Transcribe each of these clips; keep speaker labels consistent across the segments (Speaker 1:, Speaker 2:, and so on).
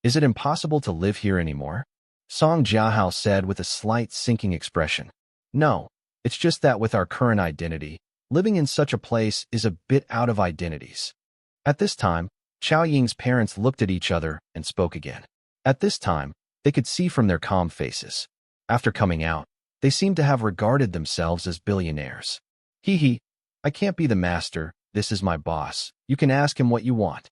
Speaker 1: Is it impossible to live here anymore? Song Jiahao said with a slight sinking expression. No, it's just that with our current identity, living in such a place is a bit out of identities. At this time, Chao Ying's parents looked at each other and spoke again. At this time, they could see from their calm faces. After coming out, they seemed to have regarded themselves as billionaires. Hee, I can't be the master, this is my boss. You can ask him what you want.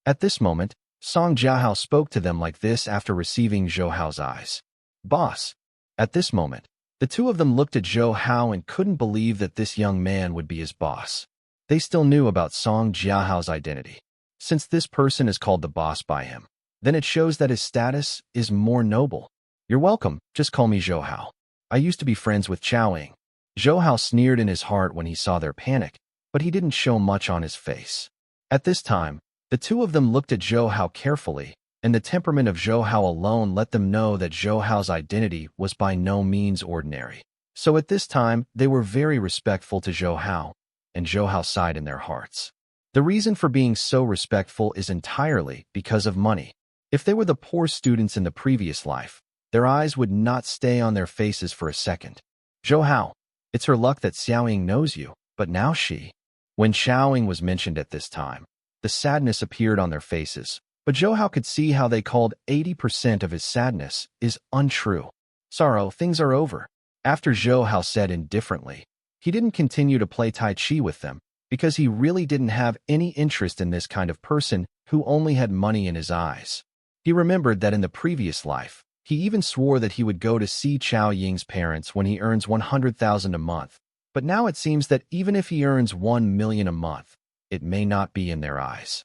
Speaker 1: At this moment, Song Jiahao spoke to them like this after receiving Zhou Hao's eyes. Boss. At this moment, the two of them looked at Zhou Hao and couldn't believe that this young man would be his boss. They still knew about Song Jiahao's identity. Since this person is called the boss by him, then it shows that his status is more noble. You're welcome, just call me Zhou Hao. I used to be friends with Chao Ying. Zhou Hao sneered in his heart when he saw their panic, but he didn't show much on his face. At this time, the two of them looked at Zhou Hao carefully, and the temperament of Zhou Hao alone let them know that Zhou Hao's identity was by no means ordinary. So at this time, they were very respectful to Zhou Hao, and Zhou Hao sighed in their hearts. The reason for being so respectful is entirely because of money. If they were the poor students in the previous life, their eyes would not stay on their faces for a second. Zhou Hao, it's her luck that Xiao Ying knows you, but now she. When Xiao Ying was mentioned at this time, the sadness appeared on their faces, but Zhou Hao could see how they called 80% of his sadness is untrue. Sorrow, things are over. After Zhou Hao said indifferently, he didn't continue to play Tai Chi with them, because he really didn't have any interest in this kind of person who only had money in his eyes. He remembered that in the previous life, he even swore that he would go to see Chao Ying's parents when he earns 100,000 a month. But now it seems that even if he earns 1 million a month, it may not be in their eyes.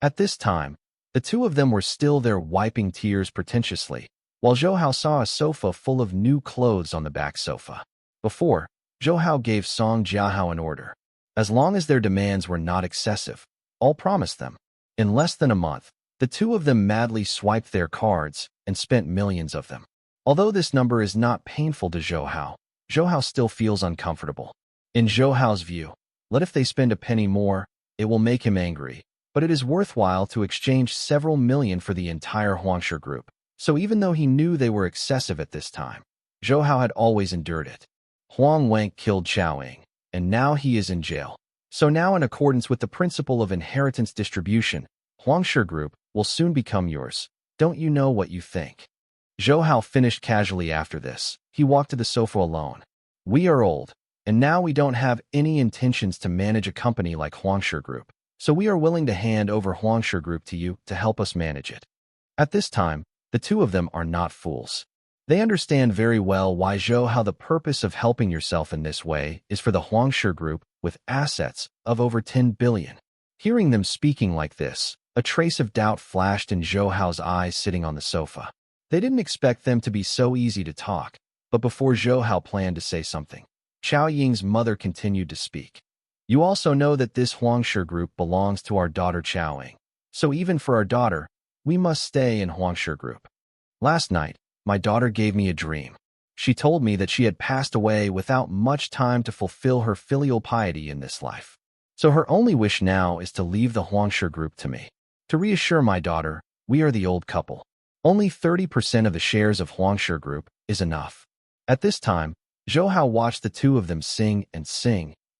Speaker 1: At this time, the two of them were still there wiping tears pretentiously, while Zhou Hao saw a sofa full of new clothes on the back sofa. Before, Zhou Hao gave Song Jiahao an order. As long as their demands were not excessive, all promised them. In less than a month, the two of them madly swiped their cards and spent millions of them. Although this number is not painful to Zhou Hao still feels uncomfortable. In Zhou Hao's view, let if they spend a penny more, it will make him angry, but it is worthwhile to exchange several million for the entire Huangshi group. So even though he knew they were excessive at this time, Zhou Hao had always endured it. Huang Wenk killed Chao Ying, and now he is in jail. So now, in accordance with the principle of inheritance distribution, Huangshi group will soon become yours. Don't you know what you think? Zhou Hao finished casually after this. He walked to the sofa alone. We are old, and now we don't have any intentions to manage a company like Huangshi group. So we are willing to hand over Huangshi group to you to help us manage it. At this time, the two of them are not fools. They understand very well why Zhou Hao the purpose of helping yourself in this way is for the Huangshi group with assets of over 10 billion. Hearing them speaking like this, a trace of doubt flashed in Zhou Hao's eyes sitting on the sofa. They didn't expect them to be so easy to talk, but before Zhou Hao planned to say something, Chao Ying's mother continued to speak. You also know that this Huangshi group belongs to our daughter Chao Ying. So even for our daughter, we must stay in Huangshi group. Last night, my daughter gave me a dream. She told me that she had passed away without much time to fulfill her filial piety in this life. So her only wish now is to leave the Huangshi group to me. To reassure my daughter, we are the old couple. Only 30% of the shares of Huangshi group is enough. At this time, Zhou Hao watched the two of them sing,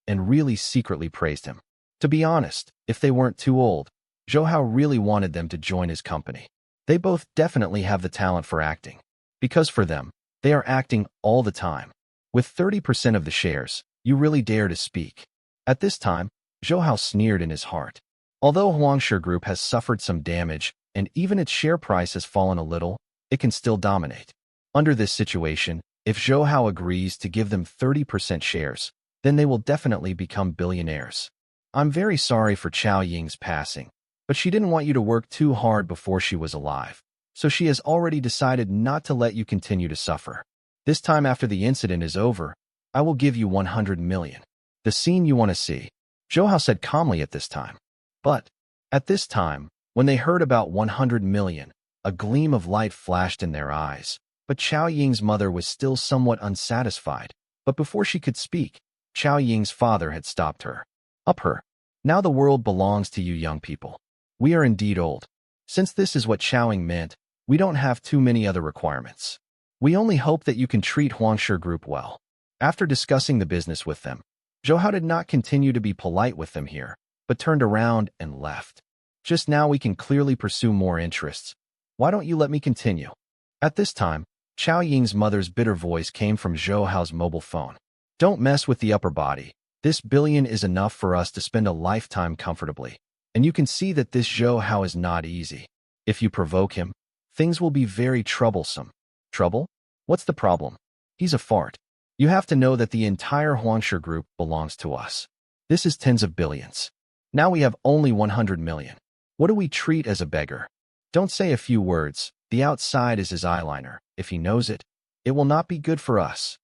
Speaker 1: and really secretly praised him. To be honest, if they weren't too old, Zhou Hao really wanted them to join his company. They both definitely have the talent for acting. Because for them, they are acting all the time. With 30% of the shares, you really dare to speak. At this time, Zhou Hao sneered in his heart. Although Huangshi group has suffered some damage, and even its share price has fallen a little, it can still dominate. Under this situation, if Zhou Hao agrees to give them 30% shares, then they will definitely become billionaires. I'm very sorry for Chao Ying's passing, but she didn't want you to work too hard before she was alive, so she has already decided not to let you continue to suffer. This time after the incident is over, I will give you 100 million. The scene you want to see, Zhou Hao said calmly at this time. But, at this time, when they heard about 100 million, a gleam of light flashed in their eyes. But Chao Ying's mother was still somewhat unsatisfied. But before she could speak, Chao Ying's father had stopped her. Up her. Now the world belongs to you young people. We are indeed old. Since this is what Chowing meant, we don't have too many other requirements. We only hope that you can treat Huangshe Group well. After discussing the business with them, Zhou Hao did not continue to be polite with them here, but turned around and left. Just now we can clearly pursue more interests. Why don't you let me continue? At this time, Chao Ying's mother's bitter voice came from Zhou Hao's mobile phone. Don't mess with the upper body. This billion is enough for us to spend a lifetime comfortably. And you can see that this Zhou Hao is not easy. If you provoke him, things will be very troublesome. Trouble? What's the problem? He's a fart. You have to know that the entire Huangshe Group belongs to us. This is tens of billions. Now we have only 100 million. What do we treat as a beggar? Don't say a few words. The outside is his eyeliner. If he knows it, it will not be good for us.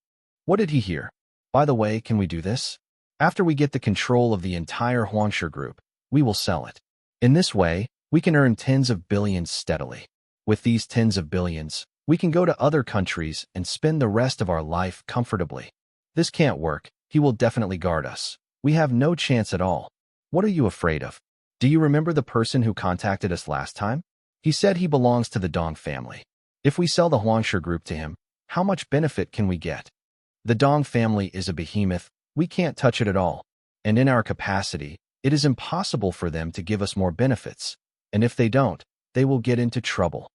Speaker 1: What did he hear? By the way, can we do this? After we get the control of the entire Huangshe Group, we will sell it. In this way, we can earn tens of billions steadily. With these tens of billions, we can go to other countries and spend the rest of our life comfortably. This can't work. He will definitely guard us. We have no chance at all. What are you afraid of? Do you remember the person who contacted us last time? He said he belongs to the Dong family. If we sell the Huangshe Group to him, how much benefit can we get? The Dong family is a behemoth. We can't touch it at all. And in our capacity, it is impossible for them to give us more benefits. And if they don't, they will get into trouble.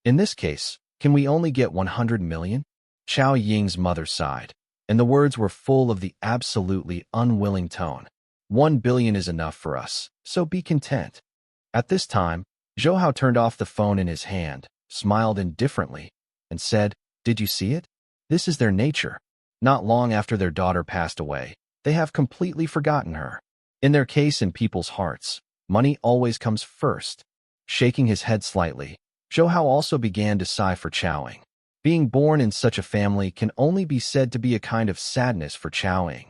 Speaker 1: In this case, can we only get 100 million? Chao Ying's mother sighed, and the words were full of the absolutely unwilling tone. 1 billion is enough for us, so be content. At this time, Zhou Hao turned off the phone in his hand, smiled indifferently, and said, Did you see it? This is their nature. Not long after their daughter passed away, they have completely forgotten her. In their case, in people's hearts, money always comes first. Shaking his head slightly, Zhou Hao also began to sigh for Chowing. Being born in such a family can only be said to be a kind of sadness for Chowing.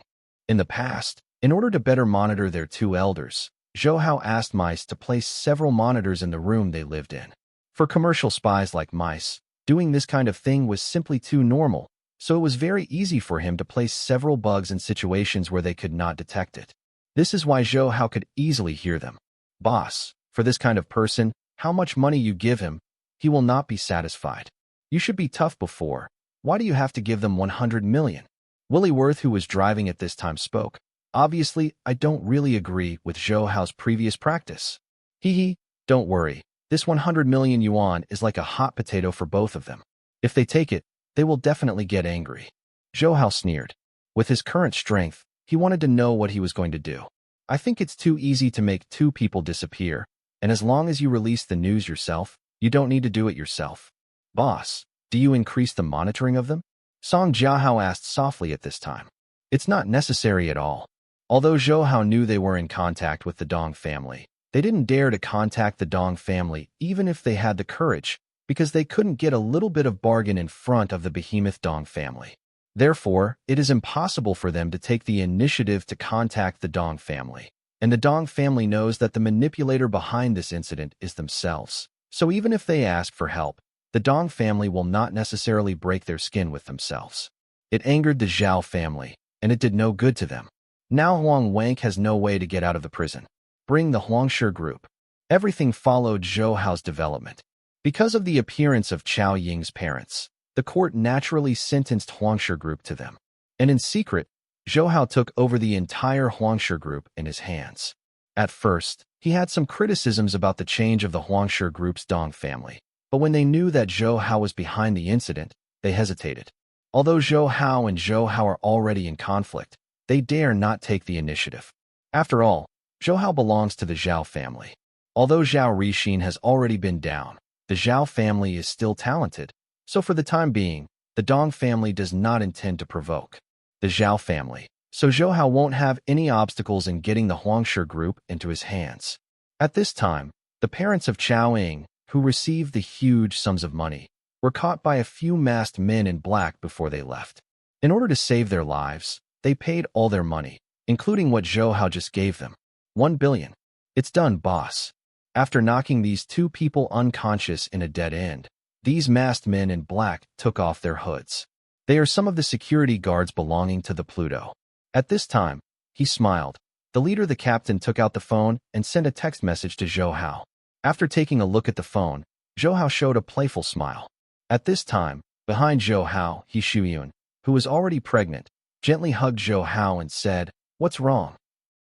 Speaker 1: In the past, in order to better monitor their two elders, Zhou Hao asked mice to place several monitors in the room they lived in. For commercial spies like mice, doing this kind of thing was simply too normal, so it was very easy for him to place several bugs in situations where they could not detect it. This is why Zhou Hao could easily hear them. Boss, for this kind of person, how much money you give him, he will not be satisfied. You should be tough before. Why do you have to give them 100 million? Willie Worth, who was driving at this time, spoke. Obviously, I don't really agree with Zhou Hao's previous practice. Hee, don't worry. This 100 million yuan is like a hot potato for both of them. If they take it, they will definitely get angry. Zhou Hao sneered. With his current strength, he wanted to know what he was going to do. I think it's too easy to make two people disappear, and as long as you release the news yourself, you don't need to do it yourself. Boss, do you increase the monitoring of them? Song Jiahao asked softly at this time. It's not necessary at all. Although Zhou Hao knew they were in contact with the Dong family, they didn't dare to contact the Dong family even if they had the courage, because they couldn't get a little bit of bargain in front of the behemoth Dong family. Therefore, it is impossible for them to take the initiative to contact the Dong family. And the Dong family knows that the manipulator behind this incident is themselves. So even if they ask for help, the Dong family will not necessarily break their skin with themselves. It angered the Zhao family, and it did no good to them. Now Huang Wank has no way to get out of the prison. Bring the Huangshe Group. Everything followed Zhou Hao's development. Because of the appearance of Chao Ying's parents, the court naturally sentenced Huangshe Group to them. And in secret, Zhou Hao took over the entire Huangshe Group in his hands. At first, he had some criticisms about the change of the Huangshe Group's Dong family, but when they knew that Zhou Hao was behind the incident, they hesitated. Although Zhou Hao and Zhou Hao are already in conflict, they dare not take the initiative. After all, Zhou Hao belongs to the Zhao family. Although Zhao Rixin has already been down, the Zhao family is still talented, so for the time being, the Dong family does not intend to provoke the Zhao family, so Zhou Hao won't have any obstacles in getting the Huangshe Group into his hands. At this time, the parents of Chao Ying, who received the huge sums of money, were caught by a few masked men in black before they left. In order to save their lives, they paid all their money, including what Zhou Hao just gave them. 1 billion. It's done, boss. After knocking these two people unconscious in a dead end, these masked men in black took off their hoods. They are some of the security guards belonging to the Pluto. At this time, he smiled. The leader, the captain, took out the phone and sent a text message to Zhou Hao. After taking a look at the phone, Zhou Hao showed a playful smile. At this time, behind Zhou Hao, He Shuyun, who was already pregnant, gently hugged Zhou Hao and said, "What's wrong?"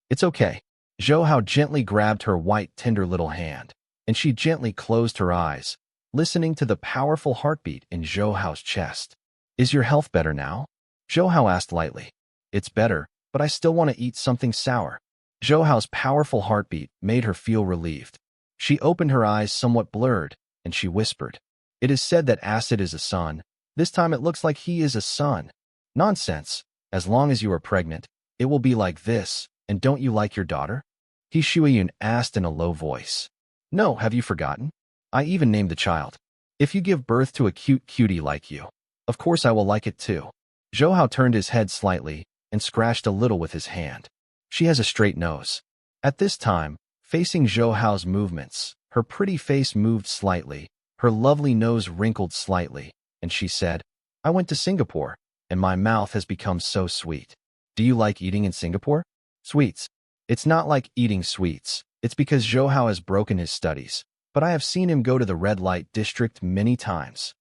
Speaker 1: "It's okay." Zhou Hao gently grabbed her white, tender little hand, and she gently closed her eyes, listening to the powerful heartbeat in Zhou Hao's chest. "Is your health better now?" Zhou Hao asked lightly. "It's better, but I still want to eat something sour." Zhou Hao's powerful heartbeat made her feel relieved. She opened her eyes somewhat blurred, and she whispered, "It is said that acid is a son. This time it looks like he is a son." "Nonsense. As long as you are pregnant, it will be like this. And don't you like your daughter?" He Shuyun asked in a low voice. "No, have you forgotten? I even named the child. If you give birth to a cute cutie like you, of course I will like it too." Zhou Hao turned his head slightly and scratched a little with his hand. "She has a straight nose." At this time, facing Zhou Hao's movements, her pretty face moved slightly, her lovely nose wrinkled slightly, and she said, "I went to Singapore, and my mouth has become so sweet." "Do you like eating in Singapore?" "Sweets." "It's not like eating sweets. It's because Zhou Hao has broken his studies, but I have seen him go to the red light district many times."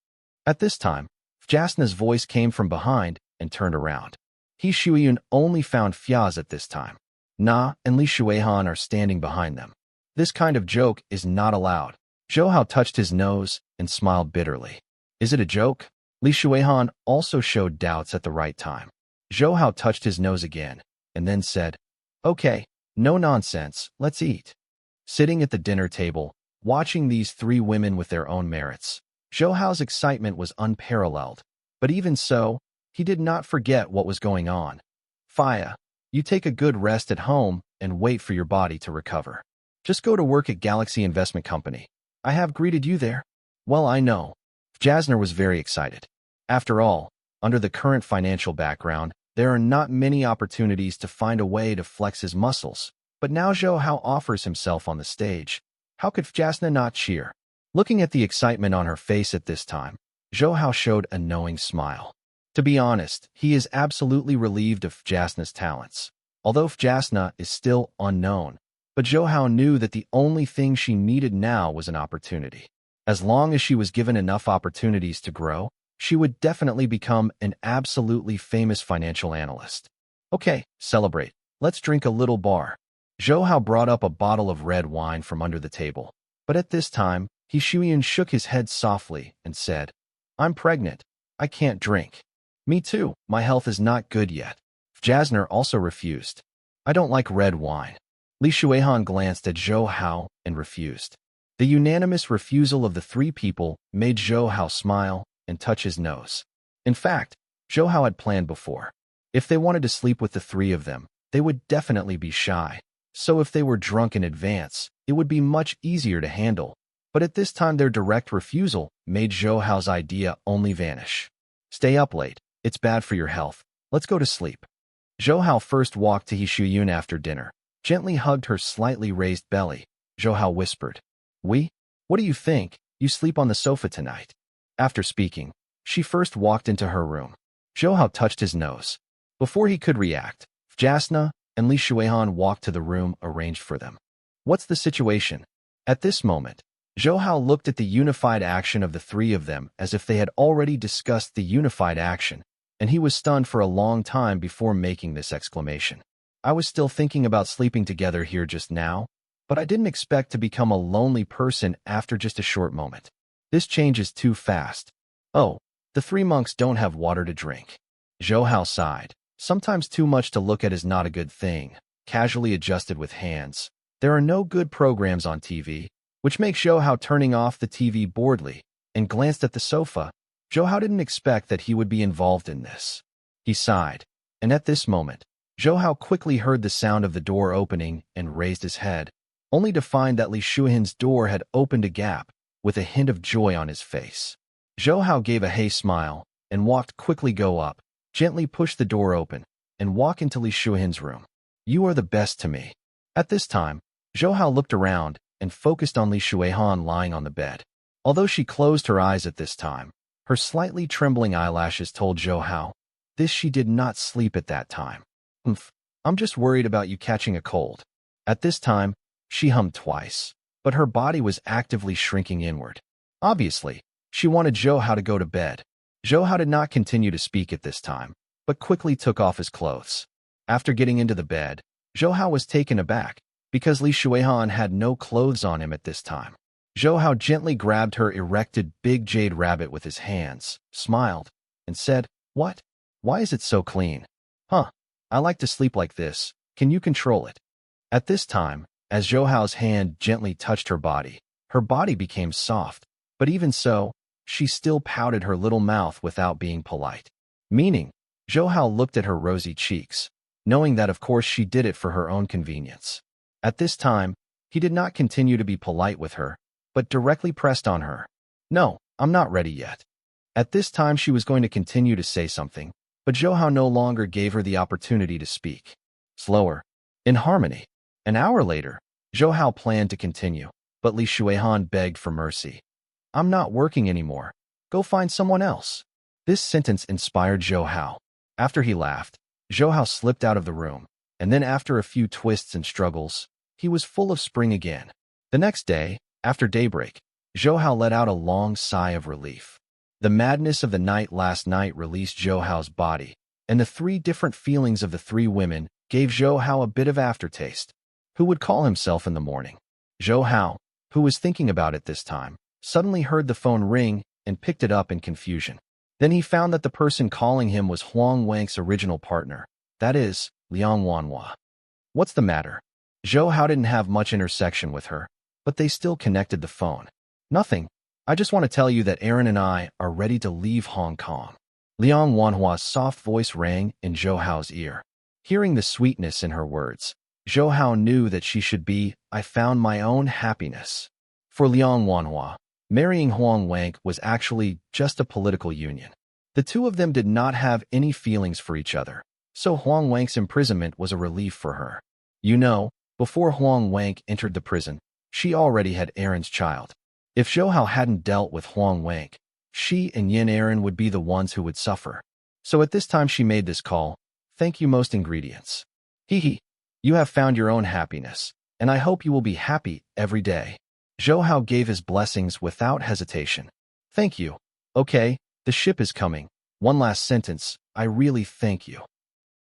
Speaker 1: At this time, Jasna's voice came from behind and turned around. He Shuyun only found Fiaz at this time. Na and Li Shuihan are standing behind them. This kind of joke is not allowed. Zhou Hao touched his nose and smiled bitterly. "Is it a joke?" Li Shuihan also showed doubts at the right time. Zhou Hao touched his nose again and then said, "Okay, no nonsense, let's eat." Sitting at the dinner table, watching these three women with their own merits, Zhou Hao's excitement was unparalleled. But even so, he did not forget what was going on. "Faya, you take a good rest at home and wait for your body to recover. Just go to work at Galaxy Investment Company. I have greeted you there." "Well, I know." Jasner was very excited. After all, under the current financial background, there are not many opportunities to find a way to flex his muscles. But now Zhou Hao offers himself on the stage. How could Jasna not cheer? Looking at the excitement on her face at this time, Zhou Hao showed a knowing smile. To be honest, he is absolutely relieved of Jasna's talents. Although Jasna is still unknown, but Zhou Hao knew that the only thing she needed now was an opportunity. As long as she was given enough opportunities to grow, she would definitely become an absolutely famous financial analyst. "Okay, celebrate. Let's drink a little bar." Zhou Hao brought up a bottle of red wine from under the table. But at this time, He Shuyun shook his head softly and said, "I'm pregnant. I can't drink." "Me too. My health is not good yet." Jasner also refused. "I don't like red wine." Li Shuihan glanced at Zhou Hao and refused. The unanimous refusal of the three people made Zhou Hao smile and touch his nose. In fact, Zhou Hao had planned before. If they wanted to sleep with the three of them, they would definitely be shy. So if they were drunk in advance, it would be much easier to handle. But at this time their direct refusal made Zhou Hao's idea only vanish. "Stay up late. It's bad for your health. Let's go to sleep." Zhou Hao first walked to He Shuyun after dinner, gently hugged her slightly raised belly. Zhou Hao whispered, What do you think? You sleep on the sofa tonight." After speaking, she first walked into her room. Zhou Hao touched his nose. Before he could react, Jasna and Li Shuihan walked to the room arranged for them. "What's the situation?" At this moment, Zhou Hao looked at the unified action of the three of them as if they had already discussed the unified action, and he was stunned for a long time before making this exclamation. "I was still thinking about sleeping together here just now, but I didn't expect to become a lonely person after just a short moment. This changes too fast. Oh, the three monks don't have water to drink." Zhou Hao sighed. Sometimes too much to look at is not a good thing. Casually adjusted with hands. There are no good programs on TV, which makes Zhou Hao turning off the TV boredly, and glanced at the sofa. Zhou Hao didn't expect that he would be involved in this. He sighed, and at this moment, Zhou Hao quickly heard the sound of the door opening and raised his head, only to find that Li Shuihan's door had opened a gap, with a hint of joy on his face. Zhou Hao gave a hey smile, and walked quickly go up, gently push the door open, and walk into Li Shuihan's room. "You are the best to me." At this time, Zhou Hao looked around and focused on Li Shuihan lying on the bed. Although she closed her eyes at this time, her slightly trembling eyelashes told Zhou Hao she did not sleep at that time. "I'm just worried about you catching a cold." At this time, she hummed twice. but her body was actively shrinking inward. Obviously, she wanted Zhou Hao to go to bed. Zhou Hao did not continue to speak at this time, but quickly took off his clothes. After getting into the bed, Zhou Hao was taken aback, because Li Shuihan had no clothes on him at this time. Zhou Hao gently grabbed her erected big jade rabbit with his hands, smiled, and said, "What? Why is it so clean? Huh, I like to sleep like this. Can you control it?" At this time, as Zhou Hao's hand gently touched her body became soft, but even so, she still pouted her little mouth without being polite. Meaning, Zhou Hao looked at her rosy cheeks, knowing that of course she did it for her own convenience. At this time, he did not continue to be polite with her, but directly pressed on her. "No, I'm not ready yet." At this time she was going to continue to say something, but Zhou Hao no longer gave her the opportunity to speak. Slower. In harmony. An hour later, Zhou Hao planned to continue, but Li Shuihan begged for mercy. "I'm not working anymore. Go find someone else." This sentence inspired Zhou Hao. After he laughed, Zhou Hao slipped out of the room, and then after a few twists and struggles, he was full of spring again. The next day, after daybreak, Zhou Hao let out a long sigh of relief. The madness of the night last night released Zhou Hao's body, and the three different feelings of the three women gave Zhou Hao a bit of aftertaste. Who would call himself in the morning? Zhou Hao, who was thinking about it this time, suddenly heard the phone ring and picked it up in confusion. Then he found that the person calling him was Huang Wang's original partner, that is, Liang Manhwa. "What's the matter?" Zhou Hao didn't have much intersection with her, but they still connected the phone. "Nothing. I just want to tell you that Aaron and I are ready to leave Hong Kong." Liang Wanhua's soft voice rang in Zhou Hao's ear. Hearing the sweetness in her words, Zhou Hao knew that she should be, "I found my own happiness." For Liang Wanhua, marrying Huang Wang was actually just a political union. The two of them did not have any feelings for each other, so Huang Wang's imprisonment was a relief for her. You know, before Huang Wang entered the prison, she already had Aaron's child. If Zhou Hao hadn't dealt with Huang Wang, she and Yin Aaron would be the ones who would suffer. So at this time she made this call. "Thank you most ingredients. Hee. You have found your own happiness, and I hope you will be happy every day." Zhou Hao gave his blessings without hesitation. "Thank you. Okay, the ship is coming. One last sentence, I really thank you."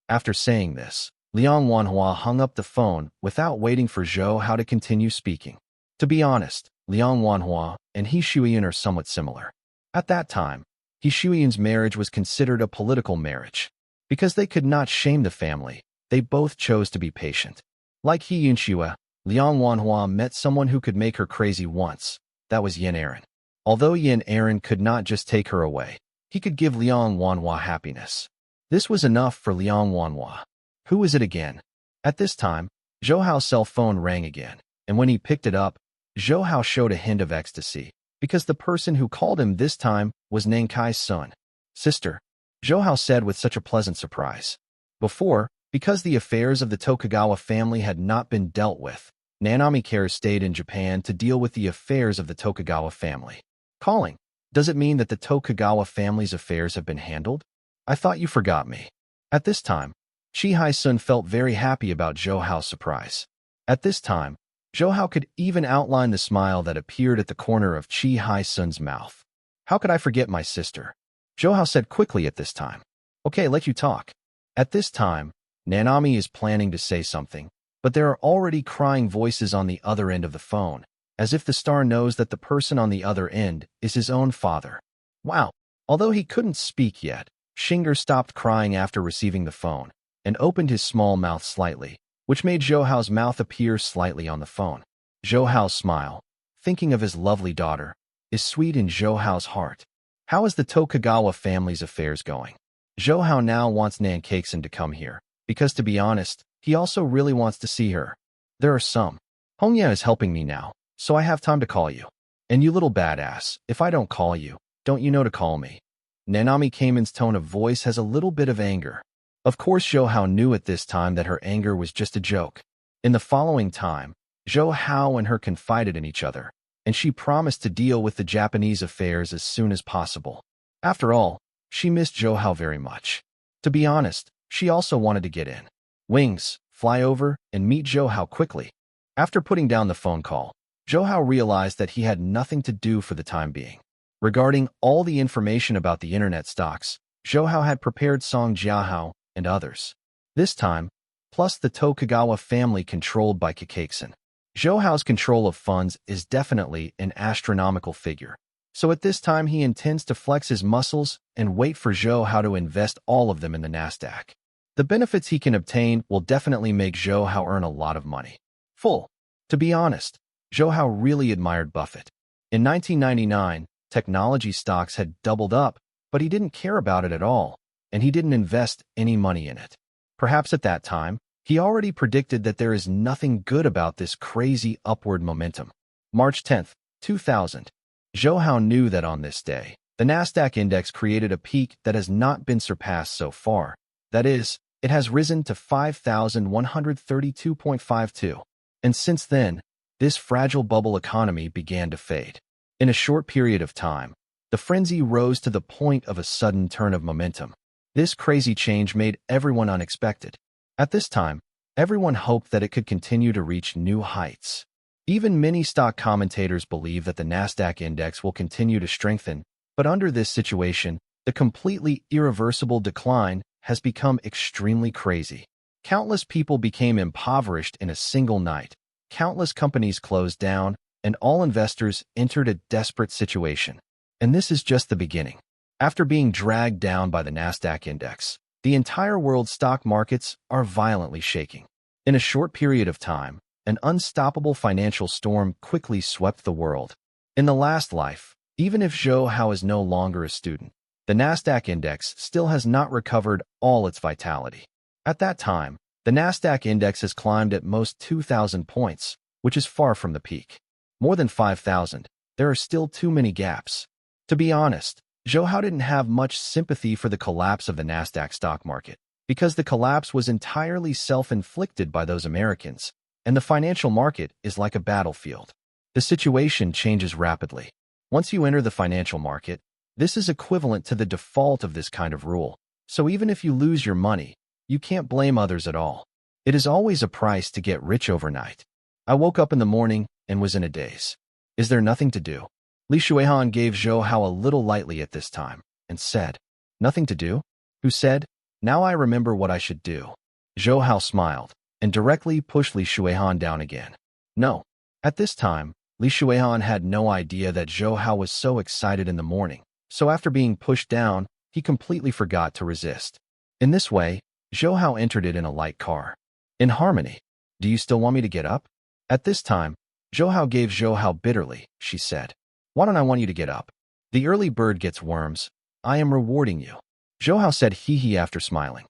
Speaker 1: After saying this, Liang Wanhua hung up the phone without waiting for Zhou Hao to continue speaking. To be honest, Liang Wanhua and He Shuiyan are somewhat similar. At that time, He Shuiyan's marriage was considered a political marriage. Because they could not shame the family, they both chose to be patient. Like He Yunxua, Liang Wanhua met someone who could make her crazy once. That was Yin Aaron. Although Yin Aaron could not just take her away, he could give Liang Wanhua happiness. This was enough for Liang Wanhua. Who is it again? At this time, Zhou Hao's cell phone rang again, and when he picked it up, Zhou Hao showed a hint of ecstasy, because the person who called him this time was Nankai's son. "Sister," Zhou Hao said with such a pleasant surprise. Before, because the affairs of the Tokugawa family had not been dealt with, Nanami Care stayed in Japan to deal with the affairs of the Tokugawa family. Calling, does it mean that the Tokugawa family's affairs have been handled? I thought you forgot me. At this time, Chi Hai-sun felt very happy about Zhou Hao's surprise. At this time, Zhou Hao could even outline the smile that appeared at the corner of Chi Hai-sun's mouth. "How could I forget my sister?" Zhou Hao said quickly at this time. "Okay, let you talk." At this time, Nanami is planning to say something, but there are already crying voices on the other end of the phone, as if the star knows that the person on the other end is his own father. Wow! Although he couldn't speak yet, Shinger stopped crying after receiving the phone, and opened his small mouth slightly, which made Zhou Hao's mouth appear slightly on the phone. Zhou Hao's smile, thinking of his lovely daughter, is sweet in Zhou Hao's heart. How is the Tokugawa family's affairs going? Zhou Hao now wants Nankaksen to come here, because to be honest, he also really wants to see her. There are some. Hongya is helping me now, so I have time to call you. And you little badass, if I don't call you, don't you know to call me? Nanami Kamen's tone of voice has a little bit of anger. Of course Zhou Hao knew at this time that her anger was just a joke. In the following time, Zhou Hao and her confided in each other, and she promised to deal with the Japanese affairs as soon as possible. After all, she missed Zhou Hao very much. To be honest, she also wanted to get in. Wings, fly over, and meet Zhou Hao quickly. After putting down the phone call, Zhou Hao realized that he had nothing to do for the time being. Regarding all the information about the internet stocks, Zhou Hao had prepared Song Jiahao and others. This time, plus the Tokugawa family controlled by Kakaisen. Zhou Hao's control of funds is definitely an astronomical figure. So at this time he intends to flex his muscles and wait for Zhou Hao to invest all of them in the Nasdaq. The benefits he can obtain will definitely make Zhou Hao earn a lot of money. To be honest, Zhou Hao really admired Buffett. In 1999, technology stocks had doubled up, but he didn't care about it at all, and he didn't invest any money in it. Perhaps at that time, he already predicted that there is nothing good about this crazy upward momentum. March 10, 2000. Zhou Hao knew that on this day, the Nasdaq index created a peak that has not been surpassed so far. That is, it has risen to 5,132.52. And since then, this fragile bubble economy began to fade. In a short period of time, the frenzy rose to the point of a sudden turn of momentum. This crazy change made everyone unexpected. At this time, everyone hoped that it could continue to reach new heights. Even many stock commentators believe that the Nasdaq index will continue to strengthen, but under this situation, the completely irreversible decline has become extremely crazy. Countless people became impoverished in a single night. Countless companies closed down, and all investors entered a desperate situation. And this is just the beginning. After being dragged down by the Nasdaq index, the entire world's stock markets are violently shaking. In a short period of time, an unstoppable financial storm quickly swept the world. In the last life, even if Zhou Hao is no longer a student, the Nasdaq index still has not recovered all its vitality. At that time, the Nasdaq index has climbed at most 2,000 points, which is far from the peak. More than 5,000, there are still too many gaps. To be honest, Zhou Hao didn't have much sympathy for the collapse of the Nasdaq stock market, because the collapse was entirely self-inflicted by those Americans, and the financial market is like a battlefield. The situation changes rapidly. Once you enter the financial market, this is equivalent to the default of this kind of rule. So even if you lose your money, you can't blame others at all. It is always a price to get rich overnight. I woke up in the morning and was in a daze. Is there nothing to do? Li Shuihan gave Zhou Hao a little lightly at this time and said, "Nothing to do?" Who said, "Now I remember what I should do." Zhou Hao smiled and directly pushed Li Shuihan down again. No. At this time, Li Shuihan had no idea that Zhou Hao was so excited in the morning, so after being pushed down, he completely forgot to resist. In this way, Zhou Hao entered it in a light car. In harmony. Do you still want me to get up? At this time, Zhou Hao gave Zhou Hao bitterly, she said. Why don't I want you to get up? The early bird gets worms. I am rewarding you. Zhou Hao said hee after smiling.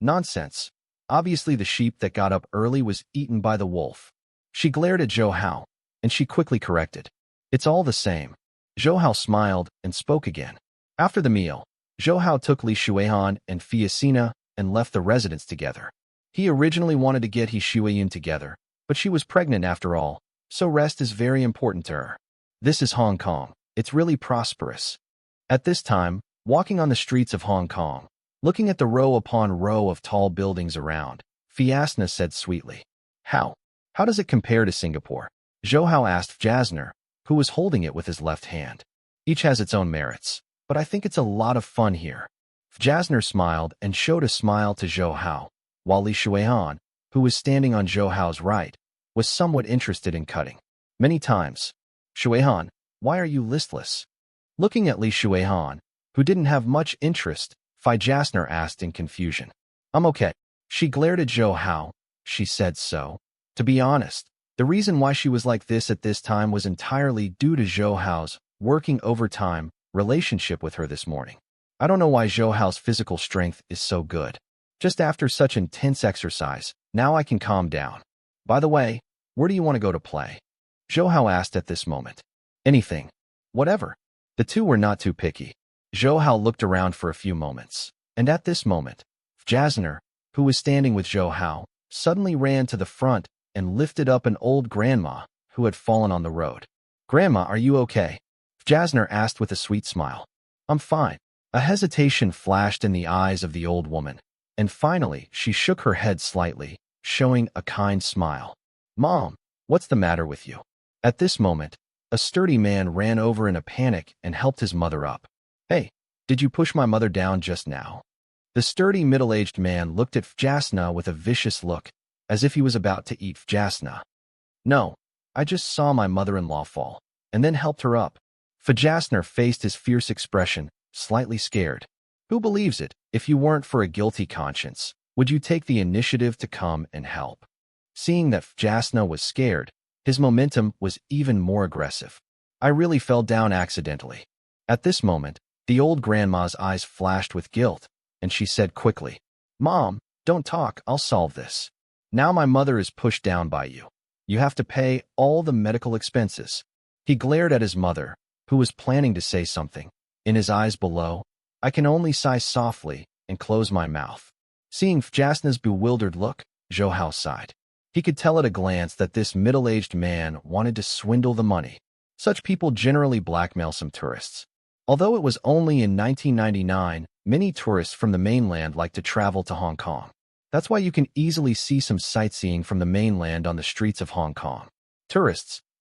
Speaker 1: Nonsense. Obviously the sheep that got up early was eaten by the wolf. She glared at Zhou Hao, and she quickly corrected. It's all the same. Zhou Hao smiled and spoke again. After the meal, Zhou Hao took Li Shuihan and Fiacina and left the residence together. He originally wanted to get He Shuiyun together, but she was pregnant after all, so rest is very important to her. This is Hong Kong. It's really prosperous. At this time, walking on the streets of Hong Kong, looking at the row upon row of tall buildings around, Fiacina said sweetly, How does it compare to Singapore? Zhou Hao asked Jasner, who was holding it with his left hand. Each has its own merits, but I think it's a lot of fun here. Jasner smiled and showed a smile to Zhou Hao, while Li Shuihan, who was standing on Zhou Hao's right, was somewhat interested in cutting. Many times, Shuihan, why are you listless? Looking at Li Shuihan, who didn't have much interest, Fi Jasner asked in confusion. I'm okay. She glared at Zhou Hao. She said so. To be honest, the reason why she was like this at this time was entirely due to Zhou Hao's working overtime relationship with her this morning. I don't know why Zhou Hao's physical strength is so good. Just after such intense exercise, now I can calm down. By the way, where do you want to go to play? Zhou Hao asked at this moment. Anything. Whatever. The two were not too picky. Zhou Hao looked around for a few moments, and at this moment, Jasner, who was standing with Zhou Hao, suddenly ran to the front and lifted up an old grandma who had fallen on the road. Grandma, are you okay? Jasner asked with a sweet smile. I'm fine. A hesitation flashed in the eyes of the old woman, and finally she shook her head slightly, showing a kind smile. Mom, what's the matter with you? At this moment, a sturdy man ran over in a panic and helped his mother up. Hey, did you push my mother down just now? The sturdy middle-aged man looked at Vjasna with a vicious look, as if he was about to eat Vjasna. No, I just saw my mother-in-law fall, and then helped her up. Vjasna faced his fierce expression, slightly scared. Who believes it? If you weren't for a guilty conscience, would you take the initiative to come and help? Seeing that Vjasna was scared, his momentum was even more aggressive. I really fell down accidentally. At this moment, the old grandma's eyes flashed with guilt, and she said quickly, Mom, don't talk, I'll solve this. Now my mother is pushed down by you. You have to pay all the medical expenses. He glared at his mother, who was planning to say something. In his eyes below, I can only sigh softly and close my mouth. Seeing Vjasna's bewildered look, Zhou Hao sighed. He could tell at a glance that this middle-aged man wanted to swindle the money. Such people generally blackmail some tourists. Although it was only in 1999, many tourists from the mainland like to travel to Hong Kong. That's why you can easily see some sightseeing from the mainland on the streets of Hong Kong.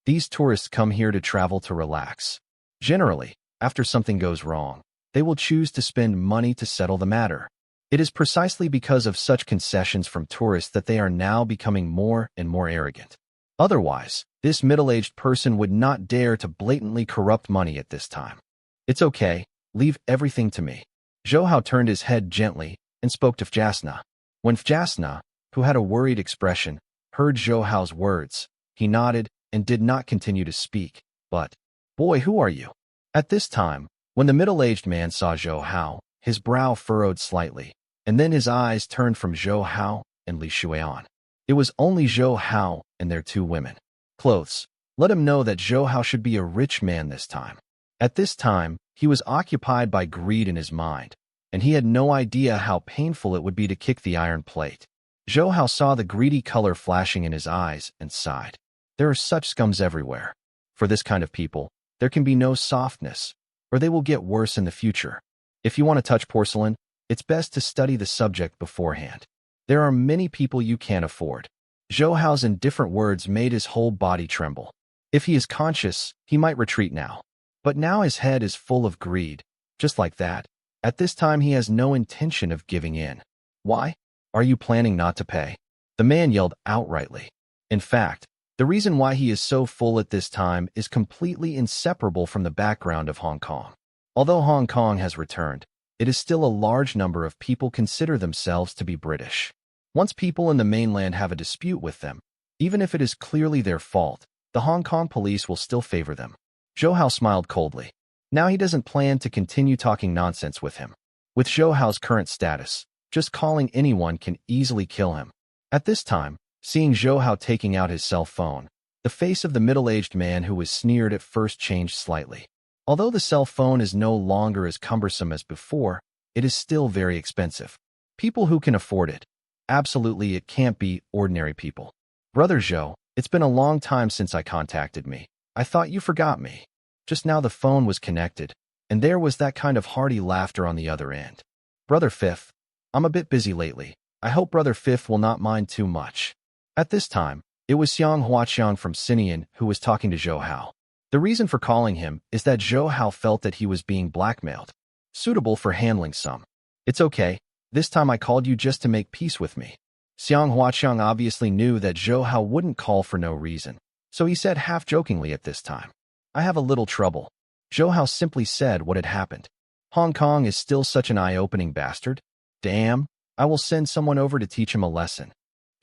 Speaker 1: These tourists come here to travel to relax. Generally, after something goes wrong, they will choose to spend money to settle the matter. It is precisely because of such concessions from tourists that they are now becoming more and more arrogant. Otherwise, this middle-aged person would not dare to blatantly corrupt money at this time. It's okay, leave everything to me. Zhou Hao turned his head gently and spoke to Vjasna. When Vjasna, who had a worried expression, heard Zhou Hao's words, he nodded and did not continue to speak. But, boy, who are you? At this time, when the middle-aged man saw Zhou Hao, his brow furrowed slightly, and then his eyes turned from Zhou Hao and Li Xuan. It was only Zhou Hao and their two women. Clothes. Let him know that Zhou Hao should be a rich man this time. At this time, he was occupied by greed in his mind, and he had no idea how painful it would be to kick the iron plate. Zhou Hao saw the greedy color flashing in his eyes and sighed. There are such scums everywhere. For this kind of people, there can be no softness, or they will get worse in the future. If you want to touch porcelain, it's best to study the subject beforehand. There are many people you can't afford. Zhou Hao's indifferent words made his whole body tremble. If he is conscious, he might retreat now. But now his head is full of greed. Just like that, at this time he has no intention of giving in. Why? Are you planning not to pay? The man yelled outrightly. In fact, the reason why he is so full at this time is completely inseparable from the background of Hong Kong. Although Hong Kong has returned, it is still a large number of people consider themselves to be British. Once people in the mainland have a dispute with them, even if it is clearly their fault, the Hong Kong police will still favor them. Zhou Hao smiled coldly. Now he doesn't plan to continue talking nonsense with him. With Zhou Hao's current status, just calling anyone can easily kill him. At this time, seeing Zhou Hao taking out his cell phone, the face of the middle-aged man who was sneered at first changed slightly. Although the cell phone is no longer as cumbersome as before, it is still very expensive. People who can afford it. Absolutely, it can't be ordinary people. Brother Zhou, it's been a long time since I contacted me. I thought you forgot me. Just now the phone was connected, and there was that kind of hearty laughter on the other end. Brother Fifth, I'm a bit busy lately. I hope Brother Fifth will not mind too much. At this time, it was Xiang Huaqiang from Sinian who was talking to Zhou Hao. The reason for calling him is that Zhou Hao felt that he was being blackmailed. Suitable for handling some. It's okay, this time I called you just to make peace with me. Xiang Huaqiang obviously knew that Zhou Hao wouldn't call for no reason, so he said half-jokingly at this time, I have a little trouble. Zhou Hao simply said what had happened. Hong Kong is still such an eye-opening bastard. Damn, I will send someone over to teach him a lesson.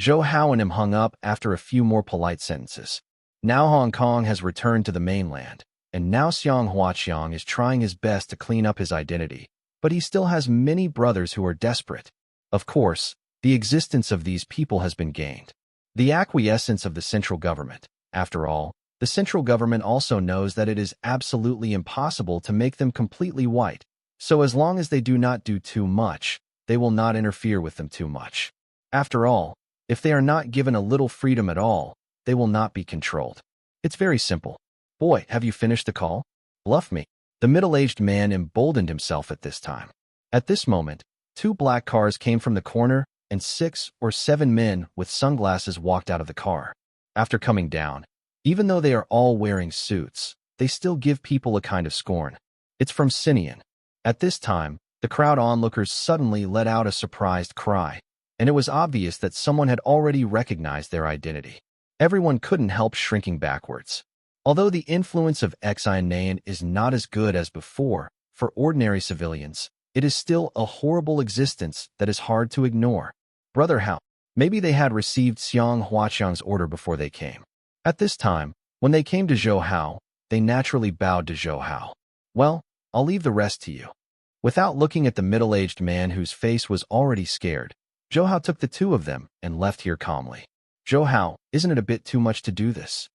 Speaker 1: Zhou Hao and him hung up after a few more polite sentences. Now Hong Kong has returned to the mainland, and now Xiang Huaqiang is trying his best to clean up his identity, but he still has many brothers who are desperate. Of course, the existence of these people has been gained. The acquiescence of the central government. After all, the central government also knows that it is absolutely impossible to make them completely white, so as long as they do not do too much, they will not interfere with them too much. After all, if they are not given a little freedom at all, they will not be controlled. It's very simple. Boy, have you finished the call? Bluff me. The middle-aged man emboldened himself at this time. At this moment, 2 black cars came from the corner, and 6 or 7 men with sunglasses walked out of the car. After coming down, Even though they are all wearing suits, they still give people a kind of scorn. It's from Sinian. At this time, the crowd onlookers suddenly let out a surprised cry, and it was obvious that someone had already recognized their identity. Everyone couldn't help shrinking backwards. Although the influence of Xian is not as good as before for ordinary civilians, it is still a horrible existence that is hard to ignore. Brother Hao. Maybe they had received Xiang Huaqiang's order before they came. At this time, when they came to Zhou Hao, they naturally bowed to Zhou Hao. Well, I'll leave the rest to you. Without looking at the middle-aged man whose face was already scared, Zhou Hao took the two of them and left here calmly. Zhou Hao, isn't it a bit too much to do this?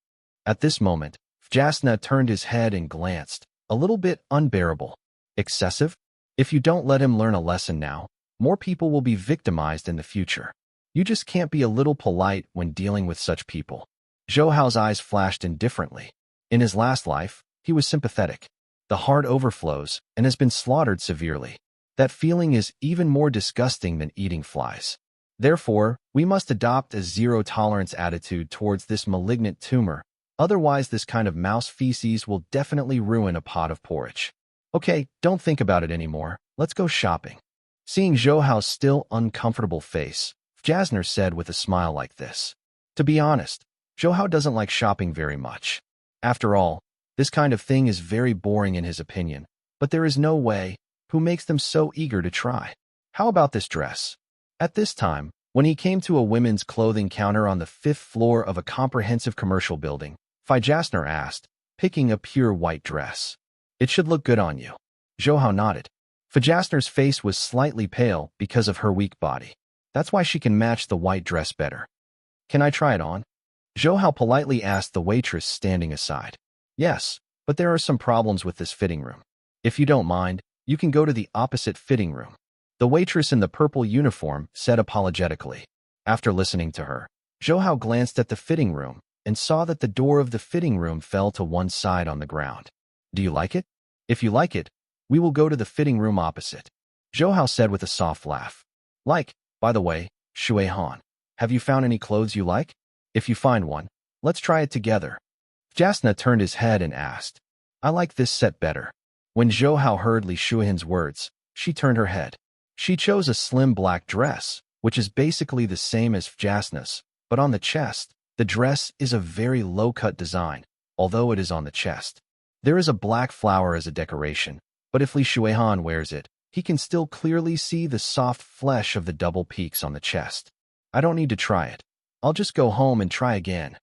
Speaker 1: At this moment, Jasna turned his head and glanced, a little bit unbearable. Excessive? If you don't let him learn a lesson now, more people will be victimized in the future. You just can't be a little polite when dealing with such people. Zhou Hao's eyes flashed indifferently. In his last life, he was sympathetic. The heart overflows and has been slaughtered severely. That feeling is even more disgusting than eating flies. Therefore, we must adopt a zero-tolerance attitude towards this malignant tumor. Otherwise, this kind of mouse feces will definitely ruin a pot of porridge. Okay, don't think about it anymore. Let's go shopping. Seeing Zhou Hao's still uncomfortable face, Jasner said with a smile like this. To be honest, Zhou Hao doesn't like shopping very much. After all, this kind of thing is very boring in his opinion, but there is no way. Who makes them so eager to try? How about this dress? At this time, when he came to a women's clothing counter on the 5th floor of a comprehensive commercial building, Jasner asked, picking a pure white dress. It should look good on you. Zhou Hao nodded. Jasner's face was slightly pale because of her weak body. That's why she can match the white dress better. Can I try it on? Zhou Hao politely asked the waitress standing aside. Yes, but there are some problems with this fitting room. If you don't mind, you can go to the opposite fitting room. The waitress in the purple uniform said apologetically. After listening to her, Zhou Hao glanced at the fitting room and saw that the door of the fitting room fell to one side on the ground. Do you like it? If you like it, we will go to the fitting room opposite. Zhou Hao said with a soft laugh. By the way, Shui Han, have you found any clothes you like? If you find one, let's try it together. Jasna turned his head and asked. I like this set better. When Zhou Hao heard Li Shuihan's words, she turned her head. She chose a slim black dress, which is basically the same as Jasna's, but on the chest, the dress is a very low-cut design, although it is on the chest. There is a black flower as a decoration, but if Li Shuihan wears it, he can still clearly see the soft flesh of the double peaks on the chest. I don't need to try it. I'll just go home and try again.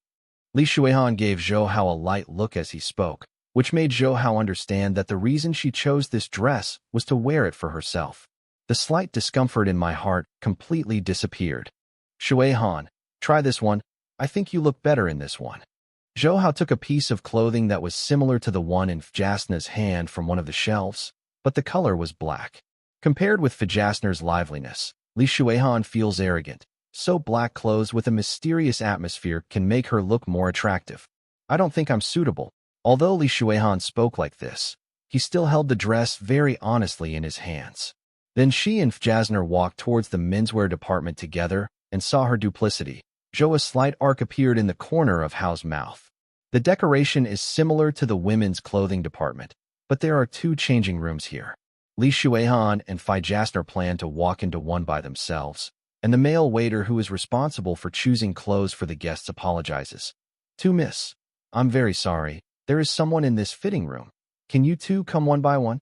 Speaker 1: Li Shuihan gave Zhou Hao a light look as he spoke, which made Zhou Hao understand that the reason she chose this dress was to wear it for herself. The slight discomfort in my heart completely disappeared. Shuihan, try this one. I think you look better in this one. Zhou Hao took a piece of clothing that was similar to the one in Jasna's hand from one of the shelves, but the color was black. Compared with Jasner's liveliness, Li Shuihan feels arrogant, so black clothes with a mysterious atmosphere can make her look more attractive. I don't think I'm suitable. Although Li Shuihan spoke like this, he still held the dress very honestly in his hands. Then she and Jasner walked towards the menswear department together and saw her duplicity. A slight arc appeared in the corner of Hao's mouth. The decoration is similar to the women's clothing department, but there are two changing rooms here. Li Shuihan and Jasner plan to walk into one by themselves, and the male waiter who is responsible for choosing clothes for the guests apologizes. To Miss, I'm very sorry, there is someone in this fitting room. Can you two come one by one?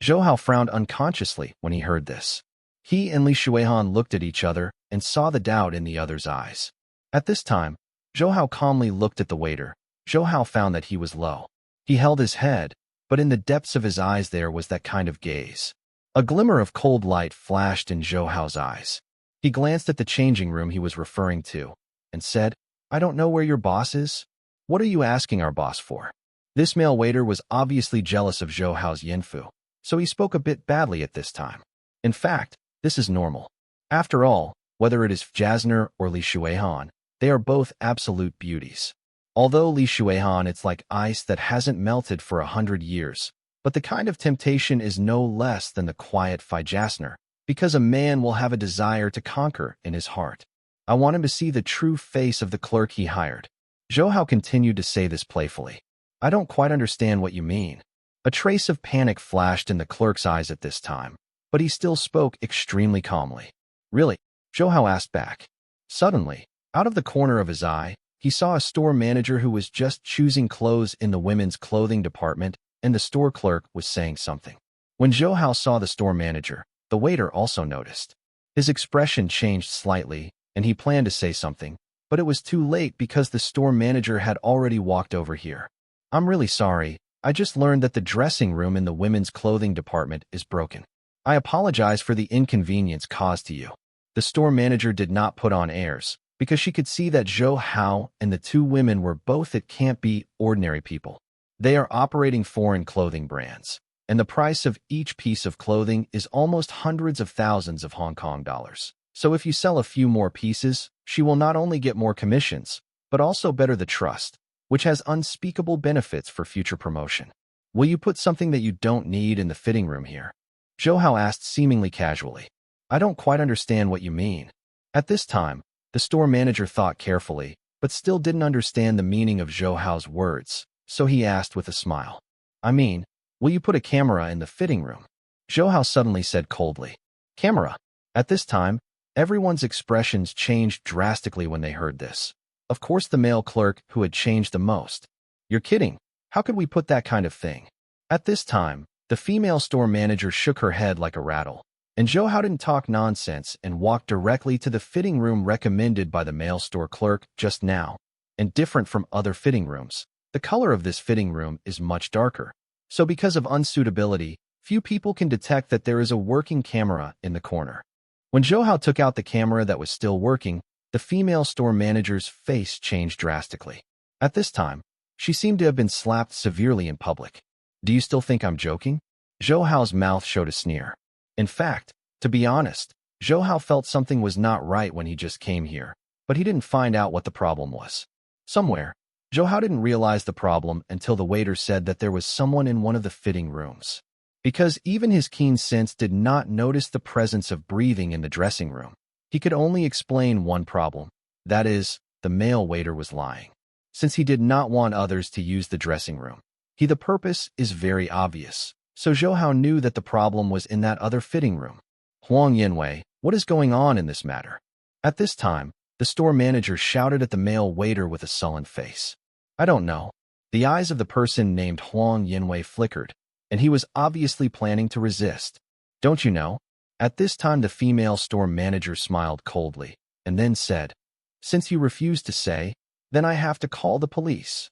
Speaker 1: Zhou Hao frowned unconsciously when he heard this. He and Li Shuihan looked at each other and saw the doubt in the other's eyes. At this time, Zhou Hao calmly looked at the waiter. Zhou Hao found that he was low. He held his head, but in the depths of his eyes there was that kind of gaze. A glimmer of cold light flashed in Zhou Hao's eyes. He glanced at the changing room he was referring to and said, I don't know where your boss is. What are you asking our boss for? This male waiter was obviously jealous of Zhou Hao's Yinfu, so he spoke a bit badly at this time. In fact, this is normal. After all, whether it is Jasner or Li Shuihan, they are both absolute beauties. Although Li Shuihan it's like ice that hasn't melted for 100 years, but the kind of temptation is no less than the quiet Jasner, because a man will have a desire to conquer in his heart. I want him to see the true face of the clerk he hired. Zhou Hao continued to say this playfully. I don't quite understand what you mean. A trace of panic flashed in the clerk's eyes at this time, but he still spoke extremely calmly. Really? Zhou Hao asked back. Suddenly, out of the corner of his eye, he saw a store manager who was just choosing clothes in the women's clothing department, and the store clerk was saying something. When Zhou Hao saw the store manager, the waiter also noticed. His expression changed slightly, and he planned to say something, but it was too late because the store manager had already walked over here. I'm really sorry. I just learned that the dressing room in the women's clothing department is broken. I apologize for the inconvenience caused to you. The store manager did not put on airs, because she could see that Zhou Hao and the two women were both it can't be ordinary people. They are operating foreign clothing brands, and the price of each piece of clothing is almost hundreds of thousands of Hong Kong dollars. So if you sell a few more pieces, she will not only get more commissions, but also better the trust, which has unspeakable benefits for future promotion. Will you put something that you don't need in the fitting room here? Zhou Hao asked seemingly casually. I don't quite understand what you mean. At this time, the store manager thought carefully, but still didn't understand the meaning of Zhou Hao's words, so he asked with a smile. I mean, will you put a camera in the fitting room? Zhou Hao suddenly said coldly. Camera? At this time, everyone's expressions changed drastically when they heard this. Of course, the male clerk who had changed the most. You're kidding. How could we put that kind of thing? At this time, the female store manager shook her head like a rattle, and Zhou Hao didn't talk nonsense and walked directly to the fitting room recommended by the male store clerk just now. And different from other fitting rooms, the color of this fitting room is much darker. So because of unsuitability, few people can detect that there is a working camera in the corner. When Zhou Hao took out the camera that was still working, the female store manager's face changed drastically. At this time, she seemed to have been slapped severely in public. Do you still think I'm joking? Zhou Hao's mouth showed a sneer. In fact, to be honest, Zhou Hao felt something was not right when he just came here, but he didn't find out what the problem was. Somewhere, Zhou Hao didn't realize the problem until the waiter said that there was someone in one of the fitting rooms. Because even his keen sense did not notice the presence of breathing in the dressing room, he could only explain one problem. That is, the male waiter was lying. Since he did not want others to use the dressing room, the purpose is very obvious. So Zhou Hao knew that the problem was in that other fitting room. Huang Yanwei, what is going on in this matter? At this time, the store manager shouted at the male waiter with a sullen face. I don't know. The eyes of the person named Huang Yanwei flickered, and he was obviously planning to resist. Don't you know? At this time, the female store manager smiled coldly, and then said, Since you refuse to say, then I have to call the police.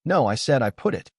Speaker 1: No, I said I put it.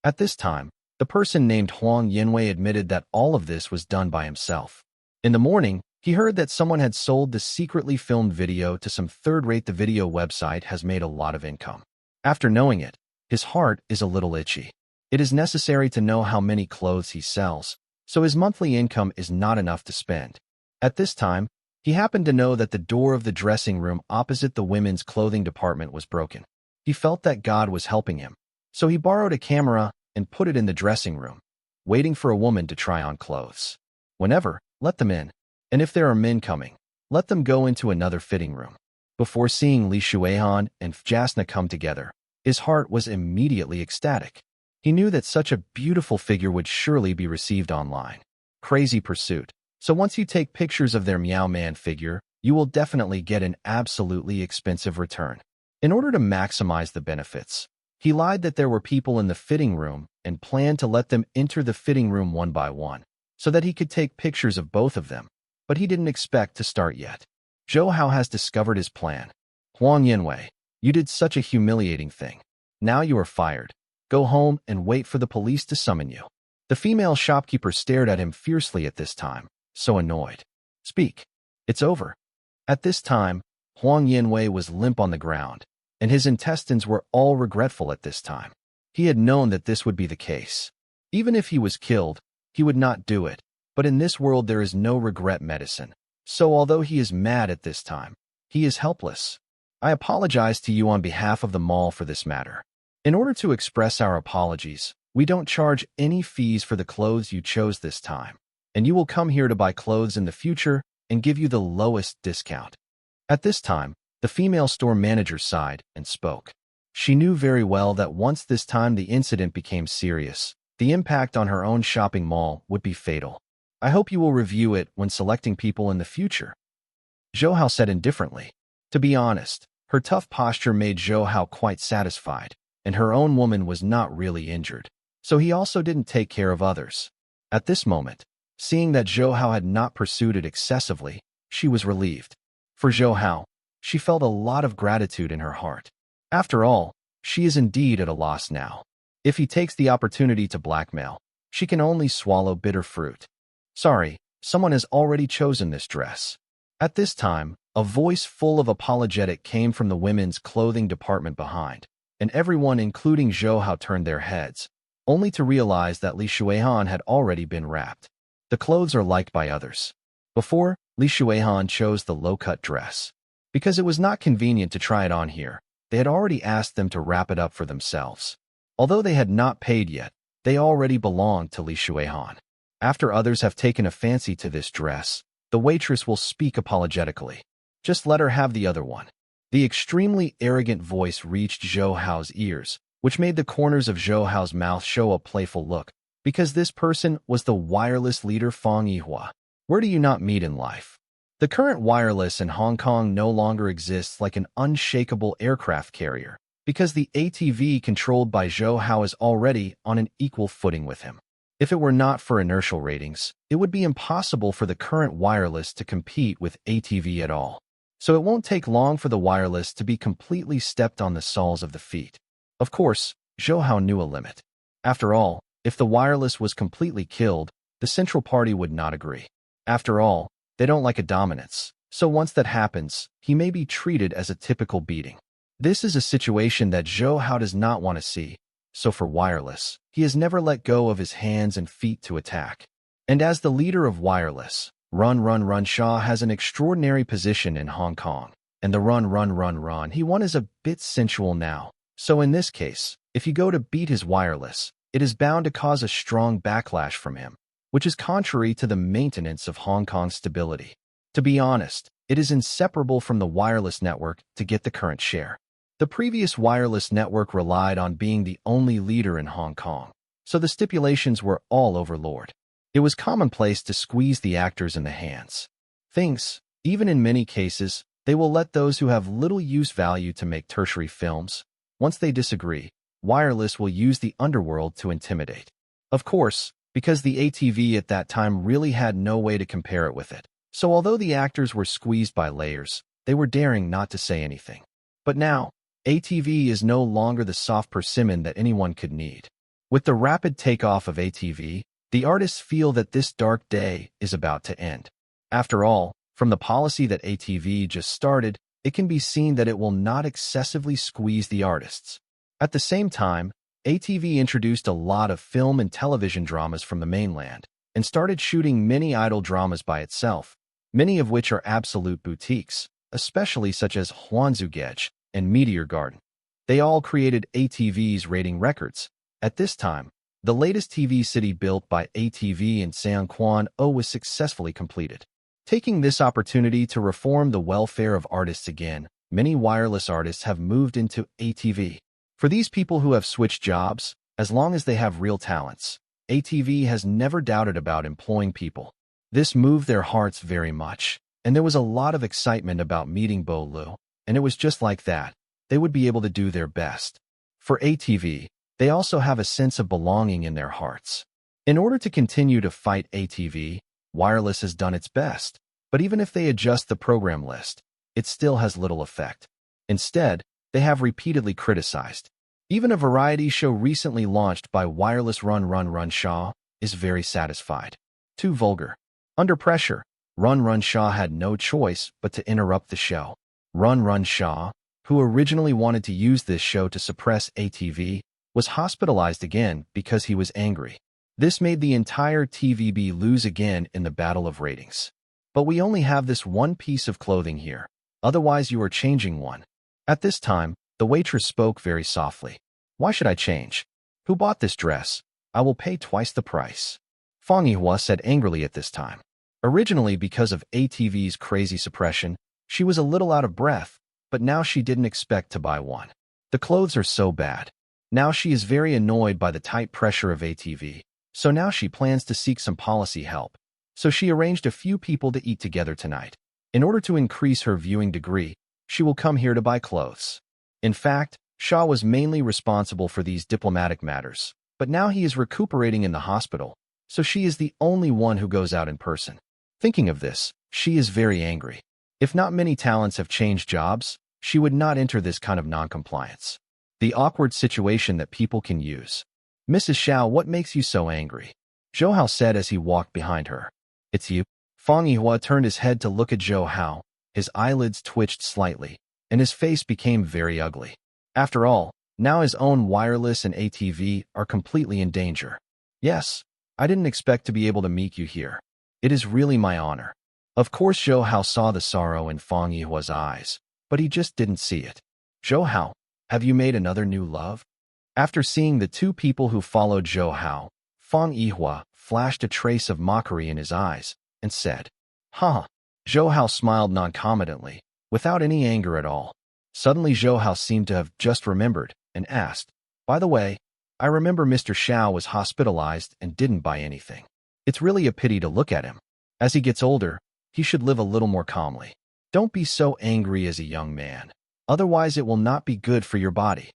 Speaker 1: At this time, the person named Huang Yanwei admitted that all of this was done by himself. In the morning, he heard that someone had sold the secretly filmed video to some third-rate. The video website has made a lot of income. After knowing it, his heart is a little itchy. It is necessary to know how many clothes he sells, so his monthly income is not enough to spend. At this time, he happened to know that the door of the dressing room opposite the women's clothing department was broken. He felt that God was helping him, so he borrowed a camera and put it in the dressing room, waiting for a woman to try on clothes. Whenever, let them in, and if there are men coming, let them go into another fitting room. Before seeing Li Shuihan and Jasna come together, his heart was immediately ecstatic. He knew that such a beautiful figure would surely be received online. Crazy pursuit. So once you take pictures of their Meow Man figure, you will definitely get an absolutely expensive return. In order to maximize the benefits, he lied that there were people in the fitting room and planned to let them enter the fitting room one by one, so that he could take pictures of both of them, but he didn't expect to start yet. Zhou Hao has discovered his plan. Huang Yanwei, you did such a humiliating thing. Now you are fired. Go home and wait for the police to summon you. The female shopkeeper stared at him fiercely at this time, so annoyed. Speak. It's over. At this time, Huang Yanwei was limp on the ground, and his intestines were all regretful at this time. He had known that this would be the case. Even if he was killed, he would not do it, but in this world there is no regret medicine. So although he is mad at this time, he is helpless. I apologize to you on behalf of the mall for this matter. In order to express our apologies, we don't charge any fees for the clothes you chose this time, and you will come here to buy clothes in the future and give you the lowest discount. At this time, the female store manager sighed and spoke. She knew very well that once this time the incident became serious, the impact on her own shopping mall would be fatal. I hope you will review it when selecting people in the future. Zhou Hao said indifferently. To be honest, her tough posture made Zhou Hao quite satisfied, and her own woman was not really injured, so he also didn't take care of others. At this moment, seeing that Zhou Hao had not pursued it excessively, she was relieved. For Zhou Hao, she felt a lot of gratitude in her heart. After all, she is indeed at a loss now. If he takes the opportunity to blackmail, she can only swallow bitter fruit. Sorry, someone has already chosen this dress. At this time, a voice full of apologetic came from the women's clothing department behind, and everyone including Zhou Hao turned their heads, only to realize that Li Shuihan had already been wrapped. The clothes are liked by others. Before, Li Shuihan chose the low-cut dress. Because it was not convenient to try it on here, they had already asked them to wrap it up for themselves. Although they had not paid yet, they already belonged to Li Shuihan. After others have taken a fancy to this dress, the waitress will speak apologetically. Just let her have the other one. The extremely arrogant voice reached Zhou Hao's ears, which made the corners of Zhou Hao's mouth show a playful look, because this person was the wireless leader Fang Yihua. Where do you not meet in life? The current wireless in Hong Kong no longer exists like an unshakable aircraft carrier, because the ATV controlled by Zhou Hao is already on an equal footing with him. If it were not for inertial ratings, it would be impossible for the current wireless to compete with ATV at all. So it won't take long for the wireless to be completely stepped on the soles of the feet. Of course, Zhou Hao knew a limit. After all, if the wireless was completely killed, the Central Party would not agree. After all, they don't like a dominance, so once that happens, he may be treated as a typical beating. This is a situation that Zhou Hao does not want to see, so for wireless, he has never let go of his hands and feet to attack. And as the leader of wireless, Run Shaw has an extraordinary position in Hong Kong, and the run he won is a bit sensual now. So in this case, if you go to beat his wireless, it is bound to cause a strong backlash from him, which is contrary to the maintenance of Hong Kong's stability. To be honest, it is inseparable from the wireless network to get the current share. The previous wireless network relied on being the only leader in Hong Kong, so the stipulations were all overlord. It was commonplace to squeeze the actors in the hands. Even in many cases, they will let those who have little use value to make tertiary films. Once they disagree, wireless will use the underworld to intimidate. Of course, because the ATV at that time really had no way to compare it with it. So although the actors were squeezed by layers, they were daring not to say anything. But now, ATV is no longer the soft persimmon that anyone could need. With the rapid takeoff of ATV, the artists feel that this dark day is about to end. After all, from the policy that ATV just started, it can be seen that it will not excessively squeeze the artists. At the same time, ATV introduced a lot of film and television dramas from the mainland, and started shooting many idol dramas by itself, many of which are absolute boutiques, especially such as Huanzugej and Meteor Garden. They all created ATV's rating records. At this time, the latest TV city built by ATV in Seongkwan-o was successfully completed. Taking this opportunity to reform the welfare of artists again, many wireless artists have moved into ATV. For these people who have switched jobs, as long as they have real talents, ATV has never doubted about employing people. This moved their hearts very much, and there was a lot of excitement about meeting Bo Lu, and it was just like that. They would be able to do their best. For ATV, they also have a sense of belonging in their hearts. In order to continue to fight ATV, wireless has done its best, but even if they adjust the program list, it still has little effect. Instead, they have repeatedly criticized. Even a variety show recently launched by wireless Run Shaw is very satisfied. Too vulgar. Under pressure, Run Shaw had no choice but to interrupt the show. Run Shaw, who originally wanted to use this show to suppress ATV, was hospitalized again because he was angry. This made the entire TVB lose again in the battle of ratings. But we only have this one piece of clothing here, otherwise you are changing one. At this time, the waitress spoke very softly. Why should I change? Who bought this dress? I will pay twice the price. Fang Yihua said angrily at this time. Originally, because of ATV's crazy suppression, she was a little out of breath, but now she didn't expect to buy one. The clothes are so bad. Now she is very annoyed by the tight pressure of ATV, so now she plans to seek some policy help. So she arranged a few people to eat together tonight. In order to increase her viewing degree, she will come here to buy clothes. In fact, Shaw was mainly responsible for these diplomatic matters, but now he is recuperating in the hospital, so she is the only one who goes out in person. Thinking of this, she is very angry. If not many talents have changed jobs, she would not enter this kind of non-compliance. The awkward situation that people can use. Mrs. Xiao, what makes you so angry? Zhou Hao said as he walked behind her. It's you. Fang Yihua turned his head to look at Zhou Hao. His eyelids twitched slightly, and his face became very ugly. After all, now his own wireless and ATV are completely in danger. Yes, I didn't expect to be able to meet you here. It is really my honor. Of course Zhou Hao saw the sorrow in Fang Yihua's eyes, but he just didn't see it. Zhou Hao, have you made another new love? After seeing the two people who followed Zhou Hao, Fang Yihua flashed a trace of mockery in his eyes and said, "Huh." Zhou Hao smiled noncommittently, without any anger at all. Suddenly Zhou Hao seemed to have just remembered and asked, "By the way, I remember Mr. Xiao was hospitalized and didn't buy anything. It's really a pity to look at him. As he gets older, he should live a little more calmly. Don't be so angry as a young man. Otherwise it will not be good for your body."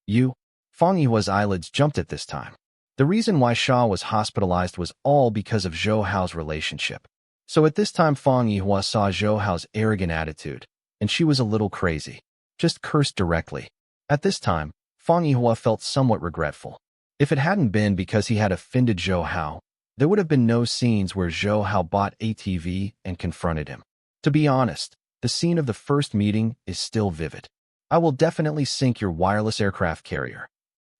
Speaker 1: You? Fang Yihua's eyelids jumped at this time. The reason why Shaw was hospitalized was all because of Zhou Hao's relationship. So at this time Fang Yihua saw Zhou Hao's arrogant attitude, and she was a little crazy. Just cursed directly. At this time, Fang Yihua felt somewhat regretful. If it hadn't been because he had offended Zhou Hao, there would have been no scenes where Zhou Hao bought ATV and confronted him. To be honest, the scene of the first meeting is still vivid. I will definitely sink your wireless aircraft carrier.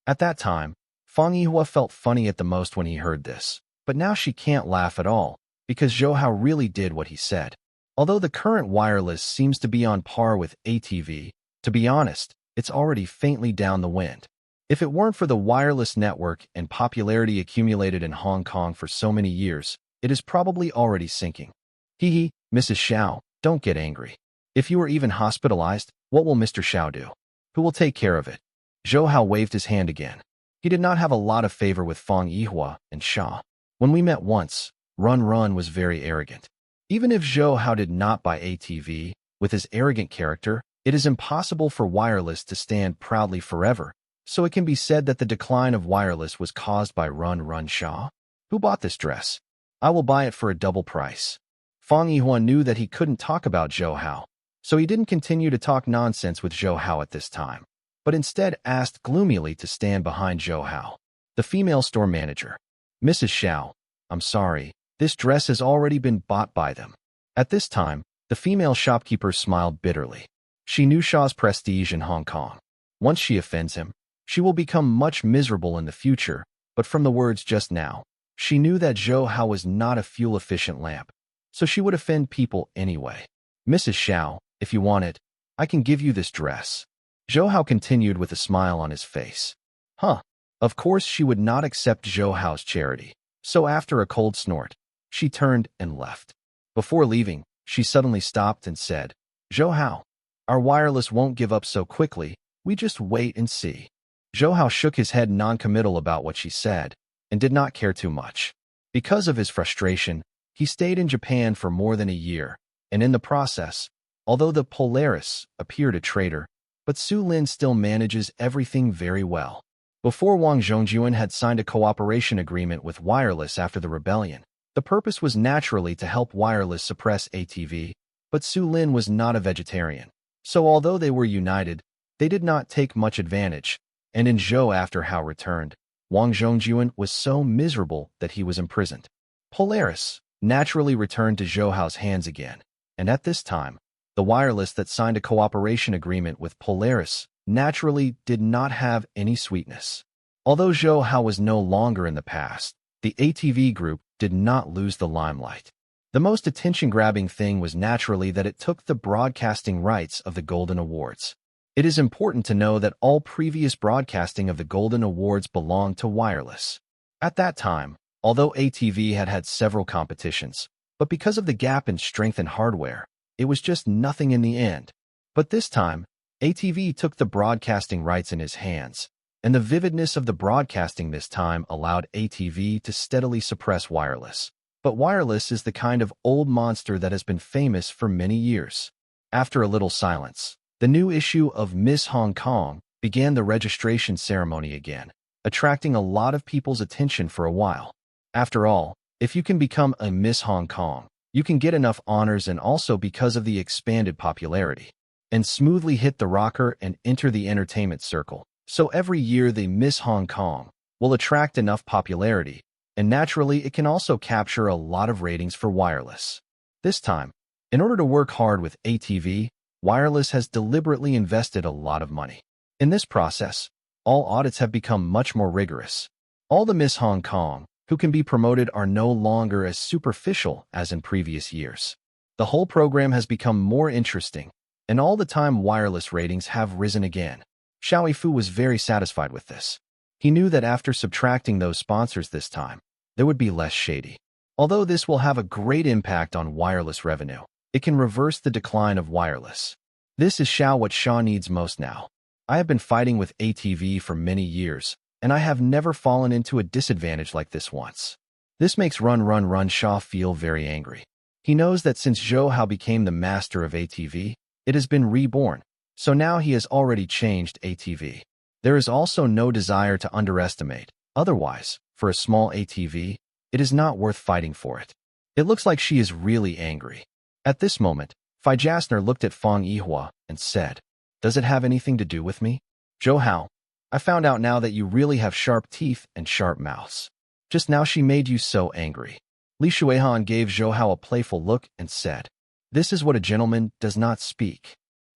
Speaker 1: At that time, Fang Yihua felt funny at the most when he heard this, but now she can't laugh at all, because Zhou Hao really did what he said. Although the current wireless seems to be on par with ATV, to be honest, it's already faintly down the wind. If it weren't for the wireless network and popularity accumulated in Hong Kong for so many years, it is probably already sinking. Hee, Mrs. Xiao, don't get angry. If you are even hospitalized, what will Mr. Xiao do? Who will take care of it? Zhou Hao waved his hand again. He did not have a lot of favor with Fang Yihua and Shaw. When we met once, Run was very arrogant. Even if Zhou Hao did not buy ATV, with his arrogant character, it is impossible for wireless to stand proudly forever, so it can be said that the decline of wireless was caused by Run Shaw. Who bought this dress? I will buy it for a double price. Fang Yihua knew that he couldn't talk about Zhou Hao, so he didn't continue to talk nonsense with Zhou Hao at this time, but instead asked gloomily to stand behind Zhou Hao. The female store manager. Mrs. Xiao, I'm sorry, this dress has already been bought by them. At this time, the female shopkeeper smiled bitterly. She knew Shaw's prestige in Hong Kong. Once she offends him, she will become much miserable in the future, but from the words just now, she knew that Zhou Hao was not a fuel-efficient lamp, so she would offend people anyway. Mrs. Xiao, if you want it, I can give you this dress. Zhou Hao continued with a smile on his face. Huh. Of course she would not accept Zhou Hao's charity, so after a cold snort, she turned and left. Before leaving, she suddenly stopped and said, Zhou Hao, our wireless won't give up so quickly, we just wait and see. Zhou Hao shook his head non-committal about what she said, and did not care too much. Because of his frustration, he stayed in Japan for more than a year, and in the process, although the Polaris appeared a traitor, but Su Lin still manages everything very well. Before Wang Zhongjuan had signed a cooperation agreement with Wireless after the rebellion, the purpose was naturally to help Wireless suppress ATV, but Su Lin was not a vegetarian. So although they were united, they did not take much advantage, and in Zhou after Hao returned, Wang Zhongjuan was so miserable that he was imprisoned. Polaris naturally returned to Zhou Hao's hands again, and at this time, the Wireless that signed a cooperation agreement with Polaris naturally did not have any sweetness. Although Zhou Hao was no longer in the past, the ATV group did not lose the limelight. The most attention-grabbing thing was naturally that it took the broadcasting rights of the Golden Awards. It is important to know that all previous broadcasting of the Golden Awards belonged to Wireless. At that time, although ATV had had several competitions, but because of the gap in strength and hardware, it was just nothing in the end. But this time, ATV took the broadcasting rights in his hands, and the vividness of the broadcasting this time allowed ATV to steadily suppress wireless. But wireless is the kind of old monster that has been famous for many years. After a little silence, the new issue of Miss Hong Kong began the registration ceremony again, attracting a lot of people's attention for a while. After all, if you can become a Miss Hong Kong, you can get enough honors, and also because of the expanded popularity, and smoothly hit the rocker and enter the entertainment circle. So every year the Miss Hong Kong will attract enough popularity, and naturally it can also capture a lot of ratings for wireless. This time, in order to work hard with ATV, wireless has deliberately invested a lot of money. In this process, all audits have become much more rigorous. All the Miss Hong Kong who can be promoted are no longer as superficial as in previous years. The whole program has become more interesting, and all the time wireless ratings have risen again. Xiao Yifu was very satisfied with this. He knew that after subtracting those sponsors this time, there would be less shady. Although this will have a great impact on wireless revenue, it can reverse the decline of wireless. This is what Xiao needs most now. I have been fighting with ATV for many years, and I have never fallen into a disadvantage like this once. This makes Run Xiao feel very angry. He knows that since Zhou Hao became the master of ATV, it has been reborn. So now he has already changed ATV. There is also no desire to underestimate. Otherwise, for a small ATV, it is not worth fighting for it. It looks like she is really angry. At this moment, Fei Jasner looked at Fang Yihua and said, "Does it have anything to do with me? Zhou Hao, I found out now that you really have sharp teeth and sharp mouths. Just now she made you so angry." Li Shuihan gave Zhou Hao a playful look and said, "This is what a gentleman does not speak."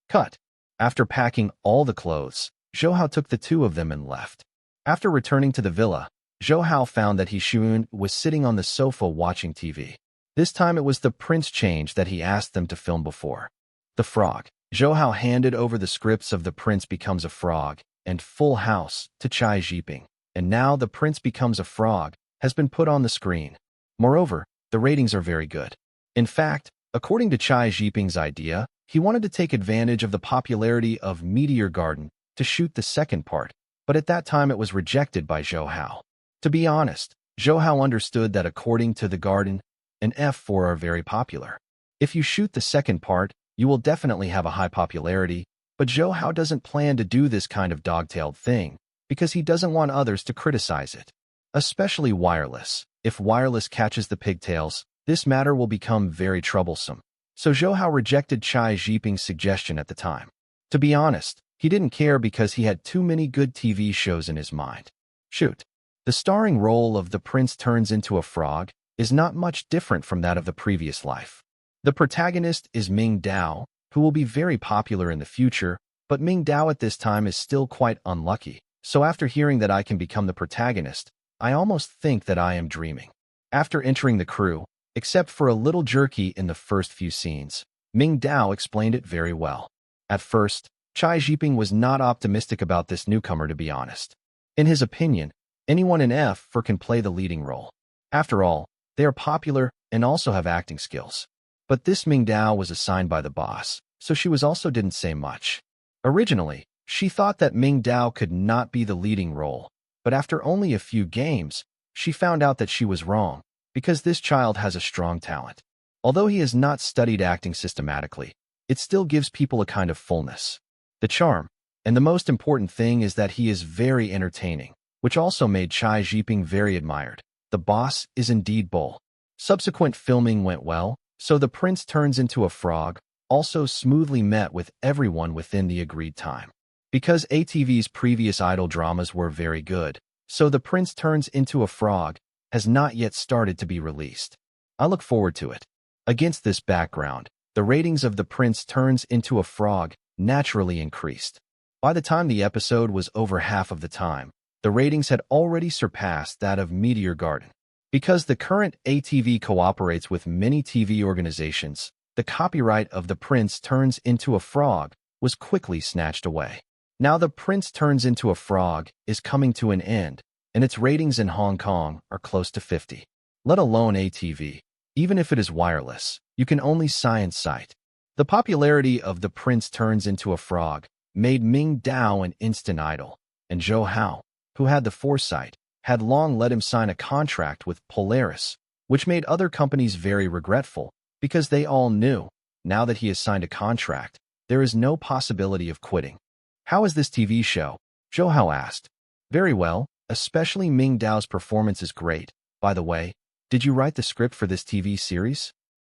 Speaker 1: Cut. After packing all the clothes, Zhou Hao took the two of them and left. After returning to the villa, Zhou Hao found that He Shun was sitting on the sofa watching TV. This time it was the prince change that he asked them to film before. The Frog. Zhou Hao handed over the scripts of The Prince Becomes a Frog and Full House to Chai Jiping, and now The Prince Becomes a Frog has been put on the screen. Moreover, the ratings are very good. In fact, according to Chai Jiping's idea, he wanted to take advantage of the popularity of Meteor Garden to shoot the second part, but at that time it was rejected by Zhou Hao. To be honest, Zhou Hao understood that according to The Garden, and F4 are very popular. If you shoot the second part, you will definitely have a high popularity, but Zhou Hao doesn't plan to do this kind of dog-tailed thing because he doesn't want others to criticize it. Especially wireless. If wireless catches the pigtails, this matter will become very troublesome. So Zhou Hao rejected Chai Jiping's suggestion at the time. To be honest, he didn't care because he had too many good TV shows in his mind. Shoot. The starring role of The Prince Turns into a Frog is not much different from that of the previous life. The protagonist is Ming Dao, who will be very popular in the future, but Ming Dao at this time is still quite unlucky. So after hearing that I can become the protagonist, I almost think that I am dreaming. After entering the crew, except for a little jerky in the first few scenes, Ming Dao explained it very well. At first, Chai Jiping was not optimistic about this newcomer, to be honest. In his opinion, anyone in F4 can play the leading role. After all, they are popular and also have acting skills. But this Ming Dao was assigned by the boss, so she also didn't say much. Originally, she thought that Ming Dao could not be the leading role, but after only a few games, she found out that she was wrong, because this child has a strong talent. Although he has not studied acting systematically, it still gives people a kind of fullness. The charm, and the most important thing is that he is very entertaining, which also made Chai Jiping very admired. The boss is indeed bold. Subsequent filming went well, so The Prince Turns into a Frog also smoothly met with everyone within the agreed time. Because ATV's previous idol dramas were very good, so The Prince Turns into a Frog has not yet started to be released. I look forward to it. Against this background, the ratings of The Prince Turns into a Frog naturally increased. By the time the episode was over half of the time, the ratings had already surpassed that of Meteor Garden. Because the current ATV cooperates with many TV organizations, the copyright of The Prince Turns into a Frog was quickly snatched away. Now The Prince Turns into a Frog is coming to an end, and its ratings in Hong Kong are close to 50. Let alone ATV. Even if it is wireless, you can only science cite. The popularity of The Prince Turns into a Frog made Ming Dao an instant idol, and Zhou Hao, who had the foresight, had long let him sign a contract with Polaris, which made other companies very regretful, because they all knew, now that he has signed a contract, there is no possibility of quitting. "How is this TV show?" Zhou Hao asked. "Very well, especially Ming Dao's performance is great. By the way, did you write the script for this TV series?"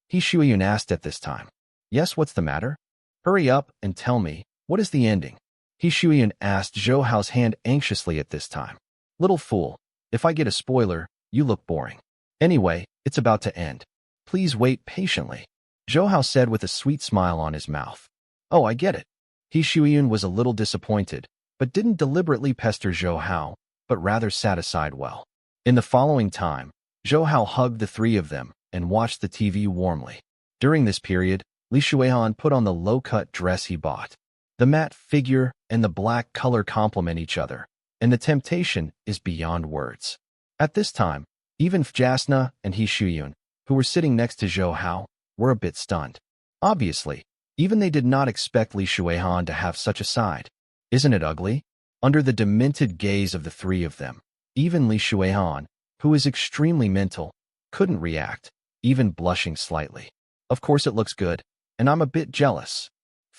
Speaker 1: He Shuiyun asked at this time. "Yes, what's the matter? Hurry up and tell me, what is the ending?" He Shuiyun asked Zhou Hao's hand anxiously at this time. "Little fool, if I get a spoiler, you look boring. Anyway, it's about to end. Please wait patiently," Zhou Hao said with a sweet smile on his mouth. "Oh, I get it." He Shuiyun was a little disappointed, but didn't deliberately pester Zhou Hao, but rather sat aside well. In the following time, Zhou Hao hugged the three of them and watched the TV warmly. During this period, Li Shuihan put on the low-cut dress he bought. The matte figure and the black color complement each other, and the temptation is beyond words. At this time, even Fjasna and He Shuyun, who were sitting next to Zhou Hao, were a bit stunned. Obviously, even they did not expect Li Shuihan to have such a side. Isn't it ugly? Under the demented gaze of the three of them, even Li Shuihan, who is extremely mental, couldn't react, even blushing slightly. "Of course it looks good, and I'm a bit jealous."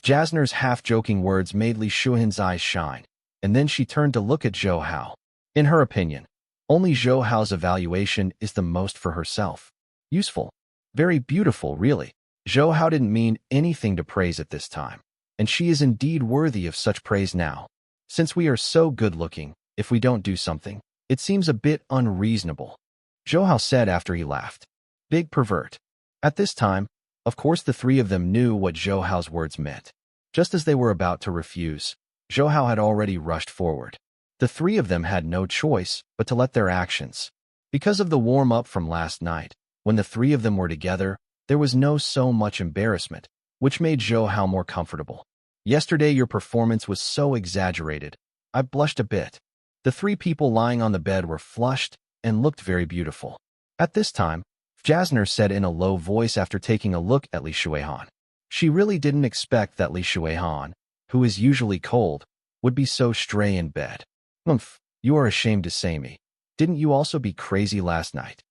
Speaker 1: Jasner's half-joking words made Li Shuihan's eyes shine, and then she turned to look at Zhou Hao. In her opinion, only Zhou Hao's evaluation is the most for herself. Useful. Very beautiful, really. Zhou Hao didn't mean anything to praise at this time, and she is indeed worthy of such praise now. Since we are so good-looking, if we don't do something, it seems a bit unreasonable, Zhou Hao said after he laughed. Big pervert. At this time, of course the three of them knew what Zhou Hao's words meant. Just as they were about to refuse, Zhou Hao had already rushed forward. The three of them had no choice but to let their actions. Because of the warm-up from last night, when the three of them were together, there was no so much embarrassment, which made Zhou Hao more comfortable. "Yesterday your performance was so exaggerated. I blushed a bit." The three people lying on the bed were flushed and looked very beautiful. At this time, Jasner said in a low voice after taking a look at Li Shuihan. She really didn't expect that Li Shuihan, who is usually cold, would be so stray in bed. "Umph, you are ashamed to say me. Didn't you also be crazy last night?"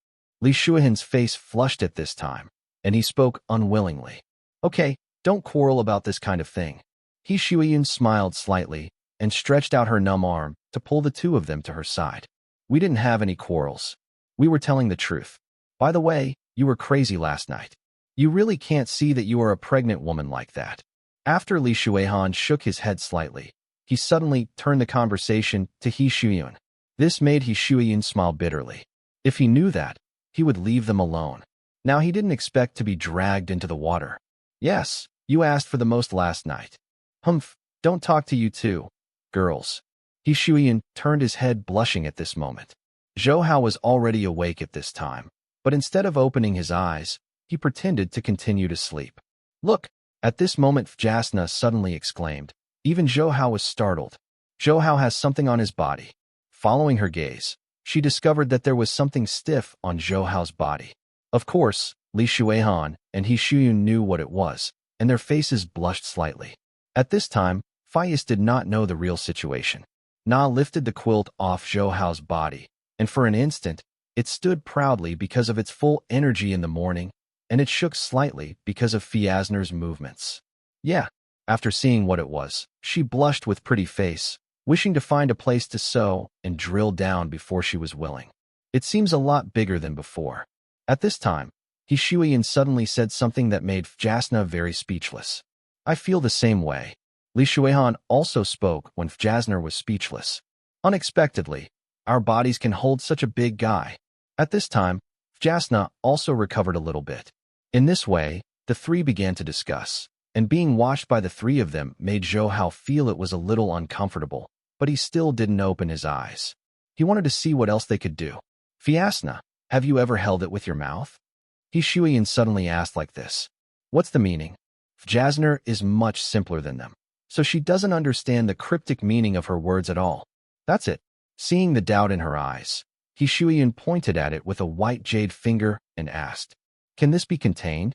Speaker 1: Li Shuihan's face flushed at this time, and he spoke unwillingly. "Okay, don't quarrel about this kind of thing." He Shuiyun smiled slightly and stretched out her numb arm to pull the two of them to her side. "We didn't have any quarrels. We were telling the truth. By the way, you were crazy last night. You really can't see that you are a pregnant woman like that." After Li Shuihan shook his head slightly, he suddenly turned the conversation to He Shuyun. This made He Shuyun smile bitterly. If he knew that, he would leave them alone. Now he didn't expect to be dragged into the water. "Yes, you asked for the most last night." "Humph, don't talk to you two, girls." He Shuyun turned his head blushing at this moment. Zhou Hao was already awake at this time, but instead of opening his eyes, he pretended to continue to sleep. "Look!" At this moment Jasna suddenly exclaimed. Even Zhou Hao was startled. Zhou Hao has something on his body. Following her gaze, she discovered that there was something stiff on Zhou Hao's body. Of course, Li Shuihan and He Shuyun knew what it was, and their faces blushed slightly. At this time, Faiz did not know the real situation. Na lifted the quilt off Zhou Hao's body, and for an instant, it stood proudly because of its full energy in the morning, and it shook slightly because of Fiasner's movements. Yeah, after seeing what it was, she blushed with pretty face, wishing to find a place to sew and drill down before she was willing. It seems a lot bigger than before. At this time, He Shuiyan suddenly said something that made Jasna very speechless. "I feel the same way." Li Shuihan also spoke when Jasner was speechless. "Unexpectedly, our bodies can hold such a big guy." At this time, Jasna also recovered a little bit. In this way, the three began to discuss, and being watched by the three of them made Zhou Hao feel it was a little uncomfortable, but he still didn't open his eyes. He wanted to see what else they could do. "Fiasna, have you ever held it with your mouth?" He Shuiyan suddenly asked like this. What's the meaning? Jasner is much simpler than them, so she doesn't understand the cryptic meaning of her words at all. That's it. Seeing the doubt in her eyes, He Shuiyan pointed at it with a white jade finger and asked, "Can this be contained?"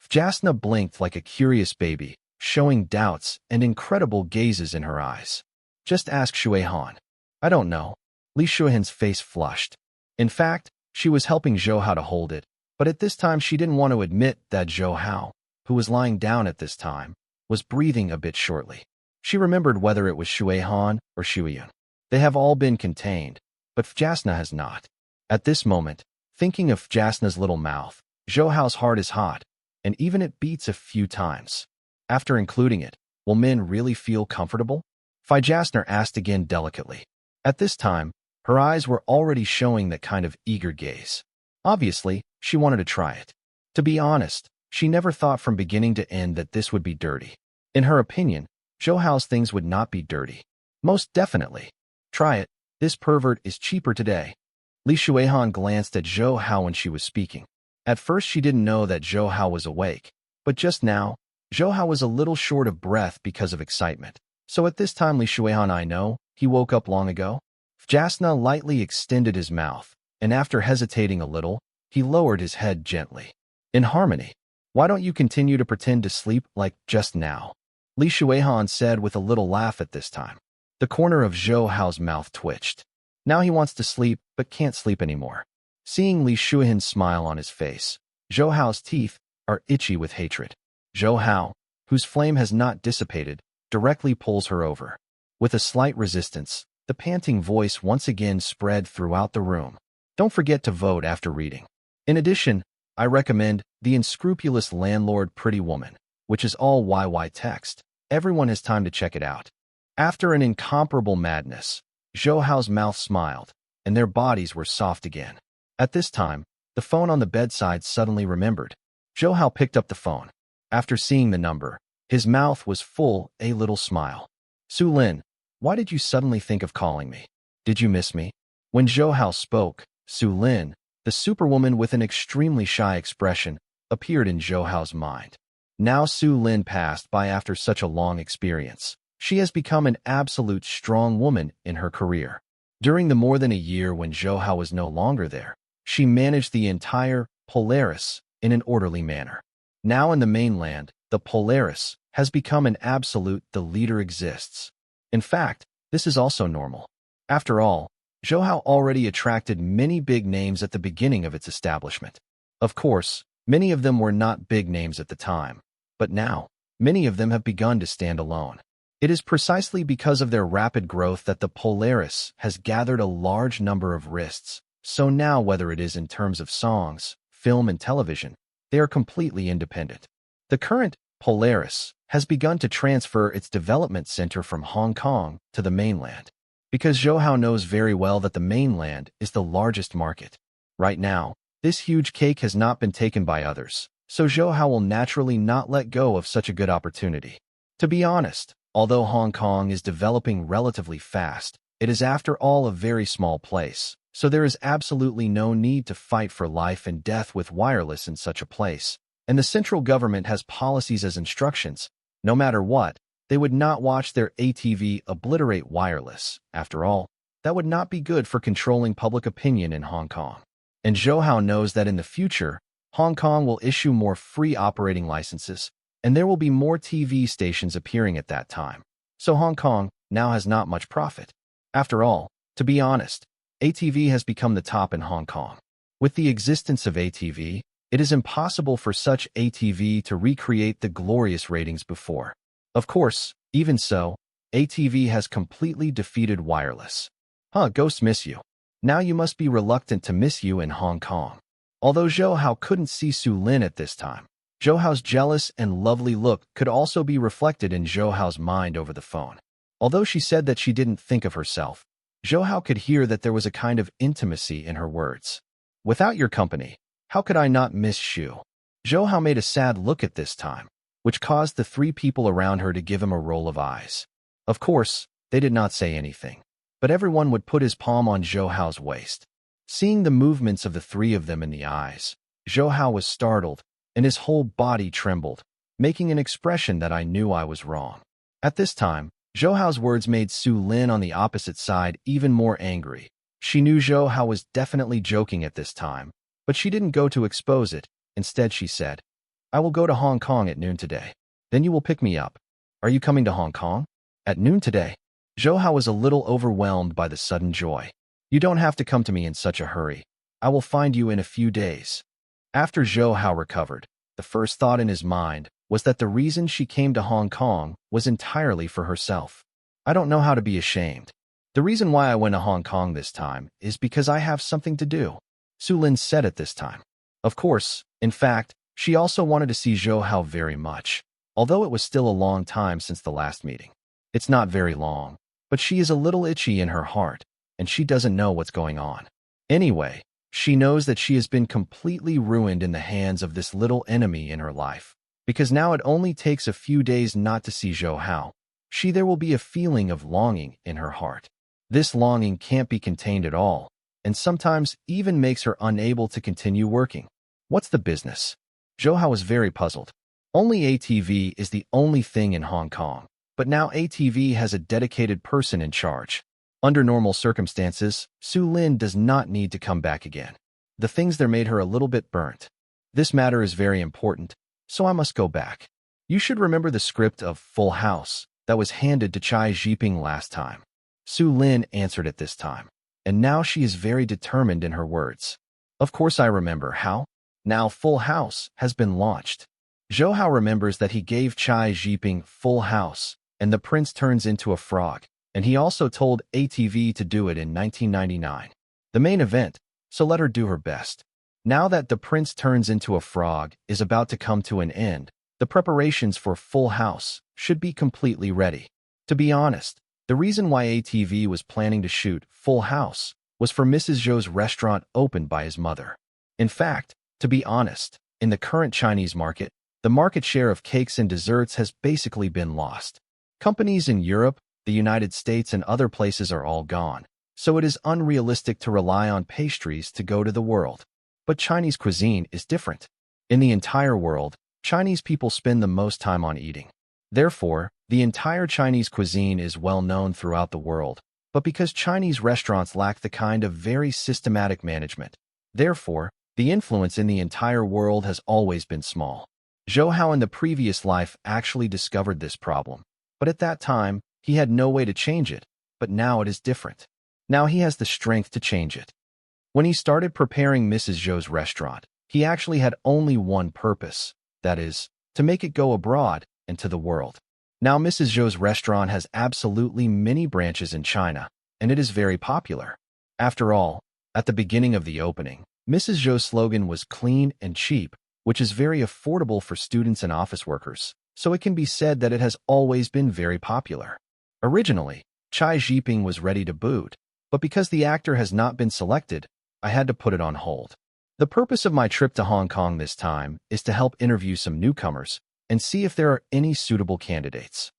Speaker 1: Jasna blinked like a curious baby, showing doubts and incredible gazes in her eyes. Just ask Shui Han. I don't know. Li Shuihan's face flushed. In fact, she was helping Zhou Hao to hold it, but at this time she didn't want to admit that Zhou Hao, who was lying down at this time, was breathing a bit shortly. She remembered whether it was Shui Han or Shuiyun. They have all been contained, but Jasna has not. At this moment, thinking of Jasna's little mouth, Zhou Hao's heart is hot, and even it beats a few times. After including it, will men really feel comfortable? Fi Jasner asked again delicately. At this time, her eyes were already showing that kind of eager gaze. Obviously, she wanted to try it. To be honest, she never thought from beginning to end that this would be dirty. In her opinion, Zhou Hao's things would not be dirty. Most definitely. Try it. This pervert is cheaper today. Li Shuihan glanced at Zhou Hao when she was speaking. At first she didn't know that Zhou Hao was awake, but just now, Zhou Hao was a little short of breath because of excitement. So at this time Li Shuihan, I know, he woke up long ago? Jasna lightly extended his mouth, and after hesitating a little, he lowered his head gently. In harmony. Why don't you continue to pretend to sleep like just now? Li Shuihan said with a little laugh at this time. The corner of Zhou Hao's mouth twitched. Now he wants to sleep, but can't sleep anymore. Seeing Li Shuihan's smile on his face, Zhou Hao's teeth are itchy with hatred. Zhou Hao, whose flame has not dissipated, directly pulls her over. With a slight resistance, the panting voice once again spread throughout the room. Don't forget to vote after reading. In addition, I recommend The Unscrupulous Landlord Pretty Woman, which is all YY text. Everyone has time to check it out. After an incomparable madness, Zhou Hao's mouth smiled, and their bodies were soft again. At this time, the phone on the bedside suddenly remembered. Zhou Hao picked up the phone. After seeing the number, his mouth was full a little smile. Su Lin, why did you suddenly think of calling me? Did you miss me? When Zhou Hao spoke, Su Lin, the superwoman with an extremely shy expression, appeared in Zhou Hao's mind. Now Su Lin passed by after such a long experience. She has become an absolute strong woman in her career. During the more than a year when Zhou Hao was no longer there, she managed the entire Polaris in an orderly manner. Now in the mainland, the Polaris has become an absolute the leader exists. In fact, this is also normal. After all, Zhou Hao already attracted many big names at the beginning of its establishment. Of course, many of them were not big names at the time, but now, many of them have begun to stand alone. It is precisely because of their rapid growth that the Polaris has gathered a large number of wrists, so now whether it is in terms of songs, film and television, they are completely independent. The current Polaris has begun to transfer its development center from Hong Kong to the mainland, because Zhou Hao knows very well that the mainland is the largest market. Right now, this huge cake has not been taken by others, so Zhou Hao will naturally not let go of such a good opportunity. To be honest, although Hong Kong is developing relatively fast, it is after all a very small place, so there is absolutely no need to fight for life and death with wireless in such a place. And the central government has policies as instructions. No matter what, they would not watch their ATV obliterate wireless. After all, that would not be good for controlling public opinion in Hong Kong. And Zhou Hao knows that in the future, Hong Kong will issue more free operating licenses, and there will be more TV stations appearing at that time. So Hong Kong now has not much profit. After all, to be honest, ATV has become the top in Hong Kong. With the existence of ATV, it is impossible for such ATV to recreate the glorious ratings before. Of course, even so, ATV has completely defeated wireless. Ghost miss you. Now you must be reluctant to miss you in Hong Kong. Although Zhou Hao couldn't see Su Lin at this time, Zhou Hao's jealous and lovely look could also be reflected in Zhou Hao's mind over the phone. Although she said that she didn't think of herself, Zhou Hao could hear that there was a kind of intimacy in her words. Without your company, how could I not miss Shu? Zhou Hao made a sad look at this time, which caused the three people around her to give him a roll of eyes. Of course, they did not say anything, but everyone would put his palm on Zhou Hao's waist. Seeing the movements of the three of them in the eyes, Zhou Hao was startled, and his whole body trembled, making an expression that I knew I was wrong. At this time, Zhou Hao's words made Su Lin on the opposite side even more angry. She knew Zhou Hao was definitely joking at this time, but she didn't go to expose it. Instead, she said, I will go to Hong Kong at noon today. Then you will pick me up. Are you coming to Hong Kong? At noon today. Zhou Hao was a little overwhelmed by the sudden joy. You don't have to come to me in such a hurry. I will find you in a few days. After Zhou Hao recovered, the first thought in his mind was that the reason she came to Hong Kong was entirely for herself. I don't know how to be ashamed. The reason why I went to Hong Kong this time is because I have something to do, Su Lin said at this time. Of course, in fact, she also wanted to see Zhou Hao very much, although it was still a long time since the last meeting. It's not very long, but she is a little itchy in her heart, and she doesn't know what's going on. Anyway, she knows that she has been completely ruined in the hands of this little enemy in her life, because now it only takes a few days not to see Zhou Hao. There will be a feeling of longing in her heart. This longing can't be contained at all, and sometimes even makes her unable to continue working. What's the business? Zhou Hao was very puzzled. Only ATV is the only thing in Hong Kong, but now ATV has a dedicated person in charge. Under normal circumstances, Su Lin does not need to come back again. The things there made her a little bit burnt. This matter is very important, so I must go back. You should remember the script of Full House that was handed to Chai Jiping last time. Su Lin answered at this time, and now she is very determined in her words. Of course I remember. How? Now Full House has been launched. Zhou Hao remembers that he gave Chai Jiping Full House, and the prince turns into a frog, and he also told ATV to do it in 1999. The main event, so let her do her best. Now that the prince turns into a frog is about to come to an end, the preparations for Full House should be completely ready. To be honest, the reason why ATV was planning to shoot Full House was for Mrs. Zhou's restaurant opened by his mother. In fact, to be honest, in the current Chinese market, the market share of cakes and desserts has basically been lost. Companies in Europe, the United States, and other places are all gone, so it is unrealistic to rely on pastries to go to the world. But Chinese cuisine is different. In the entire world, Chinese people spend the most time on eating. Therefore, the entire Chinese cuisine is well known throughout the world, but because Chinese restaurants lack the kind of very systematic management, therefore, the influence in the entire world has always been small. Zhou Hao in the previous life actually discovered this problem, but at that time, he had no way to change it, but now it is different. Now he has the strength to change it. When he started preparing Mrs. Zhou's restaurant, he actually had only one purpose, that is, to make it go abroad and to the world. Now Mrs. Zhou's restaurant has absolutely many branches in China, and it is very popular. After all, at the beginning of the opening, Mrs. Zhou's slogan was clean and cheap, which is very affordable for students and office workers, so it can be said that it has always been very popular. Originally, Chai Jiping was ready to boot, but because the actor has not been selected, I had to put it on hold. The purpose of my trip to Hong Kong this time is to help interview some newcomers and see if there are any suitable candidates.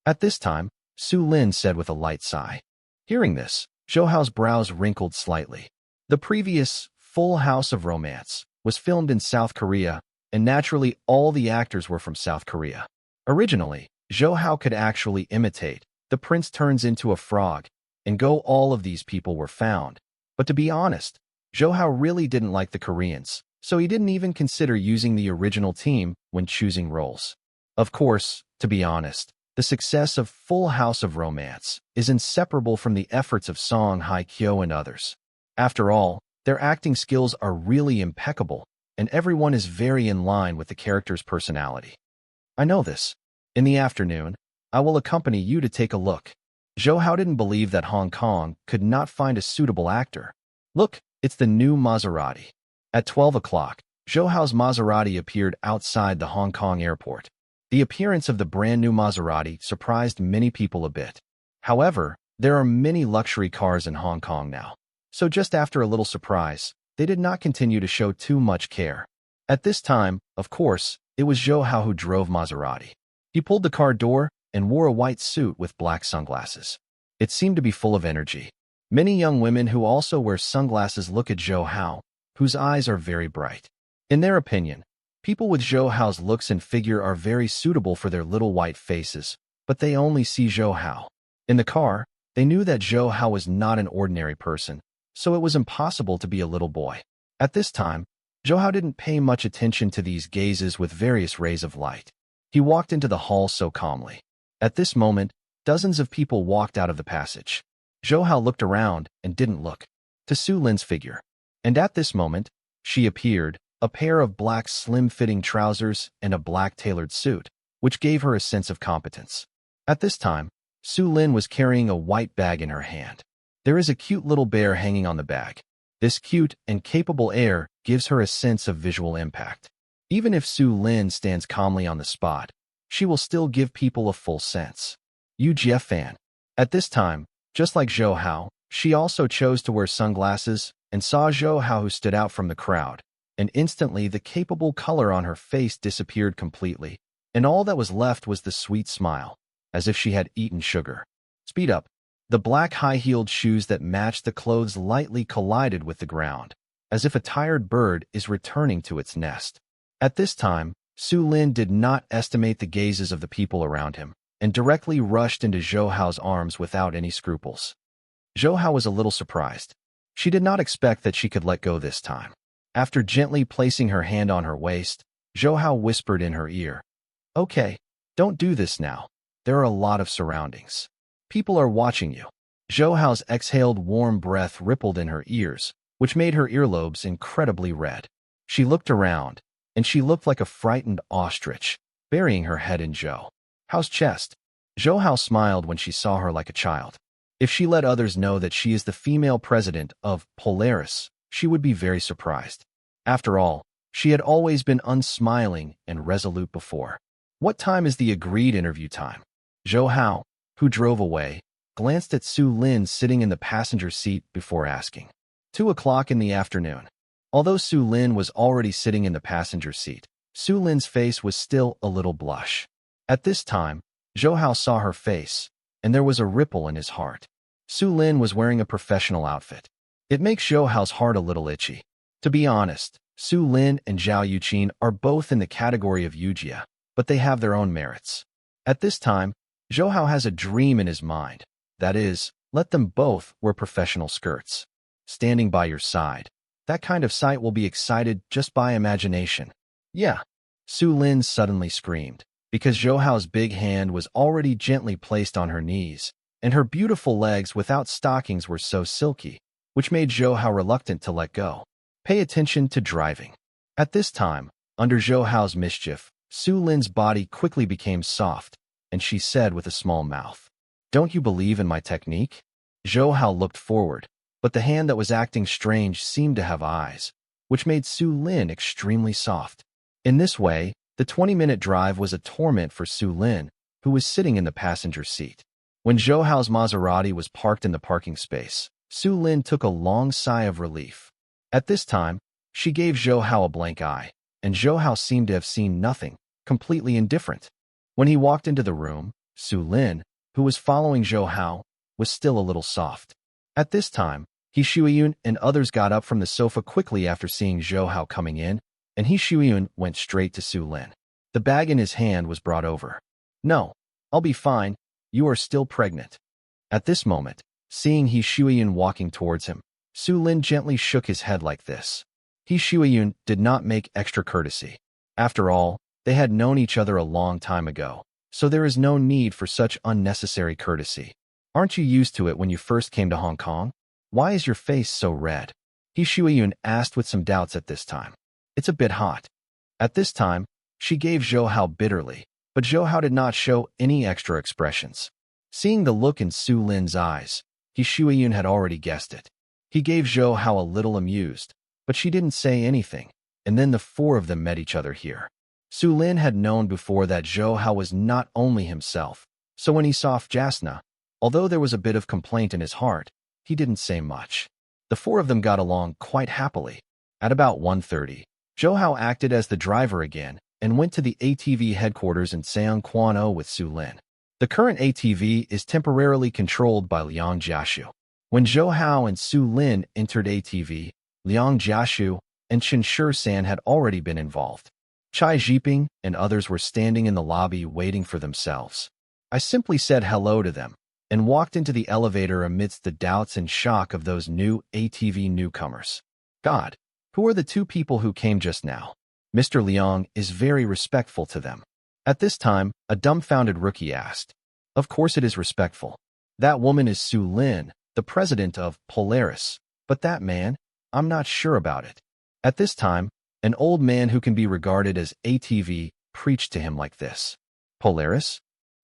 Speaker 1: At this time, Su Lin said with a light sigh. Hearing this, Zhou Hao's brows wrinkled slightly. The previous Full House of Romance was filmed in South Korea, and naturally all the actors were from South Korea. Originally, Zhou Hao could actually imitate The Prince Turns into a Frog, and go all of these people were found. But to be honest, Zhou Hao really didn't like the Koreans, so he didn't even consider using the original team when choosing roles. Of course, to be honest, the success of Full House of Romance is inseparable from the efforts of Song Hye-kyo and others. After all, their acting skills are really impeccable, and everyone is very in line with the character's personality. I know this. In the afternoon, I will accompany you to take a look. Zhou Hao didn't believe that Hong Kong could not find a suitable actor. Look, it's the new Maserati. At 12 o'clock, Zhou Hao's Maserati appeared outside the Hong Kong airport. The appearance of the brand new Maserati surprised many people a bit. However, there are many luxury cars in Hong Kong now. So just after a little surprise, they did not continue to show too much care. At this time, of course, it was Zhou Hao who drove Maserati. He pulled the car door and wore a white suit with black sunglasses. It seemed to be full of energy. Many young women who also wear sunglasses look at Zhou Hao, whose eyes are very bright. In their opinion, people with Zhou Hao's looks and figure are very suitable for their little white faces, but they only see Zhou Hao. In the car, they knew that Zhou Hao was not an ordinary person, so it was impossible to be a little boy. At this time, Zhou Hao didn't pay much attention to these gazes with various rays of light. He walked into the hall so calmly. At this moment, dozens of people walked out of the passage. Zhou Hao looked around and didn't look to Su Lin's figure. And at this moment, she appeared, a pair of black slim-fitting trousers and a black tailored suit, which gave her a sense of competence. At this time, Su Lin was carrying a white bag in her hand. There is a cute little bear hanging on the bag. This cute and capable air gives her a sense of visual impact. Even if Su Lin stands calmly on the spot, she will still give people a full sense. Yu fan. At this time, just like Zhou Hao, she also chose to wear sunglasses and saw Zhou Hao who stood out from the crowd, and instantly the capable color on her face disappeared completely, and all that was left was the sweet smile, as if she had eaten sugar. Speed up. The black high-heeled shoes that matched the clothes lightly collided with the ground, as if a tired bird is returning to its nest. At this time, Su Lin did not estimate the gazes of the people around him, and directly rushed into Zhou Hao's arms without any scruples. Zhou Hao was a little surprised. She did not expect that she could let go this time. After gently placing her hand on her waist, Zhou Hao whispered in her ear, "Okay, don't do this now. There are a lot of surroundings. People are watching you." Zhou Hao's exhaled warm breath rippled in her ears, which made her earlobes incredibly red. She looked around, and she looked like a frightened ostrich, burying her head in Zhou Hao's chest. Zhou Hao smiled when she saw her like a child. If she let others know that she is the female president of Polaris, she would be very surprised. After all, she had always been unsmiling and resolute before. "What time is the agreed interview time?" Zhou Hao, who drove away, glanced at Su Lin sitting in the passenger seat before asking. 2 o'clock in the afternoon. Although Su Lin was already sitting in the passenger seat, Su Lin's face was still a little blush. At this time, Zhou Hao saw her face, and there was a ripple in his heart. Su Lin was wearing a professional outfit. It makes Zhou Hao's heart a little itchy. To be honest, Su Lin and Zhao Yuqin are both in the category of Yujia, but they have their own merits. At this time, Zhou Hao has a dream in his mind. That is, let them both wear professional skirts. Standing by your side. That kind of sight will be excited just by imagination. Yeah. Su Lin suddenly screamed, because Zhou Hao's big hand was already gently placed on her knees, and her beautiful legs without stockings were so silky, which made Zhou Hao reluctant to let go. Pay attention to driving. At this time, under Zhou Hao's mischief, Su Lin's body quickly became soft, and she said with a small mouth, "Don't you believe in my technique?" Zhou Hao looked forward, but the hand that was acting strange seemed to have eyes, which made Su Lin extremely soft. In this way, the 20-minute drive was a torment for Su Lin, who was sitting in the passenger seat. When Zhou Hao's Maserati was parked in the parking space, Su Lin took a long sigh of relief. At this time, she gave Zhou Hao a blank eye, and Zhou Hao seemed to have seen nothing, completely indifferent. When he walked into the room, Su Lin, who was following Zhou Hao, was still a little soft. At this time, He Shuiyun and others got up from the sofa quickly after seeing Zhou Hao coming in, and He Shuiyun went straight to Su Lin. The bag in his hand was brought over. "No, I'll be fine. You are still pregnant." At this moment, seeing He Shuiyun walking towards him, Su Lin gently shook his head like this. He Shuiyun did not make extra courtesy. After all, they had known each other a long time ago, so there is no need for such unnecessary courtesy. "Aren't you used to it when you first came to Hong Kong? Why is your face so red?" He Shuiyun asked with some doubts at this time. "It's a bit hot." At this time, she gave Zhou Hao bitterly, but Zhou Hao did not show any extra expressions. Seeing the look in Su Lin's eyes, He Shuiyun had already guessed it. He gave Zhou Hao a little amused, but she didn't say anything, and then the four of them met each other here. Su Lin had known before that Zhou Hao was not only himself, so when he saw Jasna, although there was a bit of complaint in his heart, he didn't say much. The four of them got along quite happily. At about 1:30, Zhou Hao acted as the driver again and went to the ATV headquarters in Seong Kwan O with Su Lin. The current ATV is temporarily controlled by Liang Jiashu. When Zhou Hao and Su Lin entered ATV, Liang Jiashu and Chen Shursan had already been involved. Chai Jiping and others were standing in the lobby waiting for themselves. I simply said hello to them and walked into the elevator amidst the doubts and shock of those new ATV newcomers. God, who are the two people who came just now? Mr. Liang is very respectful to them. At this time, a dumbfounded rookie asked. Of course it is respectful. That woman is Su Lin, the president of Polaris. But that man, I'm not sure about it. At this time, an old man who can be regarded as ATV preached to him like this. Polaris?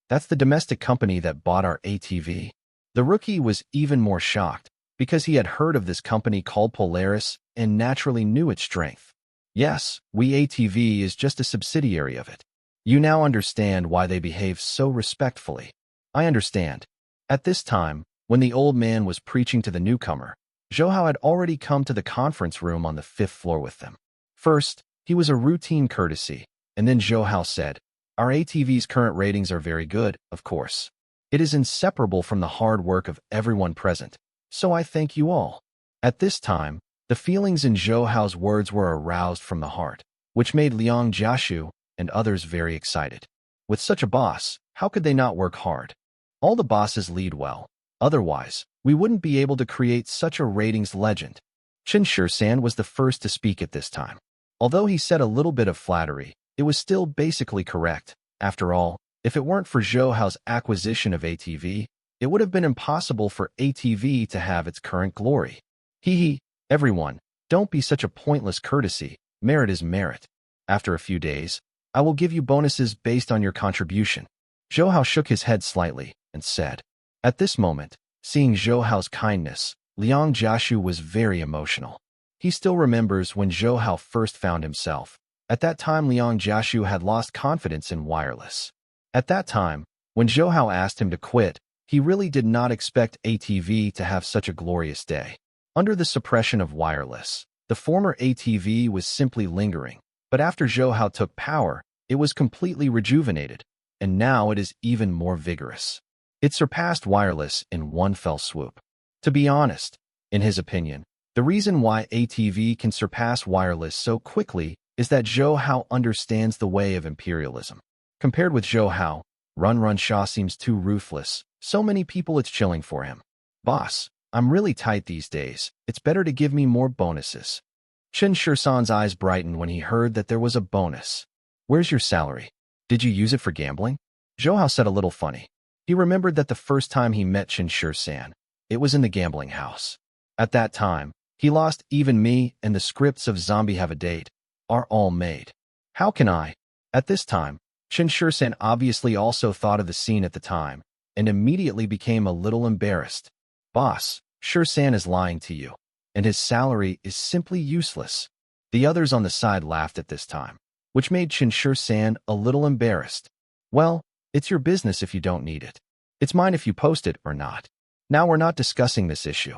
Speaker 1: That's the domestic company that bought our ATV. The rookie was even more shocked because he had heard of this company called Polaris and naturally knew its strength. Yes, we ATV is just a subsidiary of it. You now understand why they behave so respectfully. I understand. At this time, when the old man was preaching to the newcomer, Zhou had already come to the conference room on the 5th floor with them. First, he was a routine courtesy, and then Zhou said, our ATV's current ratings are very good, of course. It is inseparable from the hard work of everyone present, so I thank you all. At this time, the feelings in Zhou's words were aroused from the heart, which made Liang Jiashu and others very excited. With such a boss, how could they not work hard? All the bosses lead well. Otherwise, we wouldn't be able to create such a ratings legend. Chen Shisan was the first to speak at this time. Although he said a little bit of flattery, it was still basically correct. After all, if it weren't for Zhou's acquisition of ATV, it would have been impossible for ATV to have its current glory. Hee, everyone, don't be such a pointless courtesy. Merit is merit. After a few days, I will give you bonuses based on your contribution. Zhou shook his head slightly and said. At this moment, seeing Zhou's kindness, Liang Jiashu was very emotional. He still remembers when Zhou first found himself. At that time, Liang Jiashu had lost confidence in wireless. At that time, when Zhou asked him to quit, he really did not expect ATV to have such a glorious day. Under the suppression of wireless, the former ATV was simply lingering, but after Zhou took power, it was completely rejuvenated, and now it is even more vigorous. It surpassed wireless in one fell swoop. To be honest, in his opinion, the reason why ATV can surpass wireless so quickly is that Zhou understands the way of imperialism. Compared with Zhou, Run Sha seems too ruthless. So many people it's chilling for him. Boss, I'm really tight these days. It's better to give me more bonuses. Chen Shisan's eyes brightened when he heard that there was a bonus. Where's your salary? Did you use it for gambling? Zhou said a little funny. He remembered that the first time he met Chen Shisan, it was in the gambling house. At that time, he lost even me and the scripts of Zombie Have a Date are all made. How can I? At this time, Chen Shisan obviously also thought of the scene at the time and immediately became a little embarrassed. Boss, Shisan is lying to you, and his salary is simply useless. The others on the side laughed at this time, which made Chen Shisan a little embarrassed. Well, it's your business if you don't need it. It's mine if you post it or not. Now we're not discussing this issue.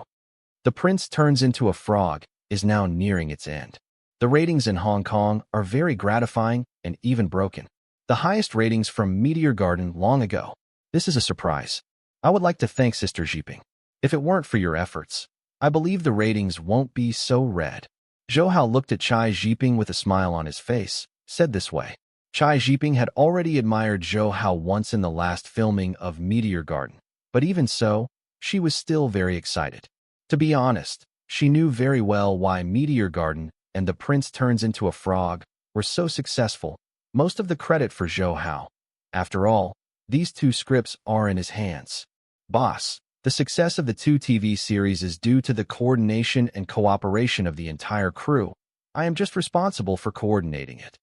Speaker 1: The Prince Turns into a Frog is now nearing its end. The ratings in Hong Kong are very gratifying and even broken. The highest ratings from Meteor Garden long ago. This is a surprise. I would like to thank Sister Jiping. If it weren't for your efforts, I believe the ratings won't be so red. Zhou looked at Chai Jiping with a smile on his face, said this way. Chai Jiping had already admired Zhou once in the last filming of Meteor Garden, but even so, she was still very excited. To be honest, she knew very well why Meteor Garden and The Prince Turns into a Frog were so successful. Most of the credit for Zhou. After all, these two scripts are in his hands. Boss, the success of the two TV series is due to the coordination and cooperation of the entire crew. I am just responsible for coordinating it.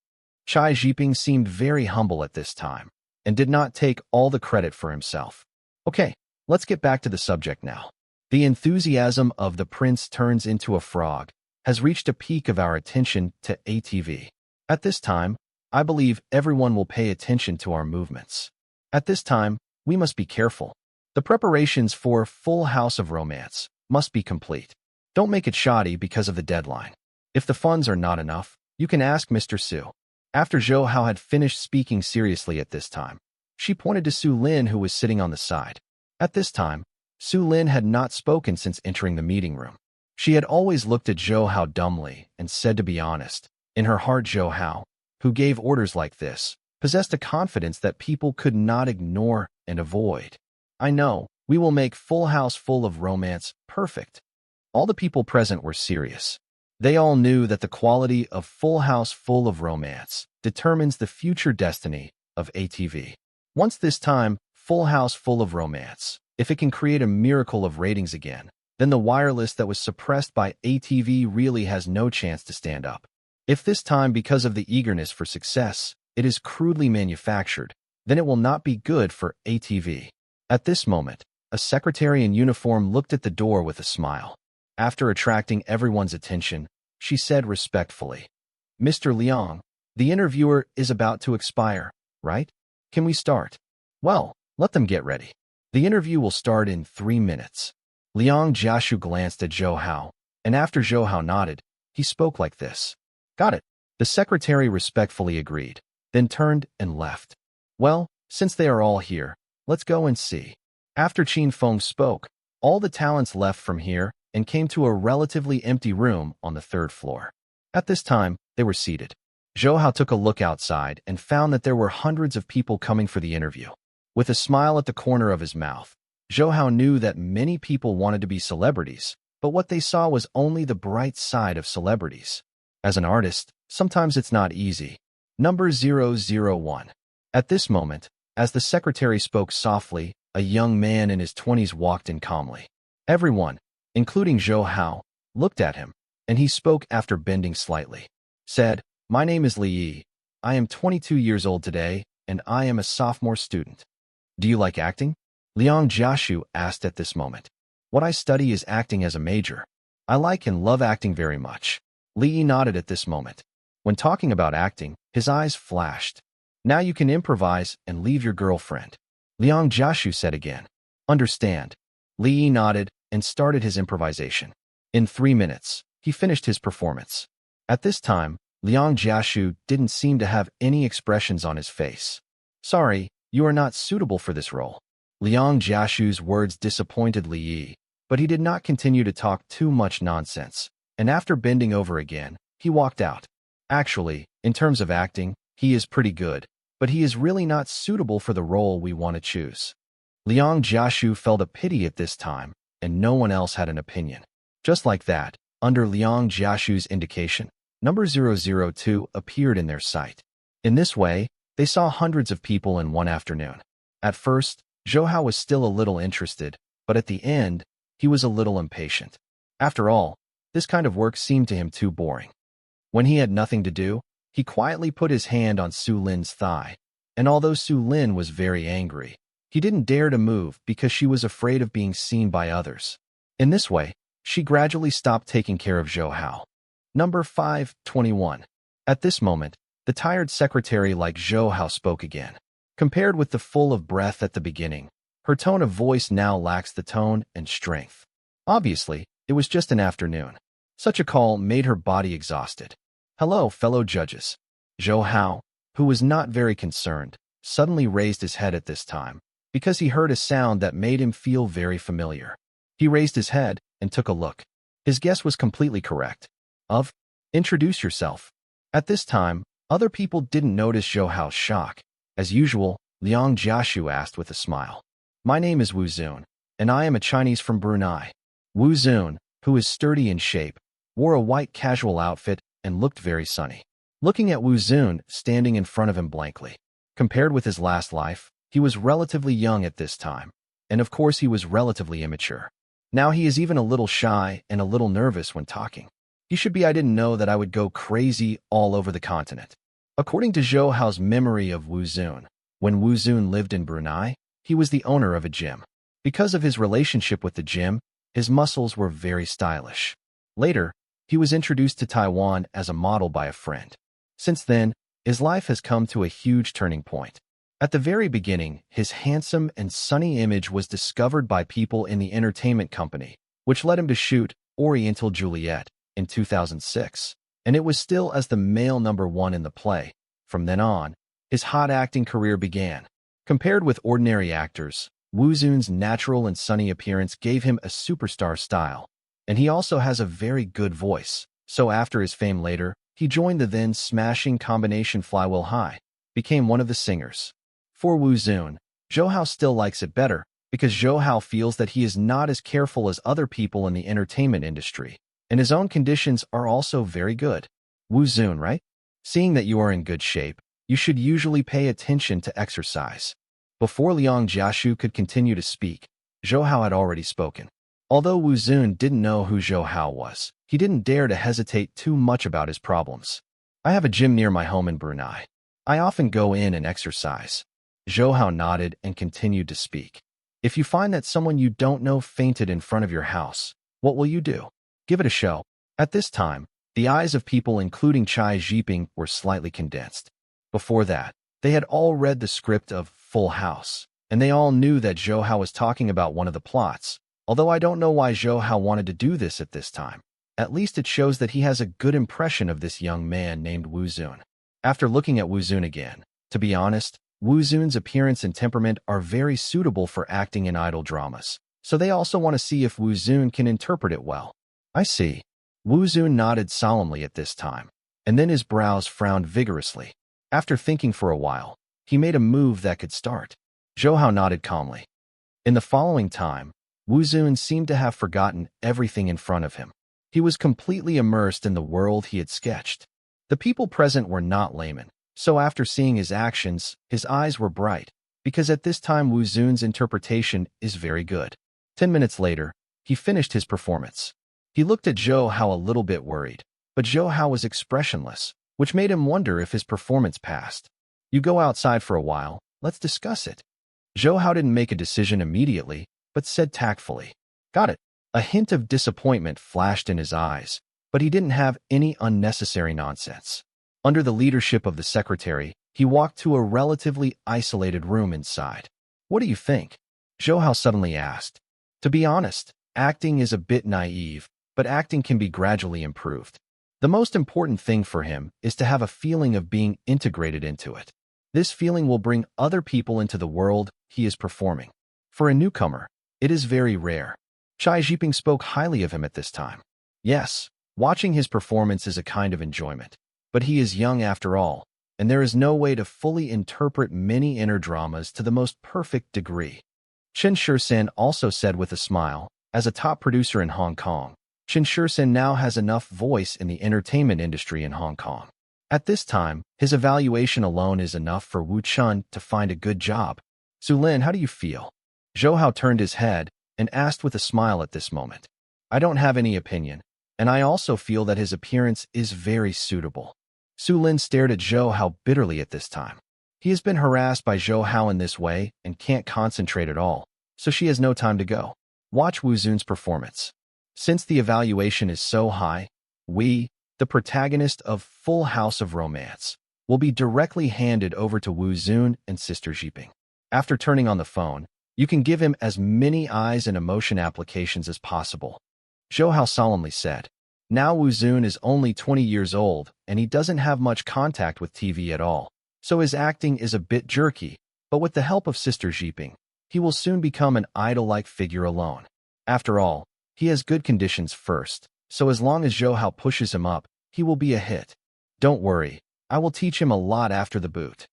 Speaker 1: Chai Jiping seemed very humble at this time and did not take all the credit for himself. Okay, let's get back to the subject now. The enthusiasm of The Prince Turns into a Frog has reached a peak of our attention to ATV. At this time, I believe everyone will pay attention to our movements. At this time, we must be careful. The preparations for Full House of Romance must be complete. Don't make it shoddy because of the deadline. If the funds are not enough, you can ask Mr. Su. After Zhou had finished speaking seriously at this time, she pointed to Su Lin, who was sitting on the side. At this time, Su Lin had not spoken since entering the meeting room. She had always looked at Zhou dumbly and said, to be honest, in her heart, Zhou, who gave orders like this, possessed a confidence that people could not ignore and avoid. I know, we will make Full House Full of Romance perfect. All the people present were serious. They all knew that the quality of Full House Full of Romance determines the future destiny of ATV. Once this time, Full House full of romance. If it can create a miracle of ratings again, then the wireless that was suppressed by ATV really has no chance to stand up. If this time, because of the eagerness for success, it is crudely manufactured, then it will not be good for ATV. At this moment, a secretary in uniform looked at the door with a smile. After attracting everyone's attention, she said respectfully, "Mr. Liang, the interviewer is about to expire, right? Can we start?" "Well, let them get ready. The interview will start in 3 minutes." Liang Jiashu glanced at Zhou Hao, and after Zhou Hao nodded, he spoke like this. "Got it." The secretary respectfully agreed, then turned and left. "Well, since they are all here, let's go and see." After Qin Feng spoke, all the talents left from here and came to a relatively empty room on the 3rd floor. At this time, they were seated. Zhou Hao took a look outside and found that there were hundreds of people coming for the interview. With a smile at the corner of his mouth, Zhou Hao knew that many people wanted to be celebrities, but what they saw was only the bright side of celebrities. As an artist, sometimes it's not easy. Number 001. At this moment, as the secretary spoke softly, a young man in his 20s walked in calmly. Everyone, including Zhou Hao, looked at him, and he spoke after bending slightly. Said, "My name is Li Yi. I am 22 years old today, and I am a sophomore student." "Do you like acting?" Liang Jiashu asked at this moment. "What I study is acting as a major. I like and love acting very much." Li Yi nodded at this moment. When talking about acting, his eyes flashed. "Now you can improvise and leave your girlfriend," Liang Jiashu said again. "Understand." Li Yi nodded and started his improvisation. In 3 minutes, he finished his performance. At this time, Liang Jiashu didn't seem to have any expressions on his face. "Sorry, you are not suitable for this role." Liang Jiashu's words disappointed Li Yi, but he did not continue to talk too much nonsense, and after bending over again, he walked out. "Actually, in terms of acting, he is pretty good, but he is really not suitable for the role we want to choose." Liang Jiashu felt a pity at this time, and no one else had an opinion. Just like that, under Liang Jiashu's indication, number 002 appeared in their sight. In this way, they saw hundreds of people in one afternoon. At first, Zhou Hao was still a little interested, but at the end, he was a little impatient. After all, this kind of work seemed to him too boring. When he had nothing to do, he quietly put his hand on Su Lin's thigh, and although Su Lin was very angry, he didn't dare to move because she was afraid of being seen by others. In this way, she gradually stopped taking care of Zhou Hao. Number 521. At this moment, the tired secretary like Zhou Hao spoke again. Compared with the full of breath at the beginning, her tone of voice now lacks the tone and strength. Obviously, it was just an afternoon. Such a call made her body exhausted. "Hello, fellow judges." Zhou Hao, who was not very concerned, suddenly raised his head at this time, because he heard a sound that made him feel very familiar. He raised his head and took a look. His guess was completely correct. Introduce yourself. At this time, other people didn't notice Zhou Hao's shock. As usual, Liang Jiashu asked with a smile. "My name is Wu Zun, and I am a Chinese from Brunei." Wu Zun, who is sturdy in shape, wore a white casual outfit and looked very sunny. Looking at Wu Zun standing in front of him blankly. Compared with his last life, he was relatively young at this time, and of course he was relatively immature. Now he is even a little shy and a little nervous when talking. He should be I didn't know that I would go crazy all over the continent. According to Zhou Hao's memory of Wu Zun, when Wu Zun lived in Brunei, he was the owner of a gym. Because of his relationship with the gym, his muscles were very stylish. Later, he was introduced to Taiwan as a model by a friend. Since then, his life has come to a huge turning point. At the very beginning, his handsome and sunny image was discovered by people in the entertainment company, which led him to shoot Oriental Juliet in 2006, and it was still as the male number 1 in the play. From then on, his hot acting career began. Compared with ordinary actors, Wu Zun's natural and sunny appearance gave him a superstar style, and he also has a very good voice. So after his fame later, he joined the then smashing combination Flywheel High, became one of the singers. For Wu Zun, Zhou Hao still likes it better because Zhou Hao feels that he is not as careful as other people in the entertainment industry, and his own conditions are also very good. Wu Zun, right? Seeing that you are in good shape, You should usually pay attention to exercise. Before Liang Jiashu could continue to speak, Zhou Hao had already spoken. Although Wu Zun didn't know who Zhou Hao was, he didn't dare to hesitate too much about his problems. I have a gym near my home in Brunei. I often go in and exercise. Zhou Hao nodded and continued to speak. If you find that someone you don't know fainted in front of your house, what will you do? Give it a show. At this time, the eyes of people including Chai Jiping were slightly condensed. Before that, they had all read the script of Full House, and they all knew that Zhou Hao was talking about one of the plots, although I don't know why Zhou Hao wanted to do this at this time. At least it shows that he has a good impression of this young man named Wu Zun. After looking at Wu Zun again, to be honest, Wu Zun's appearance and temperament are very suitable for acting in idol dramas, so they also want to see if Wu Zun can interpret it well. I see. Wu Zun nodded solemnly at this time, and then his brows frowned vigorously. After thinking for a while, he made a move that could start. Zhou Hao nodded calmly. In the following time, Wu Zun seemed to have forgotten everything in front of him. He was completely immersed in the world he had sketched. The people present were not laymen, so after seeing his actions, his eyes were bright, because at this time Wu Zun's interpretation is very good. 10 minutes later, he finished his performance. He looked at Zhou Hao a little bit worried, but Zhou Hao was expressionless, which made him wonder if his performance passed. You go outside for a while, let's discuss it. Zhou Hao didn't make a decision immediately, but said tactfully, "Got it." A hint of disappointment flashed in his eyes, but he didn't have any unnecessary nonsense. Under the leadership of the secretary, he walked to a relatively isolated room inside. "What do you think?" Zhou Hao suddenly asked. To be honest, acting is a bit naive, but acting can be gradually improved. The most important thing for him is to have a feeling of being integrated into it. This feeling will bring other people into the world he is performing. For a newcomer, it is very rare. Chai Jiping spoke highly of him at this time. Yes, watching his performance is a kind of enjoyment, but he is young after all, and there is no way to fully interpret many inner dramas to the most perfect degree. Chen Shursen also said with a smile, as a top producer in Hong Kong, Chen Shursen now has enough voice in the entertainment industry in Hong Kong. At this time, his evaluation alone is enough for Wu Chun to find a good job. Su Lin, how do you feel? Zhou Hao turned his head and asked with a smile at this moment. I don't have any opinion, and I also feel that his appearance is very suitable. Su Lin stared at Zhou Hao bitterly at this time. He has been harassed by Zhou Hao in this way and can't concentrate at all, so she has no time to go. Watch Wu Zun's performance. Since the evaluation is so high, we, the protagonist of Full House of Romance, will be directly handed over to Wu Zun and Sister Jiping. After turning on the phone, you can give him as many eyes and emotion applications as possible. Zhou Hao solemnly said. Now Wu Zun is only 20 years old, and he doesn't have much contact with TV at all, so his acting is a bit jerky, but with the help of Sister Jiping, he will soon become an idol-like figure alone. After all, he has good conditions first, so as long as Zhou Hao pushes him up, he will be a hit. Don't worry, I will teach him a lot after the boot.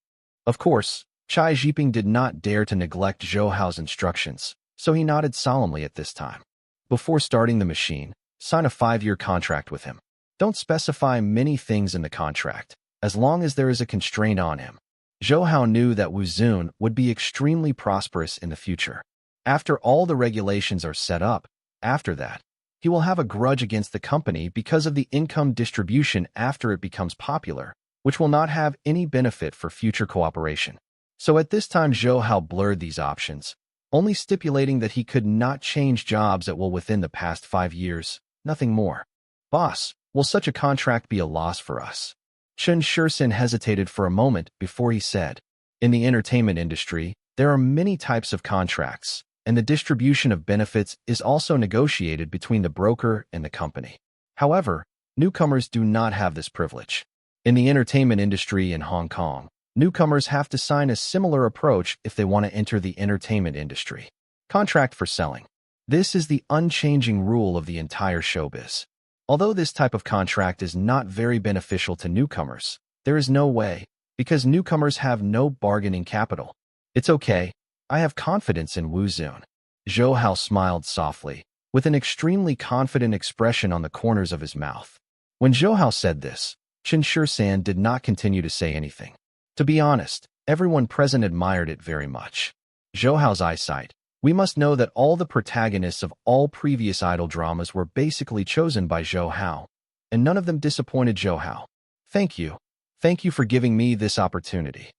Speaker 1: Of course, Chai Jiping did not dare to neglect Zhou Hao's instructions, so he nodded solemnly at this time. Before starting the machine, sign a 5-year contract with him. Don't specify many things in the contract, as long as there is a constraint on him. Zhou Hao knew that Wu Zun would be extremely prosperous in the future. After all the regulations are set up, after that, he will have a grudge against the company because of the income distribution after it becomes popular, which will not have any benefit for future cooperation. So at this time Zhou Hao blurred these options, only stipulating that he could not change jobs at will within the past 5 years, nothing more. Boss, will such a contract be a loss for us? Chen Shursen hesitated for a moment before he said, in the entertainment industry, there are many types of contracts, and the distribution of benefits is also negotiated between the broker and the company. However, newcomers do not have this privilege. In the entertainment industry in Hong Kong, newcomers have to sign a similar approach if they want to enter the entertainment industry. Contract for selling. This is the unchanging rule of the entire showbiz. Although this type of contract is not very beneficial to newcomers, there is no way, because newcomers have no bargaining capital. It's okay. I have confidence in Wu Zun. Zhou Hao smiled softly, with an extremely confident expression on the corners of his mouth. When Zhou Hao said this, Chen Shursen did not continue to say anything. To be honest, everyone present admired it very much. Zhou Hao's eyesight. We must know that all the protagonists of all previous idol dramas were basically chosen by Zhou Hao, and none of them disappointed Zhou Hao. Thank you. Thank you for giving me this opportunity.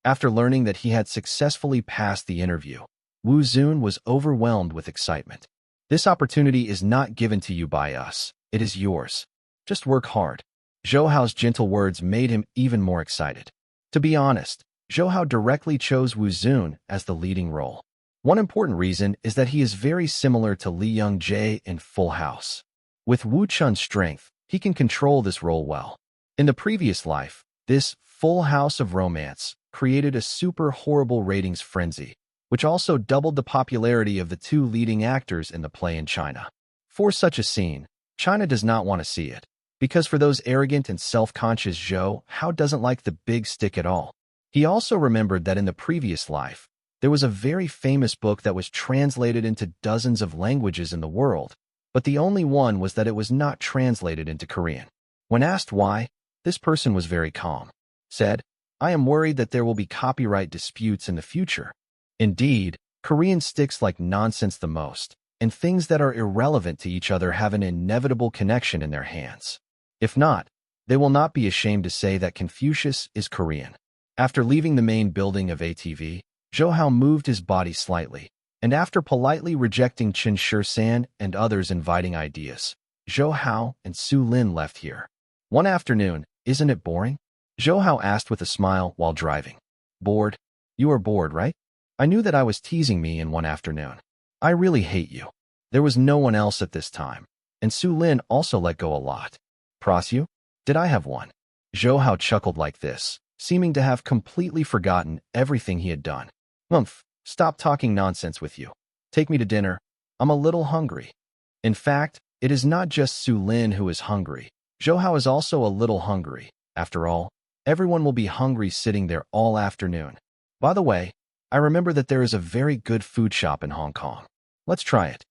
Speaker 1: After learning that he had successfully passed the interview, Wu Zun was overwhelmed with excitement. This opportunity is not given to you by us. It is yours. Just work hard. Zhou Hao's gentle words made him even more excited. To be honest, Zhou Hao directly chose Wu Zun as the leading role. One important reason is that he is very similar to Li Young-jae in Full House. With Wu Chun's strength, he can control this role well. In the previous life, this Full House of Romance created a super horrible ratings frenzy, which also doubled the popularity of the two leading actors in the play in China. For such a scene, China does not want to see it, because for those arrogant and self-conscious Zhou Hao doesn't like the big stick at all. He also remembered that in the previous life, there was a very famous book that was translated into dozens of languages in the world, but the only one was that it was not translated into Korean. When asked why, this person was very calm. Said, "I am worried that there will be copyright disputes in the future. Indeed, Korean sticks like nonsense the most, and things that are irrelevant to each other have an inevitable connection in their hands. If not, they will not be ashamed to say that Confucius is Korean." After leaving the main building of ATV, Zhou Hao moved his body slightly, and after politely rejecting Chen Shisan and others inviting ideas, Zhou Hao and Su Lin left here. One afternoon, isn't it boring? Zhou Hao asked with a smile while driving. Bored? You are bored, right? I knew that I was teasing me in one afternoon. I really hate you. There was no one else at this time, and Su Lin also let go a lot. Prosue? Did I have one? Zhou Hao chuckled like this, seeming to have completely forgotten everything he had done. Stop talking nonsense with you. Take me to dinner. I'm a little hungry. In fact, it is not just Su Lin who is hungry. Zhou Hao is also a little hungry. After all, everyone will be hungry sitting there all afternoon. By the way, I remember that there is a very good food shop in Hong Kong. Let's try it.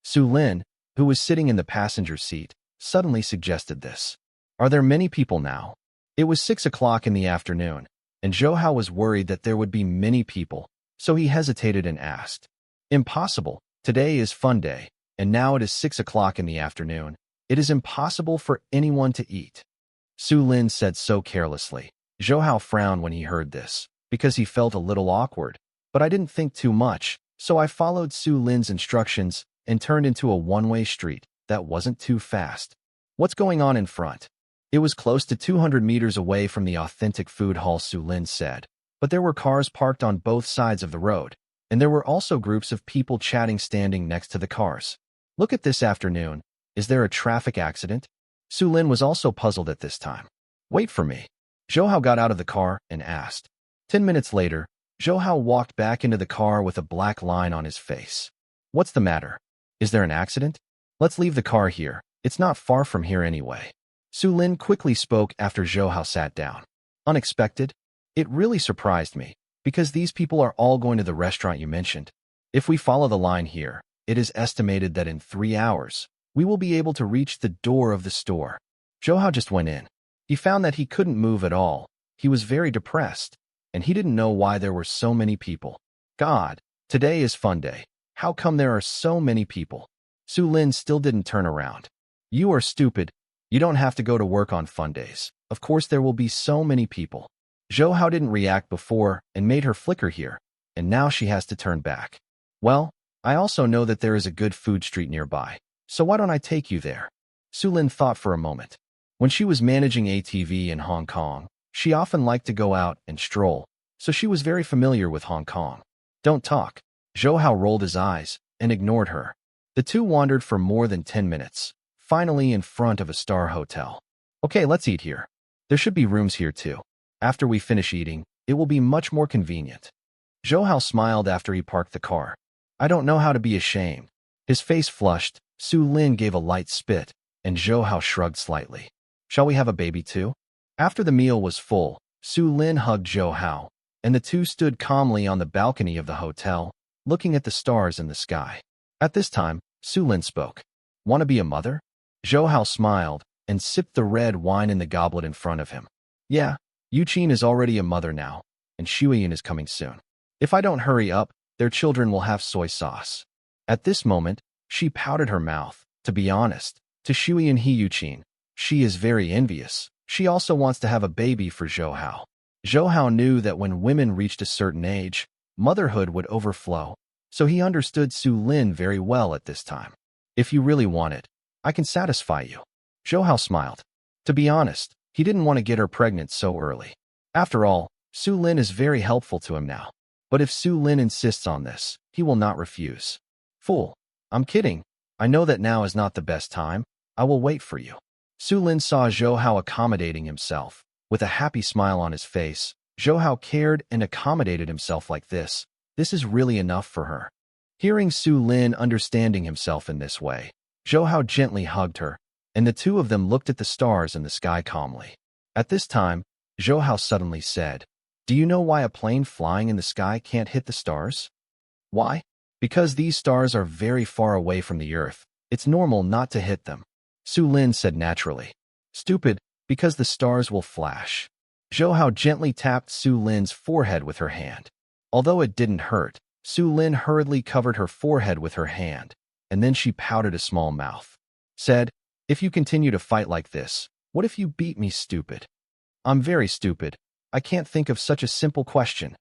Speaker 1: Su Lin, who was sitting in the passenger seat, suddenly suggested this. Are there many people now? It was 6 o'clock in the afternoon, and Zhou Hao was worried that there would be many people, so he hesitated and asked. Impossible. Today is fun day, and now it is 6 o'clock in the afternoon. It is impossible for anyone to eat. Su Lin said so carelessly. Zhou Hao frowned when he heard this, because he felt a little awkward. But I didn't think too much, so I followed Su Lin's instructions and turned into a one-way street that wasn't too fast. What's going on in front? It was close to 200 meters away from the authentic food hall, Su Lin said, but there were cars parked on both sides of the road, and there were also groups of people chatting standing next to the cars. Look at this afternoon. Is there a traffic accident? Su Lin was also puzzled at this time. Wait for me. Zhou Hao got out of the car and asked. 10 minutes later, Zhou Hao walked back into the car with a black line on his face. What's the matter? Is there an accident? Let's leave the car here. It's not far from here anyway. Su Lin quickly spoke after Zhou Hao sat down. Unexpected? It really surprised me, because these people are all going to the restaurant you mentioned. If we follow the line here, it is estimated that in 3 hours, we will be able to reach the door of the store. Zhou Hao just went in. He found that he couldn't move at all. He was very depressed, and he didn't know why there were so many people. God, today is fun day. How come there are so many people? Su Lin still didn't turn around. You are stupid. You don't have to go to work on fun days. Of course there will be so many people. Zhou Hao didn't react before and made her flicker here, and now she has to turn back. Well, I also know that there is a good food street nearby, so why don't I take you there? Su Lin thought for a moment. When she was managing ATV in Hong Kong, she often liked to go out and stroll, so she was very familiar with Hong Kong. Don't talk. Zhou Hao rolled his eyes and ignored her. The two wandered for more than 10 minutes, finally in front of a star hotel. Okay, let's eat here. There should be rooms here too. After we finish eating, it will be much more convenient. Zhou Hao smiled after he parked the car. I don't know how to be ashamed. His face flushed, Su Lin gave a light spit, and Zhou Hao shrugged slightly. Shall we have a baby too? After the meal was full, Su Lin hugged Zhou Hao, and the two stood calmly on the balcony of the hotel, looking at the stars in the sky. At this time, Su Lin spoke. Want to be a mother? Zhou Hao smiled and sipped the red wine in the goblet in front of him. Yeah, Yuqin is already a mother now, and Shuiyin is coming soon. If I don't hurry up, their children will have soy sauce. At this moment, she pouted her mouth. To be honest, to Shuiyin Yuqin, she is very envious. She also wants to have a baby for Zhou Hao. Zhou Hao knew that when women reached a certain age, motherhood would overflow, so he understood Su Lin very well at this time. If you really want it, I can satisfy you. Zhou Hao smiled. To be honest, he didn't want to get her pregnant so early. After all, Su Lin is very helpful to him now. But if Su Lin insists on this, he will not refuse. Fool. I'm kidding. I know that now is not the best time. I will wait for you. Su Lin saw Zhou Hao accommodating himself. With a happy smile on his face, Zhou Hao cared and accommodated himself like this. This is really enough for her. Hearing Su Lin understanding himself in this way, Zhou Hao gently hugged her, and the two of them looked at the stars in the sky calmly. At this time, Zhou Hao suddenly said, "Do you know why a plane flying in the sky can't hit the stars?" "Why?" "Because these stars are very far away from the earth. It's normal not to hit them." Su Lin said naturally. "Stupid, because the stars will flash." Zhou Hao gently tapped Su Lin's forehead with her hand. Although it didn't hurt, Su Lin hurriedly covered her forehead with her hand, and then she pouted a small mouth. Said, "If you continue to fight like this, what if you beat me, stupid?" "I'm very stupid. I can't think of such a simple question."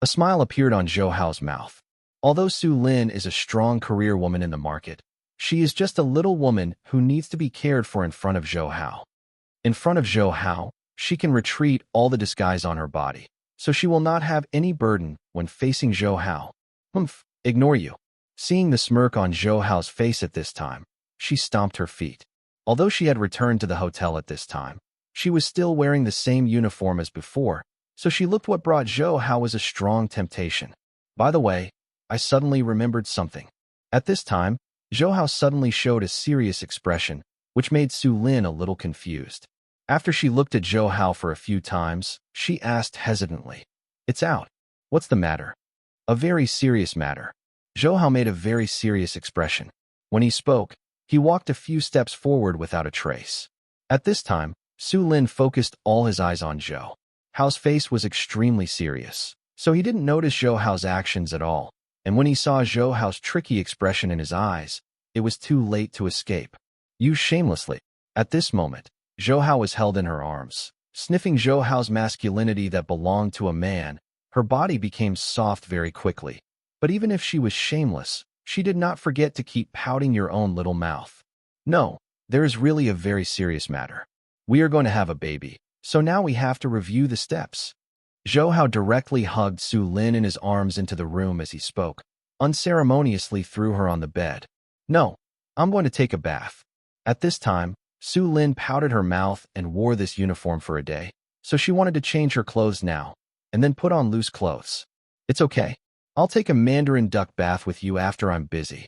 Speaker 1: A smile appeared on Zhou Hao's mouth. Although Su Lin is a strong career woman in the market, she is just a little woman who needs to be cared for in front of Zhou Hao. In front of Zhou Hao, she can retreat all the disguise on her body, so she will not have any burden when facing Zhou Hao. "Humph, ignore you." Seeing the smirk on Zhou Hao's face at this time, she stomped her feet. Although she had returned to the hotel at this time, she was still wearing the same uniform as before, so she looked what brought Zhou Hao was a strong temptation. By the way, I suddenly remembered something. At this time, Zhou Hao suddenly showed a serious expression, which made Su Lin a little confused. After she looked at Zhou Hao for a few times, she asked hesitantly, "It's out. What's the matter?" "A very serious matter." Zhou Hao made a very serious expression. When he spoke, he walked a few steps forward without a trace. At this time, Su Lin focused all his eyes on Zhou Hao's face was extremely serious, so he didn't notice Zhou Hao's actions at all, and when he saw Zhou Hao's tricky expression in his eyes, it was too late to escape. "You shamelessly." At this moment, Zhou Hao was held in her arms. Sniffing Zhou Hao's masculinity that belonged to a man, her body became soft very quickly. But even if she was shameless, she did not forget to keep pouting your own little mouth. "No, there is really a very serious matter. We are going to have a baby, so now we have to review the steps." Zhou Hao directly hugged Su Lin in his arms into the room as he spoke, unceremoniously threw her on the bed. "No, I'm going to take a bath." At this time, Su Lin pouted her mouth and wore this uniform for a day, so she wanted to change her clothes now, and then put on loose clothes. "It's okay. I'll take a mandarin duck bath with you after I'm busy."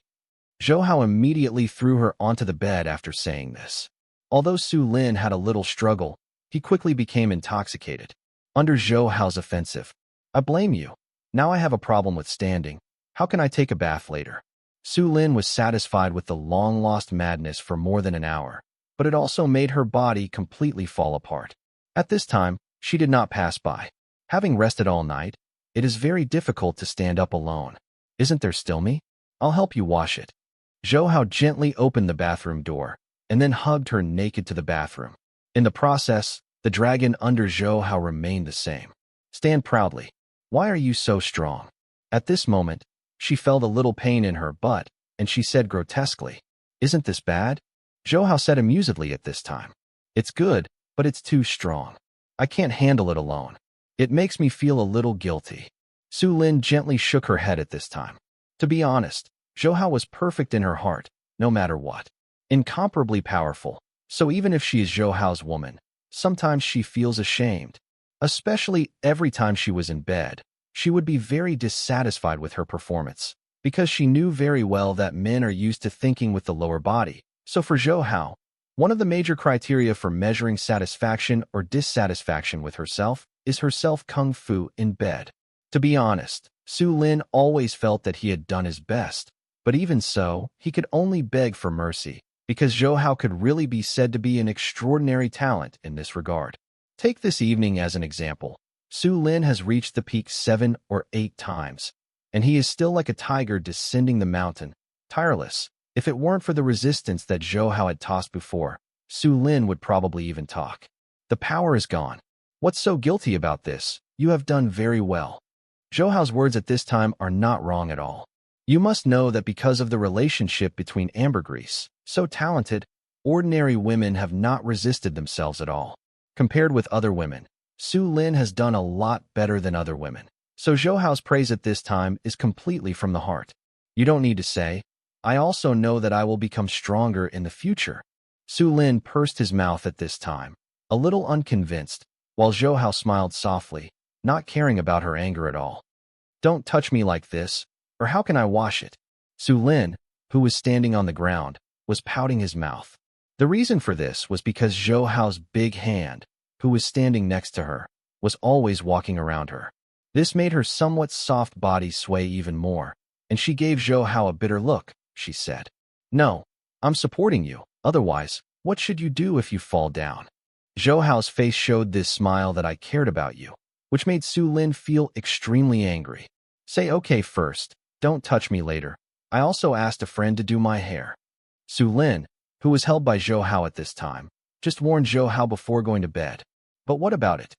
Speaker 1: Zhou Hao immediately threw her onto the bed after saying this. Although Su Lin had a little struggle, he quickly became intoxicated. Under Zhou Hao's offensive, "I blame you. Now I have a problem with standing. How can I take a bath later?" Su Lin was satisfied with the long-lost madness for more than an hour, but it also made her body completely fall apart. At this time, she did not pass by. Having rested all night, it is very difficult to stand up alone. "Isn't there still me? I'll help you wash it." Zhou Hao gently opened the bathroom door, and then hugged her naked to the bathroom. In the process, the dragon under Zhou Hao remained the same. "Stand proudly. Why are you so strong?" At this moment, she felt a little pain in her butt, and she said grotesquely, "Isn't this bad?" Zhou Hao said amusedly at this time, "It's good, but it's too strong. I can't handle it alone. It makes me feel a little guilty." Su Lin gently shook her head at this time. To be honest, Zhou Hao was perfect in her heart, no matter what. Incomparably powerful, so even if she is Zhou Hao's woman, sometimes she feels ashamed. Especially every time she was in bed, she would be very dissatisfied with her performance, because she knew very well that men are used to thinking with the lower body. So for Zhou Hao, one of the major criteria for measuring satisfaction or dissatisfaction with herself is her self-kung fu in bed. To be honest, Su Lin always felt that he had done his best, but even so, he could only beg for mercy, because Zhou Hao could really be said to be an extraordinary talent in this regard. Take this evening as an example. Su Lin has reached the peak 7 or 8 times, and he is still like a tiger descending the mountain, tireless. If it weren't for the resistance that Zhou Hao had tossed before, Su Lin would probably even talk. The power is gone. What's so guilty about this? You have done very well. Zhou Hao's words at this time are not wrong at all. You must know that because of the relationship between ambergris, so talented, ordinary women have not resisted themselves at all. Compared with other women, Su Lin has done a lot better than other women. So Zhou Hao's praise at this time is completely from the heart. You don't need to say, I also know that I will become stronger in the future. Su Lin pursed his mouth at this time, a little unconvinced, while Zhou Hao smiled softly, not caring about her anger at all. Don't touch me like this, or how can I wash it? Su Lin, who was standing on the ground, was pouting his mouth. The reason for this was because Zhou Hao's big hand, who was standing next to her, was always walking around her. This made her somewhat soft body sway even more, and she gave Zhou Hao a bitter look. She said, No, I'm supporting you. Otherwise, what should you do if you fall down? Zhou Hao's face showed this smile that I cared about you, which made Su Lin feel extremely angry. Say okay first, don't touch me later. I also asked a friend to do my hair. Su Lin, who was held by Zhou Hao at this time, just warned Zhou Hao before going to bed. But what about it?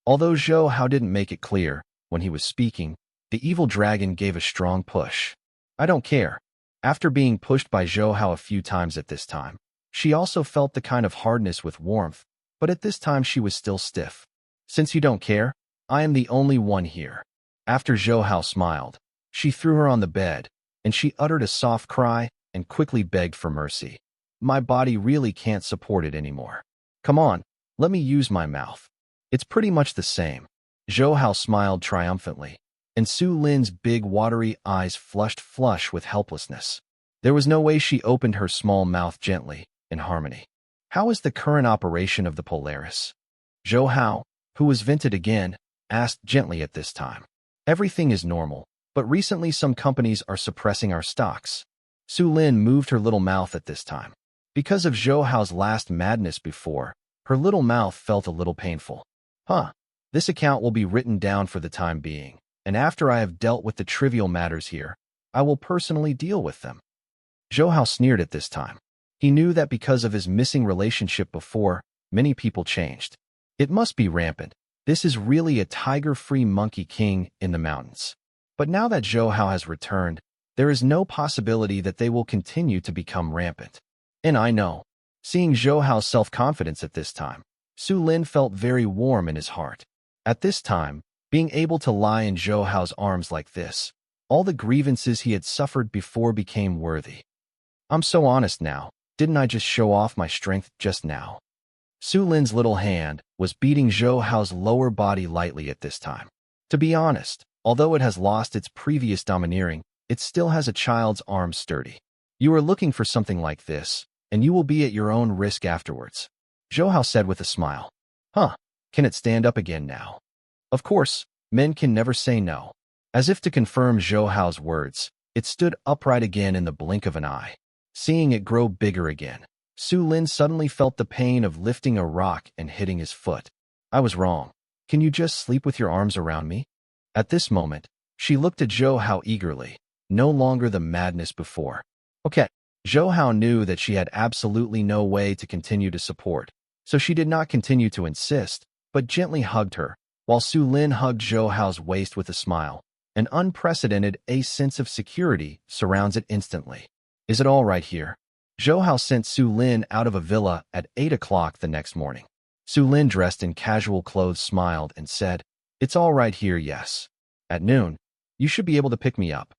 Speaker 1: Although Zhou Hao didn't make it clear, when he was speaking, the evil dragon gave a strong push. I don't care. After being pushed by Zhou Hao a few times at this time, she also felt the kind of hardness with warmth, but at this time she was still stiff. Since you don't care, I am the only one here. After Zhou Hao smiled, she threw her on the bed, and she uttered a soft cry and quickly begged for mercy. My body really can't support it anymore. Come on, let me use my mouth. It's pretty much the same. Zhou Hao smiled triumphantly, and Su Lin's big watery eyes flushed flush with helplessness. There was no way she opened her small mouth gently, in harmony. How is the current operation of the Polaris? Zhou Hao, who was vented again, asked gently at this time. Everything is normal, but recently some companies are suppressing our stocks. Su Lin moved her little mouth at this time. Because of Zhou Hao's last madness before, her little mouth felt a little painful. This account will be written down for the time being, and after I have dealt with the trivial matters here, I will personally deal with them. Zhou Hao sneered at this time. He knew that because of his missing relationship before, many people changed. It must be rampant. This is really a tiger-free monkey king in the mountains. But now that Zhou Hao has returned, there is no possibility that they will continue to become rampant. And I know. Seeing Zhou Hao's self-confidence at this time, Su Lin felt very warm in his heart. At this time, being able to lie in Zhou Hao's arms like this, all the grievances he had suffered before became worthy. I'm so honest now. Didn't I just show off my strength just now? Su Lin's little hand was beating Zhou Hao's lower body lightly at this time. To be honest, although it has lost its previous domineering, it still has a child's arms sturdy. You are looking for something like this, and you will be at your own risk afterwards. Zhou Hao said with a smile. Can it stand up again now? Of course, men can never say no. As if to confirm Zhou Hao's words, it stood upright again in the blink of an eye. Seeing it grow bigger again, Su Lin suddenly felt the pain of lifting a rock and hitting his foot. I was wrong. Can you just sleep with your arms around me? At this moment, she looked at Zhou Hao eagerly, no longer the madness before. Okay. Zhou Hao knew that she had absolutely no way to continue to support, so she did not continue to insist, but gently hugged her, while Su Lin hugged Zhou Hao's waist with a smile. An unprecedented sense of security surrounds it instantly. Is it all right here? Zhou Hao sent Su Lin out of a villa at 8 o'clock the next morning. Su Lin, dressed in casual clothes, smiled and said, It's all right here, yes. At noon, you should be able to pick me up.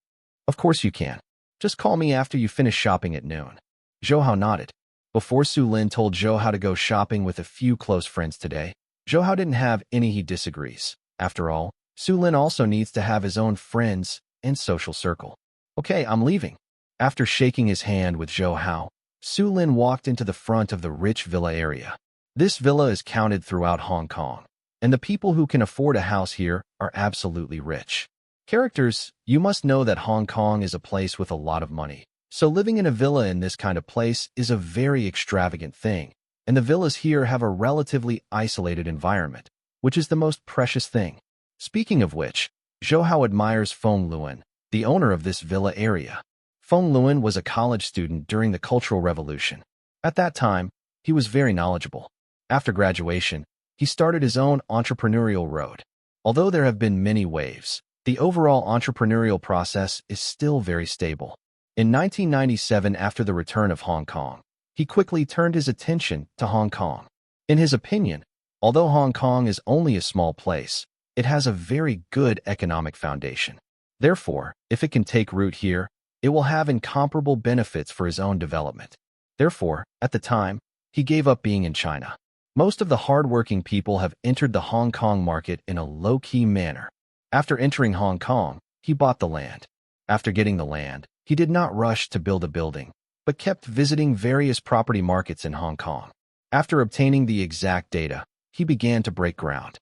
Speaker 1: Of course you can. Just call me after you finish shopping at noon. Zhou Hao nodded. Before Su Lin told Zhou Hao to go shopping with a few close friends today, Zhou Hao didn't have any. He disagrees. After all, Su Lin also needs to have his own friends and social circle. Okay, I'm leaving. After shaking his hand with Zhou Hao, Su Lin walked into the front of the rich villa area. This villa is counted throughout Hong Kong, and the people who can afford a house here are absolutely rich. Characters, you must know that Hong Kong is a place with a lot of money, so living in a villa in this kind of place is a very extravagant thing, and the villas here have a relatively isolated environment, which is the most precious thing. Speaking of which, Zhou Hao admires Feng Luan, the owner of this villa area. Feng Luan was a college student during the Cultural Revolution. At that time, he was very knowledgeable. After graduation, he started his own entrepreneurial road. Although there have been many waves, the overall entrepreneurial process is still very stable. In 1997, after the return of Hong Kong, he quickly turned his attention to Hong Kong. In his opinion, although Hong Kong is only a small place, it has a very good economic foundation. Therefore, if it can take root here, it will have incomparable benefits for his own development. Therefore, at the time, he gave up being in China. Most of the hard-working people have entered the Hong Kong market in a low-key manner. After entering Hong Kong, he bought the land. After getting the land, he did not rush to build a building, but kept visiting various property markets in Hong Kong. After obtaining the exact data, he began to break ground.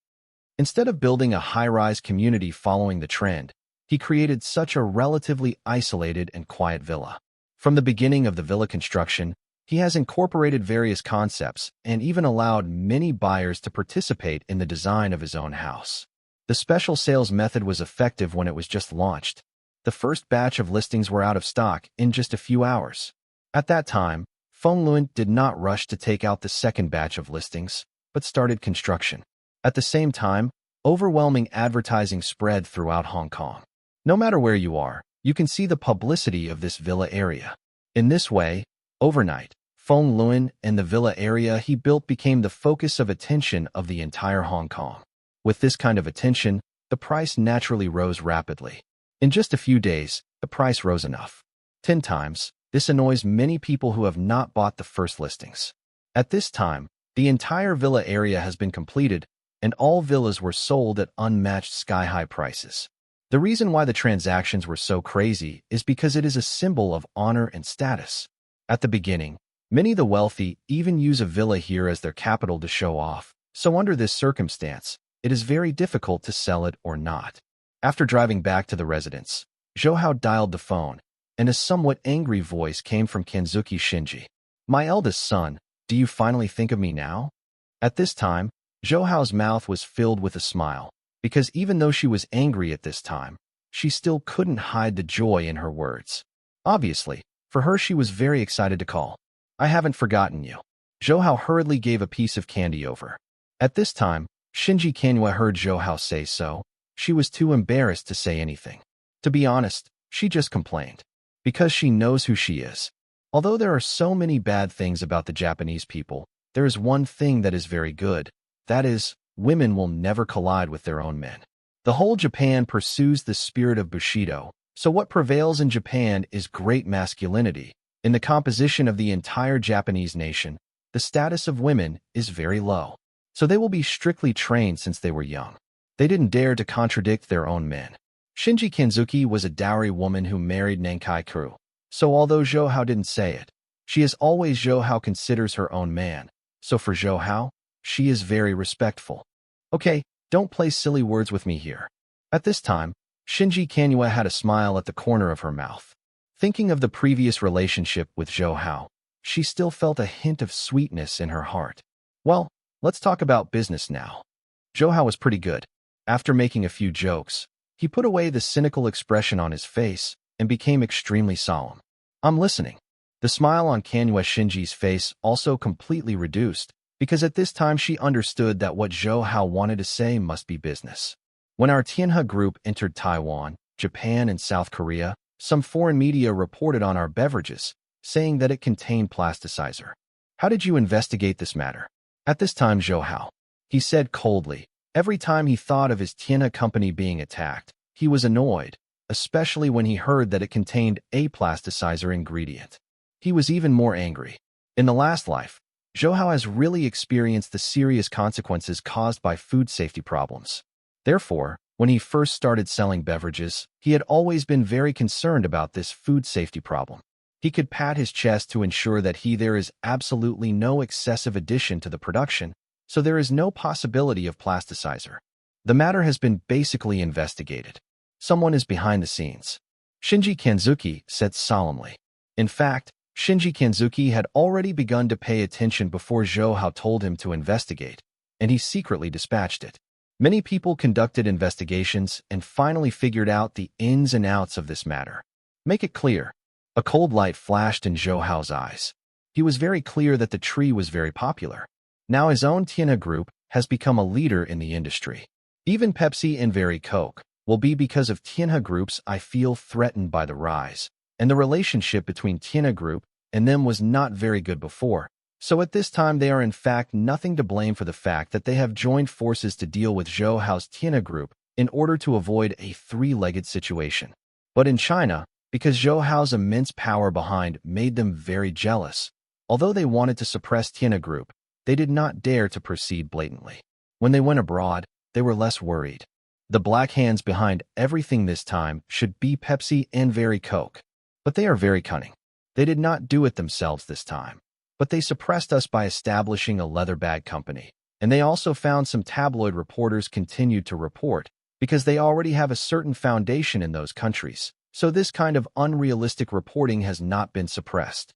Speaker 1: Instead of building a high-rise community following the trend, he created such a relatively isolated and quiet villa. From the beginning of the villa construction, he has incorporated various concepts and even allowed many buyers to participate in the design of his own house. The special sales method was effective when it was just launched. The first batch of listings were out of stock in just a few hours. At that time, Feng Luan did not rush to take out the second batch of listings, but started construction. At the same time, overwhelming advertising spread throughout Hong Kong. No matter where you are, you can see the publicity of this villa area. In this way, overnight, Feng Luan and the villa area he built became the focus of attention of the entire Hong Kong. With this kind of attention, the price naturally rose rapidly. In just a few days, the price rose enough. 10 times. This annoys many people who have not bought the first listings. At this time, the entire villa area has been completed, and all villas were sold at unmatched sky-high prices. The reason why the transactions were so crazy is because it is a symbol of honor and status. At the beginning, many of the wealthy even use a villa here as their capital to show off, so under this circumstance, it is very difficult to sell it or not. After driving back to the residence, Zhou Hao dialed the phone, and a somewhat angry voice came from Kenzuki Shinji. "My eldest son, do you finally think of me now?" At this time, Zhou Hao's mouth was filled with a smile, because even though she was angry at this time, she still couldn't hide the joy in her words. Obviously, for her she was very excited to call. "I haven't forgotten you." Zhou Hao hurriedly gave a piece of candy over. At this time, Shinji Manhwa heard Zhou Hao say so. She was too embarrassed to say anything. To be honest, she just complained. Because she knows who she is. Although there are so many bad things about the Japanese people, there is one thing that is very good. That is, women will never collide with their own men. The whole Japan pursues the spirit of Bushido, so what prevails in Japan is great masculinity. In the composition of the entire Japanese nation, the status of women is very low. So they will be strictly trained since they were young. They didn't dare to contradict their own men. Shinji Kenzuki was a dowry woman who married Nankai Kuru. So although Zhou Hao didn't say it, she is always Zhou Hao considers her own man. So for Zhou Hao, she is very respectful. Okay, don't play silly words with me here. At this time, Shinji Manhwa had a smile at the corner of her mouth. Thinking of the previous relationship with Zhou Hao, she still felt a hint of sweetness in her heart. Well, let's talk about business now. Zhou Hao was pretty good. After making a few jokes, he put away the cynical expression on his face and became extremely solemn. "I'm listening." The smile on Manhwa Shinji's face also completely reduced, because at this time she understood that what Zhou Hao wanted to say must be business. When our Tianhe group entered Taiwan, Japan, and South Korea, some foreign media reported on our beverages, saying that it contained plasticizer. "How did you investigate this matter?" At this time Zhou Hao, he said coldly. Every time he thought of his Tianhe company being attacked, he was annoyed, especially when he heard that it contained a plasticizer ingredient. He was even more angry. In the last life, Zhou Hao has really experienced the serious consequences caused by food safety problems. Therefore, when he first started selling beverages, he had always been very concerned about this food safety problem. He could pat his chest to ensure that there is absolutely no excessive addition to the production, so there is no possibility of plasticizer. The matter has been basically investigated. Someone is behind the scenes. Shinji Kenzuki said solemnly. In fact, Shinji Kanzuki had already begun to pay attention before Zhou Hao told him to investigate, and he secretly dispatched it. Many people conducted investigations and finally figured out the ins and outs of this matter. Make it clear. A cold light flashed in Zhou Hao's eyes. He was very clear that the tree was very popular. Now his own Tianhe group has become a leader in the industry. Even Pepsi and Very Coke will be because of Tianhe groups. I feel threatened by the rise, and the relationship between Tianhe group and them was not very good before. So at this time they are in fact nothing to blame for the fact that they have joined forces to deal with Zhou Hao's Tianhe group in order to avoid a three-legged situation. But in China, because Zhou Hao's immense power behind made them very jealous. Although they wanted to suppress Tianhe group, they did not dare to proceed blatantly. When they went abroad, they were less worried. The black hands behind everything this time should be Pepsi and Very Coke. But they are very cunning. They did not do it themselves this time. But they suppressed us by establishing a leather bag company. And they also found some tabloid reporters continued to report, because they already have a certain foundation in those countries. So this kind of unrealistic reporting has not been suppressed.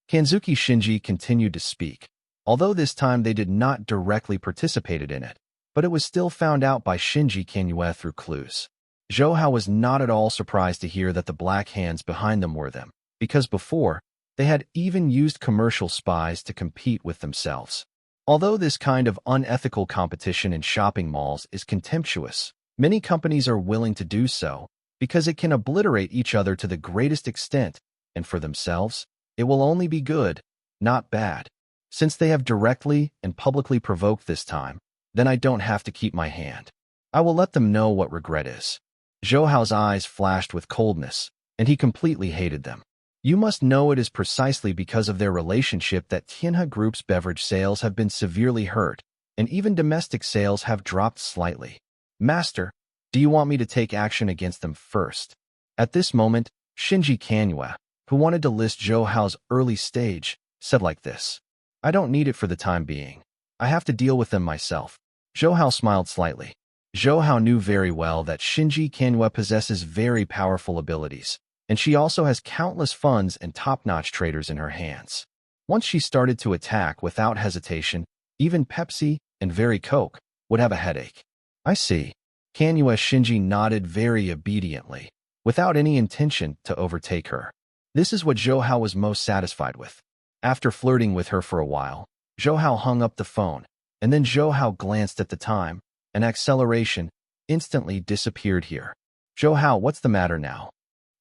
Speaker 1: Kanzuki Shinji continued to speak, although this time they did not directly participate in it, but it was still found out by Shinji Kanyu through clues. Zhou Hao was not at all surprised to hear that the black hands behind them were them, because before, they had even used commercial spies to compete with themselves. Although this kind of unethical competition in shopping malls is contemptuous, many companies are willing to do so because it can obliterate each other to the greatest extent, and for themselves, it will only be good, not bad. Since they have directly and publicly provoked this time, then I don't have to keep my hand. I will let them know what regret is. Zhou Hao's eyes flashed with coldness, and he completely hated them. You must know it is precisely because of their relationship that Tianhe Group's beverage sales have been severely hurt, and even domestic sales have dropped slightly. Master, do you want me to take action against them first? At this moment, Shinji Kanyu, who wanted to list Zhou Hao's early stage, said like this. I don't need it for the time being. I have to deal with them myself. Zhou Hao smiled slightly. Zhou Hao knew very well that Shinji Kanyu possesses very powerful abilities, and she also has countless funds and top-notch traders in her hands. Once she started to attack without hesitation, even Pepsi and Very Coke would have a headache. I see. Kanyu Shinji nodded very obediently, without any intention to overtake her. This is what Zhou Hao was most satisfied with. After flirting with her for a while, Zhou Hao hung up the phone, and then Zhou Hao glanced at the time, and acceleration instantly disappeared here. Zhou Hao, what's the matter now?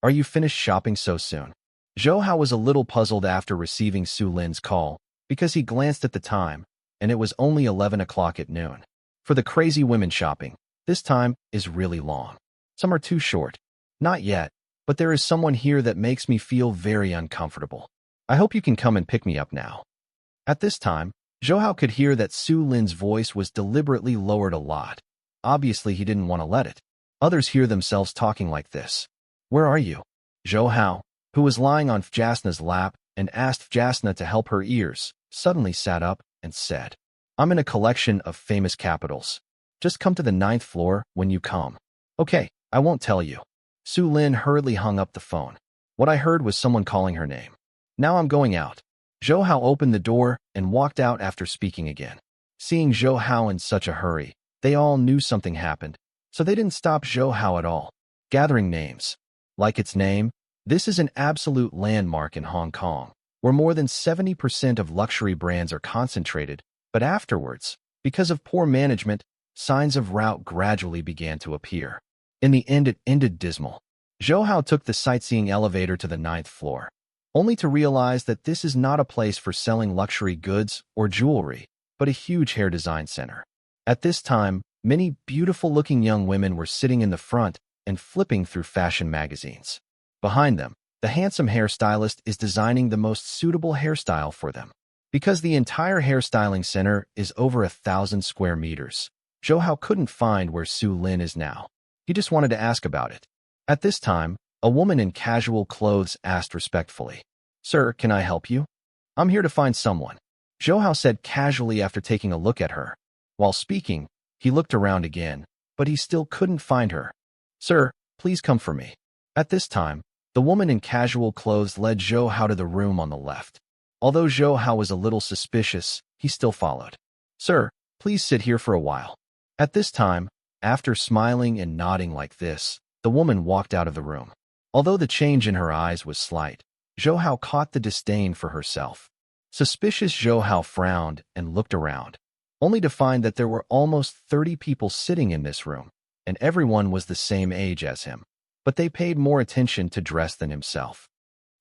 Speaker 1: Are you finished shopping so soon? Zhou Hao was a little puzzled after receiving Su Lin's call, because he glanced at the time, and it was only 11 o'clock at noon. For the crazy women shopping, this time is really long. Some are too short. Not yet, but there is someone here that makes me feel very uncomfortable. I hope you can come and pick me up now. At this time, Zhou Hao could hear that Su Lin's voice was deliberately lowered a lot. Obviously, he didn't want to let it. Others hear themselves talking like this. Where are you? Zhou Hao, who was lying on Vjasna's lap and asked Vjasna to help her ears, suddenly sat up and said, I'm in a collection of famous capitals. Just come to the 9th floor when you come. Okay, I won't tell you. Su Lin hurriedly hung up the phone. What I heard was someone calling her name. Now I'm going out. Zhou Hao opened the door and walked out after speaking again. Seeing Zhou Hao in such a hurry, they all knew something happened, so they didn't stop Zhou Hao at all. Gathering names. Like its name, this is an absolute landmark in Hong Kong, where more than 70% of luxury brands are concentrated, but afterwards, because of poor management, signs of rout gradually began to appear. In the end, it ended dismal. Zhou Hao took the sightseeing elevator to the 9th floor, only to realize that this is not a place for selling luxury goods or jewelry, but a huge hair design center. At this time, many beautiful-looking young women were sitting in the front and flipping through fashion magazines. Behind them, the handsome hairstylist is designing the most suitable hairstyle for them. Because the entire hairstyling center is over 1,000 square meters, Zhou Hao couldn't find where Su Lin is now. He just wanted to ask about it. At this time, a woman in casual clothes asked respectfully, Sir, can I help you? I'm here to find someone. Zhou Hao said casually after taking a look at her. While speaking, he looked around again, but he still couldn't find her. Sir, please come for me. At this time, The woman in casual clothes led Zhou Hao to the room on the left. Although Zhou Hao was a little suspicious, he still followed. Sir, please sit here for a while. At this time, after smiling and nodding like this, the woman walked out of the room. Although the change in her eyes was slight, Zhou Hao caught the disdain for herself. Suspicious Zhou Hao frowned and looked around, only to find that there were almost 30 people sitting in this room, and everyone was the same age as him. But they paid more attention to dress than himself.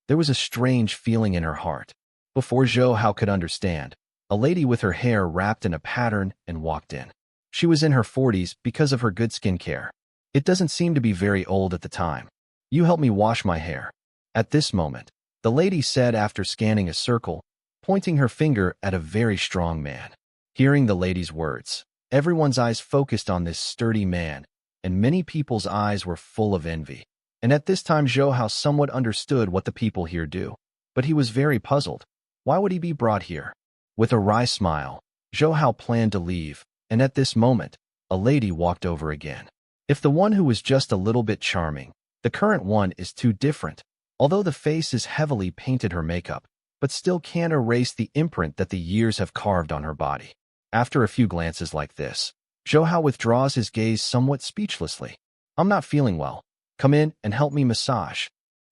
Speaker 1: There was a strange feeling in her heart. Before Zhou Hao could understand, a lady with her hair wrapped in a pattern and walked in. She was in her 40s because of her good skincare. It doesn't seem to be very old at the time. You help me wash my hair. At this moment, the lady said after scanning a circle, pointing her finger at a very strong man. Hearing the lady's words, everyone's eyes focused on this sturdy man, and many people's eyes were full of envy. And at this time Zhou Hao somewhat understood what the people here do. But he was very puzzled. Why would he be brought here? With a wry smile, Zhou Hao planned to leave, and at this moment, a lady walked over again. If the one who was just a little bit charming, the current one is too different. Although the face is heavily painted her makeup, but still can't erase the imprint that the years have carved on her body. After a few glances like this, Zhou Hao withdraws his gaze somewhat speechlessly. I'm not feeling well. Come in and help me massage.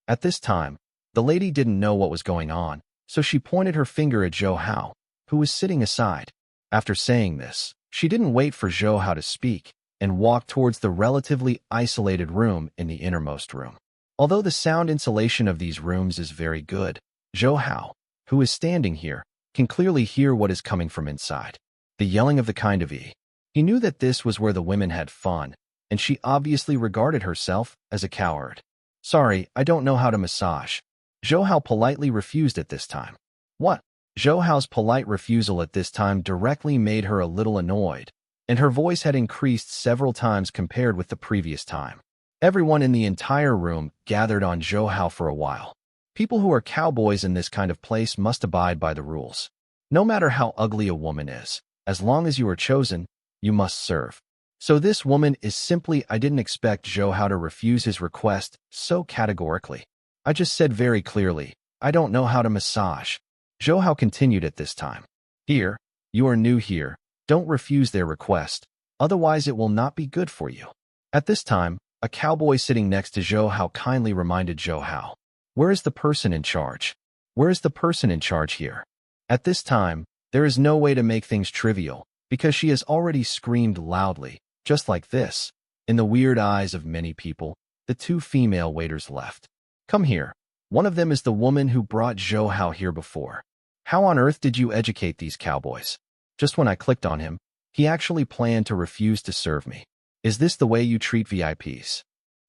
Speaker 1: At this time, the lady didn't know what was going on, so she pointed her finger at Zhou Hao, who was sitting aside. After saying this, she didn't wait for Zhou Hao to speak and walked towards the relatively isolated room in the innermost room. Although the sound insulation of these rooms is very good, Zhou Hao, who is standing here, can clearly hear what is coming from inside. The yelling of the kind of E. He knew that this was where the women had fun, and she obviously regarded herself as a coward. Sorry, I don't know how to massage. Zhou Hao politely refused at this time. What? Zhou Hao's polite refusal at this time directly made her a little annoyed, and her voice had increased several times compared with the previous time. Everyone in the entire room gathered on Zhou Hao for a while. People who are cowboys in this kind of place must abide by the rules. No matter how ugly a woman is, as long as you are chosen, you must serve. So this woman is simply I didn't expect Zhou Hao to refuse his request so categorically. I just said very clearly, I don't know how to massage. Zhou Hao continued at this time. Here, you are new here, don't refuse their request, otherwise it will not be good for you. At this time, a cowboy sitting next to Zhou Hao kindly reminded Zhou Hao. Where is the person in charge? Where is the person in charge here? At this time, there is no way to make things trivial, because she has already screamed loudly, just like this. In the weird eyes of many people, the two female waiters left. Come here. One of them is the woman who brought Zhou Hao here before. How on earth did you educate these cowboys? Just when I clicked on him, he actually planned to refuse to serve me. Is this the way you treat VIPs?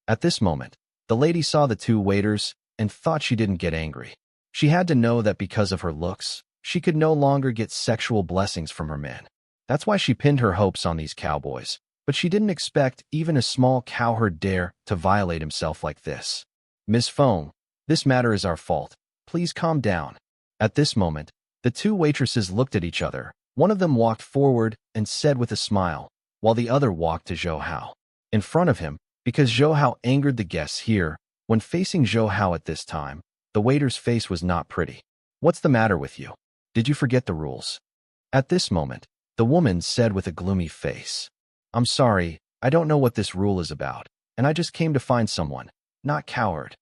Speaker 1: At this moment, the lady saw the two waiters and thought she didn't get angry. She had to know that because of her looks, she could no longer get sexual blessings from her men. That's why she pinned her hopes on these cowboys, but she didn't expect even a small cowherd dare to violate himself like this. Ms. Fong, this matter is our fault. Please calm down. At this moment, the two waitresses looked at each other. One of them walked forward and said with a smile, while the other walked to Zhou Hao. In front of him, because Zhou Hao angered the guests here, when facing Zhou Hao at this time, the waiter's face was not pretty. What's the matter with you? Did you forget the rules? At this moment, the woman said with a gloomy face, I'm sorry, I don't know what this rule is about, and I just came to find someone, not coward.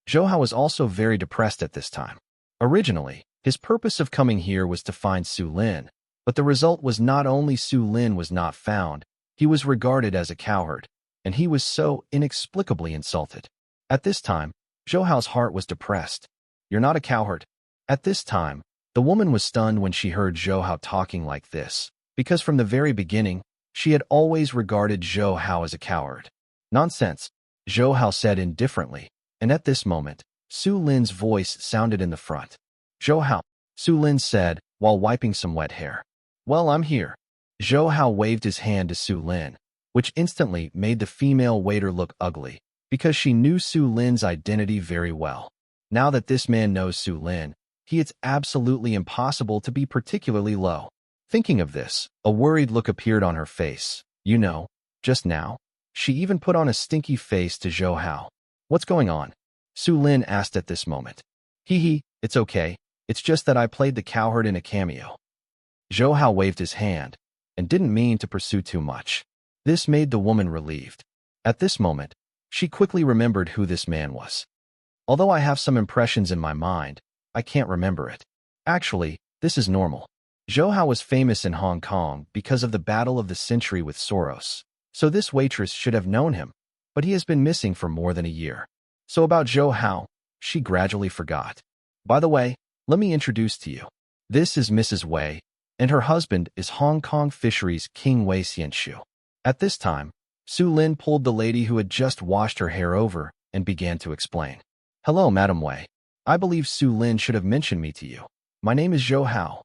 Speaker 1: Zhou Hao was also very depressed at this time. Originally, his purpose of coming here was to find Su Lin, but the result was not only Su Lin was not found, he was regarded as a coward, and he was so inexplicably insulted. At this time, Zhou Hao's heart was depressed. You're not a coward. At this time, the woman was stunned when she heard Zhou Hao talking like this, because from the very beginning, she had always regarded Zhou Hao as a coward. Nonsense, Zhou Hao said indifferently, and at this moment, Su Lin's voice sounded in the front. Zhou Hao, Su Lin said, while wiping some wet hair. Well, I'm here. Zhou Hao waved his hand to Su Lin, which instantly made the female waiter look ugly, because she knew Su Lin's identity very well. Now that this man knows Su Lin, it's absolutely impossible to be particularly low. Thinking of this, a worried look appeared on her face. You know, just now, she even put on a stinky face to Zhou Hao. What's going on? Su Lin asked at this moment. Hee, it's okay. It's just that I played the cowherd in a cameo. Zhou Hao waved his hand and didn't mean to pursue too much. This made the woman relieved. At this moment, she quickly remembered who this man was. Although I have some impressions in my mind, I can't remember it. Actually, this is normal. Zhou Hao was famous in Hong Kong because of the battle of the century with Soros, so this waitress should have known him, but he has been missing for more than a year. So about Zhou Hao, she gradually forgot. By the way, let me introduce to you. This is Mrs. Wei, and her husband is Hong Kong Fisheries King Wei Xianshu. At this time, Su Lin pulled the lady who had just washed her hair over and began to explain. Hello, Madam Wei. I believe Su Lin should have mentioned me to you. My name is Zhou Hao.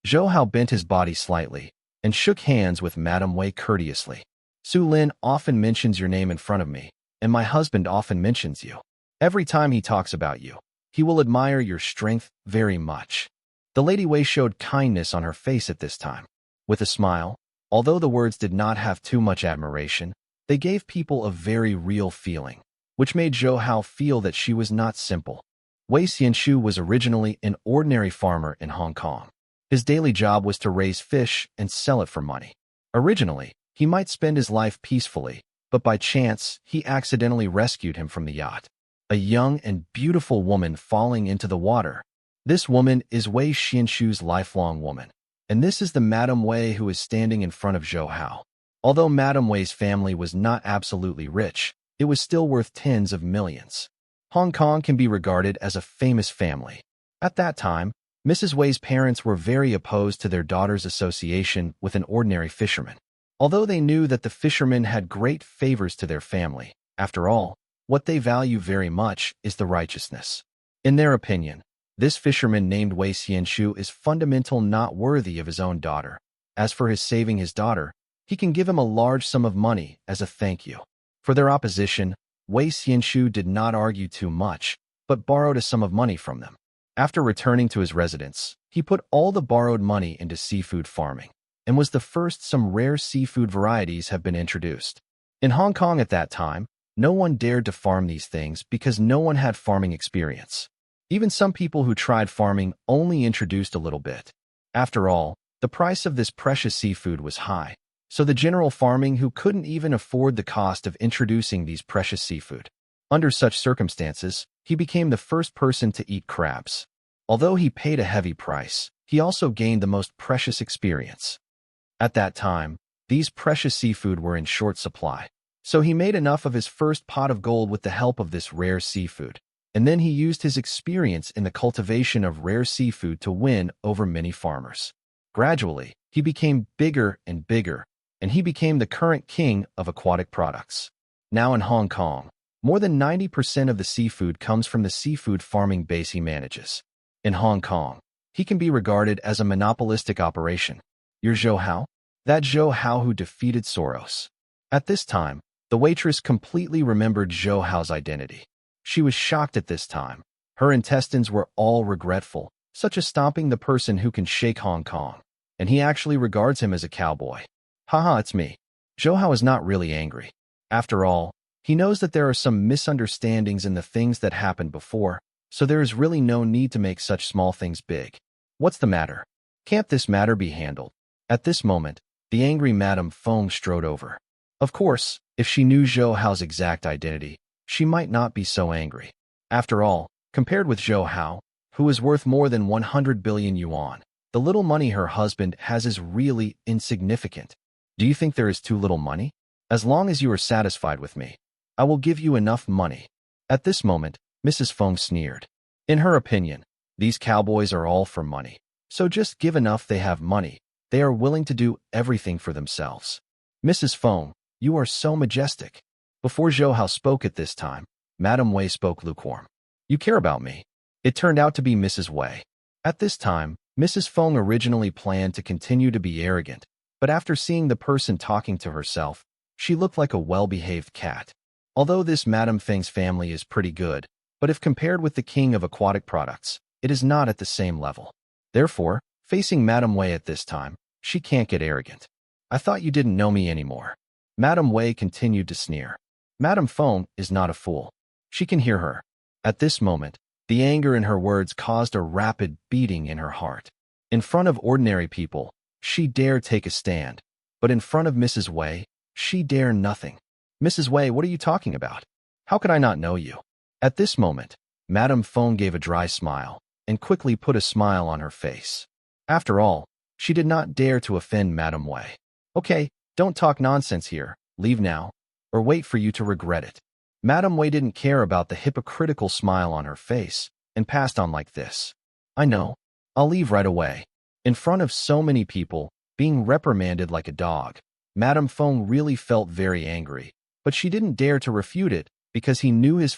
Speaker 1: Zhou Hao bent his body slightly and shook hands with Madam Wei courteously. Su Lin often mentions your name in front of me, and my husband often mentions you. Every time he talks about you, he will admire your strength very much. The Lady Wei showed kindness on her face at this time. With a smile, although the words did not have too much admiration, they gave people a very real feeling, which made Zhou Hao feel that she was not simple. Wei Xianshu was originally an ordinary farmer in Hong Kong. His daily job was to raise fish and sell it for money. Originally, he might spend his life peacefully, but by chance, he accidentally rescued him from the yacht. A young and beautiful woman falling into the water. This woman is Wei Xianshu's lifelong woman, and this is the Madam Wei who is standing in front of Zhou Hao. Although Madam Wei's family was not absolutely rich, it was still worth tens of millions. Hong Kong can be regarded as a famous family. At that time, Mrs. Wei's parents were very opposed to their daughter's association with an ordinary fisherman. Although they knew that the fisherman had great favors to their family, after all, what they value very much is the righteousness. In their opinion, this fisherman named Wei Xianshu is fundamental not worthy of his own daughter. As for his saving his daughter, he can give him a large sum of money as a thank you. For their opposition, Wei Xianshu did not argue too much, but borrowed a sum of money from them. After returning to his residence, he put all the borrowed money into seafood farming, and was the first some rare seafood varieties have been introduced. In Hong Kong at that time, no one dared to farm these things because no one had farming experience. Even some people who tried farming only introduced a little bit. After all, the price of this precious seafood was high, so the general farming who couldn't even afford the cost of introducing these precious seafood. Under such circumstances, he became the first person to eat crabs. Although he paid a heavy price, he also gained the most precious experience. At that time, these precious seafood were in short supply, so he made enough of his first pot of gold with the help of this rare seafood, and then he used his experience in the cultivation of rare seafood to win over many farmers. Gradually, he became bigger and bigger, and he became the current king of aquatic products. Now in Hong Kong, more than 90% of the seafood comes from the seafood farming base he manages. In Hong Kong, he can be regarded as a monopolistic operation. You're Zhou Hao? That Zhou Hao who defeated Soros. At this time, the waitress completely remembered Zhou Hao's identity. She was shocked at this time. Her intestines were all regretful, such as stomping the person who can shake Hong Kong. And he actually regards him as a cowboy. Haha, it's me. Zhou Hao is not really angry. After all, he knows that there are some misunderstandings in the things that happened before, so there is really no need to make such small things big. What's the matter? Can't this matter be handled? At this moment, the angry Madame Feng strode over. Of course, if she knew Zhou Hao's exact identity, she might not be so angry. After all, compared with Zhou Hao, who is worth more than 100 billion yuan, the little money her husband has is really insignificant. Do you think there is too little money? As long as you are satisfied with me, I will give you enough money. At this moment, Mrs. Feng sneered. In her opinion, these cowboys are all for money, so just give enough they have money. They are willing to do everything for themselves. Mrs. Feng, you are so majestic. Before Zhou Hao spoke at this time, Madame Wei spoke lukewarm. You care about me. It turned out to be Mrs. Wei. At this time, Mrs. Feng originally planned to continue to be arrogant, but after seeing the person talking to herself, she looked like a well-behaved cat. Although this Madame Feng's family is pretty good, but if compared with the king of aquatic products, it is not at the same level. Therefore, facing Madame Wei at this time, she can't get arrogant. I thought you didn't know me anymore. Madame Wei continued to sneer. Madame Feng is not a fool. She can hear her. At this moment, the anger in her words caused a rapid beating in her heart. In front of ordinary people, she dare take a stand. But in front of Mrs. Wei, she dare nothing. Mrs. Wei, what are you talking about? How could I not know you? At this moment, Madame Fong gave a dry smile and quickly put a smile on her face. After all, she did not dare to offend Madame Wei. Okay, don't talk nonsense here. Leave now, or wait for you to regret it. Madame Wei didn't care about the hypocritical smile on her face and passed on like this. I know. I'll leave right away. In front of so many people, being reprimanded like a dog, Madame Fong really felt very angry, but she didn't dare to refute it because he knew his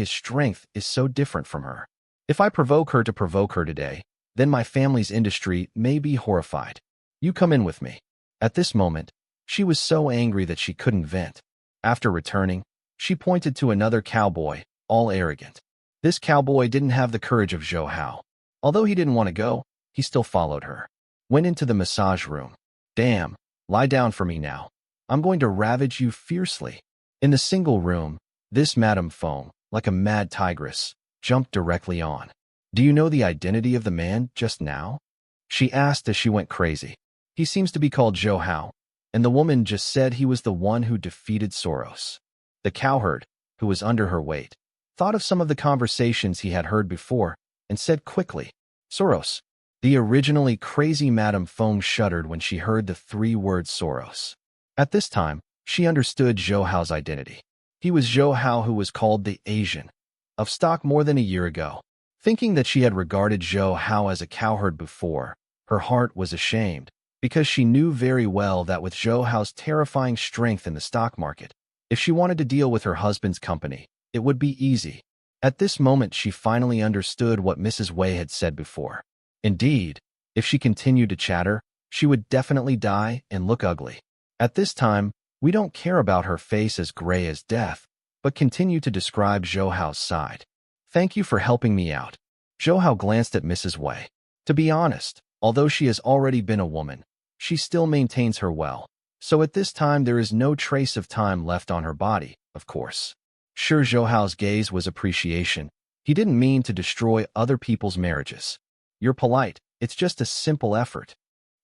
Speaker 1: strength is so different from her. If I provoke her to provoke her today, then my family's industry may be horrified. You come in with me. At this moment, she was so angry that she couldn't vent. After returning, she pointed to another cowboy, all arrogant. This cowboy didn't have the courage of Zhou Hao. Although he didn't want to go, he still followed her. Went into the massage room. Damn, lie down for me now. I'm going to ravage you fiercely. In the single room, this Madame Fong, like a mad tigress, jumped directly on. Do you know the identity of the man just now? She asked as she went crazy. He seems to be called Zhou Hao, and the woman just said he was the one who defeated Soros. The cowherd, who was under her weight, thought of some of the conversations he had heard before and said quickly, Soros. The originally crazy Madame Fong shuddered when she heard the 3 words Soros. At this time, she understood Zhou Hao's identity. He was Zhou Hao, who was called the Asian of stock more than a year ago. Thinking that she had regarded Zhou Hao as a cowherd before, her heart was ashamed, because she knew very well that with Zhou Hao's terrifying strength in the stock market, if she wanted to deal with her husband's company, it would be easy. At this moment, she finally understood what Mrs. Wei had said before. Indeed, if she continued to chatter, she would definitely die and look ugly. At this time, we don't care about her face as gray as death, but continue to describe Zhou Hao's side. Thank you for helping me out. Zhou Hao glanced at Mrs. Wei. To be honest, although she has already been a woman, she still maintains her well. So at this time there is no trace of time left on her body, of course. Sure, Zhou Hao's gaze was appreciation. He didn't mean to destroy other people's marriages. You're polite, it's just a simple effort.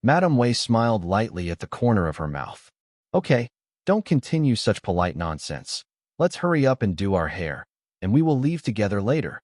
Speaker 1: Madame Wei smiled lightly at the corner of her mouth. Okay, don't continue such polite nonsense. Let's hurry up and do our hair, and we will leave together later.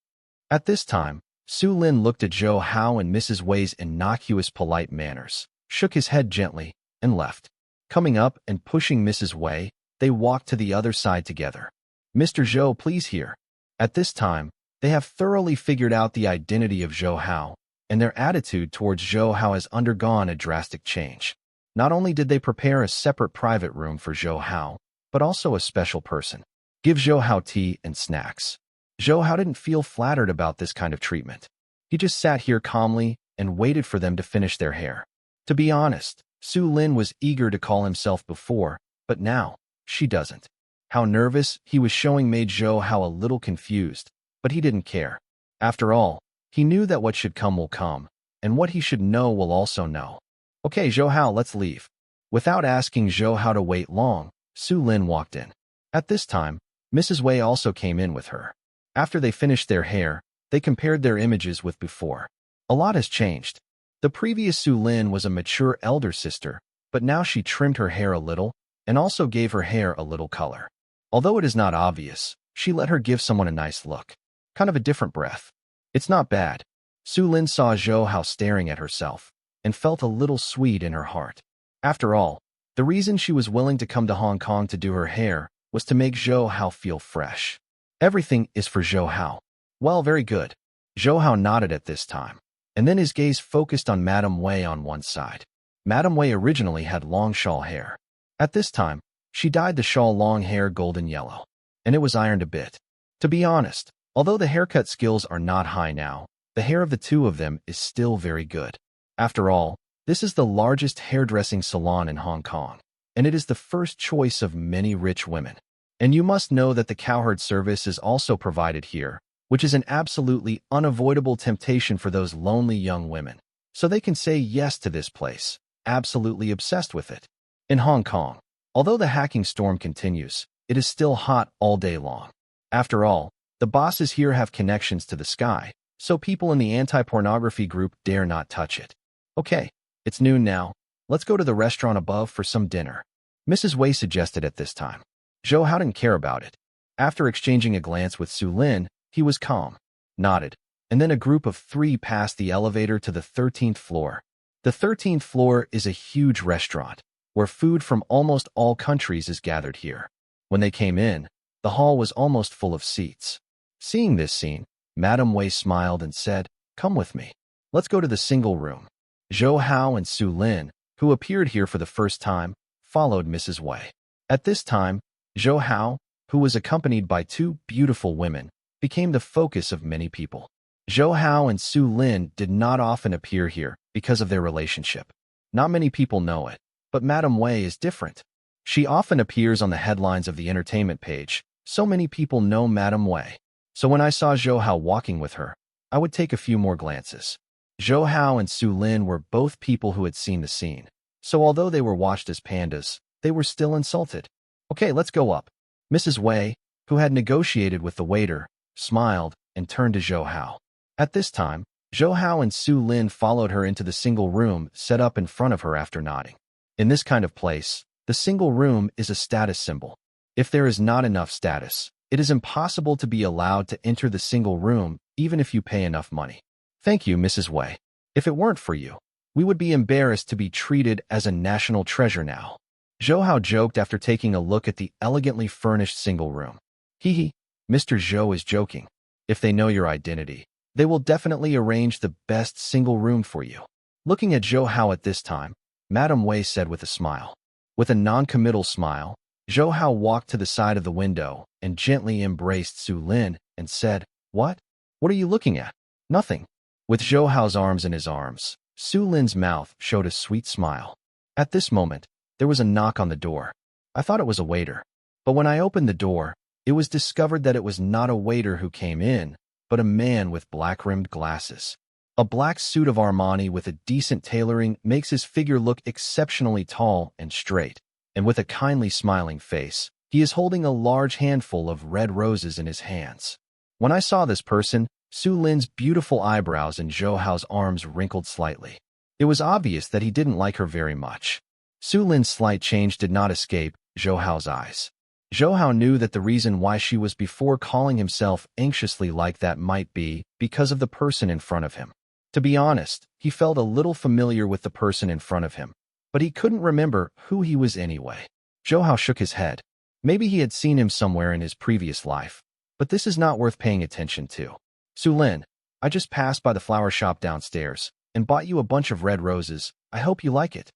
Speaker 1: At this time, Su Lin looked at Zhou Hao and Mrs. Wei's innocuous polite manners, shook his head gently, and left. Coming up and pushing Mrs. Wei, they walked to the other side together. Mr. Zhou, please here. At this time, they have thoroughly figured out the identity of Zhou Hao, and their attitude towards Zhou Hao has undergone a drastic change. Not only did they prepare a separate private room for Zhou Hao, but also a special person. Give Zhou Hao tea and snacks. Zhou Hao didn't feel flattered about this kind of treatment. He just sat here calmly and waited for them to finish their hair. To be honest, Su Lin was eager to call himself before, but now, she doesn't. How nervous he was showing made Zhou Hao a little confused, but he didn't care. After all, he knew that what should come will come, and what he should know will also know. Okay, Zhou Hao, let's leave. Without asking Zhou Hao to wait long, Su Lin walked in. At this time, Mrs. Wei also came in with her. After they finished their hair, they compared their images with before. A lot has changed. The previous Su Lin was a mature elder sister, but now she trimmed her hair a little and also gave her hair a little color. Although it is not obvious, she let her give someone a nice look. Kind of a different breath. It's not bad. Su Lin saw Zhou Hao staring at herself and felt a little sweet in her heart. After all, the reason she was willing to come to Hong Kong to do her hair was to make Zhou Hao feel fresh. Everything is for Zhou Hao. Well, very good. Zhou Hao nodded at this time, and then his gaze focused on Madame Wei on one side. Madame Wei originally had long shawl hair. At this time, she dyed the shawl long hair golden yellow, and it was ironed a bit. To be honest, although the haircut skills are not high now, the hair of the two of them is still very good. After all, this is the largest hairdressing salon in Hong Kong, and it is the first choice of many rich women. And you must know that the cowherd service is also provided here, which is an absolutely unavoidable temptation for those lonely young women. So they can say yes to this place, absolutely obsessed with it. In Hong Kong, although the hacking storm continues, it is still hot all day long. After all, The bosses here have connections to the sky, so people in the anti-pornography group dare not touch it. Okay, it's noon now. Let's go to the restaurant above for some dinner, Mrs. Wei suggested at this time. Zhou Hao didn't care about it. After exchanging a glance with Su Lin, he was calm, nodded, and then a group of 3 passed the elevator to the 13th floor. The 13th floor is a huge restaurant, where food from almost all countries is gathered here. When they came in, the hall was almost full of seats. Seeing this scene, Madame Wei smiled and said, "Come with me. Let's go to the single room." Zhou Hao and Su Lin, who appeared here for the first time, followed Mrs. Wei. At this time, Zhou Hao, who was accompanied by 2 beautiful women, became the focus of many people. Zhou Hao and Su Lin did not often appear here because of their relationship. Not many people know it, but Madame Wei is different. She often appears on the headlines of the entertainment page, so many people know Madame Wei. So when I saw Zhou Hao walking with her, I would take a few more glances. Zhou Hao and Su Lin were both people who had seen the scene, so although they were watched as pandas, they were still insulted. "Okay, let's go up." Mrs. Wei, who had negotiated with the waiter, smiled and turned to Zhou Hao. At this time, Zhou Hao and Su Lin followed her into the single room set up in front of her after nodding. In this kind of place, the single room is a status symbol. If there is not enough status, it is impossible to be allowed to enter the single room even if you pay enough money. "Thank you, Mrs. Wei. If it weren't for you, we would be embarrassed to be treated as a national treasure now," Zhou Hao joked after taking a look at the elegantly furnished single room. "Hee, Mr. Zhou is joking. If they know your identity, they will definitely arrange the best single room for you." Looking at Zhou Hao at this time, Madame Wei said with a smile. With a non-committal smile, Zhou Hao walked to the side of the window and gently embraced Su Lin and said, What are you looking at?" "Nothing." With Zhou Hao's arms in his arms, Su Lin's mouth showed a sweet smile. At this moment, there was a knock on the door. I thought it was a waiter. But when I opened the door, it was discovered that it was not a waiter who came in, but a man with black-rimmed glasses. A black suit of Armani with a decent tailoring makes his figure look exceptionally tall and straight, and with a kindly smiling face, he is holding a large handful of red roses in his hands. When I saw this person, Su Lin's beautiful eyebrows and Zhou Hao's arms wrinkled slightly. It was obvious that he didn't like her very much. Su Lin's slight change did not escape Zhou Hao's eyes. Zhou Hao knew that the reason why she was before calling himself anxiously like that might be because of the person in front of him. To be honest, he felt a little familiar with the person in front of him, but he couldn't remember who he was anyway. Zhou Hao shook his head. Maybe he had seen him somewhere in his previous life, but this is not worth paying attention to. "Su Lin, I just passed by the flower shop downstairs and bought you a bunch of red roses. I hope you like it."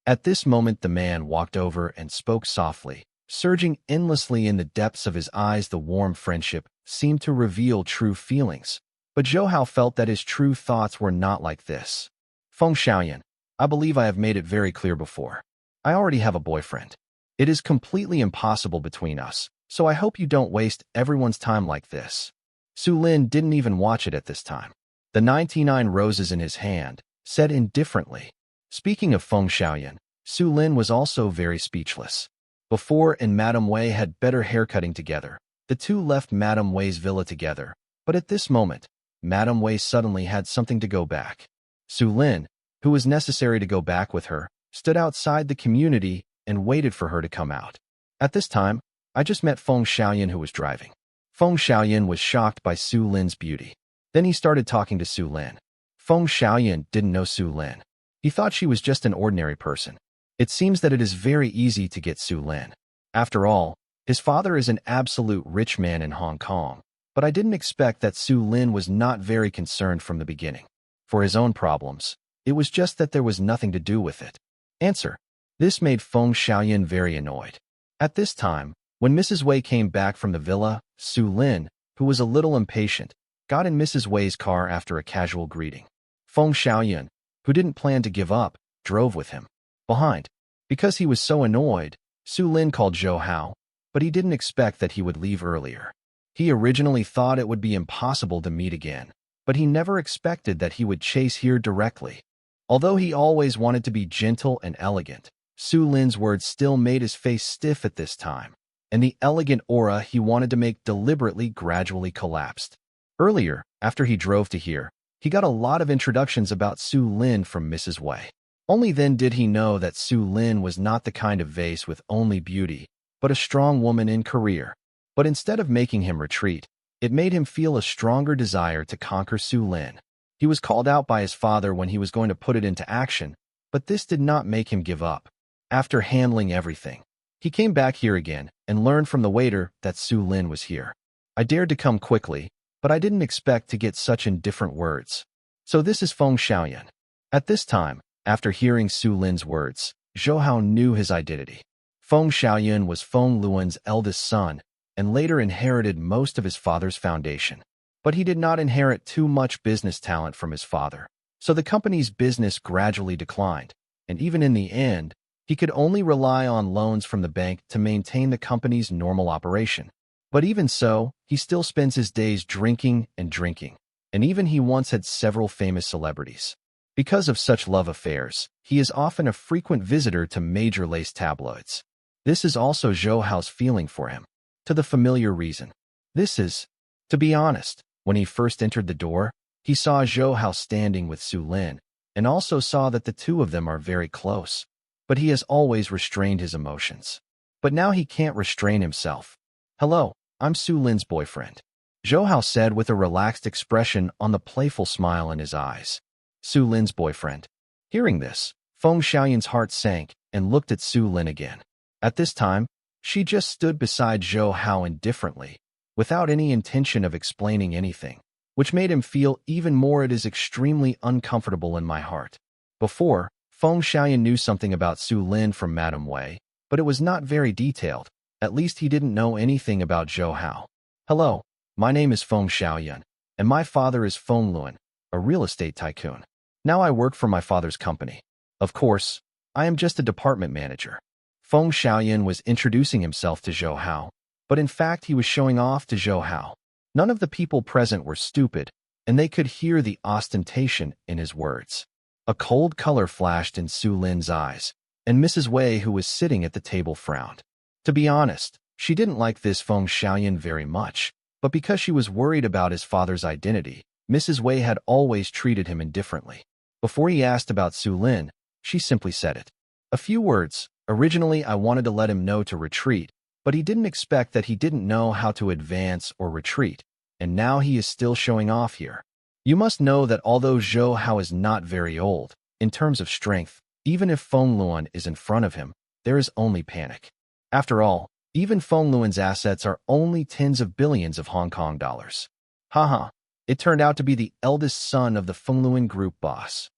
Speaker 1: At this moment, the man walked over and spoke softly. Surging endlessly in the depths of his eyes, the warm friendship seemed to reveal true feelings. But Zhou Hao felt that his true thoughts were not like this. "Feng Xiaoyan, I believe I have made it very clear before. I already have a boyfriend. It is completely impossible between us, so I hope you don't waste everyone's time like this." Su Lin didn't even watch it at this time. The 99 roses in his hand said indifferently. Speaking of Feng Xiaoyan, Su Lin was also very speechless. Before and Madame Wei had better haircutting together. The two left Madame Wei's villa together, but at this moment, Madame Wei suddenly had something to go back. Su Lin, who was necessary to go back with her, stood outside the community and waited for her to come out. At this time, I just met Feng Xiaoyan, who was driving. Feng Xiaoyan was shocked by Su Lin's beauty. Then he started talking to Su Lin. Feng Xiaoyan didn't know Su Lin. He thought she was just an ordinary person. It seems that it is very easy to get Su Lin. After all, his father is an absolute rich man in Hong Kong, but I didn't expect that Su Lin was not very concerned from the beginning. For his own problems, it was just that there was nothing to do with it. Answer. This made Feng Xiaoyan very annoyed. At this time, when Mrs. Wei came back from the villa, Su Lin, who was a little impatient, got in Mrs. Wei's car after a casual greeting. Feng Xiaoyan, who didn't plan to give up, drove with him. Behind. Because he was so annoyed, Su Lin called Zhou Hao, but he didn't expect that he would leave earlier. He originally thought it would be impossible to meet again, but he never expected that he would chase here directly. Although he always wanted to be gentle and elegant, Su Lin's words still made his face stiff at this time. and the elegant aura he wanted to make deliberately gradually collapsed. Earlier, after he drove to here, he got a lot of introductions about Su Lin from Mrs. Wei. Only then did he know that Su Lin was not the kind of vase with only beauty, but a strong woman in career. But instead of making him retreat, it made him feel a stronger desire to conquer Su Lin. He was called out by his father when he was going to put it into action, but this did not make him give up. After handling everything, he came back here again and learned from the waiter that Su Lin was here. I dared to come quickly, but I didn't expect to get such indifferent words. So this is Feng Xiaoyan. At this time, after hearing Su Lin's words, Zhou Hao knew his identity. Feng Xiaoyan was Feng Luan's eldest son and later inherited most of his father's foundation. But he did not inherit too much business talent from his father, so the company's business gradually declined, and even in the end, he could only rely on loans from the bank to maintain the company's normal operation. But even so, he still spends his days drinking, and even he once had several famous celebrities. Because of such love affairs, he is often a frequent visitor to major lace tabloids. This is also Zhou Hao's feeling for him, to the familiar reason. This is, to be honest, when he first entered the door, he saw Zhou Hao standing with Su Lin, and also saw that the two of them are very close. But he has always restrained his emotions. But now he can't restrain himself. Hello, I'm Su Lin's boyfriend, Zhou Hao said with a relaxed expression on the playful smile in his eyes. Su Lin's boyfriend. Hearing this, Feng Xiaoyan's heart sank and looked at Su Lin again. At this time, she just stood beside Zhou Hao indifferently, without any intention of explaining anything, which made him feel even more it is extremely uncomfortable in my heart. Before, Feng Xiaoyan knew something about Su Lin from Madame Wei, but it was not very detailed. At least he didn't know anything about Zhou Hao. Hello, my name is Feng Xiaoyan, and my father is Feng Luan, a real estate tycoon. Now I work for my father's company. Of course, I am just a department manager. Feng Xiaoyan was introducing himself to Zhou Hao, but in fact he was showing off to Zhou Hao. None of the people present were stupid, and they could hear the ostentation in his words. A cold color flashed in Su Lin's eyes, and Mrs. Wei, who was sitting at the table, frowned. To be honest, she didn't like this Feng Xiaoyan very much, but because she was worried about his father's identity, Mrs. Wei had always treated him indifferently. Before he asked about Su Lin, she simply said it. A few words. Originally, I wanted to let him know to retreat, but he didn't expect that he didn't know how to advance or retreat, and now he is still showing off here. You must know that although Zhou Hao is not very old, in terms of strength, even if Feng Luan is in front of him, there is only panic. After all, even Feng Luan's assets are only tens of billions of Hong Kong dollars. Haha, it turned out to be the eldest son of the Feng Luan Group boss.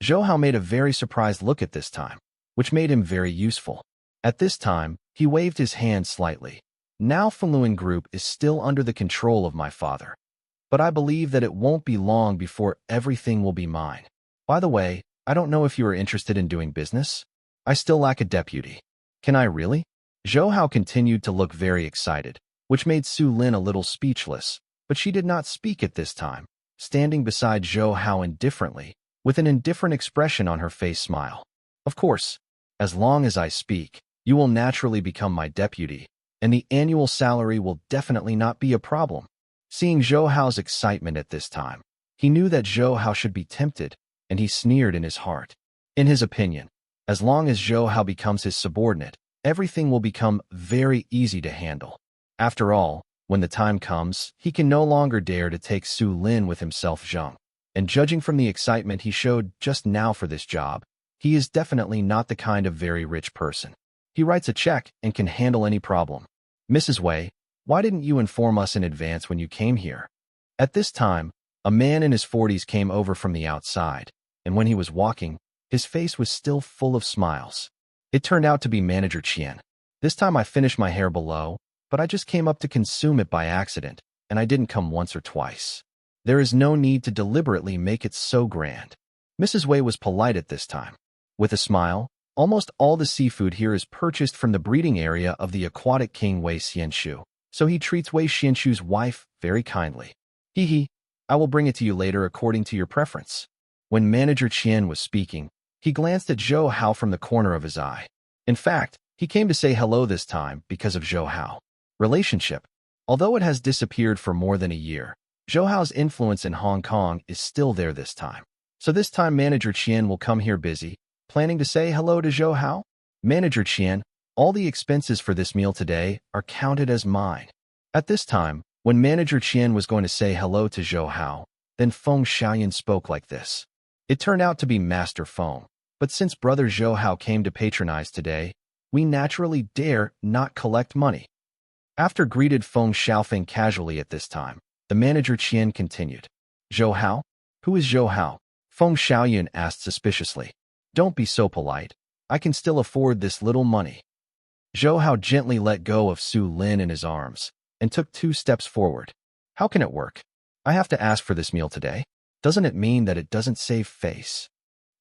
Speaker 1: Zhou Hao made a very surprised look at this time, which made him very useful. At this time, he waved his hand slightly. Now Feng Luan Group is still under the control of my father. But I believe that it won't be long before everything will be mine. By the way, I don't know if you are interested in doing business. I still lack a deputy. Can I really? Zhou Hao continued to look very excited, which made Su Lin a little speechless, but she did not speak at this time, standing beside Zhou Hao indifferently, with an indifferent expression on her face smile. Of course, as long as I speak, you will naturally become my deputy, and the annual salary will definitely not be a problem. Seeing Zhou Hao's excitement at this time, he knew that Zhou Hao should be tempted, and he sneered in his heart. In his opinion, as long as Zhou Hao becomes his subordinate, everything will become very easy to handle. After all, when the time comes, he can no longer dare to take Su Lin with himself Zheng. And judging from the excitement he showed just now for this job, he is definitely not the kind of very rich person. He writes a check and can handle any problem. Mrs. Wei, why didn't you inform us in advance when you came here? At this time, a man in his 40s came over from the outside, and when he was walking, his face was still full of smiles. It turned out to be Manager Qian. This time I finished my hair below, but I just came up to consume it by accident, and I didn't come once or twice. There is no need to deliberately make it so grand. Mrs. Wei was polite at this time. With a smile, almost all the seafood here is purchased from the breeding area of the aquatic king Wei Xianshu, so he treats Wei Xianshu's wife very kindly. Hee, I will bring it to you later according to your preference. When Manager Qian was speaking, he glanced at Zhou Hao from the corner of his eye. In fact, He came to say hello this time because of Zhou Hao. Relationship. Although it has disappeared for more than a year, Zhou Hao's influence in Hong Kong is still there this time. So this time Manager Qian will come here busy, planning to say hello to Zhou Hao. Manager Qian, all the expenses for this meal today are counted as mine. At this time, when Manager Qian was going to say hello to Zhou Hao, then Feng Xiaoyan spoke like this. It turned out to be Master Feng, but since Brother Zhou Hao came to patronize today, we naturally dare not collect money. After greeted Feng Xiaofeng casually at this time, the Manager Qian continued. Zhou Hao? Who is Zhou Hao? Feng Xiaoyan asked suspiciously. Don't be so polite. I can still afford this little money. Zhou Hao gently let go of Su Lin in his arms and took 2 steps forward. How can it work? I have to ask for this meal today. Doesn't it mean that it doesn't save face?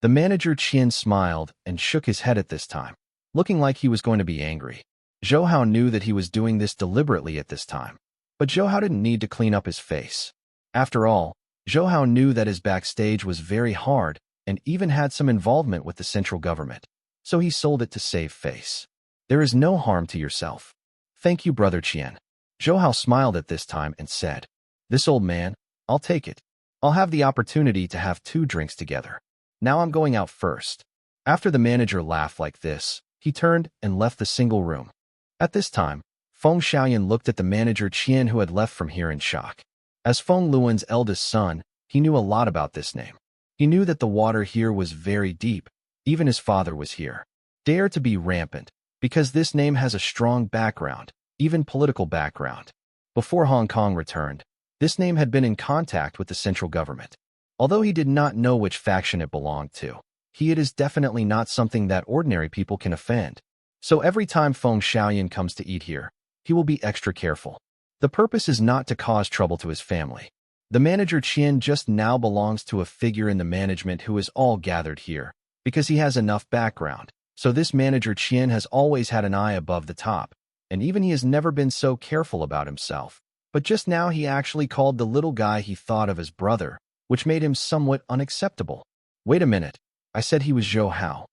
Speaker 1: The Manager Qian smiled and shook his head at this time, looking like he was going to be angry. Zhou Hao knew that he was doing this deliberately at this time, but Zhou Hao didn't need to clean up his face. After all, Zhou Hao knew that his backstage was very hard and even had some involvement with the central government, so he sold it to save face. There is no harm to yourself. Thank you, Brother Qian. Zhou Hao smiled at this time and said, This old man, I'll take it. I'll have the opportunity to have 2 drinks together. Now I'm going out first. After the manager laughed like this, he turned and left the single room. At this time, Feng Xiaoyan looked at the Manager Qian who had left from here in shock. As Feng Luan's eldest son, he knew a lot about this name. He knew that the water here was very deep. Even his father was here. Dare to be rampant, because this name has a strong background, even political background. Before Hong Kong returned, this name had been in contact with the central government. Although he did not know which faction it belonged to, it is definitely not something that ordinary people can offend. So every time Feng Xiaoyan comes to eat here, he will be extra careful. The purpose is not to cause trouble to his family. The Manager Qian just now belongs to a figure in the management who is all gathered here, because he has enough background. So this Manager Qian has always had an eye above the top, and even he has never been so careful about himself. But just now he actually called the little guy he thought of as brother, which made him somewhat unacceptable. Wait a minute, I said he was Zhou Hao.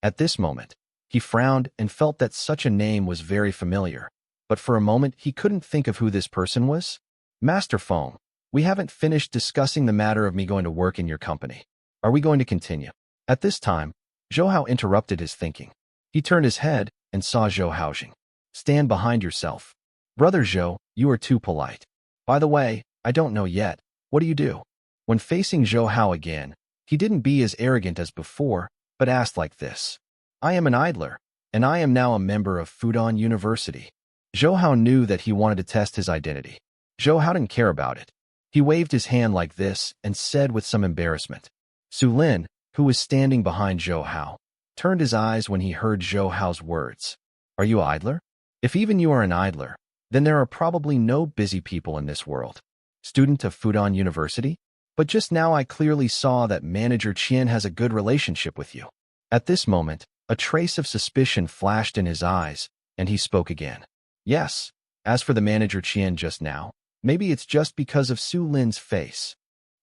Speaker 1: At this moment, he frowned and felt that such a name was very familiar, but for a moment he couldn't think of who this person was. Master Feng, we haven't finished discussing the matter of me going to work in your company. Are we going to continue? At this time, Zhou Hao interrupted his thinking. He turned his head and saw Zhou Haojing. Stand behind yourself. Brother Zhou, you are too polite. By the way, I don't know yet. What do you do? When facing Zhou Hao again, he didn't be as arrogant as before, but asked like this. I am an idler, and I am now a member of Fudan University. Zhou Hao knew that he wanted to test his identity. Zhou Hao didn't care about it. He waved his hand like this and said with some embarrassment. Su Lin, who was standing behind Zhou Hao, turned his eyes when he heard Zhou Hao's words. Are you an idler? If even you are an idler, then there are probably no busy people in this world. Student of Fudan University? But just now I clearly saw that Manager Qian has a good relationship with you. At this moment, a trace of suspicion flashed in his eyes, and he spoke again. Yes, as for the Manager Qian just now, maybe it's just because of Su Lin's face.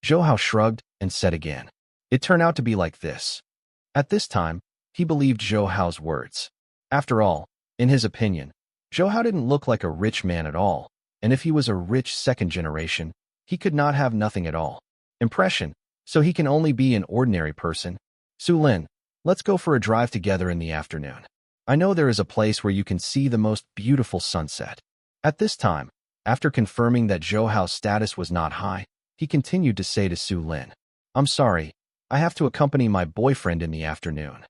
Speaker 1: Zhou Hao shrugged and said again. It turned out to be like this. At this time, he believed Zhou Hao's words. After all, in his opinion, Zhou Hao didn't look like a rich man at all, and if he was a rich second generation, he could not have nothing at all. Impression, so he can only be an ordinary person. Su Lin, let's go for a drive together in the afternoon. I know there is a place where you can see the most beautiful sunset. At this time, after confirming that Zhou Hao's status was not high, he continued to say to Su Lin, I'm sorry, I have to accompany my boyfriend in the afternoon.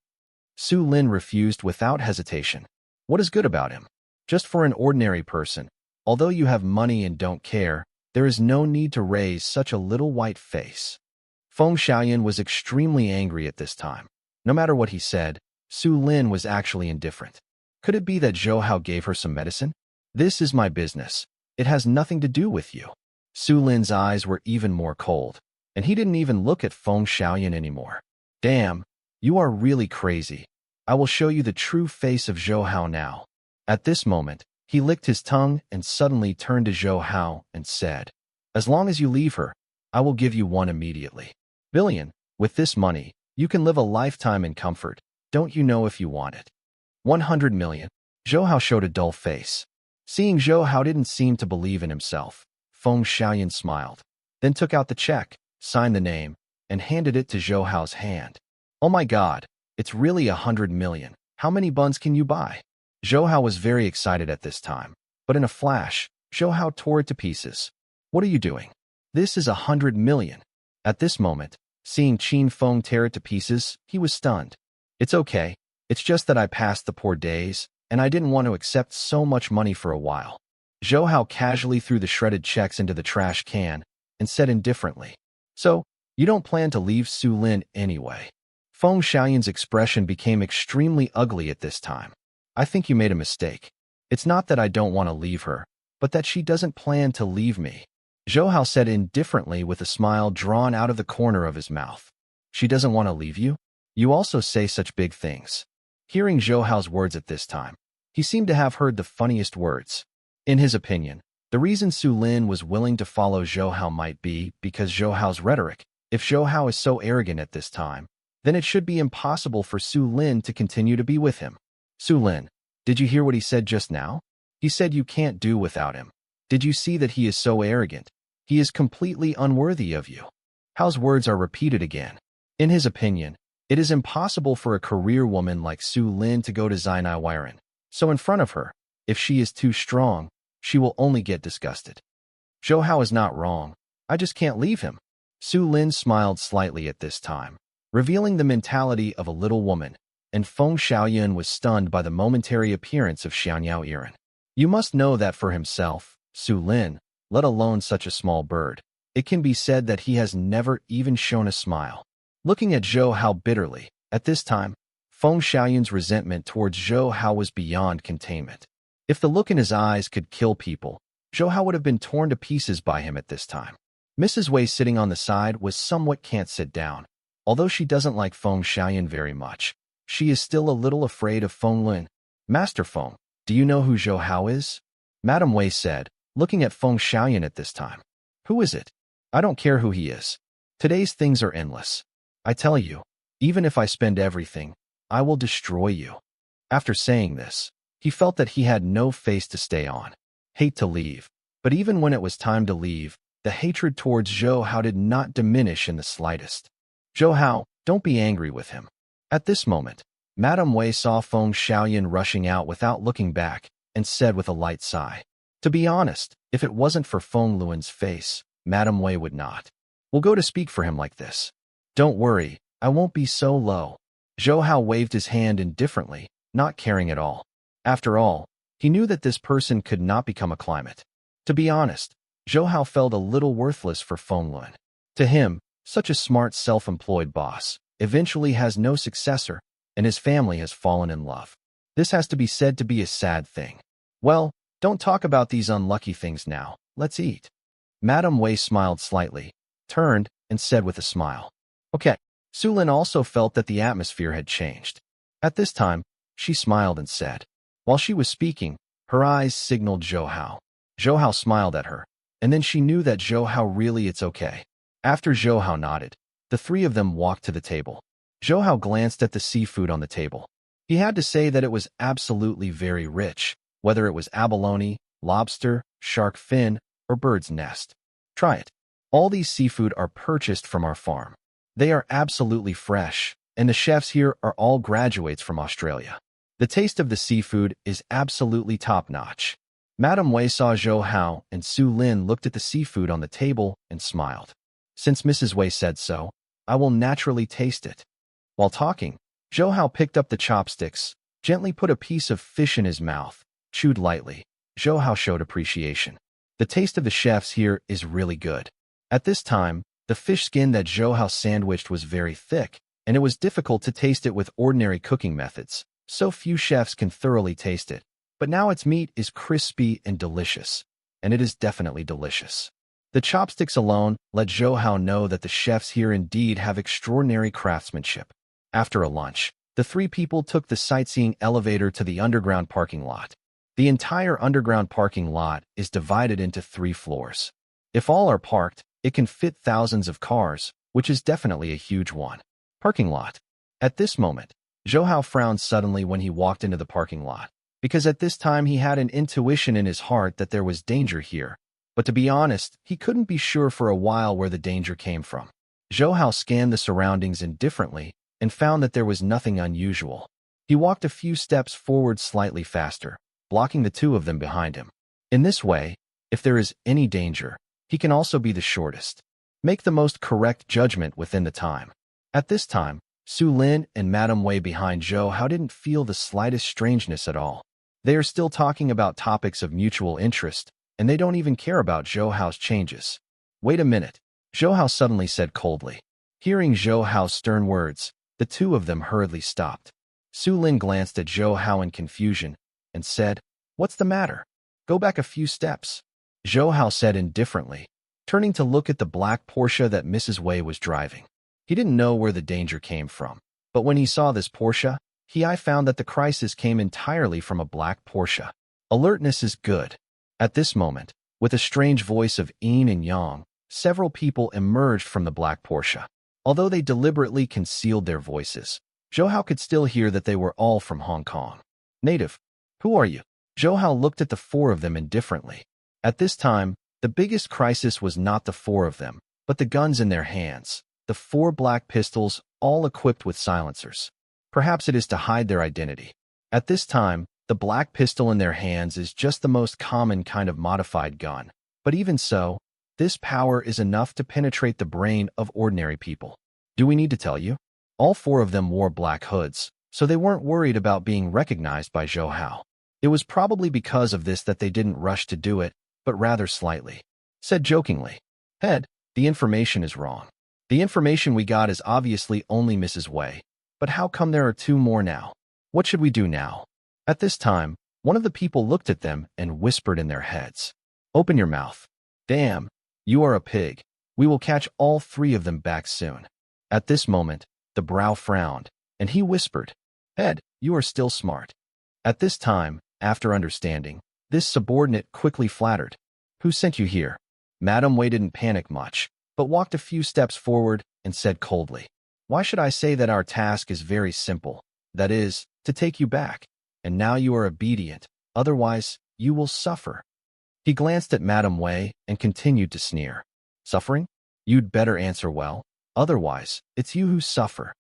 Speaker 1: Su Lin refused without hesitation. What is good about him? Just for an ordinary person, although you have money and don't care, there is no need to raise such a little white face. Feng Xiaoyan was extremely angry at this time. No matter what he said, Su Lin was actually indifferent. Could it be that Zhou Hao gave her some medicine? This is my business. It has nothing to do with you. Su Lin's eyes were even more cold, and he didn't even look at Feng Xiaoyan anymore. Damn, you are really crazy. I will show you the true face of Zhou Hao now. At this moment, he licked his tongue and suddenly turned to Zhou Hao and said, As long as you leave her, I will give you one immediately. Billion, with this money, you can live a lifetime in comfort. Don't you know if you want it? 100 million. Zhou Hao showed a dull face. Seeing Zhou Hao didn't seem to believe in himself, Feng Xiaoyan smiled, then took out the check, signed the name, and handed it to Zhou Hao's hand. Oh my god, it's really 100 million. How many buns can you buy? Zhou Hao was very excited at this time, but in a flash, Zhou Hao tore it to pieces. What are you doing? This is 100 million. At this moment, seeing Qin Feng tear it to pieces, he was stunned. It's okay. It's just that I passed the poor days, and I didn't want to accept so much money for a while. Zhou Hao casually threw the shredded checks into the trash can and said indifferently, So, you don't plan to leave Su Lin anyway. Feng Xiaoyan's expression became extremely ugly at this time. I think you made a mistake. It's not that I don't want to leave her, but that she doesn't plan to leave me. Zhou Hao said indifferently with a smile drawn out of the corner of his mouth. She doesn't want to leave you? You also say such big things. Hearing Zhou Hao's words at this time, he seemed to have heard the funniest words. In his opinion, the reason Su Lin was willing to follow Zhou Hao might be because Zhou Hao's rhetoric. If Zhou Hao is so arrogant at this time, then it should be impossible for Su Lin to continue to be with him. Su Lin, did you hear what he said just now? He said you can't do without him. Did you see that he is so arrogant? He is completely unworthy of you. Hao's words are repeated again. In his opinion, it is impossible for a career woman like Su Lin to go to Manhwareborn. So in front of her, if she is too strong, she will only get disgusted. Zhou Hao is not wrong. I just can't leave him. Su Lin smiled slightly at this time, revealing the mentality of a little woman, and Feng Xiaoyan was stunned by the momentary appearance of Xianyao Yiren. You must know that for himself, Su Lin, let alone such a small bird, it can be said that he has never even shown a smile. Looking at Zhou Hao bitterly, at this time, Feng Xiaoyan's resentment towards Zhou Hao was beyond containment. If the look in his eyes could kill people, Zhou Hao would have been torn to pieces by him at this time. Mrs. Wei sitting on the side was somewhat can't sit down. Although she doesn't like Feng Xiaoyan very much, she is still a little afraid of Feng Lin. Master Feng, do you know who Zhou Hao is? Madame Wei said, looking at Feng Xiaoyan at this time. Who is it? I don't care who he is. Today's things are endless. I tell you, even if I spend everything, I will destroy you. After saying this, he felt that he had no face to stay on. Hate to leave. But even when it was time to leave, the hatred towards Zhou Hao did not diminish in the slightest. Zhou Hao, don't be angry with him. At this moment, Madame Wei saw Feng Xiaoyan rushing out without looking back, and said with a light sigh. To be honest, if it wasn't for Feng Luan's face, Madame Wei would not. We'll go to speak for him like this. Don't worry, I won't be so low. Zhou Hao waved his hand indifferently, not caring at all. After all, he knew that this person could not become a climate. To be honest, Zhou Hao felt a little worthless for Feng Luan. To him, such a smart self-employed boss eventually has no successor, and his family has fallen in love. This has to be said to be a sad thing. Well, don't talk about these unlucky things now. Let's eat. Madame Wei smiled slightly, turned, and said with a smile. Okay. Su Lin also felt that the atmosphere had changed. At this time, she smiled and said. While she was speaking, her eyes signaled Zhou Hao. Zhou Hao smiled at her, and then she knew that Zhou Hao really it's okay. After Zhou Hao nodded, the three of them walked to the table. Zhou Hao glanced at the seafood on the table. He had to say that it was absolutely very rich, whether it was abalone, lobster, shark fin, or bird's nest. Try it. All these seafood are purchased from our farm. They are absolutely fresh, and the chefs here are all graduates from Australia. The taste of the seafood is absolutely top-notch. Madame Wei saw Zhou Hao and Su Lin looked at the seafood on the table and smiled. Since Mrs. Wei said so, I will naturally taste it. While talking, Zhou Hao picked up the chopsticks, gently put a piece of fish in his mouth, chewed lightly. Zhou Hao showed appreciation. The taste of the chefs here is really good. At this time, the fish skin that Zhou Hao sandwiched was very thick, and it was difficult to taste it with ordinary cooking methods. So few chefs can thoroughly taste it. But now its meat is crispy and delicious. And it is definitely delicious. The chopsticks alone let Zhou Hao know that the chefs here indeed have extraordinary craftsmanship. After a lunch, the three people took the sightseeing elevator to the underground parking lot. The entire underground parking lot is divided into 3 floors. If all are parked, it can fit thousands of cars, which is definitely a huge one. Parking lot. At this moment, Zhou Hao frowned suddenly when he walked into the parking lot, because at this time he had an intuition in his heart that there was danger here. But to be honest, he couldn't be sure for a while where the danger came from. Zhou Hao scanned the surroundings indifferently and found that there was nothing unusual. He walked a few steps forward slightly faster, blocking the two of them behind him. In this way, if there is any danger, he can also be the shortest. Make the most correct judgment within the time. At this time, Su Lin and Madame Wei behind Zhou Hao didn't feel the slightest strangeness at all. They are still talking about topics of mutual interest, and they don't even care about Zhou Hao's changes. Wait a minute, Zhou Hao suddenly said coldly. Hearing Zhou Hao's stern words, the two of them hurriedly stopped. Su Lin glanced at Zhou Hao in confusion and said, "What's the matter? Go back a few steps." Zhou Hao said indifferently, turning to look at the black Porsche that Mrs. Wei was driving. He didn't know where the danger came from, but when he saw this Porsche, he found that the crisis came entirely from a black Porsche. Alertness is good. At this moment, with a strange voice of yin and yang, several people emerged from the black Porsche. Although they deliberately concealed their voices, Zhou Hao could still hear that they were all from Hong Kong. "Native, who are you?" Zhou Hao looked at the four of them indifferently. At this time, the biggest crisis was not the four of them, but the guns in their hands, the four black pistols, all equipped with silencers. Perhaps it is to hide their identity. At this time, the black pistol in their hands is just the most common kind of modified gun, but even so, this power is enough to penetrate the brain of ordinary people. Do we need to tell you? All four of them wore black hoods, so they weren't worried about being recognized by Zhou Hao. It was probably because of this that they didn't rush to do it, but rather slightly. Said jokingly, "Head, the information is wrong. The information we got is obviously only Mrs. Wei, but how come there are two more now? What should we do now?" At this time, one of the people looked at them and whispered in their heads, "Open your mouth. Damn, you are a pig. We will catch all three of them back soon." At this moment, the brow frowned, and he whispered, "Head, you are still smart." At this time, after understanding, this subordinate quickly flattered, "Who sent you here?" Madame Wei didn't panic much, but walked a few steps forward and said coldly, "Why should I say that our task is very simple? That is, to take you back. And now you are obedient, otherwise you will suffer." He glanced at Madame Wei and continued to sneer. "Suffering? You'd better answer well, otherwise it's you who suffer."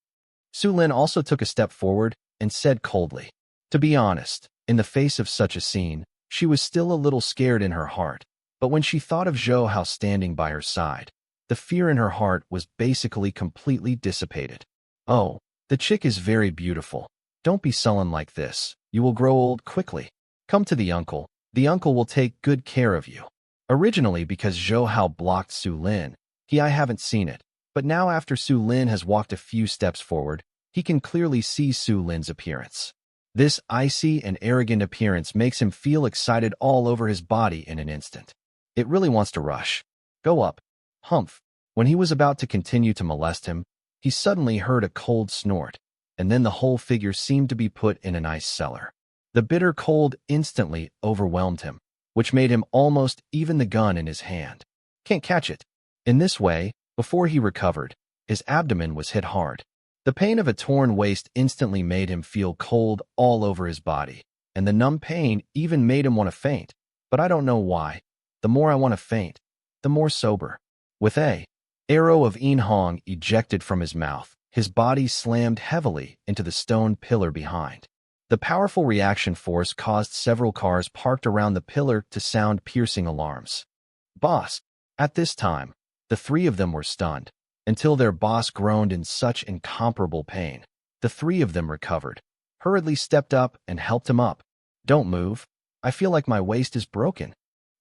Speaker 1: Su Lin also took a step forward and said coldly. To be honest, in the face of such a scene, she was still a little scared in her heart, but when she thought of Zhou Hao standing by her side, the fear in her heart was basically completely dissipated. "Oh, the chick is very beautiful. Don't be sullen like this. You will grow old quickly. Come to the uncle. The uncle will take good care of you." Originally, because Zhou Hao blocked Su Lin, I haven't seen it, but now after Su Lin has walked a few steps forward, he can clearly see Su Lin's appearance. This icy and arrogant appearance makes him feel excited all over his body in an instant. It really wants to rush. "Go up." Humph. When he was about to continue to molest him, he suddenly heard a cold snort, and then the whole figure seemed to be put in an ice cellar. The bitter cold instantly overwhelmed him, which made him almost even the gun in his hand. Can't catch it. In this way, before he recovered, his abdomen was hit hard. The pain of a torn waist instantly made him feel cold all over his body, and the numb pain even made him want to faint. But I don't know why. The more I want to faint, the more sober. With a arrow of Yin Hong ejected from his mouth, his body slammed heavily into the stone pillar behind. The powerful reaction force caused several cars parked around the pillar to sound piercing alarms. "Boss!" At this time, the three of them were stunned, until their boss groaned in such incomparable pain. The three of them recovered, hurriedly stepped up and helped him up. "Don't move. I feel like my waist is broken."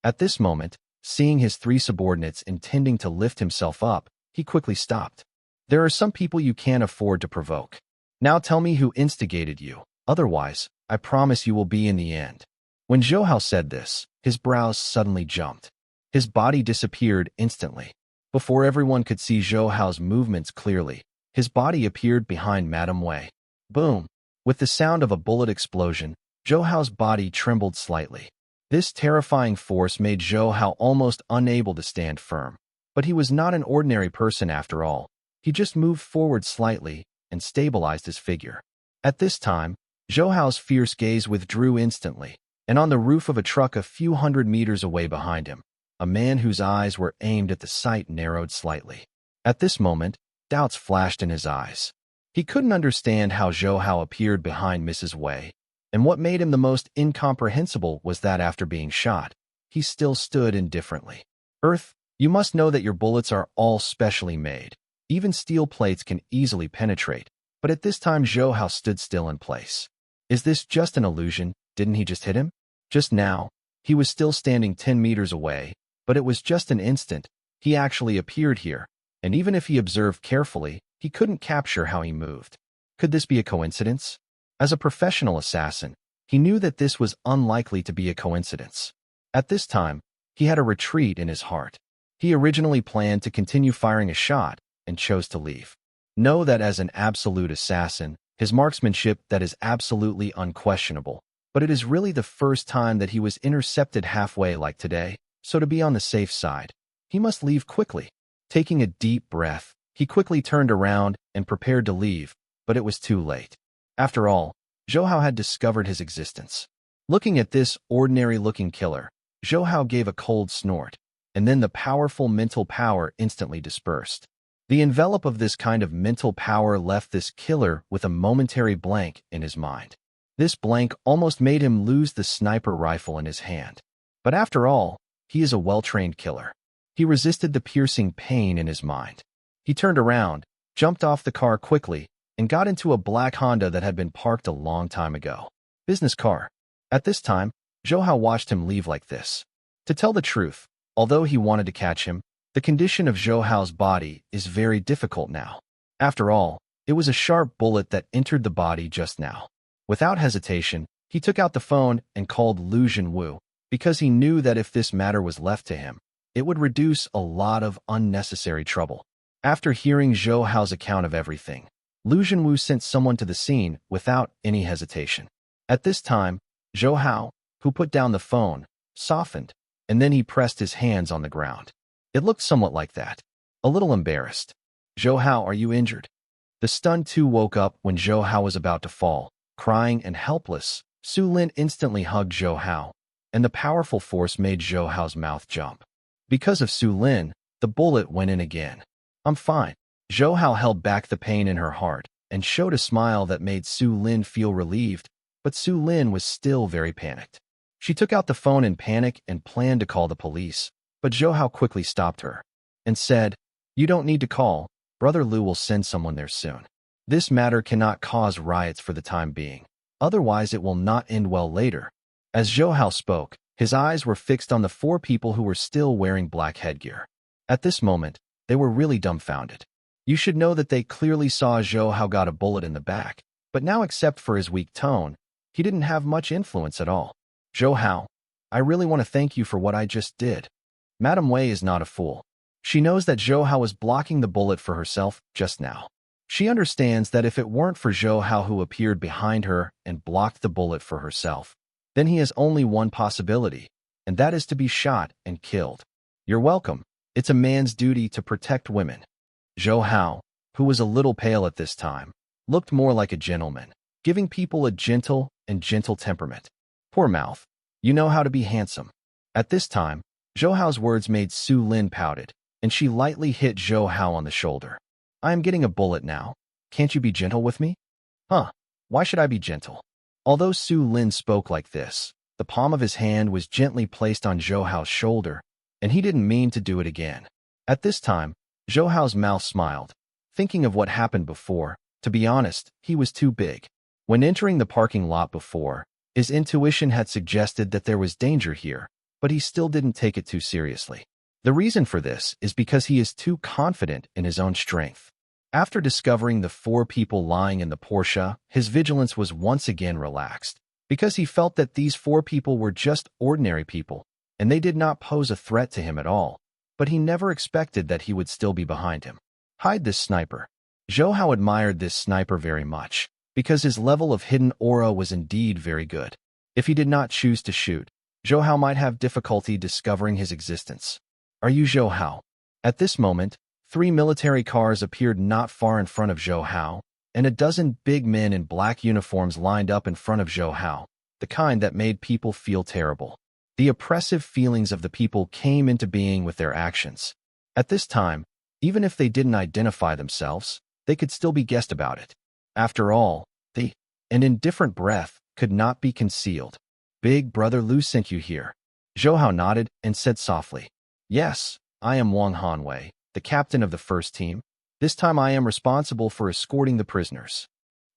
Speaker 1: At this moment, seeing his three subordinates intending to lift himself up, he quickly stopped. "There are some people you can't afford to provoke. Now tell me who instigated you, otherwise, I promise you will be in the end." When Zhou Hao said this, his brows suddenly jumped. His body disappeared instantly. Before everyone could see Zhou Hao's movements clearly, his body appeared behind Madame Wei. Boom! With the sound of a bullet explosion, Zhou Hao's body trembled slightly. This terrifying force made Zhou Hao almost unable to stand firm. But he was not an ordinary person after all. He just moved forward slightly and stabilized his figure. At this time, Zhou Hao's fierce gaze withdrew instantly, and on the roof of a truck a few hundred meters away behind him, a man whose eyes were aimed at the sight narrowed slightly. At this moment, doubts flashed in his eyes. He couldn't understand how Zhou Hao appeared behind Mrs. Wei, and what made him the most incomprehensible was that after being shot, he still stood indifferently. Earth, you must know that your bullets are all specially made. Even steel plates can easily penetrate, but at this time Zhou Hao stood still in place. Is this just an illusion? Didn't he just hit him? Just now, he was still standing 10 meters away, but it was just an instant. He actually appeared here, and even if he observed carefully, he couldn't capture how he moved. Could this be a coincidence? As a professional assassin, he knew that this was unlikely to be a coincidence. At this time, he had a retreat in his heart. He originally planned to continue firing a shot and chose to leave. Know that as an absolute assassin, his marksmanship that is absolutely unquestionable, but it is really the first time that he was intercepted halfway like today, so to be on the safe side, he must leave quickly. Taking a deep breath, he quickly turned around and prepared to leave, but it was too late. After all, Zhou Hao had discovered his existence. Looking at this ordinary-looking killer, Zhou Hao gave a cold snort, and then the powerful mental power instantly dispersed. The envelope of this kind of mental power left this killer with a momentary blank in his mind. This blank almost made him lose the sniper rifle in his hand. But after all, he is a well-trained killer. He resisted the piercing pain in his mind. He turned around, jumped off the car quickly, and got into a black Honda that had been parked a long time ago. Business car. At this time, Zhou Hao watched him leave like this. To tell the truth, although he wanted to catch him, the condition of Zhou Hao's body is very difficult now. After all, it was a sharp bullet that entered the body just now. Without hesitation, he took out the phone and called Lu Zhenwu, because he knew that if this matter was left to him, it would reduce a lot of unnecessary trouble. After hearing Zhou Hao's account of everything, Lu Zhenwu sent someone to the scene without any hesitation. At this time, Zhou Hao, who put down the phone, softened, and then he pressed his hands on the ground. It looked somewhat like that. A little embarrassed. Zhou Hao, are you injured? The stunned two woke up when Zhou Hao was about to fall, crying and helpless. Su Lin instantly hugged Zhou Hao, and the powerful force made Zhou Hao's mouth jump. Because of Su Lin, the bullet went in again. I'm fine. Zhou Hao held back the pain in her heart and showed a smile that made Su Lin feel relieved, but Su Lin was still very panicked. She took out the phone in panic and planned to call the police, but Zhou Hao quickly stopped her and said, "You don't need to call. Brother Lu will send someone there soon. This matter cannot cause riots for the time being. Otherwise, it will not end well later." As Zhou Hao spoke, his eyes were fixed on the 4 people who were still wearing black headgear. At this moment, they were really dumbfounded. You should know that they clearly saw Zhou Hao got a bullet in the back, but now except for his weak tone, he didn't have much influence at all. Zhou Hao, I really want to thank you for what I just did. Madame Wei is not a fool. She knows that Zhou Hao was blocking the bullet for herself just now. She understands that if it weren't for Zhou Hao who appeared behind her and blocked the bullet for herself, then he has only one possibility, and that is to be shot and killed. You're welcome. It's a man's duty to protect women. Zhou Hao, who was a little pale at this time, looked more like a gentleman, giving people a gentle temperament. Poor mouth. You know how to be handsome. At this time, Zhou Hao's words made Su Lin pouted, and she lightly hit Zhou Hao on the shoulder. I am getting a bullet now. Can't you be gentle with me? Huh? Why should I be gentle? Although Su Lin spoke like this, the palm of his hand was gently placed on Zhou Hao's shoulder, and he didn't mean to do it again. At this time, Zhou Hao's mouth smiled, thinking of what happened before. To be honest, he was too big. When entering the parking lot before, his intuition had suggested that there was danger here, but he still didn't take it too seriously. The reason for this is because he is too confident in his own strength. After discovering the 4 people lying in the Porsche, his vigilance was once again relaxed, because he felt that these 4 people were just ordinary people, and they did not pose a threat to him at all, but he never expected that he would still be behind him. Hide this sniper. Zhou Hao admired this sniper very much, because his level of hidden aura was indeed very good. If he did not choose to shoot, Zhou Hao might have difficulty discovering his existence. Are you Zhou Hao? At this moment, 3 military cars appeared not far in front of Zhou Hao, and a dozen big men in black uniforms lined up in front of Zhou Hao, the kind that made people feel terrible. The oppressive feelings of the people came into being with their actions. At this time, even if they didn't identify themselves, they could still be guessed about it. After all, an indifferent breath could not be concealed. Big brother Lu sent you here. Zhou Hao nodded and said softly, Yes, I am Wang Hanwei, the captain of the first team. This time I am responsible for escorting the prisoners.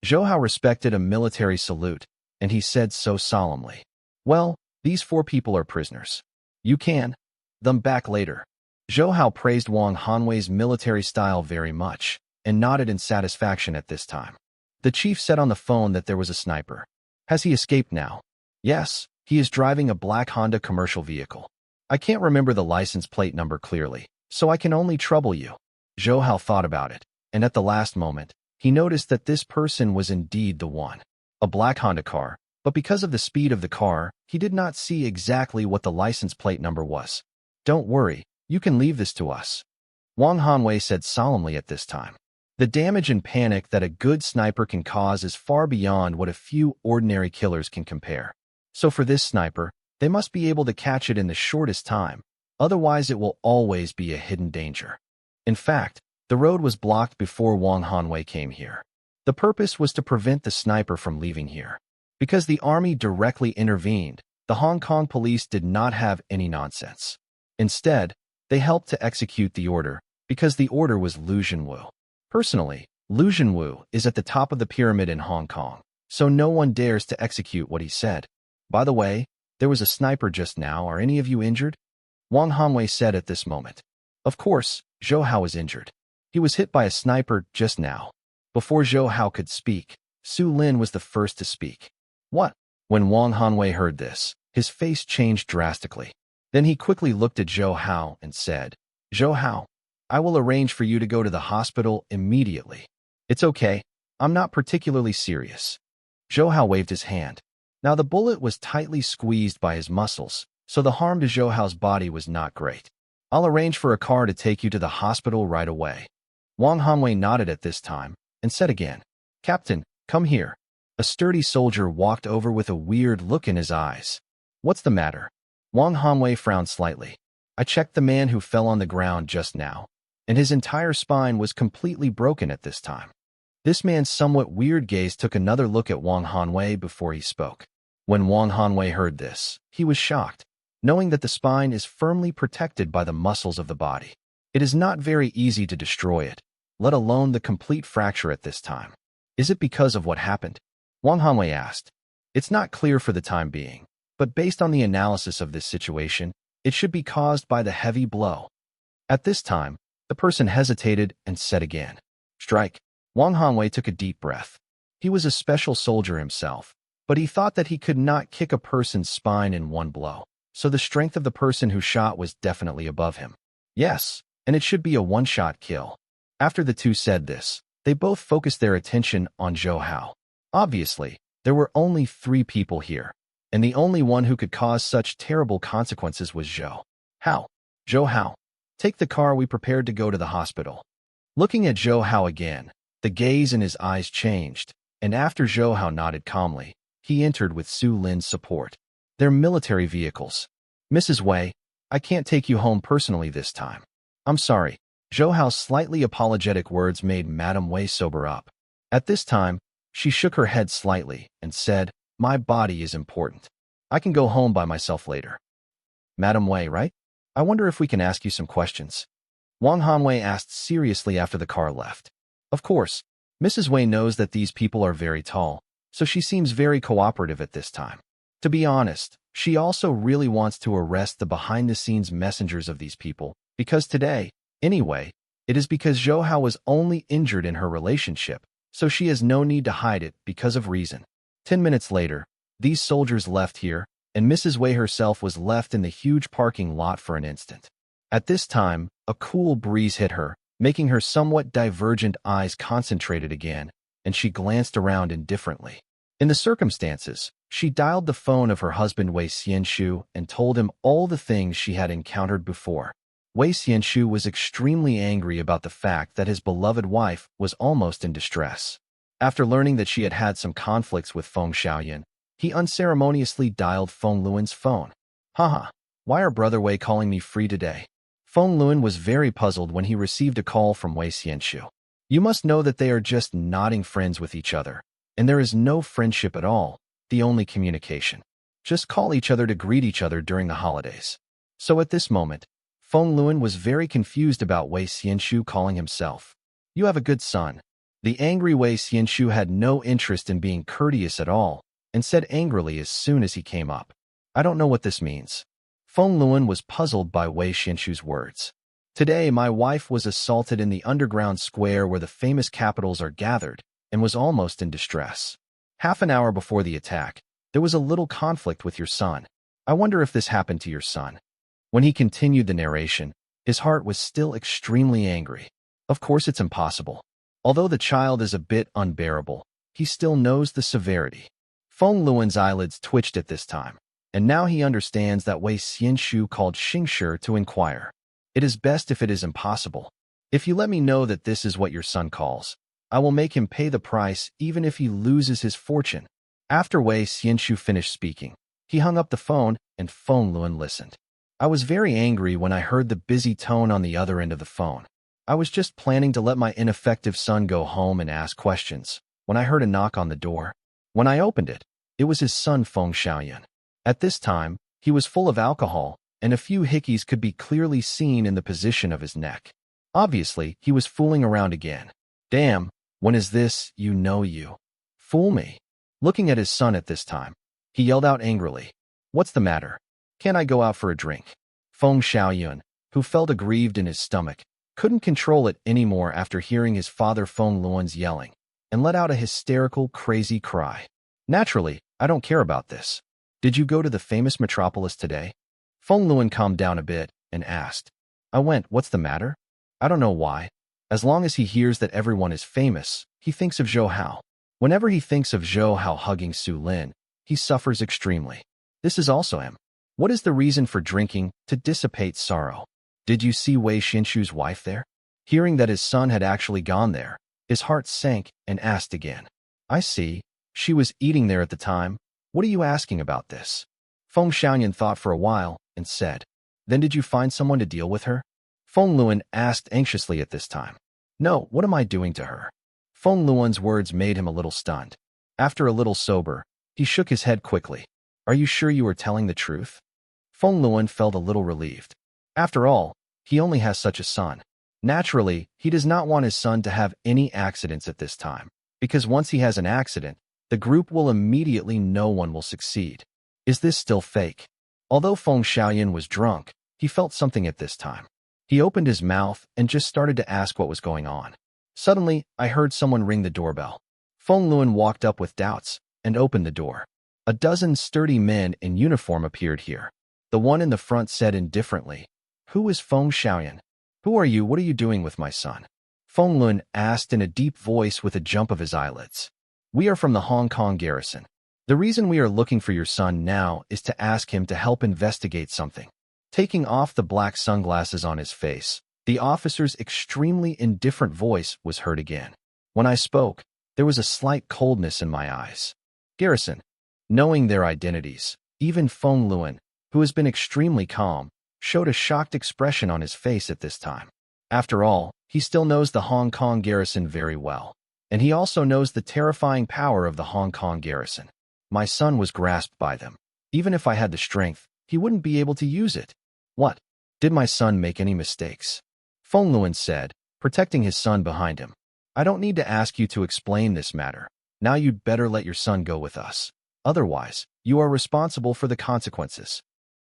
Speaker 1: Zhou Hao respected a military salute, and he said so solemnly, Well, these 4 people are prisoners. You can them back later. Zhou Hao praised Wang Hanwei's military style very much, and nodded in satisfaction at this time. The chief said on the phone that there was a sniper. Has he escaped now? Yes, he is driving a black Honda commercial vehicle. I can't remember the license plate number clearly, so I can only trouble you. Zhou Hao thought about it, and at the last moment, he noticed that this person was indeed the one. A black Honda car, but because of the speed of the car, he did not see exactly what the license plate number was. Don't worry, you can leave this to us. Wang Hanwei said solemnly at this time. The damage and panic that a good sniper can cause is far beyond what a few ordinary killers can compare. So for this sniper, they must be able to catch it in the shortest time, otherwise it will always be a hidden danger. In fact, the road was blocked before Wang Hanwei came here. The purpose was to prevent the sniper from leaving here. Because the army directly intervened, the Hong Kong police did not have any nonsense. Instead, they helped to execute the order, because the order was Lu Zhenwu. Personally, Lu Zhenwu is at the top of the pyramid in Hong Kong, so no one dares to execute what he said. By the way, there was a sniper just now. Are any of you injured? Wang Hanwei said at this moment. Of course, Zhou Hao was injured. He was hit by a sniper just now. Before Zhou Hao could speak, Su Lin was the first to speak. What? When Wang Hanwei heard this, his face changed drastically. Then he quickly looked at Zhou Hao and said, Zhou Hao, I will arrange for you to go to the hospital immediately. It's okay. I'm not particularly serious. Zhou Hao waved his hand. Now the bullet was tightly squeezed by his muscles, so the harm to Zhou Hao's body was not great. I'll arrange for a car to take you to the hospital right away. Wang Hanwei nodded at this time and said again, Captain, come here. A sturdy soldier walked over with a weird look in his eyes. What's the matter? Wang Hanwei frowned slightly. I checked the man who fell on the ground just now, and his entire spine was completely broken at this time. This man's somewhat weird gaze took another look at Wang Hanwei before he spoke. When Wang Hanwei heard this, he was shocked, knowing that the spine is firmly protected by the muscles of the body. It is not very easy to destroy it, let alone the complete fracture at this time. Is it because of what happened? Wang Hanwei asked. It's not clear for the time being, but based on the analysis of this situation, it should be caused by the heavy blow. At this time, the person hesitated and said again, Strike. Wang Hanwei took a deep breath. He was a special soldier himself, but he thought that he could not kick a person's spine in one blow, so the strength of the person who shot was definitely above him. Yes, and it should be a one-shot kill. After the two said this, they both focused their attention on Zhou Hao. Obviously, there were only 3 people here, and the only one who could cause such terrible consequences was Zhou Hao. Zhou Hao, take the car. We prepared to go to the hospital. Looking at Zhou Hao again, the gaze in his eyes changed, and after Zhou Hao nodded calmly, he entered with Su Lin's support. They're military vehicles. Mrs. Wei, I can't take you home personally this time. I'm sorry. Zhou Hao's slightly apologetic words made Madame Wei sober up. At this time, she shook her head slightly and said, My body is important. I can go home by myself later. Madame Wei, right? I wonder if we can ask you some questions. Wang Hanwei asked seriously after the car left. Of course, Mrs. Wei knows that these people are very tall, so she seems very cooperative at this time. To be honest, she also really wants to arrest the behind-the-scenes messengers of these people, because today, anyway, it is because Zhou Hao was only injured in her relationship, so she has no need to hide it because of reason. 10 minutes later, these soldiers left here, and Mrs. Wei herself was left in the huge parking lot for an instant. At this time, a cool breeze hit her, making her somewhat divergent eyes concentrated again, and she glanced around indifferently. In the circumstances, she dialed the phone of her husband Wei Xianshu and told him all the things she had encountered before. Wei Xianshu was extremely angry about the fact that his beloved wife was almost in distress. After learning that she had had some conflicts with Feng Xiaoyan, he unceremoniously dialed Feng Luan's phone. Haha, why are Brother Wei calling me free today? Feng Luan was very puzzled when he received a call from Wei Xianxu. You must know that they are just nodding friends with each other, and there is no friendship at all, the only communication. Just call each other to greet each other during the holidays. So at this moment, Feng Luan was very confused about Wei Xianxu calling himself. You have a good son. The angry Wei Xianxu had no interest in being courteous at all, and said angrily as soon as he came up. I don't know what this means. Feng Luan was puzzled by Wei Xianxu's words. Today, my wife was assaulted in the underground square where the famous capitals are gathered, and was almost in distress. Half an hour before the attack, there was a little conflict with your son. I wonder if this happened to your son. When he continued the narration, his heart was still extremely angry. Of course it's impossible. Although the child is a bit unbearable, he still knows the severity. Feng Luan's eyelids twitched at this time, and now he understands that Wei Xianxu called Xingshi to inquire. It is best if it is impossible. If you let me know that this is what your son calls, I will make him pay the price even if he loses his fortune. After Wei Xianxu finished speaking, he hung up the phone and Feng Luan listened. I was very angry when I heard the busy tone on the other end of the phone. I was just planning to let my ineffective son go home and ask questions, when I heard a knock on the door. When I opened it, it was his son Feng Xiaoyan. At this time, he was full of alcohol, and a few hickeys could be clearly seen in the position of his neck. Obviously, he was fooling around again. Damn, when is this, you? Fool me. Looking at his son at this time, he yelled out angrily. What's the matter? Can't I go out for a drink? Feng Xiaoyan, who felt aggrieved in his stomach, couldn't control it anymore after hearing his father Feng Luan's yelling, and let out a hysterical, crazy cry. Naturally, I don't care about this. Did you go to the famous metropolis today? Feng Luan calmed down a bit and asked. I went. What's the matter? I don't know why. As long as he hears that everyone is famous, he thinks of Zhou Hao. Whenever he thinks of Zhou Hao hugging Su Lin, he suffers extremely. This is also him. What is the reason for drinking? To dissipate sorrow. Did you see Wei Xianxu's wife there? Hearing that his son had actually gone there, his heart sank and asked again. I see. She was eating there at the time. What are you asking about this? Feng Xiaoyan thought for a while and said, Then did you find someone to deal with her? Feng Luan asked anxiously at this time. No, what am I doing to her? Feng Luan's words made him a little stunned. After a little sober, he shook his head quickly. Are you sure you are telling the truth? Feng Luan felt a little relieved. After all, he only has such a son. Naturally, he does not want his son to have any accidents at this time, because once he has an accident, the group will immediately no one will succeed. Is this still fake? Although Feng Xiaoyan was drunk, he felt something at this time. He opened his mouth and just started to ask what was going on. Suddenly, I heard someone ring the doorbell. Feng Luan walked up with doubts and opened the door. A dozen sturdy men in uniform appeared here. The one in the front said indifferently, Who is Feng Xiaoyan? Who are you? What are you doing with my son? Feng Luan asked in a deep voice with a jump of his eyelids. We are from the Hong Kong garrison. The reason we are looking for your son now is to ask him to help investigate something. Taking off the black sunglasses on his face, the officer's extremely indifferent voice was heard again. When I spoke, there was a slight coldness in my eyes. Garrison. Knowing their identities, even Feng Luan, who has been extremely calm, showed a shocked expression on his face at this time. After all, he still knows the Hong Kong garrison very well, and he also knows the terrifying power of the Hong Kong garrison. My son was grasped by them. Even if I had the strength, he wouldn't be able to use it. What? Did my son make any mistakes? Feng Luan said, protecting his son behind him. I don't need to ask you to explain this matter. Now you'd better let your son go with us. Otherwise, you are responsible for the consequences.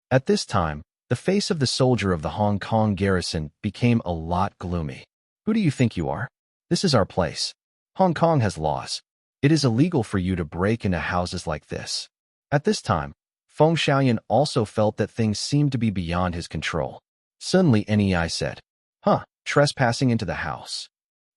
Speaker 1: At this time, the face of the soldier of the Hong Kong garrison became a lot gloomy. Who do you think you are? This is our place. Hong Kong has laws. It is illegal for you to break into houses like this. At this time, Feng Xiaoyan also felt that things seemed to be beyond his control. Suddenly Nei said, trespassing into the house.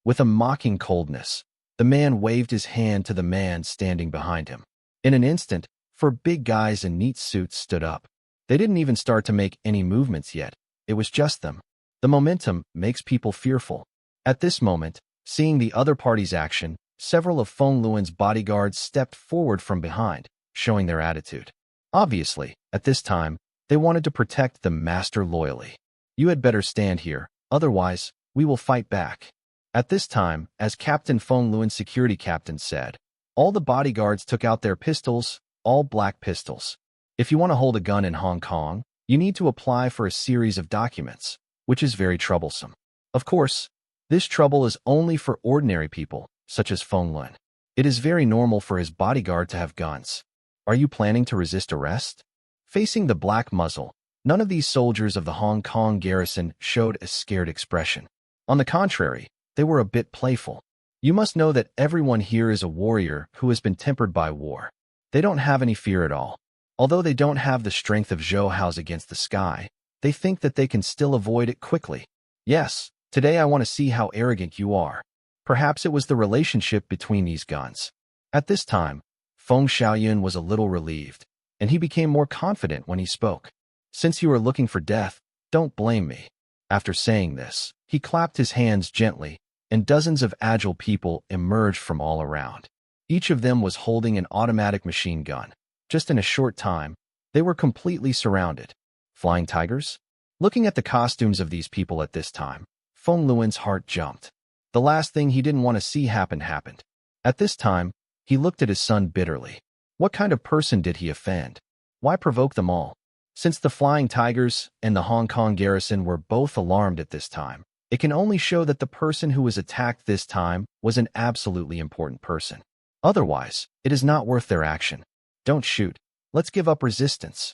Speaker 1: With a mocking coldness, the man waved his hand to the man standing behind him. In an instant, 4 big guys in neat suits stood up. They didn't even start to make any movements yet. It was just them. The momentum makes people fearful. At this moment, seeing the other party's action, several of Feng Luan's bodyguards stepped forward from behind, showing their attitude. Obviously, at this time, they wanted to protect the master loyally. You had better stand here, otherwise, we will fight back. At this time, as Captain Feng Luan's security captain said, all the bodyguards took out their pistols, all black pistols. If you want to hold a gun in Hong Kong, you need to apply for a series of documents, which is very troublesome. Of course, this trouble is only for ordinary people, such as Feng Luan. It is very normal for his bodyguard to have guns. Are you planning to resist arrest? Facing the black muzzle, none of these soldiers of the Hong Kong garrison showed a scared expression. On the contrary, they were a bit playful. You must know that everyone here is a warrior who has been tempered by war. They don't have any fear at all. Although they don't have the strength of Zhou Hao's against the sky, they think that they can still avoid it quickly. Yes, today I want to see how arrogant you are. Perhaps it was the relationship between these guns. At this time, Feng Xiaoyun was a little relieved, and he became more confident when he spoke. Since you are looking for death, don't blame me. After saying this, he clapped his hands gently, and dozens of agile people emerged from all around. Each of them was holding an automatic machine gun. Just in a short time, they were completely surrounded. Flying tigers? Looking at the costumes of these people at this time, Feng Luan's heart jumped. The last thing he didn't want to see happened. At this time, he looked at his son bitterly. What kind of person did he offend? Why provoke them all? Since the Flying Tigers and the Hong Kong garrison were both alarmed at this time, it can only show that the person who was attacked this time was an absolutely important person. Otherwise, it is not worth their action. Don't shoot. Let's give up resistance.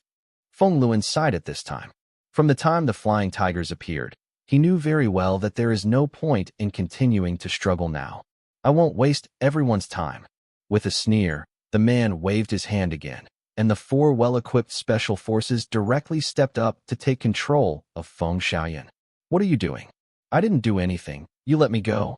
Speaker 1: Feng Luan sighed at this time. From the time the Flying Tigers appeared, he knew very well that there is no point in continuing to struggle now. I won't waste everyone's time. With a sneer, the man waved his hand again, and the 4 well-equipped special forces directly stepped up to take control of Feng Xiaoyun. What are you doing? I didn't do anything. You let me go.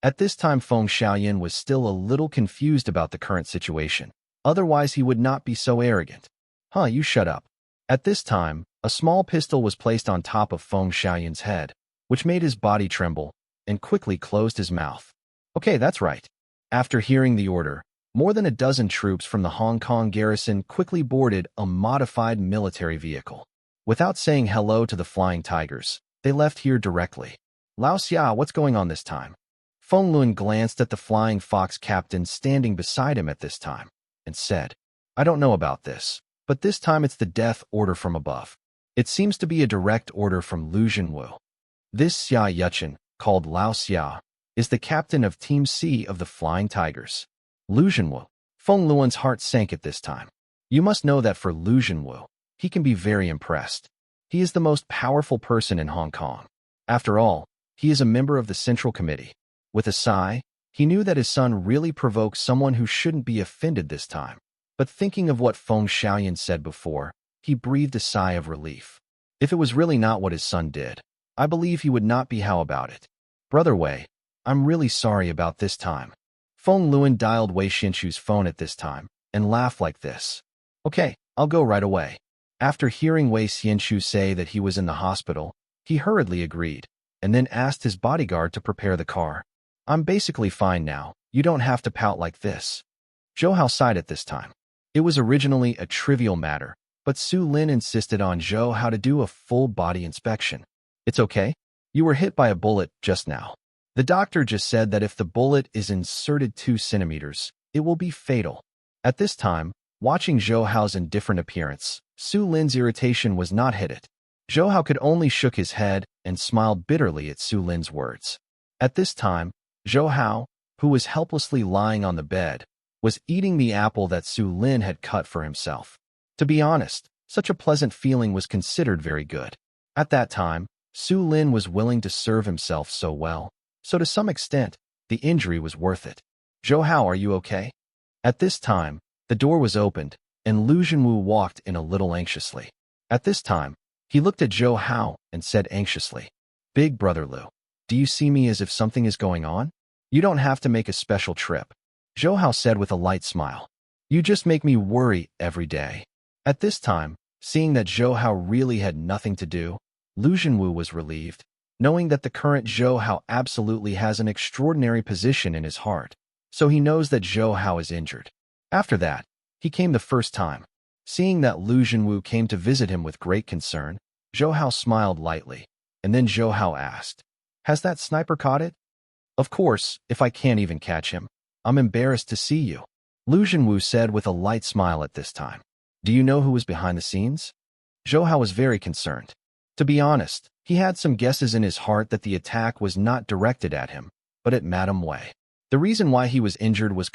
Speaker 1: At this time, Feng Xiaoyun was still a little confused about the current situation. Otherwise, he would not be so arrogant. You shut up. At this time, a small pistol was placed on top of Feng Xiaoyun's head, which made his body tremble, and quickly closed his mouth. Okay, that's right. After hearing the order, more than a dozen troops from the Hong Kong garrison quickly boarded a modified military vehicle. Without saying hello to the Flying Tigers, they left here directly. Lao Xia, what's going on this time? Feng Luan glanced at the Flying Fox captain standing beside him at this time, and said, I don't know about this, but this time it's the death order from above. It seems to be a direct order from Lu Zhenwu. This Xia Yuchen, called Lao Xia, is the captain of Team C of the Flying Tigers. Lu Zhenwu. Feng Luan's heart sank at this time. You must know that for Lu Zhenwu, he can be very impressed. He is the most powerful person in Hong Kong. After all, he is a member of the Central Committee. With a sigh, he knew that his son really provoked someone who shouldn't be offended this time. But thinking of what Feng Xiaoyun said before, he breathed a sigh of relief. If it was really not what his son did, I believe he would not be how about it. Brother Wei, I'm really sorry about this time. Feng Luan dialed Wei Xinshu's phone at this time, and laughed like this. Okay, I'll go right away. After hearing Wei Xinshu say that he was in the hospital, he hurriedly agreed, and then asked his bodyguard to prepare the car. I'm basically fine now, you don't have to pout like this. Zhou Hao sighed at this time. It was originally a trivial matter, but Su Lin insisted on Zhou Hao to do a full body inspection. It's okay? You were hit by a bullet just now. The doctor just said that if the bullet is inserted 2 centimeters, it will be fatal. At this time, watching Zhou Hao's indifferent appearance, Su Lin's irritation was not hidden. Zhou Hao could only shook his head and smiled bitterly at Su Lin's words. At this time, Zhou Hao, who was helplessly lying on the bed, was eating the apple that Su Lin had cut for himself. To be honest, such a pleasant feeling was considered very good. At that time, Su Lin was willing to serve himself so well, so to some extent, the injury was worth it. Zhou Hao, are you okay? At this time, the door was opened, and Lu Zhenwu walked in a little anxiously. At this time, he looked at Zhou Hao and said anxiously, Big brother Lu, do you see me as if something is going on? You don't have to make a special trip. Zhou Hao said with a light smile. You just make me worry every day. At this time, seeing that Zhou Hao really had nothing to do, Lu Zhenwu was relieved, knowing that the current Zhou Hao absolutely has an extraordinary position in his heart. so he knows that Zhou Hao is injured. After that, he came the first time. Seeing that Lu Zhenwu came to visit him with great concern, Zhou Hao smiled lightly, and then Zhou Hao asked, "Has that sniper caught it?" "Of course, if I can't even catch him. I'm embarrassed to see you," Lu Zhenwu said with a light smile at this time. "Do you know who was behind the scenes?" Zhou Hao was very concerned. To be honest, he had some guesses in his heart that the attack was not directed at him, but at Madame Wei. The reason why he was injured was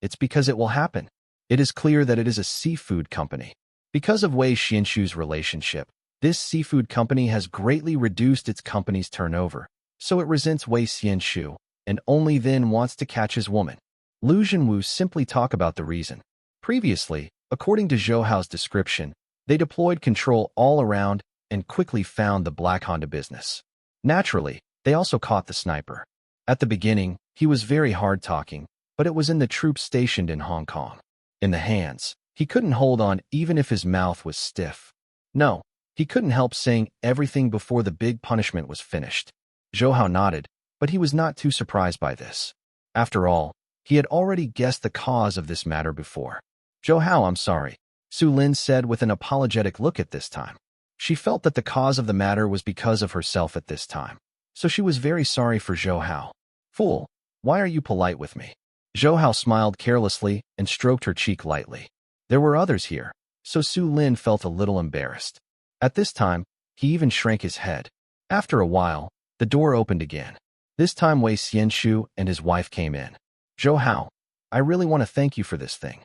Speaker 1: it's because it will happen. It is clear that it is a seafood company. Because of Wei Xianshu's relationship, this seafood company has greatly reduced its company's turnover, so it resents Wei Xianshu and only then wants to catch his woman. Lu Zhenwu simply talk about the reason. Previously, according to Zhou Hao's description, they deployed control all around and quickly found the Black Honda business. Naturally, they also caught the sniper. At the beginning, he was very hard-talking, but it was in the troops stationed in Hong Kong. In the hands, he couldn't hold on even if his mouth was stiff. No, he couldn't help saying everything before the big punishment was finished. Zhou Hao nodded, but he was not too surprised by this. After all, he had already guessed the cause of this matter before. "Zhou Hao, I'm sorry," Su Lin said with an apologetic look at this time. She felt that the cause of the matter was because of herself at this time, so she was very sorry for Zhou Hao. "Fool, why are you polite with me?" Zhou Hao smiled carelessly and stroked her cheek lightly. There were others here, so Su Lin felt a little embarrassed. At this time, he even shrank his head. After a while, the door opened again. This time Wei Xianshu and his wife came in. "Zhou Hao, I really want to thank you for this thing."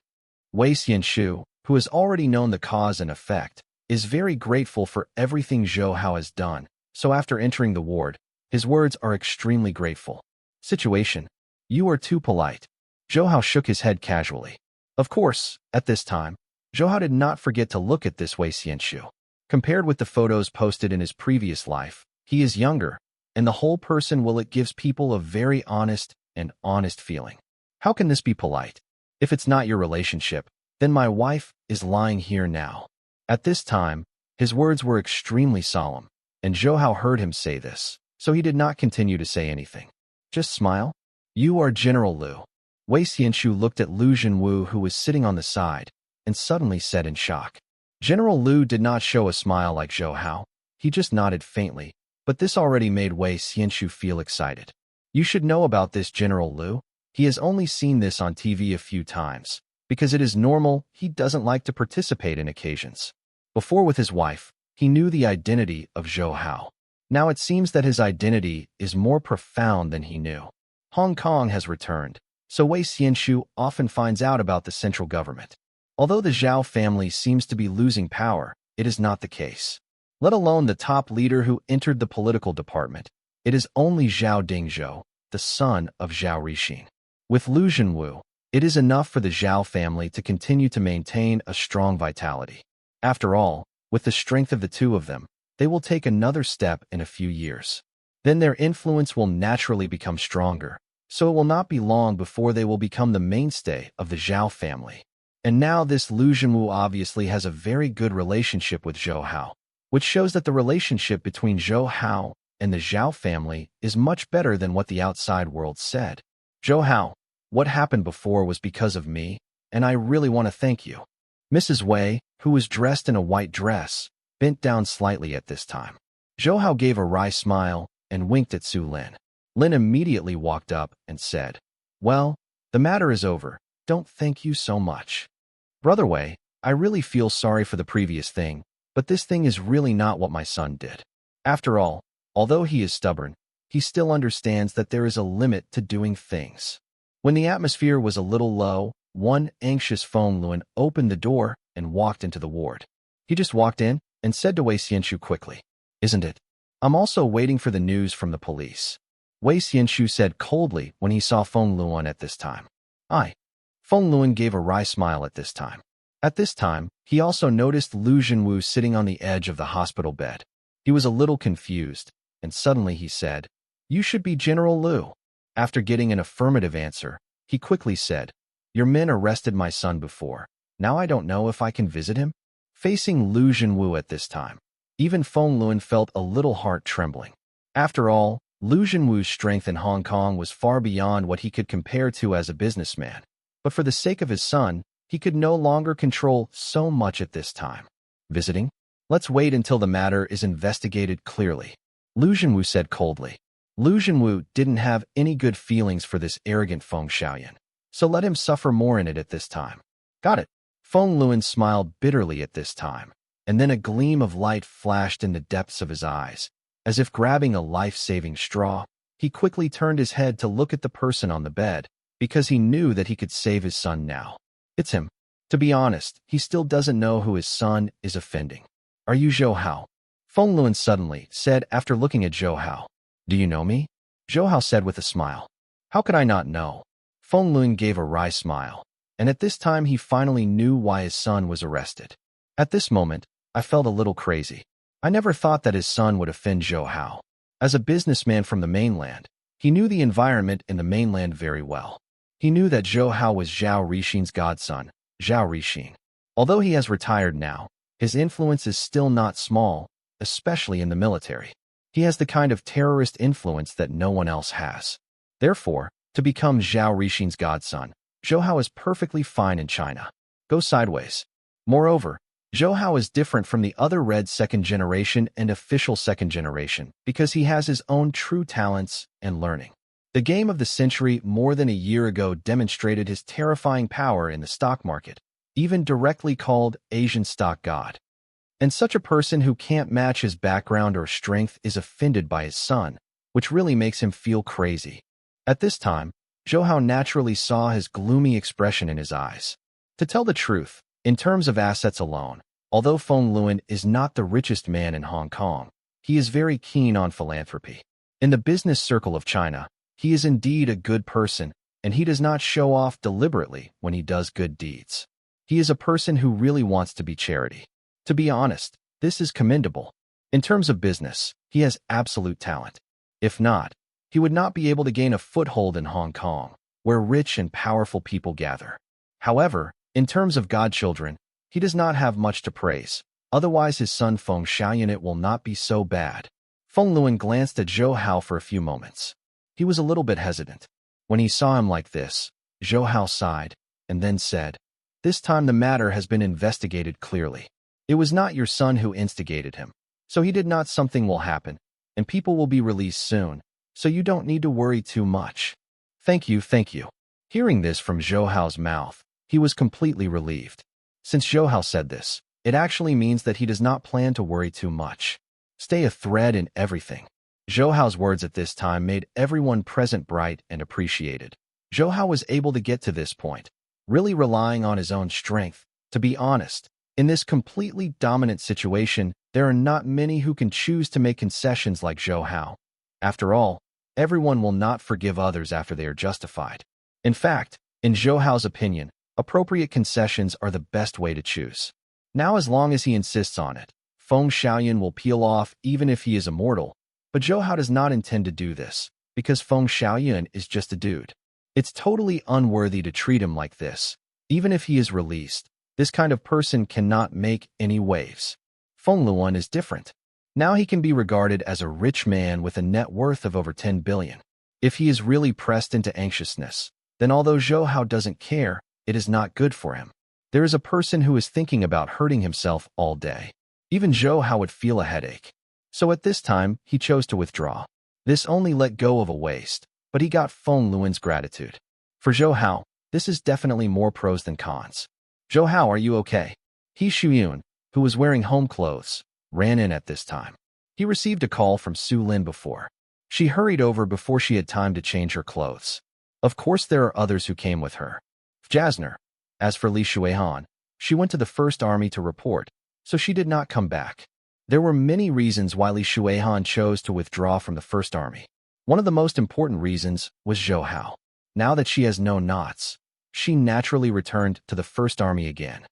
Speaker 1: Wei Xianshu, who has already known the cause and effect, is very grateful for everything Zhou Hao has done, so after entering the ward, his words are extremely grateful. "Situation. You are too polite." Zhou Hao shook his head casually. Of course, at this time, Zhou Hao did not forget to look at this Wei Xianshu. Compared with the photos posted in his previous life, he is younger, and the whole person it gives people a very honest feeling. How can this be polite? If it's not your relationship, then my wife is lying here now. At this time, his words were extremely solemn, and Zhou Hao heard him say this, so he did not continue to say anything. Just smile. "You are General Lu." Wei Xianshu looked at Lu Zhenwu, who was sitting on the side, and suddenly said in shock. General Lu did not show a smile like Zhou Hao. He just nodded faintly, but this already made Wei Xianshu feel excited. "You should know about this, General Lu. He has only seen this on TV a few times. Because it is normal, he doesn't like to participate in occasions. Before with his wife, he knew the identity of Zhou Hao. Now it seems that his identity is more profound than he knew. Hong Kong has returned, so Wei Xianshu often finds out about the central government. Although the Zhao family seems to be losing power, it is not the case. Let alone the top leader who entered the political department. It is only Zhao Dingzhou, the son of Zhao Rixin. With Lu Zhenwu, it is enough for the Zhao family to continue to maintain a strong vitality. After all, with the strength of the two of them, they will take another step in a few years. Then their influence will naturally become stronger, so it will not be long before they will become the mainstay of the Zhao family. And now this Lu Zhenwu obviously has a very good relationship with Zhou Hao, which shows that the relationship between Zhou Hao and the Zhao family is much better than what the outside world said. "Zhou Hao, what happened before was because of me, and I really want to thank you." Mrs. Wei, who was dressed in a white dress, bent down slightly at this time. Zhou Hao gave a wry smile and winked at Su Lin. Lin immediately walked up and said, "Well, the matter is over. Don't thank you so much. Brother Wei, I really feel sorry for the previous thing, but this thing is really not what my son did. After all, although he is stubborn, he still understands that there is a limit to doing things." When the atmosphere was a little low, one anxious Feng Luan opened the door and walked into the ward. He just walked in and said to Wei Xianshu quickly, "Isn't it? I'm also waiting for the news from the police." Wei Xianshu said coldly when he saw Feng Luan at this time. "Aye." Feng Luan gave a wry smile at this time. At this time, he also noticed Lu Zhenwu sitting on the edge of the hospital bed. He was a little confused, and suddenly he said, "You should be General Lu." After getting an affirmative answer, he quickly said, "Your men arrested my son before. Now I don't know if I can visit him." Facing Lu Zhenwu at this time, even Feng Luan felt a little heart trembling. After all, Liu Zhenwu's strength in Hong Kong was far beyond what he could compare to as a businessman, but for the sake of his son, he could no longer control so much at this time. Visiting? Let's wait until the matter is investigated clearly, Liu Zhenwu said coldly. Liu Zhenwu didn't have any good feelings for this arrogant Feng Xiaoyan, so let him suffer more in it at this time. Got it. Feng Luan smiled bitterly at this time, and then a gleam of light flashed in the depths of his eyes. As if grabbing a life-saving straw, he quickly turned his head to look at the person on the bed, because he knew that he could save his son now. It's him. To be honest, he still doesn't know who his son is offending. Are you Zhou Hao? Feng Luan suddenly said after looking at Zhou Hao. Do you know me? Zhou Hao said with a smile. How could I not know? Feng Luan gave a wry smile, and at this time he finally knew why his son was arrested. At this moment, I felt a little crazy. I never thought that his son would offend Zhou Hao. As a businessman from the mainland, he knew the environment in the mainland very well. He knew that Zhou Hao was Zhao Rixin's godson, Zhao Rixin. Although he has retired now, his influence is still not small, especially in the military. He has the kind of terrorist influence that no one else has. Therefore, to become Zhao Rixin's godson, Zhou Hao is perfectly fine in China. Go sideways. Moreover, Zhou Hao is different from the other red second generation and official second generation because he has his own true talents and learning. The game of the century more than a year ago demonstrated his terrifying power in the stock market, even directly called Asian stock god. And such a person who can't match his background or strength is offended by his son, which really makes him feel crazy. At this time, Zhou Hao naturally saw his gloomy expression in his eyes. To tell the truth, in terms of assets alone, although Feng Luan is not the richest man in Hong Kong, he is very keen on philanthropy. In the business circle of China, he is indeed a good person, and he does not show off deliberately when he does good deeds. He is a person who really wants to be charity. To be honest, this is commendable. In terms of business, he has absolute talent. If not, he would not be able to gain a foothold in Hong Kong, where rich and powerful people gather. However, in terms of godchildren, he does not have much to praise. Otherwise his son Feng Xiaoyan it will not be so bad. Feng Luan glanced at Zhou Hao for a few moments. He was a little bit hesitant. When he saw him like this, Zhou Hao sighed, and then said, This time the matter has been investigated clearly. It was not your son who instigated him, so he did not. Something will happen, and people will be released soon, so you don't need to worry too much. Thank you, thank you. Hearing this from Zhou Hao's mouth, he was completely relieved. Since Zhou Hao said this, it actually means that he does not plan to worry too much. Stay a thread in everything. Zhou Hao's words at this time made everyone present bright and appreciated. Zhou Hao was able to get to this point, really relying on his own strength. To be honest, in this completely dominant situation, there are not many who can choose to make concessions like Zhou Hao. After all, everyone will not forgive others after they are justified. In fact, in Zhou Hao's opinion, appropriate concessions are the best way to choose. Now as long as he insists on it, Feng Xiaoyan will peel off even if he is immortal, but Zhou Hao does not intend to do this, because Feng Xiaoyan is just a dude. It's totally unworthy to treat him like this. Even if he is released, this kind of person cannot make any waves. Feng Luan is different. Now he can be regarded as a rich man with a net worth of over 10 billion. If he is really pressed into anxiousness, then although Zhou Hao doesn't care, it is not good for him. There is a person who is thinking about hurting himself all day. Even Zhou Hao would feel a headache. So at this time, he chose to withdraw. This only let go of a waste, but he got Feng Luan's gratitude. For Zhou Hao, this is definitely more pros than cons. Zhou Hao, are you okay? He Shuyun, who was wearing home clothes, ran in at this time. He received a call from Su Lin before. She hurried over before she had time to change her clothes. Of course there are others who came with her. Jasner. As for Li Shuihan, she went to the First Army to report, so she did not come back. There were many reasons why Li Shuihan chose to withdraw from the First Army. One of the most important reasons was Zhou Hao. Now that she has no knots, she naturally returned to the First Army again.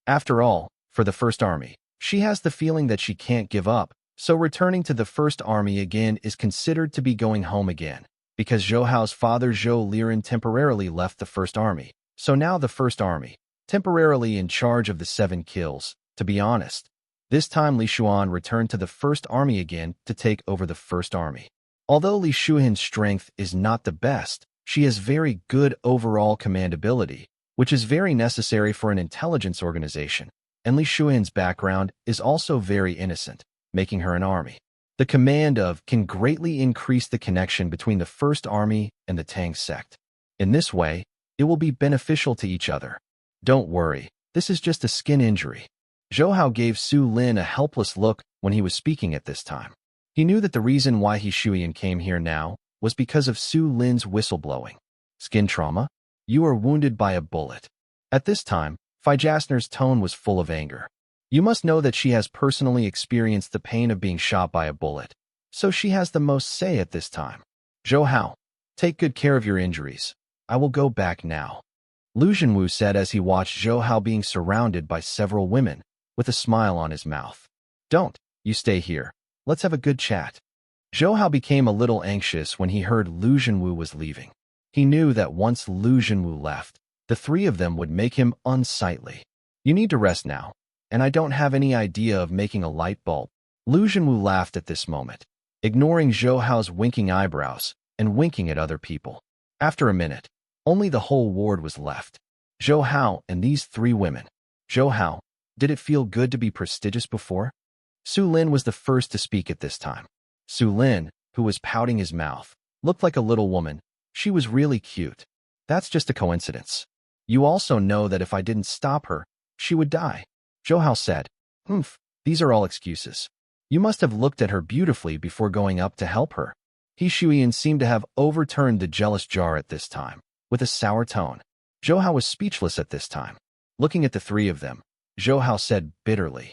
Speaker 1: After all, for the First Army, she has the feeling that she can't give up, so returning to the First Army again is considered to be going home again, because Zhou Hao's father Zhou Liren temporarily left the First Army. So now the First Army, temporarily in charge of the 7 kills. To be honest, this time Li Shuan returned to the First Army again to take over the First Army. Although Li Shuihan's strength is not the best, she has very good overall command ability, which is very necessary for an intelligence organization, and Li Shuihan's background is also very innocent, making her an army. The command of can greatly increase the connection between the First Army and the Tang sect. In this way, it will be beneficial to each other. Don't worry, this is just a skin injury. Zhou Hao gave Su Lin a helpless look when he was speaking at this time. He knew that the reason why He Shuiyan came here now was because of Su Lin's whistleblowing. Skin trauma? You are wounded by a bullet. At this time, Fei Jasner's tone was full of anger. You must know that she has personally experienced the pain of being shot by a bullet, so she has the most say at this time. Zhou Hao, take good care of your injuries. I will go back now. Lu Zhenwu said as he watched Zhou Hao being surrounded by several women, with a smile on his mouth. Don't, you stay here. Let's have a good chat. Zhou Hao became a little anxious when he heard Lu Zhenwu was leaving. He knew that once Lu Zhenwu left, the three of them would make him unsightly. You need to rest now, and I don't have any idea of making a light bulb. Lu Zhenwu laughed at this moment, ignoring Zhou Hao's winking eyebrows and winking at other people. After a minute, only the whole ward was left. Zhou Hao and these three women. Zhou Hao, did it feel good to be prestigious before? Su Lin was the first to speak at this time. Su Lin, who was pouting his mouth, looked like a little woman. She was really cute. That's just a coincidence. You also know that if I didn't stop her, she would die. Zhou Hao said, these are all excuses. You must have looked at her beautifully before going up to help her. He Shuiyan seemed to have overturned the jealous jar at this time, with a sour tone. Zhou Hao was speechless at this time. Looking at the three of them, Zhou Hao said bitterly,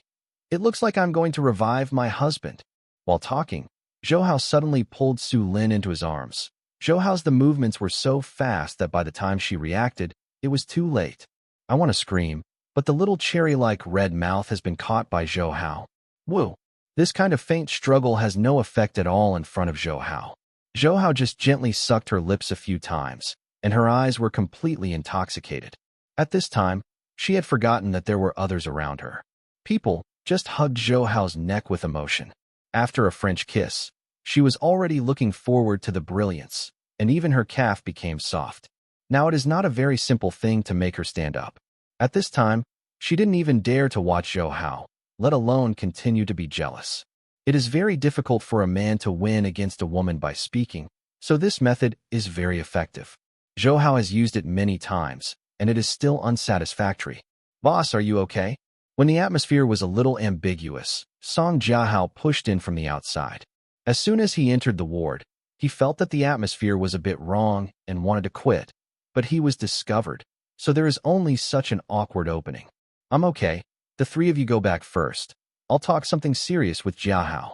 Speaker 1: "It looks like I'm going to revive my husband." While talking, Zhou Hao suddenly pulled Su Lin into his arms. Zhou Hao's movements were so fast that by the time she reacted, it was too late. I want to scream, but the little cherry-like red mouth has been caught by Zhou Hao. Woo! This kind of faint struggle has no effect at all in front of Zhou Hao. Zhou Hao just gently sucked her lips a few times, and her eyes were completely intoxicated. At this time, she had forgotten that there were others around her. People just hugged Zhou Hao's neck with emotion. After a French kiss, she was already looking forward to the brilliance, and even her calf became soft. Now it is not a very simple thing to make her stand up. At this time, she didn't even dare to watch Zhou Hao, let alone continue to be jealous. It is very difficult for a man to win against a woman by speaking, so this method is very effective. Zhou Hao has used it many times, and it is still unsatisfactory. Boss, are you okay? When the atmosphere was a little ambiguous, Song Jiahao pushed in from the outside. As soon as he entered the ward, he felt that the atmosphere was a bit wrong and wanted to quit, but he was discovered, so there is only such an awkward opening. I'm okay. The three of you go back first. I'll talk something serious with Jiahao.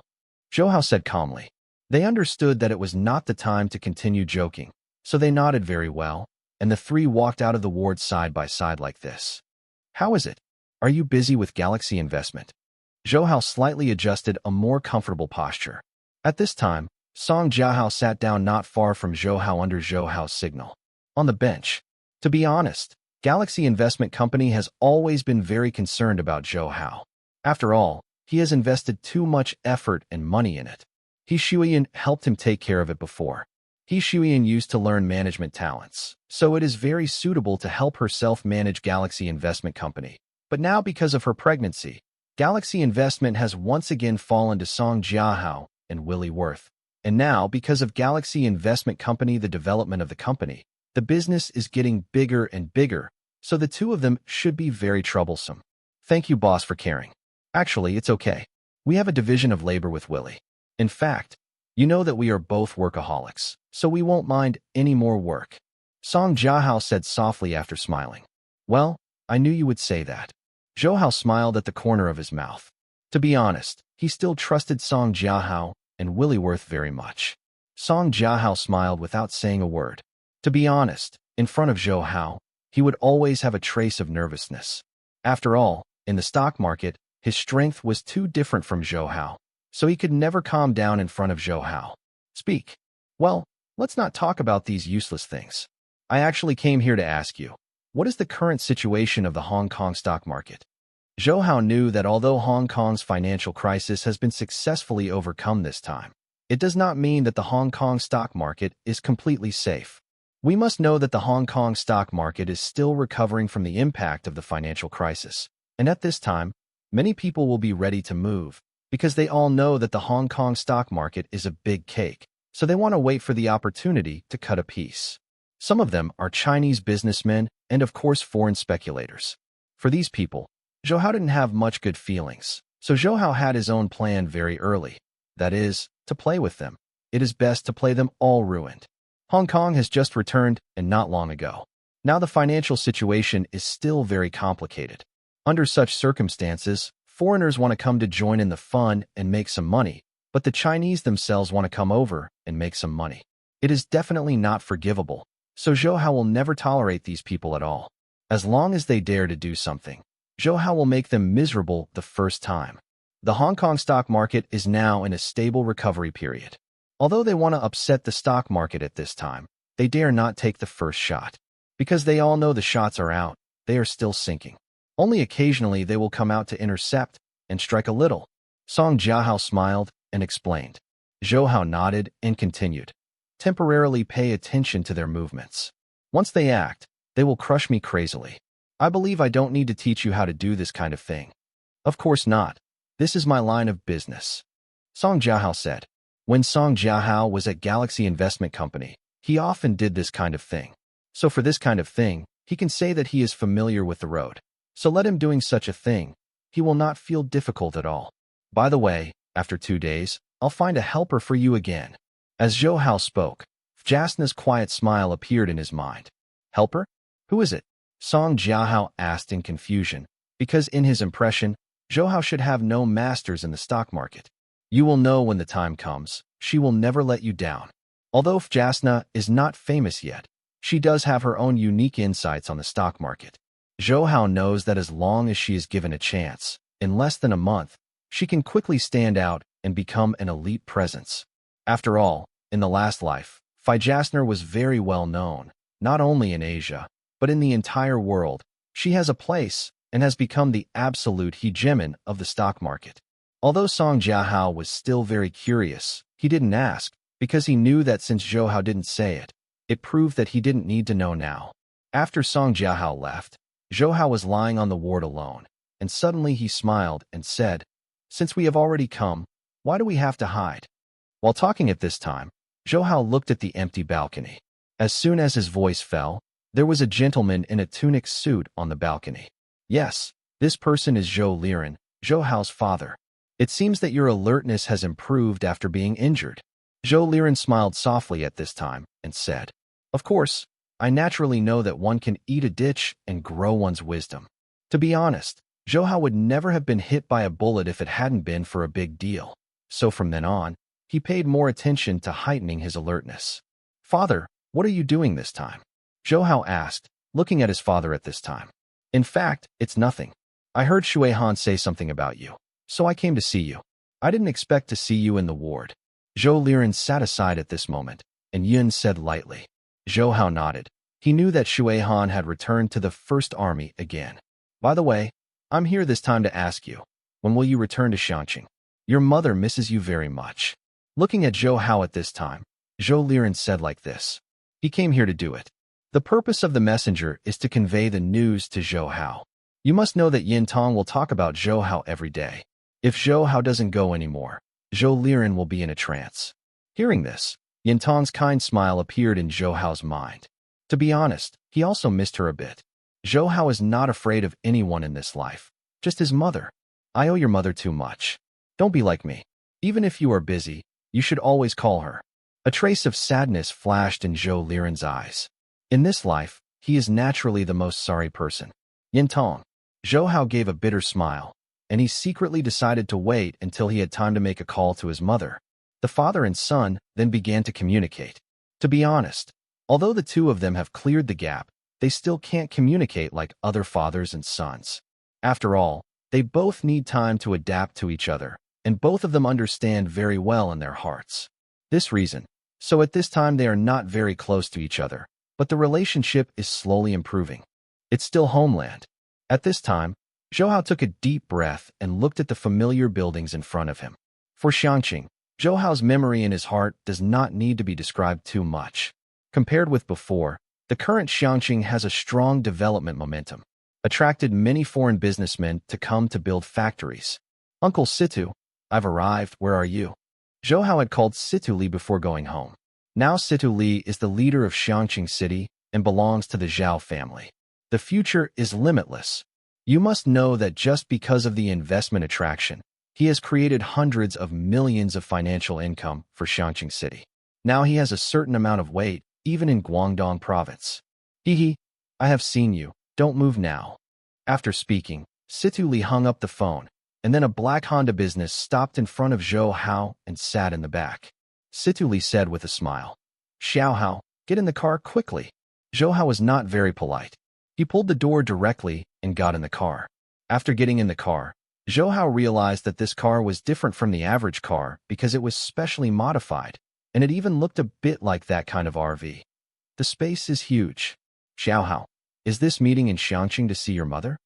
Speaker 1: Zhou Hao said calmly. They understood that it was not the time to continue joking, so they nodded very well, and the three walked out of the ward side by side like this. How is it? Are you busy with Galaxy investment? Zhou Hao slightly adjusted a more comfortable posture. At this time, Song Jiahao sat down not far from Zhou Hao under Zhou Hao's signal. On the bench. To be honest, Galaxy Investment Company has always been very concerned about Zhou Hao. After all, he has invested too much effort and money in it. He Shuiyan helped him take care of it before. He Shuiyan used to learn management talents, so it is very suitable to help herself manage Galaxy Investment Company. But now because of her pregnancy, Galaxy Investment has once again fallen to Song Jiahao and Willie Worth. And now, because of Galaxy Investment Company, the development of the company, the business is getting bigger and bigger, so the two of them should be very troublesome. Thank you, boss, for caring. Actually, it's okay. We have a division of labor with Willie. In fact, you know that we are both workaholics, so we won't mind any more work. Song Jiahao said softly after smiling. Well, I knew you would say that. Zhou Hao smiled at the corner of his mouth. To be honest, he still trusted Song Jiahao and Willie Worth very much. Song Jiahao smiled without saying a word. To be honest, in front of Zhou Hao, he would always have a trace of nervousness. After all, in the stock market, his strength was too different from Zhou Hao, so he could never calm down in front of Zhou Hao. Speak. Well, let's not talk about these useless things. I actually came here to ask you, what is the current situation of the Hong Kong stock market? Zhou Hao knew that although Hong Kong's financial crisis has been successfully overcome this time, it does not mean that the Hong Kong stock market is completely safe. We must know that the Hong Kong stock market is still recovering from the impact of the financial crisis. And at this time, many people will be ready to move because they all know that the Hong Kong stock market is a big cake, so they want to wait for the opportunity to cut a piece. Some of them are Chinese businessmen and, of course, foreign speculators. For these people, Zhou Hao didn't have much good feelings, so Zhou Hao had his own plan very early. That is, to play with them. It is best to play them all ruined. Hong Kong has just returned, and not long ago. Now the financial situation is still very complicated. Under such circumstances, foreigners want to come to join in the fun and make some money, but the Chinese themselves want to come over and make some money. It is definitely not forgivable, so Zhou Hao will never tolerate these people at all. As long as they dare to do something, Zhou Hao will make them miserable the first time. The Hong Kong stock market is now in a stable recovery period. Although they want to upset the stock market at this time, they dare not take the first shot. Because they all know the shots are out, they are still sinking. Only occasionally they will come out to intercept and strike a little. Song Jiahao smiled and explained. Zhou Hao nodded and continued. Temporarily pay attention to their movements. Once they act, they will crush me crazily. I believe I don't need to teach you how to do this kind of thing. Of course not. This is my line of business. Song Jiahao said. When Song Jiahao was at Galaxy Investment Company, he often did this kind of thing. So for this kind of thing, he can say that he is familiar with the road. So let him doing such a thing. He will not feel difficult at all. By the way, after 2 days, I'll find a helper for you again. As Zhou Hao spoke, Jasna's quiet smile appeared in his mind. Helper? Who is it? Song Jiahao asked in confusion, because in his impression, Zhou Hao should have no masters in the stock market. You will know when the time comes. She will never let you down. Although Jasna is not famous yet, she does have her own unique insights on the stock market. Zhou Hao knows that as long as she is given a chance, in less than a month, she can quickly stand out and become an elite presence. After all, in the last life, Fi Jasner was very well known, not only in Asia, but in the entire world. She has a place and has become the absolute hegemon of the stock market. Although Song Jiahao was still very curious, he didn't ask, because he knew that since Zhou Hao didn't say it, it proved that he didn't need to know now. After Song Jiahao left, Zhou Hao was lying on the ward alone, and suddenly he smiled and said, Since we have already come, why do we have to hide? While talking at this time, Zhou Hao looked at the empty balcony. As soon as his voice fell, there was a gentleman in a tunic suit on the balcony. Yes, this person is Zhou Liren, Zhou Hao's father. It seems that your alertness has improved after being injured. Zhou Liren smiled softly at this time and said, Of course, I naturally know that one can eat a ditch and grow one's wisdom. To be honest, Zhou Hao would never have been hit by a bullet if it hadn't been for a big deal. So from then on, he paid more attention to heightening his alertness. Father, what are you doing this time? Zhou Hao asked, looking at his father at this time. In fact, it's nothing. I heard Shui Han say something about you, so I came to see you. I didn't expect to see you in the ward. Zhou Liren sat aside at this moment, and Yun said lightly. Zhou Hao nodded. He knew that Shui Han had returned to the First Army again. By the way, I'm here this time to ask you, when will you return to Shanqing? Your mother misses you very much. Looking at Zhou Hao at this time, Zhou Liren said like this. He came here to do it. The purpose of the messenger is to convey the news to Zhou Hao. You must know that Yin Tong will talk about Zhou Hao every day. If Zhou Hao doesn't go anymore, Zhou Liren will be in a trance. Hearing this, Yin Tong's kind smile appeared in Zhou Hao's mind. To be honest, he also missed her a bit. Zhou Hao is not afraid of anyone in this life, just his mother. I owe your mother too much. Don't be like me. Even if you are busy, you should always call her. A trace of sadness flashed in Zhou Liren's eyes. In this life, he is naturally the most sorry person. Yin Tong. Zhou Hao gave a bitter smile, and he secretly decided to wait until he had time to make a call to his mother. The father and son then began to communicate. To be honest, although the two of them have cleared the gap, they still can't communicate like other fathers and sons. After all, they both need time to adapt to each other, and both of them understand very well in their hearts. This reason, so at this time they are not very close to each other, but the relationship is slowly improving. It's still homeland. At this time, Zhou Hao took a deep breath and looked at the familiar buildings in front of him. For Xiangqing, Zhou Hao's memory in his heart does not need to be described too much. Compared with before, the current Xiangqing has a strong development momentum, attracted many foreign businessmen to come to build factories. Uncle Situ, I've arrived, where are you? Zhou Hao had called Situ Li before going home. Now Situ Li is the leader of Xiangqing City and belongs to the Zhao family. The future is limitless. You must know that just because of the investment attraction, he has created hundreds of millions of financial income for Xiangqing City. Now he has a certain amount of weight, even in Guangdong province. Hee, I have seen you. Don't move now. After speaking, Situ Li hung up the phone, and then a black Honda business stopped in front of Zhou Hao and sat in the back. Situ Li said with a smile, Xiao Hao, get in the car quickly. Zhou Hao was not very polite. He pulled the door directly and got in the car. After getting in the car, Zhou Hao realized that this car was different from the average car because it was specially modified, and it even looked a bit like that kind of RV. The space is huge. Xiao Hao, is this meeting in Xiangqing to see your mother?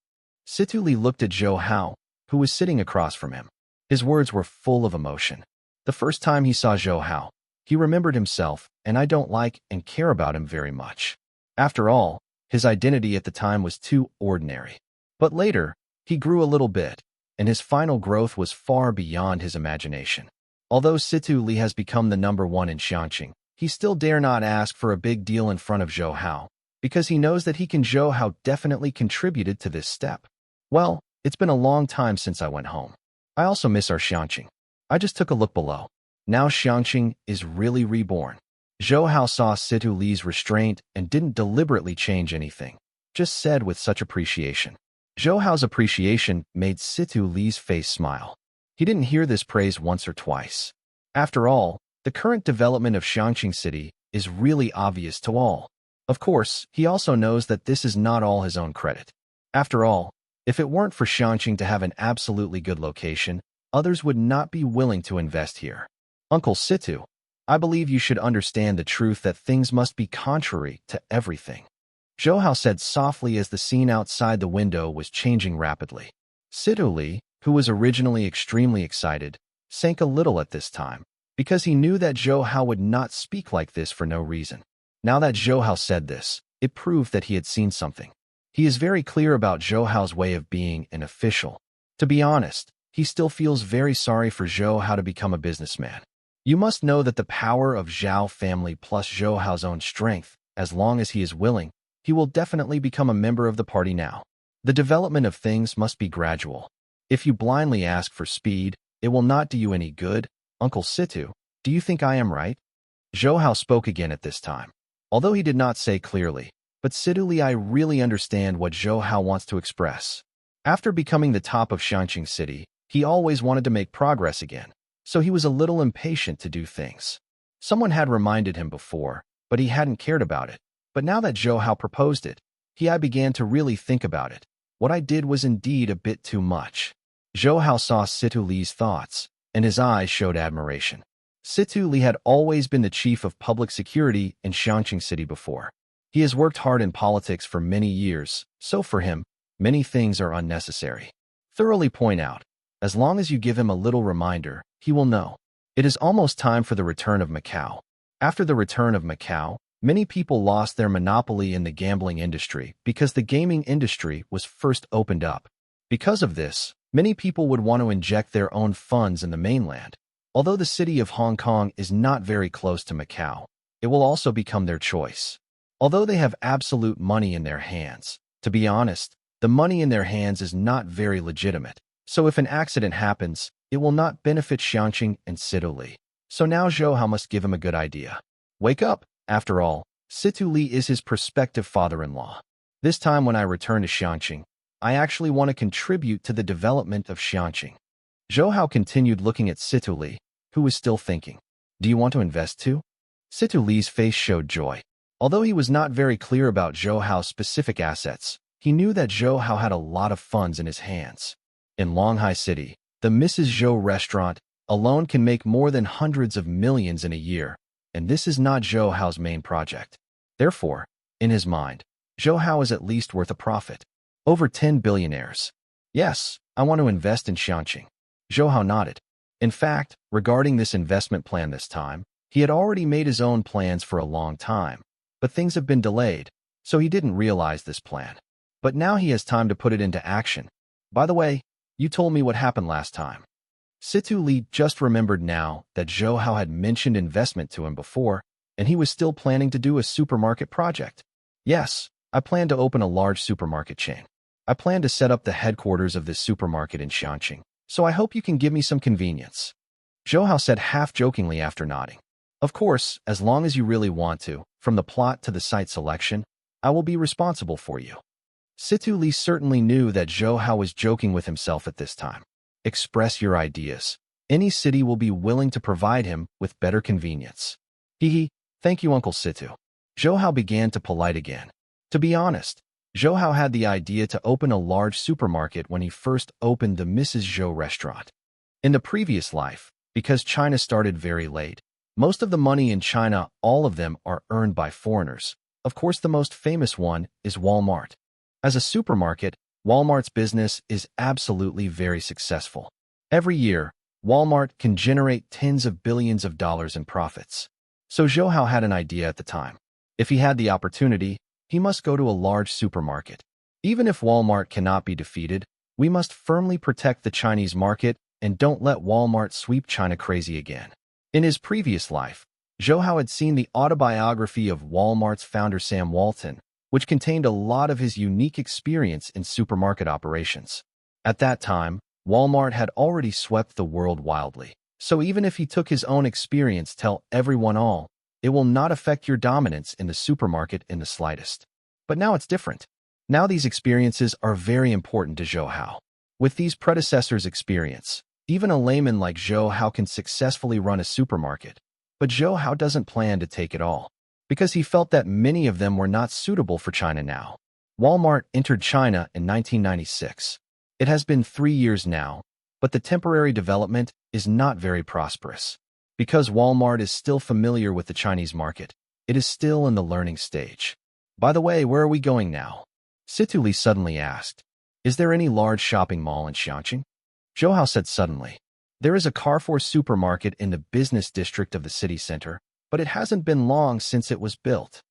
Speaker 1: Situ Li looked at Zhou Hao, who was sitting across from him. His words were full of emotion. The first time he saw Zhou Hao, he remembered himself, and I don't like and care about him very much. After all, his identity at the time was too ordinary. But later, he grew a little bit, and his final growth was far beyond his imagination. Although Situ Li has become the #1 in Xiangqing, he still dare not ask for a big deal in front of Zhou Hao, because he knows that Zhou Hao definitely contributed to this step. Well, it's been a long time since I went home. I also miss our Xiangqing. I just took a look below. Now Xiangqing is really reborn. Zhou Hao saw Situ Li's restraint and didn't deliberately change anything, just said with such appreciation. Zhou Hao's appreciation made Situ Li's face smile. He didn't hear this praise once or twice. After all, the current development of Xiangqing City is really obvious to all. Of course, he also knows that this is not all his own credit. After all, if it weren't for Xiangqing to have an absolutely good location, others would not be willing to invest here. Uncle Situ, I believe you should understand the truth that things must be contrary to everything. Zhou Hao said softly as the scene outside the window was changing rapidly. Situ Li, who was originally extremely excited, sank a little at this time, because he knew that Zhou Hao would not speak like this for no reason. Now that Zhou Hao said this, it proved that he had seen something. He is very clear about Zhou Hao's way of being an official. To be honest, he still feels very sorry for Zhou Hao to become a businessman. You must know that the power of Zhao family plus Zhou Hao's own strength, as long as he is willing, he will definitely become a member of the party now. The development of things must be gradual. If you blindly ask for speed, it will not do you any good. Uncle Situ, do you think I am right? Zhou Hao spoke again at this time. Although he did not say clearly, but Situ Li, I really understand what Zhou Hao wants to express. After becoming the top of Xiangqing City, he always wanted to make progress again, so he was a little impatient to do things. Someone had reminded him before, but he hadn't cared about it. But now that Zhou Hao proposed it, I began to really think about it. What I did was indeed a bit too much. Zhou Hao saw Situ Li's thoughts, and his eyes showed admiration. Situ Li had always been the chief of public security in Xiangqing City before. He has worked hard in politics for many years, so for him, many things are unnecessary. Thoroughly point out, as long as you give him a little reminder, he will know. It is almost time for the return of Macau. After the return of Macau, many people lost their monopoly in the gambling industry because the gaming industry was first opened up. Because of this, many people would want to inject their own funds in the mainland. Although the city of Hong Kong is not very close to Macau, it will also become their choice. Although they have absolute money in their hands, to be honest, the money in their hands is not very legitimate. So if an accident happens, it will not benefit Xiangqing and Situ Li. So now Zhou Hao must give him a good idea. Wake up! After all, Situ Li is his prospective father-in-law. This time when I return to Xiangqing, I actually want to contribute to the development of Xiangqing. Zhou Hao continued looking at Situ Li, who was still thinking. Do you want to invest too? Situ Li's face showed joy. Although he was not very clear about Zhou Hao's specific assets, he knew that Zhou Hao had a lot of funds in his hands. In Longhai City, the Mrs. Zhou restaurant alone can make more than hundreds of millions in a year, and this is not Zhou Hao's main project. Therefore, in his mind, Zhou Hao is at least worth a profit. Over 10 billionaires. Yes, I want to invest in Xiangqing. Zhou Hao nodded. In fact, regarding this investment plan this time, he had already made his own plans for a long time, but things have been delayed, so he didn't realize this plan. But now he has time to put it into action. By the way, you told me what happened last time. Situ Li just remembered now that Zhou Hao had mentioned investment to him before, and he was still planning to do a supermarket project. Yes, I plan to open a large supermarket chain. I plan to set up the headquarters of this supermarket in Xianqing, so I hope you can give me some convenience. Zhou Hao said half-jokingly after nodding. Of course, as long as you really want to, from the plot to the site selection, I will be responsible for you. Situ Li certainly knew that Zhou Hao was joking with himself at this time. Express your ideas. Any city will be willing to provide him with better convenience. Hee, thank you, Uncle Situ. Zhou Hao began to polite again. To be honest, Zhou Hao had the idea to open a large supermarket when he first opened the Mrs. Zhou restaurant. In the previous life, because China started very late, most of the money in China, all of them are earned by foreigners. Of course, the most famous one is Walmart. As a supermarket, Walmart's business is absolutely very successful. Every year, Walmart can generate tens of billions of dollars in profits. So Zhou Hao had an idea at the time. If he had the opportunity, he must go to a large supermarket. Even if Walmart cannot be defeated, we must firmly protect the Chinese market and don't let Walmart sweep China crazy again. In his previous life, Zhou Hao had seen the autobiography of Walmart's founder Sam Walton, which contained a lot of his unique experience in supermarket operations. At that time, Walmart had already swept the world wildly. So even if he took his own experience tell everyone all, it will not affect your dominance in the supermarket in the slightest. But now it's different. Now these experiences are very important to Zhou Hao. With these predecessors' experience, even a layman like Zhou Hao can successfully run a supermarket. But Zhou Hao doesn't plan to take it all, because he felt that many of them were not suitable for China now. Walmart entered China in 1996. It has been 3 years now, but the temporary development is not very prosperous. Because Walmart is still familiar with the Chinese market, it is still in the learning stage. By the way, where are we going now? Situ Li suddenly asked. Is there any large shopping mall in Xianqing? Zhou Hao said suddenly. There is a Carrefour supermarket in the business district of the city center, but it hasn't been long since it was built.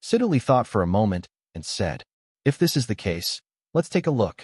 Speaker 1: Situ Li thought for a moment and said, if this is the case, let's take a look.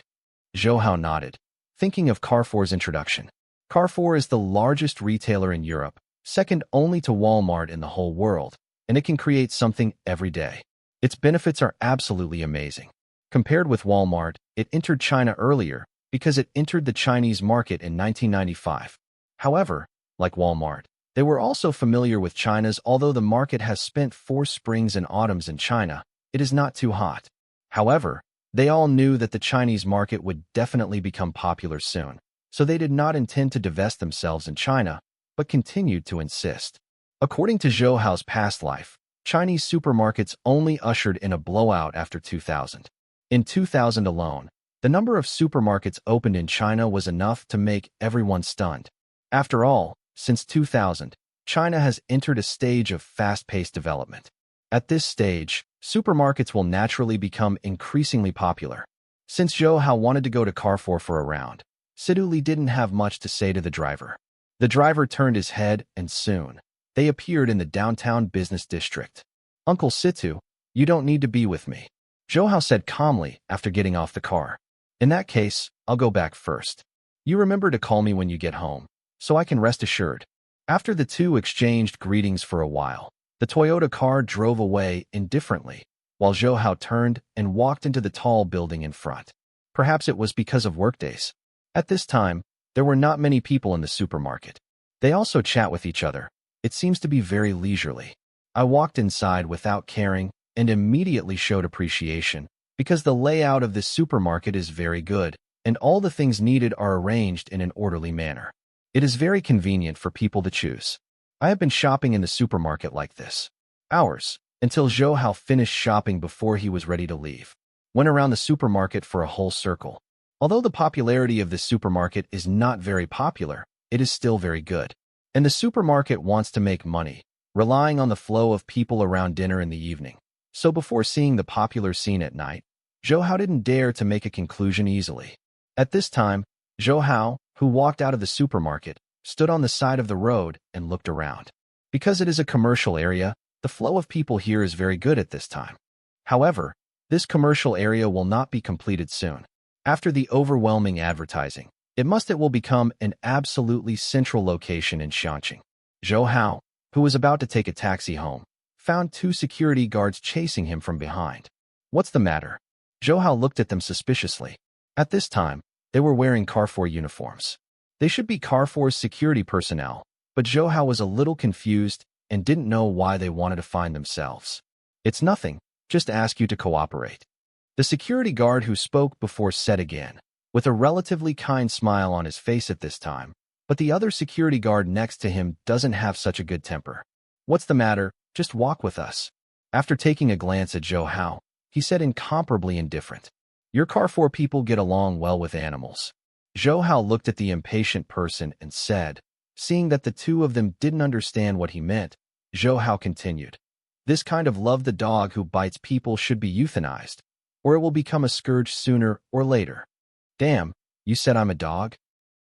Speaker 1: Zhou Hao nodded, thinking of Carrefour's introduction. Carrefour is the largest retailer in Europe, second only to Walmart in the whole world, and it can create something every day. Its benefits are absolutely amazing. Compared with Walmart, it entered China earlier because it entered the Chinese market in 1995. However, like Walmart, they were also familiar with China's. Although the market has spent 4 springs and autumns in China, it is not too hot. However, they all knew that the Chinese market would definitely become popular soon, so they did not intend to divest themselves in China, but continued to insist. According to Zhou Hao's past life, Chinese supermarkets only ushered in a blowout after 2000. In 2000 alone, the number of supermarkets opened in China was enough to make everyone stunned. After all, since 2000, China has entered a stage of fast-paced development. At this stage, supermarkets will naturally become increasingly popular. Since Zhou Hao wanted to go to Carrefour for a round, Situ Li didn't have much to say to the driver. The driver turned his head, and soon, they appeared in the downtown business district. Uncle Situ, you don't need to be with me, Zhou Hao said calmly after getting off the car. In that case, I'll go back first. You remember to call me when you get home, so I can rest assured. After the two exchanged greetings for a while, the Toyota car drove away indifferently, while Zhou Hao turned and walked into the tall building in front. Perhaps it was because of workdays. At this time, there were not many people in the supermarket. They also chat with each other. It seems to be very leisurely. I walked inside without caring and immediately showed appreciation, because the layout of this supermarket is very good, and all the things needed are arranged in an orderly manner. It is very convenient for people to choose. I have been shopping in the supermarket like this. Hours, until Zhou Hao finished shopping before he was ready to leave. Went around the supermarket for a whole circle. Although the popularity of this supermarket is not very popular, it is still very good. And the supermarket wants to make money, relying on the flow of people around dinner in the evening. So before seeing the popular scene at night, Zhou Hao didn't dare to make a conclusion easily. At this time, Zhou Hao, who walked out of the supermarket, stood on the side of the road and looked around. Because it is a commercial area, the flow of people here is very good at this time. However, this commercial area will not be completed soon. After the overwhelming advertising, it will become an absolutely central location in Xianqing. Zhou Hao, who was about to take a taxi home, found two security guards chasing him from behind. What's the matter? Zhou Hao looked at them suspiciously. At this time, they were wearing Carrefour uniforms. They should be Carrefour's security personnel, but Zhou Hao was a little confused and didn't know why they wanted to find themselves. It's nothing, just ask you to cooperate. The security guard who spoke before said again, with a relatively kind smile on his face at this time, but the other security guard next to him doesn't have such a good temper. What's the matter? Just walk with us. After taking a glance at Zhou Hao, he said incomparably indifferent. Your Carrefour people get along well with animals. Zhou Hao looked at the impatient person and said, seeing that the two of them didn't understand what he meant, Zhou Hao continued. This kind of love the dog who bites people should be euthanized, or it will become a scourge sooner or later. Damn, you said I'm a dog?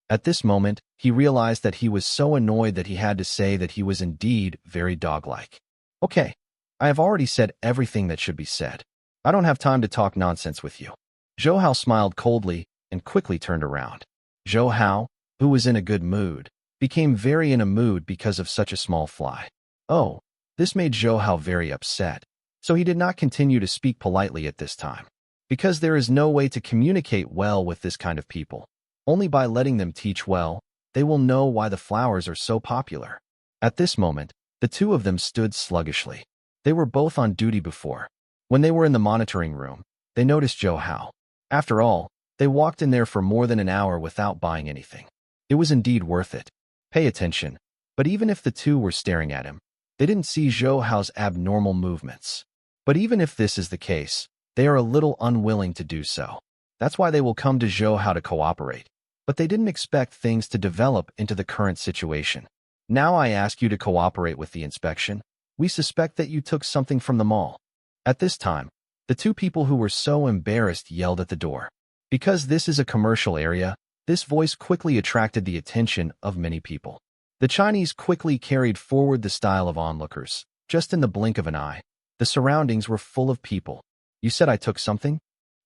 Speaker 1: At this moment, he realized that he was so annoyed that he had to say that he was indeed very dog-like. Okay, I have already said everything that should be said. I don't have time to talk nonsense with you. Zhou Hao smiled coldly and quickly turned around. Zhou Hao, who was in a good mood, became very in a mood because of such a small fly. Oh, this made Zhou Hao very upset, so he did not continue to speak politely at this time. Because there is no way to communicate well with this kind of people. Only by letting them teach well, they will know why the flowers are so popular. At this moment, the two of them stood sluggishly. They were both on duty before. When they were in the monitoring room, they noticed Zhou Hao. After all, they walked in there for more than an hour without buying anything. It was indeed worth it. Pay attention. But even if the two were staring at him, they didn't see Zhou Hao's abnormal movements. But even if this is the case, they are a little unwilling to do so. That's why they will come to Zhou Hao to cooperate. But they didn't expect things to develop into the current situation. Now I ask you to cooperate with the inspection. We suspect that you took something from the mall. At this time, the two people who were so embarrassed yelled at the door. Because this is a commercial area, this voice quickly attracted the attention of many people. The Chinese quickly carried forward the style of onlookers. Just in the blink of an eye, the surroundings were full of people. You said I took something?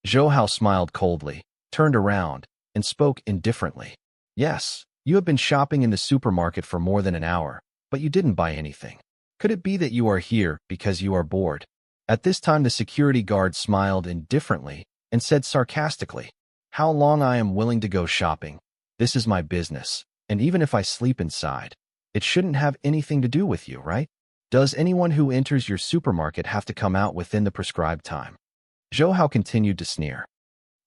Speaker 1: Zhou Hao smiled coldly, turned around, and spoke indifferently. Yes, you have been shopping in the supermarket for more than an hour, but you didn't buy anything. Could it be that you are here because you are bored? At this time the security guard smiled indifferently and said sarcastically, how long I am willing to go shopping. This is my business, and even if I sleep inside, it shouldn't have anything to do with you, right? Does anyone who enters your supermarket have to come out within the prescribed time? Zhou Hao continued to sneer.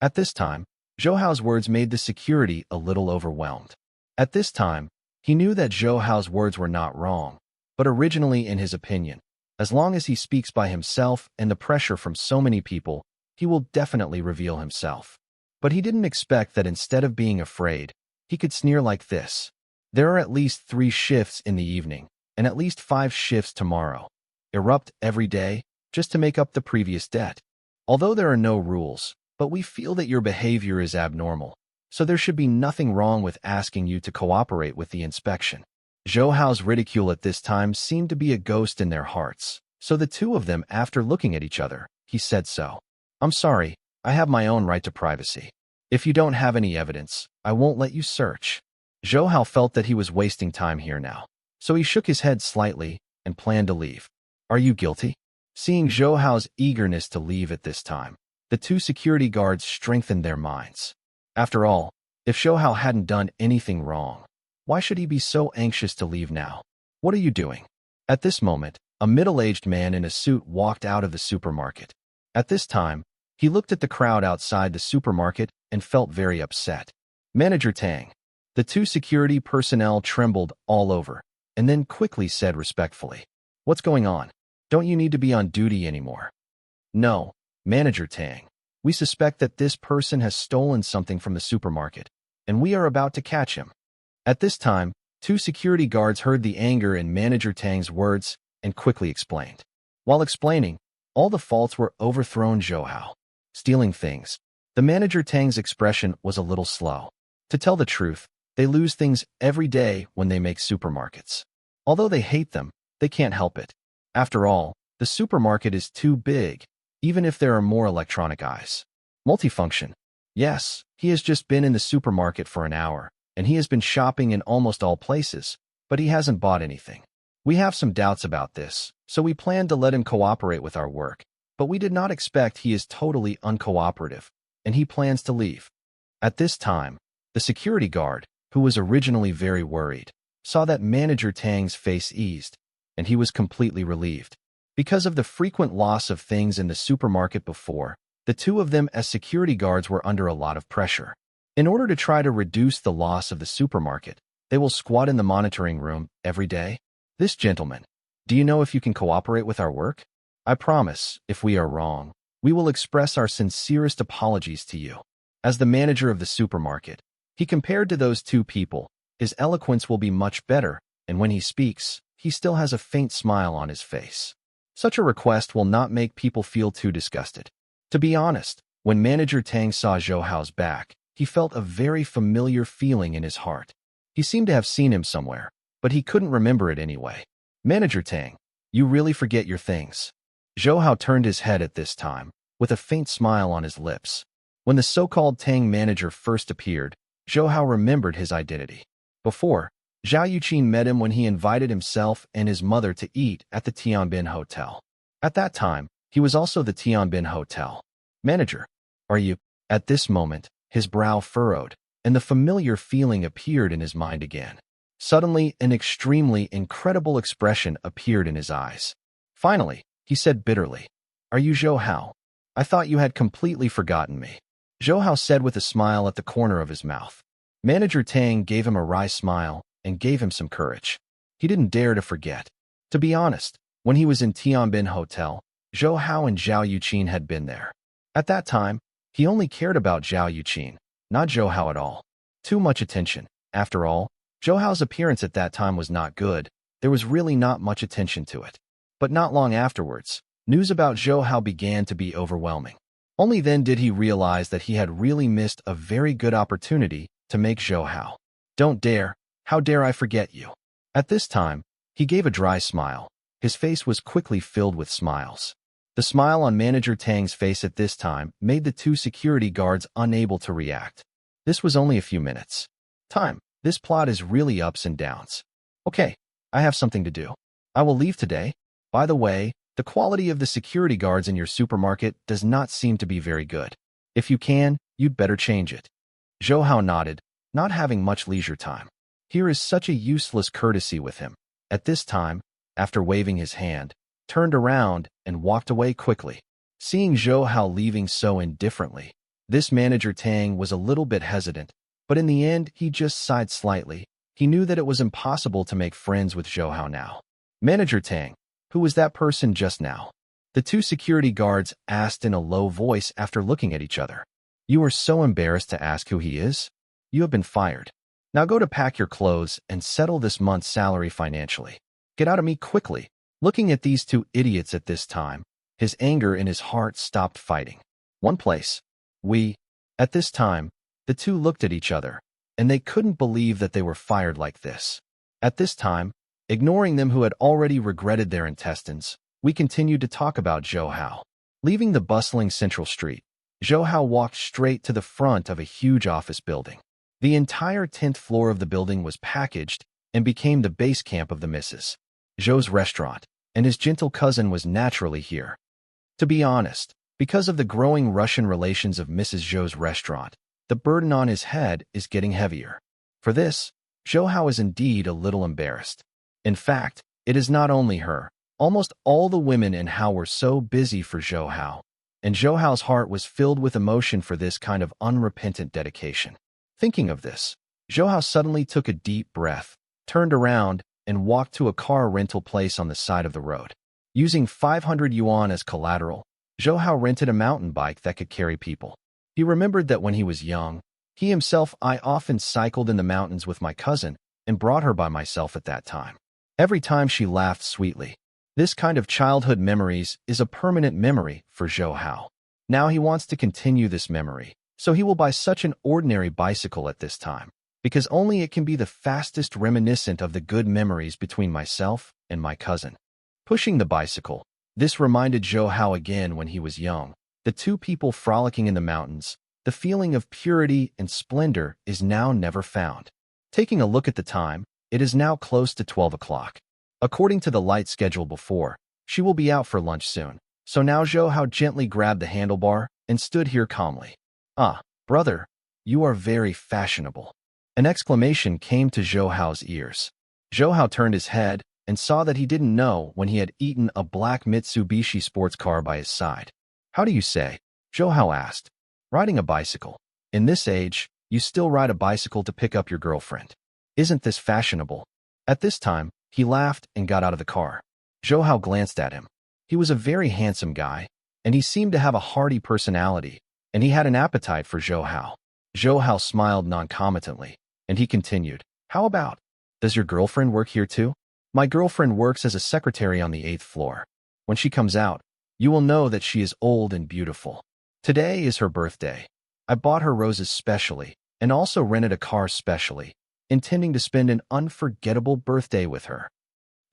Speaker 1: At this time, Zhou Hao's words made the security a little overwhelmed. At this time, he knew that Zhou Hao's words were not wrong, but originally in his opinion, as long as he speaks by himself and the pressure from so many people, he will definitely reveal himself. But he didn't expect that instead of being afraid, he could sneer like this. There are at least 3 shifts in the evening, and at least 5 shifts tomorrow. Erupt every day, just to make up the previous debt. Although there are no rules, but we feel that your behavior is abnormal, so there should be nothing wrong with asking you to cooperate with the inspection. Zhou Hao's ridicule at this time seemed to be a ghost in their hearts, so the two of them, after looking at each other, he said so. I'm sorry, I have my own right to privacy. If you don't have any evidence, I won't let you search. Zhou Hao felt that he was wasting time here now, so he shook his head slightly and planned to leave. Are you guilty? Seeing Zhou Hao's eagerness to leave at this time, the two security guards strengthened their minds. After all, if Zhou Hao hadn't done anything wrong, why should he be so anxious to leave now? What are you doing? At this moment, a middle-aged man in a suit walked out of the supermarket. At this time, he looked at the crowd outside the supermarket and felt very upset. Manager Tang. The two security personnel trembled all over, and then quickly said respectfully, "What's going on? Don't you need to be on duty anymore?" "No, Manager Tang. We suspect that this person has stolen something from the supermarket, and we are about to catch him." At this time, two security guards heard the anger in Manager Tang's words and quickly explained. While explaining, all the faults were overthrown Zhou Hao. Stealing things. The Manager Tang's expression was a little slow. To tell the truth, They lose things every day when they make supermarkets. Although they hate them, they can't help it. After all, the supermarket is too big, even if there are more electronic eyes. Multifunction. Yes, he has just been in the supermarket for an hour, and he has been shopping in almost all places, but he hasn't bought anything. We have some doubts about this, so we planned to let him cooperate with our work, but we did not expect he is totally uncooperative, and he plans to leave. At this time, the security guard, who was originally very worried, saw that Manager Tang's face eased, and he was completely relieved. Because of the frequent loss of things in the supermarket before, the two of them as security guards were under a lot of pressure. In order to try to reduce the loss of the supermarket, they will squat in the monitoring room every day. This gentleman, do you know if you can cooperate with our work? I promise, if we are wrong, we will express our sincerest apologies to you. As the manager of the supermarket, he compared to those two people, his eloquence will be much better, and when he speaks, he still has a faint smile on his face. Such a request will not make people feel too disgusted. To be honest, when Manager Tang saw Zhou Hao's back, he felt a very familiar feeling in his heart. He seemed to have seen him somewhere, but he couldn't remember it anyway. Manager Tang, you really forget your things. Zhou Hao turned his head at this time, with a faint smile on his lips. When the so-called Tang manager first appeared, Zhou Hao remembered his identity. Before, Zhao Yuqin met him when he invited himself and his mother to eat at the Tianbin Hotel. At that time, he was also the Tianbin Hotel manager. Are you? At this moment, his brow furrowed, and the familiar feeling appeared in his mind again. Suddenly, an extremely incredible expression appeared in his eyes. Finally, he said bitterly, "Are you Zhou Hao? I thought you had completely forgotten me." Zhou Hao said with a smile at the corner of his mouth. Manager Tang gave him a wry smile and gave him some courage. He didn't dare to forget. To be honest, when he was in Tianbin Hotel, Zhou Hao and Zhao Yuqin had been there. At that time, he only cared about Zhao Yuqin, not Zhou Hao at all. Too much attention. After all, Zhou Hao's appearance at that time was not good. There was really not much attention to it. But not long afterwards, news about Zhou Hao began to be overwhelming. Only then did he realize that he had really missed a very good opportunity to make Zhou Hao. Don't dare, how dare I forget you? At this time, he gave a dry smile. His face was quickly filled with smiles. The smile on Manager Tang's face at this time made the two security guards unable to react. This was only a few minutes. Time. This plot is really ups and downs. Okay, I have something to do. I will leave today. By the way, the quality of the security guards in your supermarket does not seem to be very good. If you can, you'd better change it. Zhou Hao nodded, not having much leisure time. Here is such a useless courtesy with him. At this time, after waving his hand, turned around and walked away quickly. Seeing Zhou Hao leaving so indifferently, this Manager Tang was a little bit hesitant, but in the end he just sighed slightly. He knew that it was impossible to make friends with Zhou Hao now. Manager Tang, who was that person just now? The two security guards asked in a low voice after looking at each other. You are so embarrassed to ask who he is? You have been fired. Now go to pack your clothes and settle this month's salary financially. Get out of me quickly. Looking at these two idiots at this time, his anger in his heart stopped fighting. One place. At this time, the two looked at each other, and they couldn't believe that they were fired like this. At this time, ignoring them who had already regretted their intestines, we continued to talk about Zhou Hao. Leaving the bustling central street, Zhou Hao walked straight to the front of a huge office building. The entire 10th floor of the building was packaged and became the base camp of the Mrs. Zhou's restaurant, and his gentle cousin was naturally here. To be honest, because of the growing Russian relations of Mrs. Zhou's restaurant, the burden on his head is getting heavier. For this, Zhou Hao is indeed a little embarrassed. In fact, it is not only her. Almost all the women in Hao were so busy for Zhou Hao, and Zhou Hao's heart was filled with emotion for this kind of unrepentant dedication. Thinking of this, Zhou Hao suddenly took a deep breath, turned around, and walked to a car rental place on the side of the road. Using 500 yuan as collateral, Zhou Hao rented a mountain bike that could carry people. He remembered that when he was young, I often cycled in the mountains with my cousin and brought her by myself at that time. Every time she laughed sweetly. This kind of childhood memories is a permanent memory for Zhou Hao. Now he wants to continue this memory, so he will buy such an ordinary bicycle at this time. because only it can be the fastest reminiscent of the good memories between myself and my cousin. Pushing the bicycle. This reminded Zhou Hao again when he was young. The two people frolicking in the mountains. The feeling of purity and splendor is now never found. Taking a look at the time, it is now close to 12 o'clock. According to the light schedule before, she will be out for lunch soon. So now Zhou Hao gently grabbed the handlebar and stood here calmly. "Ah, brother, you are very fashionable." An exclamation came to Zhou Hao's ears. Zhou Hao turned his head and saw that he didn't know when he had eaten a black Mitsubishi sports car by his side. "How do you say?" Zhou Hao asked. "Riding a bicycle. In this age, you still ride a bicycle to pick up your girlfriend. Isn't this fashionable?" At this time, he laughed and got out of the car. Zhou Hao glanced at him. He was a very handsome guy, and he seemed to have a hearty personality, and he had an appetite for Zhou Hao. Zhou Hao smiled noncommittently, and he continued, "How about, does your girlfriend work here too?" "My girlfriend works as a secretary on the 8th floor. When she comes out, you will know that she is old and beautiful. Today is her birthday. I bought her roses specially, and also rented a car specially, intending to spend an unforgettable birthday with her."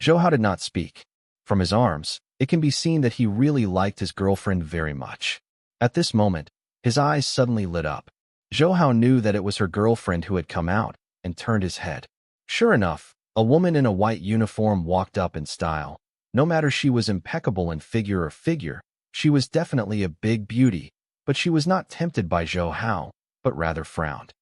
Speaker 1: Zhou Hao did not speak. From his arms, it can be seen that he really liked his girlfriend very much. At this moment, his eyes suddenly lit up. Zhou Hao knew that it was her girlfriend who had come out, and turned his head. Sure enough, a woman in a white uniform walked up in style. No matter she was impeccable in figure or figure, she was definitely a big beauty, but she was not tempted by Zhou Hao, but rather frowned.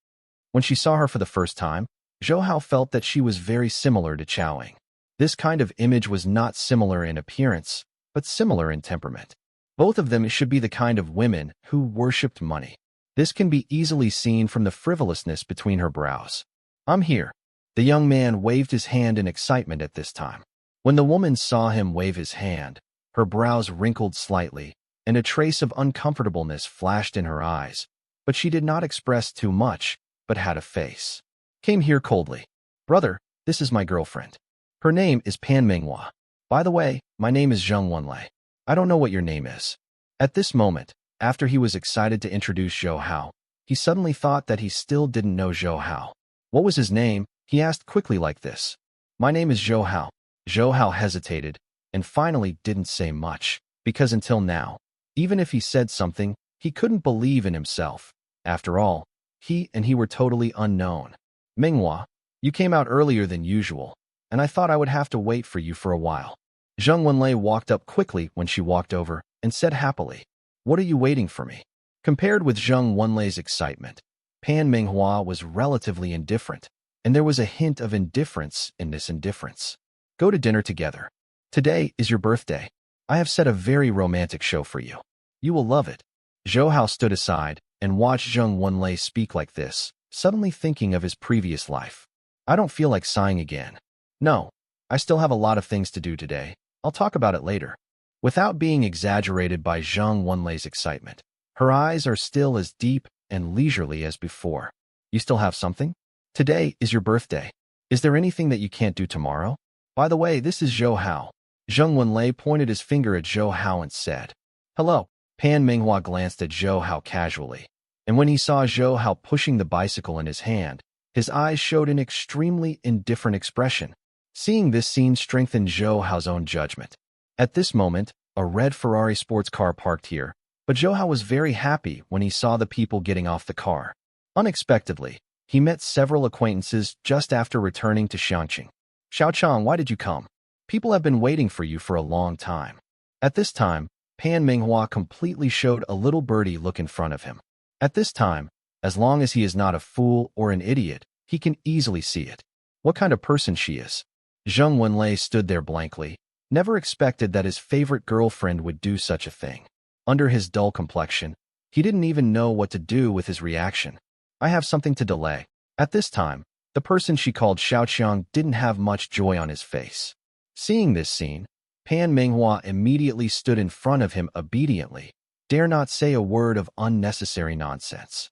Speaker 1: When she saw her for the first time, Zhou Hao felt that she was very similar to Chowing. This kind of image was not similar in appearance, but similar in temperament. Both of them should be the kind of women who worshipped money. This can be easily seen from the frivolousness between her brows. "I'm here." The young man waved his hand in excitement at this time. When the woman saw him wave his hand, her brows wrinkled slightly, and a trace of uncomfortableness flashed in her eyes, but she did not express too much, but had a face. Came here coldly. "Brother, this is my girlfriend. Her name is Pan Manhwa. By the way, my name is Zheng Wenlei. I don't know what your name is." At this moment, after he was excited to introduce Zhou Hao, he suddenly thought that he still didn't know Zhou Hao. What was his name? He asked quickly like this. "My name is Zhou Hao." Zhou Hao hesitated, and finally didn't say much, because until now, even if he said something, he couldn't believe in himself. After all, he were totally unknown. "Manhwa, you came out earlier than usual, and I thought I would have to wait for you for a while." Zheng Wenlei walked up quickly when she walked over, and said happily, "What are you waiting for me?" Compared with Zheng Wenlei's excitement, Pan Manhwa was relatively indifferent, and there was a hint of indifference in this indifference. "Go to dinner together. Today is your birthday. I have set a very romantic show for you. You will love it." Zhou Hao stood aside and watched Zheng Wenlei speak like this, suddenly thinking of his previous life. "I don't feel like sighing again. No, I still have a lot of things to do today. I'll talk about it later." Without being exaggerated by Zheng Wenlei's excitement, her eyes are still as deep and leisurely as before. "You still have something? Today is your birthday. Is there anything that you can't do tomorrow? By the way, this is Zhou Hao." Zheng Wenlei pointed his finger at Zhou Hao and said, "Hello." Pan Manhwa glanced at Zhou Hao casually, and when he saw Zhou Hao pushing the bicycle in his hand, his eyes showed an extremely indifferent expression. Seeing this scene strengthened Zhou Hao's own judgment. At this moment, a red Ferrari sports car parked here, but Zhou Hao was very happy when he saw the people getting off the car. Unexpectedly, he met several acquaintances just after returning to Xiangqing. "Xiaochang, why did you come? People have been waiting for you for a long time." At this time, Pan Manhwa completely showed a little birdie look in front of him. At this time, as long as he is not a fool or an idiot, he can easily see it. What kind of person she is. Zheng Wenlei stood there blankly, never expected that his favorite girlfriend would do such a thing. Under his dull complexion, he didn't even know what to do with his reaction. "I have something to delay." At this time, the person she called Xiaoqiang didn't have much joy on his face. Seeing this scene, Pan Manhwa immediately stood in front of him obediently, dare not say a word of unnecessary nonsense.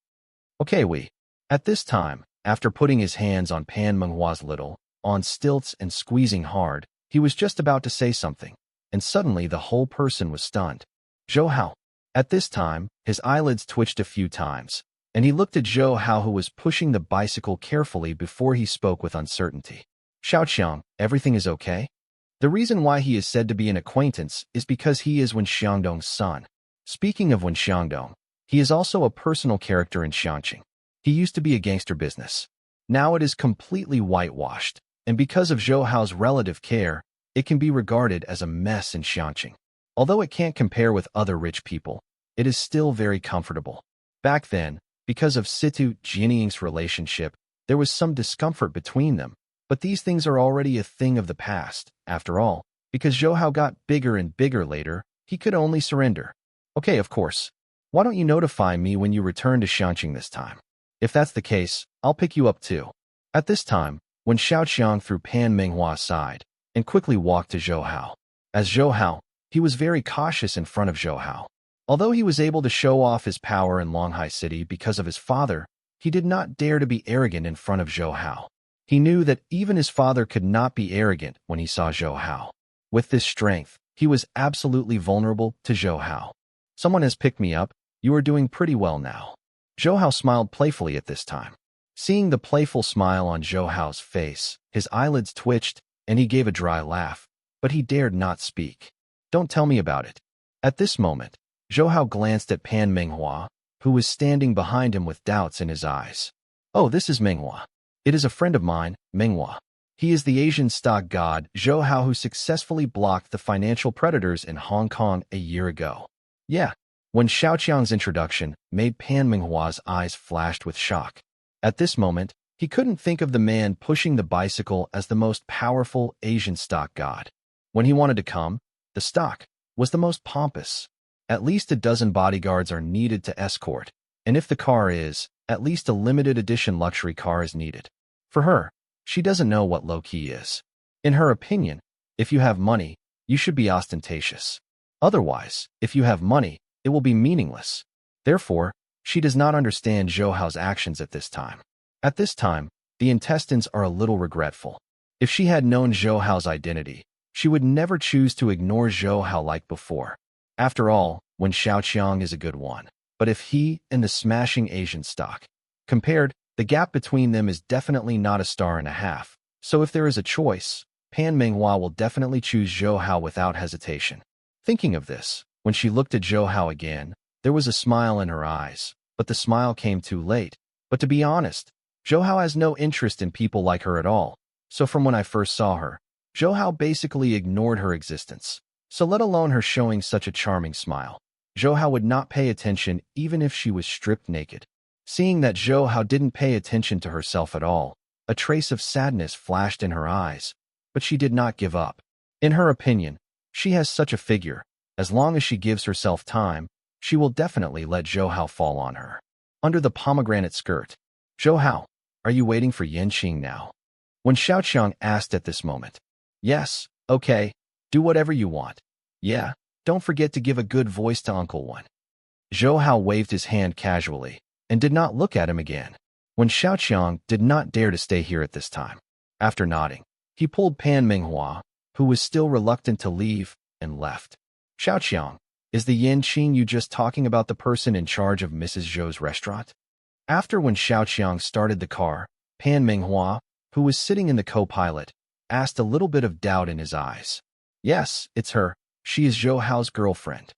Speaker 1: "Okay, we." At this time, after putting his hands on Pan Manhwa's little, on stilts and squeezing hard, he was just about to say something, and suddenly the whole person was stunned. "Zhou Hao." At this time, his eyelids twitched a few times, and he looked at Zhou Hao, who was pushing the bicycle carefully before he spoke with uncertainty. Xiaoqiang, everything is okay? The reason why he is said to be an acquaintance is because he is Wen Xiangdong's son. Speaking of Wen Xiangdong, he is also a personal character in Xiangqing. He used to be a gangster business. Now it is completely whitewashed, and because of Zhou Hao's relative care, it can be regarded as a mess in Xiangqing. Although it can't compare with other rich people, it is still very comfortable. Back then, because of Situ Jinying's relationship, there was some discomfort between them, but these things are already a thing of the past. After all, because Zhou Hao got bigger and bigger later, he could only surrender. Okay, of course. Why don't you notify me when you return to Xiangqing this time? If that's the case, I'll pick you up too. At this time, when Xiaoqiang threw Pan Manhwa aside and quickly walked to Zhou Hao. As Zhou Hao, he was very cautious in front of Zhou Hao. Although he was able to show off his power in Longhai City because of his father, he did not dare to be arrogant in front of Zhou Hao. He knew that even his father could not be arrogant when he saw Zhou Hao. With this strength, he was absolutely vulnerable to Zhou Hao. Someone has picked me up. You are doing pretty well now. Zhou Hao smiled playfully at this time. Seeing the playful smile on Zhou Hao's face, his eyelids twitched, and he gave a dry laugh, but he dared not speak. Don't tell me about it. At this moment, Zhou Hao glanced at Pan Manhwa, who was standing behind him with doubts in his eyes. Oh, this is Manhwa. It is a friend of mine, Manhwa. He is the Asian stock god Zhou Hao who successfully blocked the financial predators in Hong Kong a year ago. Yeah. When Xiaoqiang's introduction made Pan Manhwa's eyes flashed with shock. At this moment, he couldn't think of the man pushing the bicycle as the most powerful Asian stock god. When he wanted to come, the stock was the most pompous. At least a dozen bodyguards are needed to escort, and if the car is, at least a limited edition luxury car is needed. For her, she doesn't know what low-key is. In her opinion, if you have money, you should be ostentatious. Otherwise, if you have money, it will be meaningless. Therefore, she does not understand Zhou Hao's actions at this time. At this time, the intestines are a little regretful. If she had known Zhou Hao's identity, she would never choose to ignore Zhou Hao like before. After all, Wen Xiaoqiang is a good one. But if he and the smashing Asian stock compared, the gap between them is definitely not a star and a half. So if there is a choice, Pan Manhwa will definitely choose Zhou Hao without hesitation. Thinking of this, when she looked at Zhou Hao again, there was a smile in her eyes, but the smile came too late. But to be honest, Zhou Hao has no interest in people like her at all. So from when I first saw her, Zhou Hao basically ignored her existence. So let alone her showing such a charming smile. Zhou Hao would not pay attention even if she was stripped naked. Seeing that Zhou Hao didn't pay attention to herself at all, a trace of sadness flashed in her eyes, but she did not give up. In her opinion, she has such a figure. As long as she gives herself time, she will definitely let Zhou Hao fall on her. Under the pomegranate skirt, Zhou Hao, are you waiting for Yanqing now? When Xiaoqiang asked at this moment. Yes, okay, do whatever you want. Yeah, don't forget to give a good voice to Uncle One. Zhou Hao waved his hand casually and did not look at him again. When Xiaoqiang did not dare to stay here at this time. After nodding, he pulled Pan Manhwa, who was still reluctant to leave, and left. Xiaoqiang, is the Yanqing you just talking about the person in charge of Mrs. Zhou's restaurant? After when Xiaoqiang started the car, Pan Manhwa, who was sitting in the co-pilot, asked a little bit of doubt in his eyes. Yes, it's her. She is Zhou Hao's girlfriend.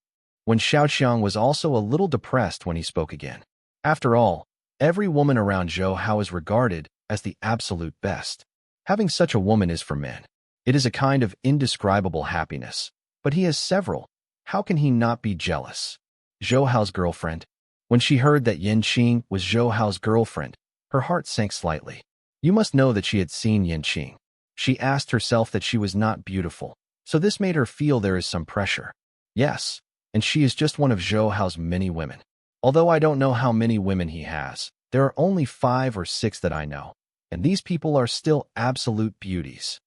Speaker 1: When Xiaoqiang was also a little depressed when he spoke again. After all, every woman around Zhou Hao is regarded as the absolute best. Having such a woman is for men. It is a kind of indescribable happiness. But he has several. How can he not be jealous? Zhou Hao's girlfriend. When she heard that Yanqing was Zhou Hao's girlfriend, her heart sank slightly. You must know that she had seen Yanqing. She asked herself that she was not beautiful, so this made her feel there is some pressure. Yes, and she is just one of Zhou Hao's many women. Although I don't know how many women he has, there are only 5 or 6 that I know, and these people are still absolute beauties.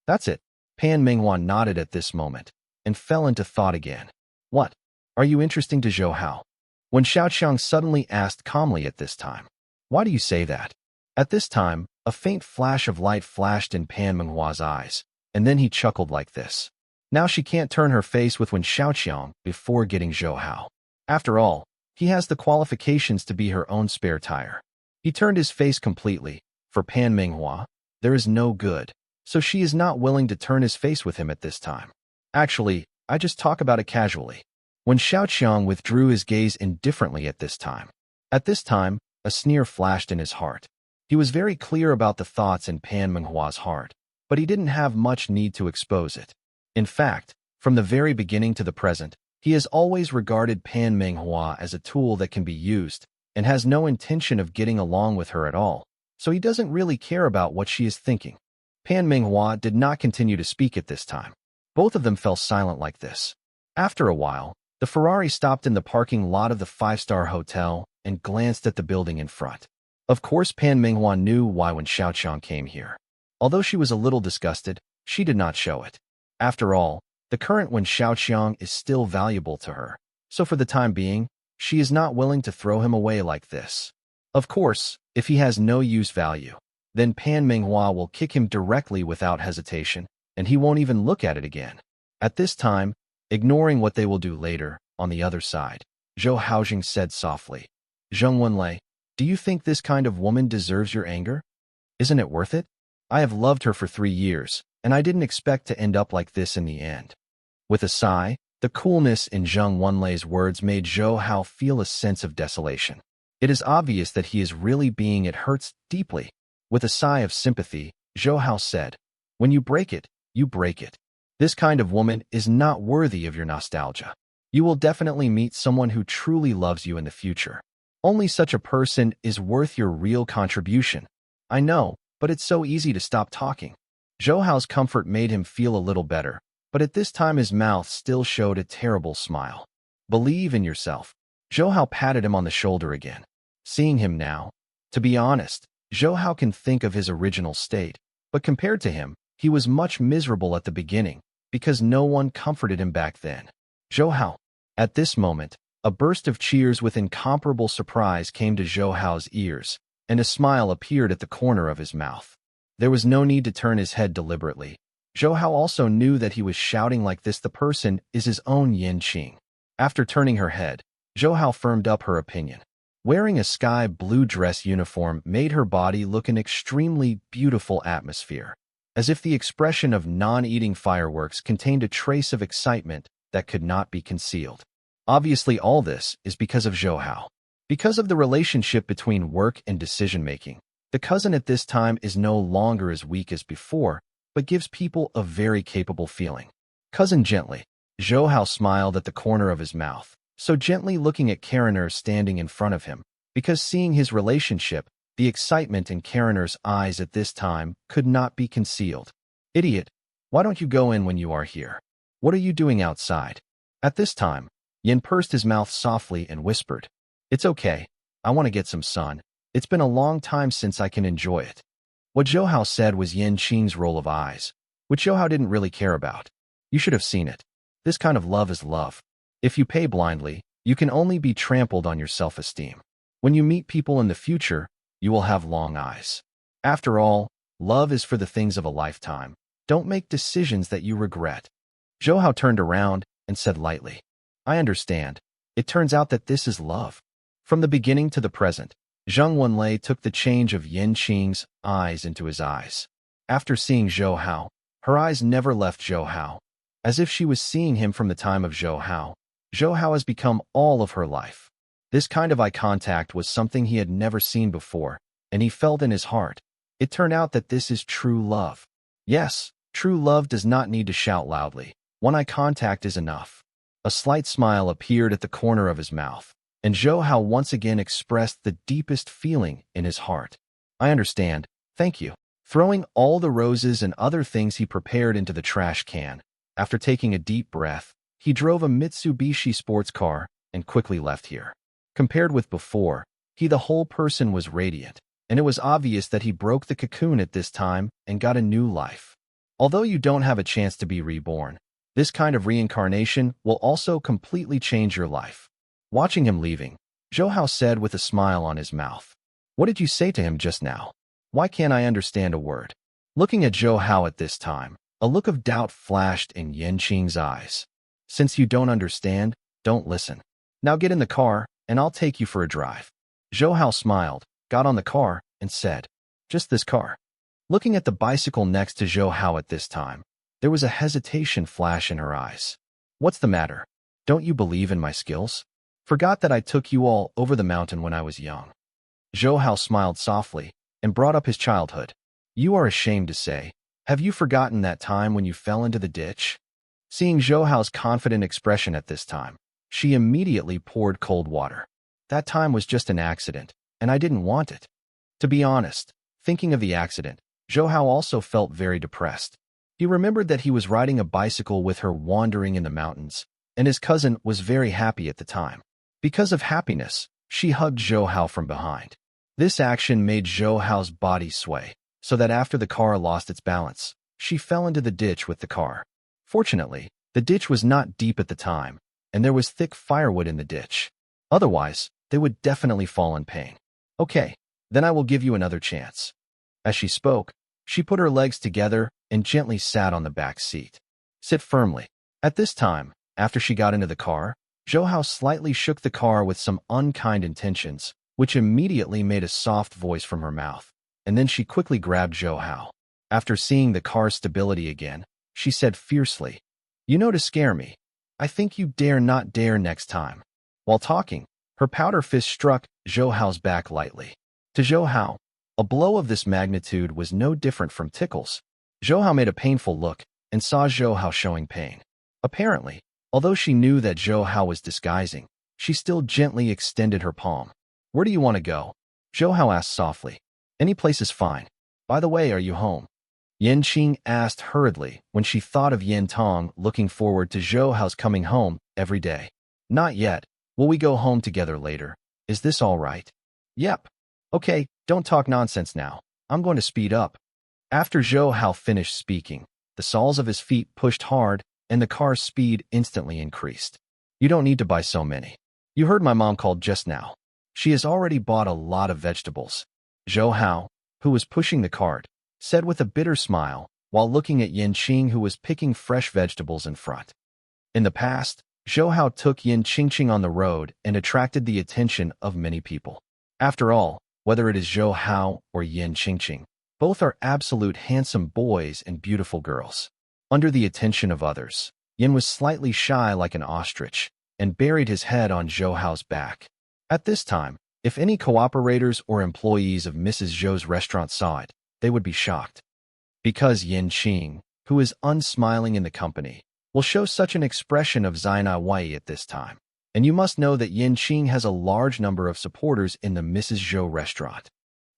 Speaker 1: That's it. Pan Manhwa nodded at this moment and fell into thought again. What? Are you interesting to Zhou Hao? When Xiaoqiang suddenly asked calmly at this time. Why do you say that? At this time, a faint flash of light flashed in Pan Manhwa's eyes, and then he chuckled like this. Now she can't turn her face with Wen Xiaoqiang before getting Zhou Hao. After all, He has the qualifications to be her own spare tire. He turned his face completely. For Pan Manhwa, there is no good, so she is not willing to turn his face with him at this time. Actually, I just talk about it casually. When Xiaoqiang withdrew his gaze indifferently at this time. At this time, a sneer flashed in his heart. He was very clear about the thoughts in Pan Manhwa's heart, but he didn't have much need to expose it. In fact, from the very beginning to the present, he has always regarded Pan Manhwa as a tool that can be used, and has no intention of getting along with her at all, so he doesn't really care about what she is thinking. Pan Manhwa did not continue to speak at this time. Both of them fell silent like this. After a while, the Ferrari stopped in the parking lot of the five-star hotel and glanced at the building in front. Of course, Pan Manhwa knew why when Xiaoqiang came here. Although she was a little disgusted, she did not show it. After all, the current Wen Xiaoqiang is still valuable to her, so for the time being, she is not willing to throw him away like this. Of course, if he has no use value, then Pan Manhwa will kick him directly without hesitation, and he won't even look at it again. At this time, ignoring what they will do later, on the other side, Zhou Haojing said softly, "Zheng Wenlei, do you think this kind of woman deserves your anger? Isn't it worth it? I have loved her for 3 years, and I didn't expect to end up like this in the end." With a sigh, the coolness in Zheng Wenlei's words made Zhou Hao feel a sense of desolation. It is obvious that he is really being it hurts deeply. With a sigh of sympathy, Zhou Hao said, "When you break it, you break it. This kind of woman is not worthy of your nostalgia. You will definitely meet someone who truly loves you in the future. Only such a person is worth your real contribution." I know, but it's so easy to stop talking. Zhou Hao's comfort made him feel a little better, but at this time his mouth still showed a terrible smile. "Believe in yourself." Zhou Hao patted him on the shoulder again. Seeing him now, to be honest, Zhou Hao can think of his original state, but compared to him, he was much miserable at the beginning, because no one comforted him back then. Zhou Hao. At this moment, a burst of cheers with incomparable surprise came to Zhou Hao's ears, and a smile appeared at the corner of his mouth. There was no need to turn his head deliberately. Zhou Hao also knew that he was shouting like this. The person is his own Yin Qing. After turning her head, Zhou Hao firmed up her opinion. Wearing a sky blue dress uniform made her body look an extremely beautiful atmosphere, as if the expression of non-eating fireworks contained a trace of excitement that could not be concealed. Obviously, all this is because of Zhou Hao. Because of the relationship between work and decision-making, the cousin at this time is no longer as weak as before, but gives people a very capable feeling. "Cousin," gently. Zhou Hao smiled at the corner of his mouth, so gently looking at Karaner standing in front of him, because seeing his relationship, the excitement in Karaner's eyes at this time could not be concealed. "Idiot, why don't you go in when you are here? What are you doing outside?" At this time, Yin pursed his mouth softly and whispered, "It's okay, I want to get some sun. It's been a long time since I can enjoy it." What Zhou Hao said was Yin Qing's roll of eyes, which Zhou Hao didn't really care about. You should have seen it. This kind of love is love. If you pay blindly, you can only be trampled on your self-esteem. When you meet people in the future, you will have long eyes. After all, love is for the things of a lifetime. Don't make decisions that you regret. Zhou Hao turned around and said lightly, "I understand. It turns out that this is love." From the beginning to the present, Zheng Wenlei took the change of Yin Qing's eyes into his eyes. After seeing Zhou Hao, her eyes never left Zhou Hao, as if she was seeing him from the time of Zhou Hao. Zhou Hao has become all of her life. This kind of eye contact was something he had never seen before, and he felt in his heart. It turned out that this is true love. Yes, true love does not need to shout loudly. One eye contact is enough. A slight smile appeared at the corner of his mouth, and Zhou Hao once again expressed the deepest feeling in his heart. "I understand, thank you." Throwing all the roses and other things he prepared into the trash can, after taking a deep breath, he drove a Mitsubishi sports car and quickly left here. Compared with before, the whole person was radiant, and it was obvious that he broke the cocoon at this time and got a new life. Although you don't have a chance to be reborn, this kind of reincarnation will also completely change your life. Watching him leaving, Zhou Hao said with a smile on his mouth, "What did you say to him just now? Why can't I understand a word?" Looking at Zhou Hao at this time, a look of doubt flashed in Yin Qing's eyes. "Since you don't understand, don't listen. Now get in the car and I'll take you for a drive. Zhou Hao smiled, got on the car, and said, "Just this car." Looking at the bicycle next to Zhou Hao at this time, there was a hesitation flash in her eyes. "What's the matter? Don't you believe in my skills? Forgot that I took you all over the mountain when I was young." Zhou Hao smiled softly and brought up his childhood. "You are ashamed to say. Have you forgotten that time when you fell into the ditch?" Seeing Zhou Hao's confident expression at this time, she immediately poured cold water. "That time was just an accident, and I didn't want it." To be honest, thinking of the accident, Zhou Hao also felt very depressed. He remembered that he was riding a bicycle with her wandering in the mountains, and his cousin was very happy at the time. Because of happiness, she hugged Zhou Hao from behind. This action made Zhou Hao's body sway, so that after the car lost its balance, she fell into the ditch with the car. Fortunately, the ditch was not deep at the time, and there was thick firewood in the ditch. Otherwise, they would definitely fall in pain. "Okay, then I will give you another chance." As she spoke, she put her legs together and gently sat on the back seat. "Sit firmly." At this time, after she got into the car, Zhou Hao slightly shook the car with some unkind intentions, which immediately made a soft voice from her mouth, and then she quickly grabbed Zhou Hao. After seeing the car's stability again, she said fiercely, "You know to scare me. I think you dare not dare next time." While talking, her powder fist struck Zhou Hao's back lightly. To Zhou Hao, a blow of this magnitude was no different from tickles. Zhou Hao made a painful look and saw Zhou Hao showing pain. Apparently, although she knew that Zhou Hao was disguising, she still gently extended her palm. "Where do you want to go?" Zhou Hao asked softly. "Any place is fine. By the way, are you home?" Yan Qing asked hurriedly when she thought of Yan Tong looking forward to Zhou Hao's coming home every day. "Not yet. Will we go home together later? Is this all right?" "Yep." "Okay, don't talk nonsense now. I'm going to speed up." After Zhou Hao finished speaking, the soles of his feet pushed hard and the car's speed instantly increased. "You don't need to buy so many. You heard my mom called just now. She has already bought a lot of vegetables." Zhou Hao, who was pushing the cart, said with a bitter smile while looking at Yan Qing, who was picking fresh vegetables in front. In the past, Zhou Hao took Yan Qingqing on the road and attracted the attention of many people. After all, whether it is Zhou Hao or Yan Qingqing, both are absolute handsome boys and beautiful girls. Under the attention of others, Yan was slightly shy like an ostrich and buried his head on Zhou Hao's back. At this time, if any cooperators or employees of Mrs. Zhou's restaurant saw it, they would be shocked. Because Yan Qing, who is unsmiling in the company, will show such an expression of Zainai Wei at this time. And you must know that Yan Qing has a large number of supporters in the Mrs. Zhou restaurant.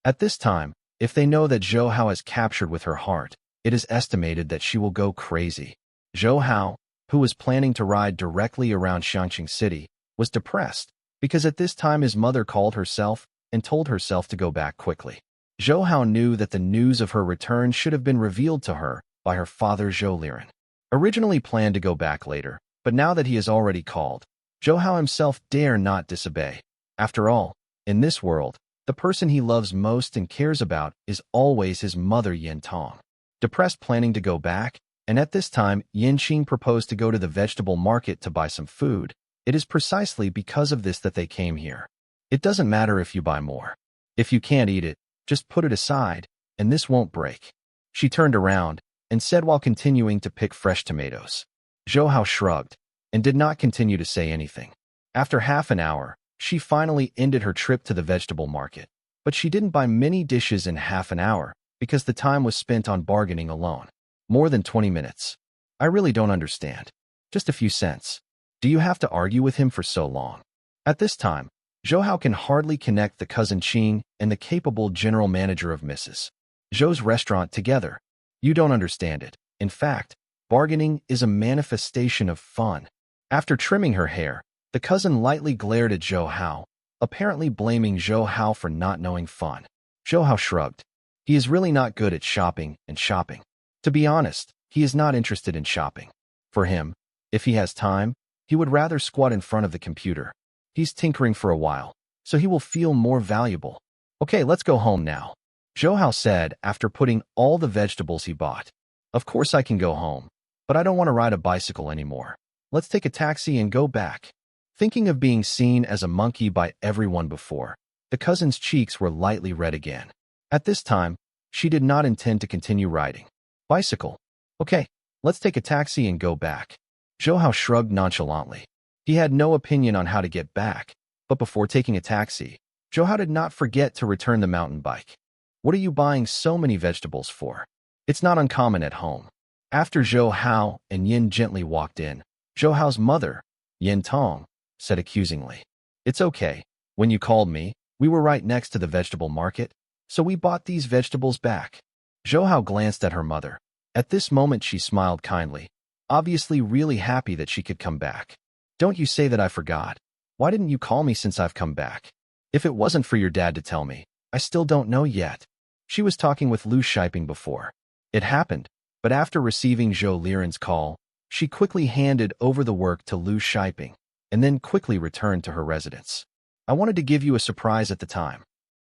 Speaker 1: At this time, if they know that Zhou Hao is captured with her heart, it is estimated that she will go crazy. Zhou Hao, who was planning to ride directly around Xiangqing City, was depressed because at this time his mother called herself and told herself to go back quickly. Zhou Hao knew that the news of her return should have been revealed to her by her father Zhou Liren. Originally planned to go back later, but now that he is already called, Zhou Hao himself dare not disobey. After all, in this world, the person he loves most and cares about is always his mother Yan Tong. Depressed, planning to go back, and at this time Yan Qing proposed to go to the vegetable market to buy some food. It is precisely because of this that they came here. It doesn't matter if you buy more. If you can't eat it, just put it aside, and this won't break. She turned around and said while continuing to pick fresh tomatoes. Zhou Hao shrugged and did not continue to say anything. After half an hour, she finally ended her trip to the vegetable market, but she didn't buy many dishes in half an hour because the time was spent on bargaining alone. More than 20 minutes. I really don't understand. Just a few cents. Do you have to argue with him for so long? At this time, Zhou Hao can hardly connect the cousin Qing and the capable general manager of Mrs. Zhou's restaurant together. You don't understand it. In fact, bargaining is a manifestation of fun. After trimming her hair, the cousin lightly glared at Zhou Hao, apparently blaming Zhou Hao for not knowing fun. Zhou Hao shrugged. He is really not good at shopping and shopping. To be honest, he is not interested in shopping. For him, if he has time, he would rather squat in front of the computer. He's tinkering for a while, so he will feel more valuable. Okay, let's go home now, Zhou Hao said after putting all the vegetables he bought. Of course I can go home, but I don't want to ride a bicycle anymore. Let's take a taxi and go back. Thinking of being seen as a monkey by everyone before, the cousin's cheeks were lightly red again. At this time, she did not intend to continue riding. Bicycle. Okay, let's take a taxi and go back. Zhou Hao shrugged nonchalantly. He had no opinion on how to get back, but before taking a taxi, Zhou Hao did not forget to return the mountain bike. What are you buying so many vegetables for? It's not uncommon at home. After Zhou Hao and Yin gently walked in, Zhou Hao's mother, Yin Tong, said accusingly, "It's okay. When you called me, we were right next to the vegetable market, so we bought these vegetables back." Zhou Hao glanced at her mother. At this moment she smiled kindly, obviously really happy that she could come back. "Don't you say that I forgot. Why didn't you call me since I've come back? If it wasn't for your dad to tell me, I still don't know yet." She was talking with Lu Shiping before. It happened, but after receiving Zhou Liren's call, she quickly handed over the work to Lu Shiping, and then quickly returned to her residence. "I wanted to give you a surprise at the time,"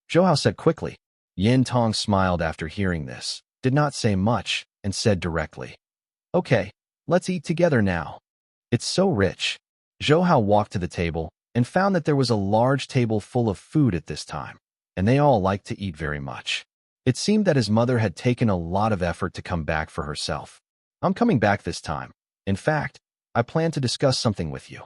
Speaker 1: Zhou Hao said quickly. Yin Tong smiled after hearing this, did not say much, and said directly, "Okay, let's eat together now." "It's so rich." Zhou Hao walked to the table and found that there was a large table full of food at this time, and they all liked to eat very much. It seemed that his mother had taken a lot of effort to come back for herself. "I'm coming back this time. In fact, I plan to discuss something with you."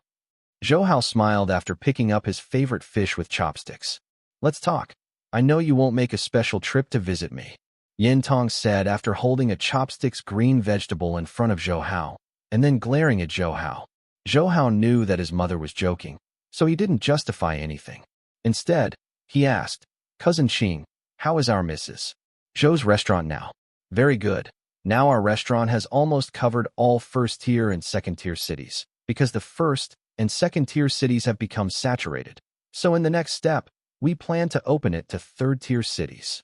Speaker 1: Zhou Hao smiled after picking up his favorite fish with chopsticks. "Let's talk. I know you won't make a special trip to visit me," Yin Tong said after holding a chopsticks green vegetable in front of Zhou Hao, and then glaring at Zhou Hao. Zhou Hao knew that his mother was joking, so he didn't justify anything. Instead, he asked, "Cousin Qing, how is our Mrs. Zhou's restaurant now?" "Very good. Now our restaurant has almost covered all first-tier and second-tier cities, because the first and second-tier cities have become saturated. So in the next step, we plan to open it to third-tier cities."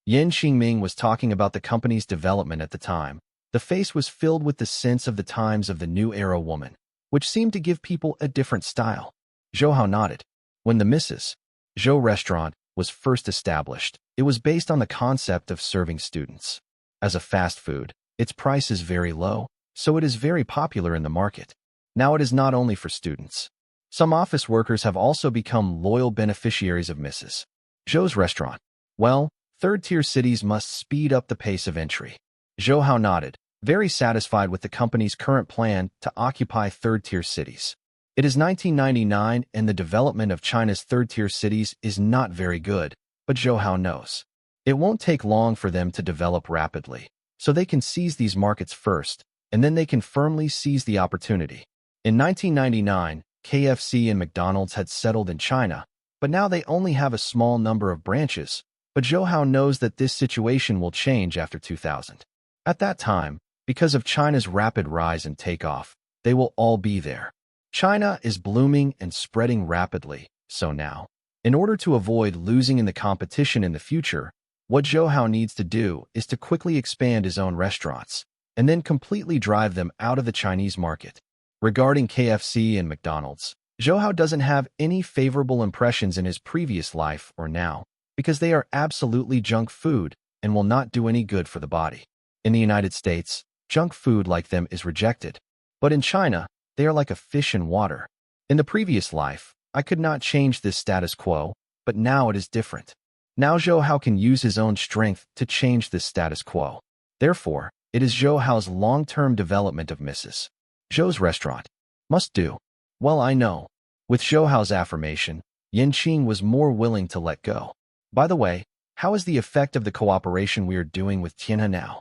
Speaker 1: Yin Xingming was talking about the company's development at the time. The face was filled with the sense of the times of the new era woman, which seemed to give people a different style. Zhou Hao nodded. When the Mrs. Zhou restaurant was first established, it was based on the concept of serving students. As a fast food, its price is very low, so it is very popular in the market. Now it is not only for students. Some office workers have also become loyal beneficiaries of Mrs. Zhou's restaurant. Well, third-tier cities must speed up the pace of entry. Zhou Hao nodded, very satisfied with the company's current plan to occupy third-tier cities. It is 1999 and the development of China's third-tier cities is not very good, but Zhou Hao knows. It won't take long for them to develop rapidly, so they can seize these markets first, and then they can firmly seize the opportunity. In 1999, KFC and McDonald's had settled in China, but now they only have a small number of branches, but Zhou Hao knows that this situation will change after 2000. At that time, because of China's rapid rise and takeoff, they will all be there. China is blooming and spreading rapidly, so now, in order to avoid losing in the competition in the future, what Zhou Hao needs to do is to quickly expand his own restaurants, and then completely drive them out of the Chinese market. Regarding KFC and McDonald's, Zhou Hao doesn't have any favorable impressions in his previous life or now, because they are absolutely junk food and will not do any good for the body. In the United States, junk food like them is rejected. But in China, they are like a fish in water. In the previous life, I could not change this status quo, but now it is different. Now Zhou Hao can use his own strength to change this status quo. Therefore, it is Zhou Hao's long-term development of Mrs. Zhou's restaurant. Must do. Well, I know. With Zhou Hao's affirmation, Yin Qing was more willing to let go. By the way, how is the effect of the cooperation we are doing with Tianhe now?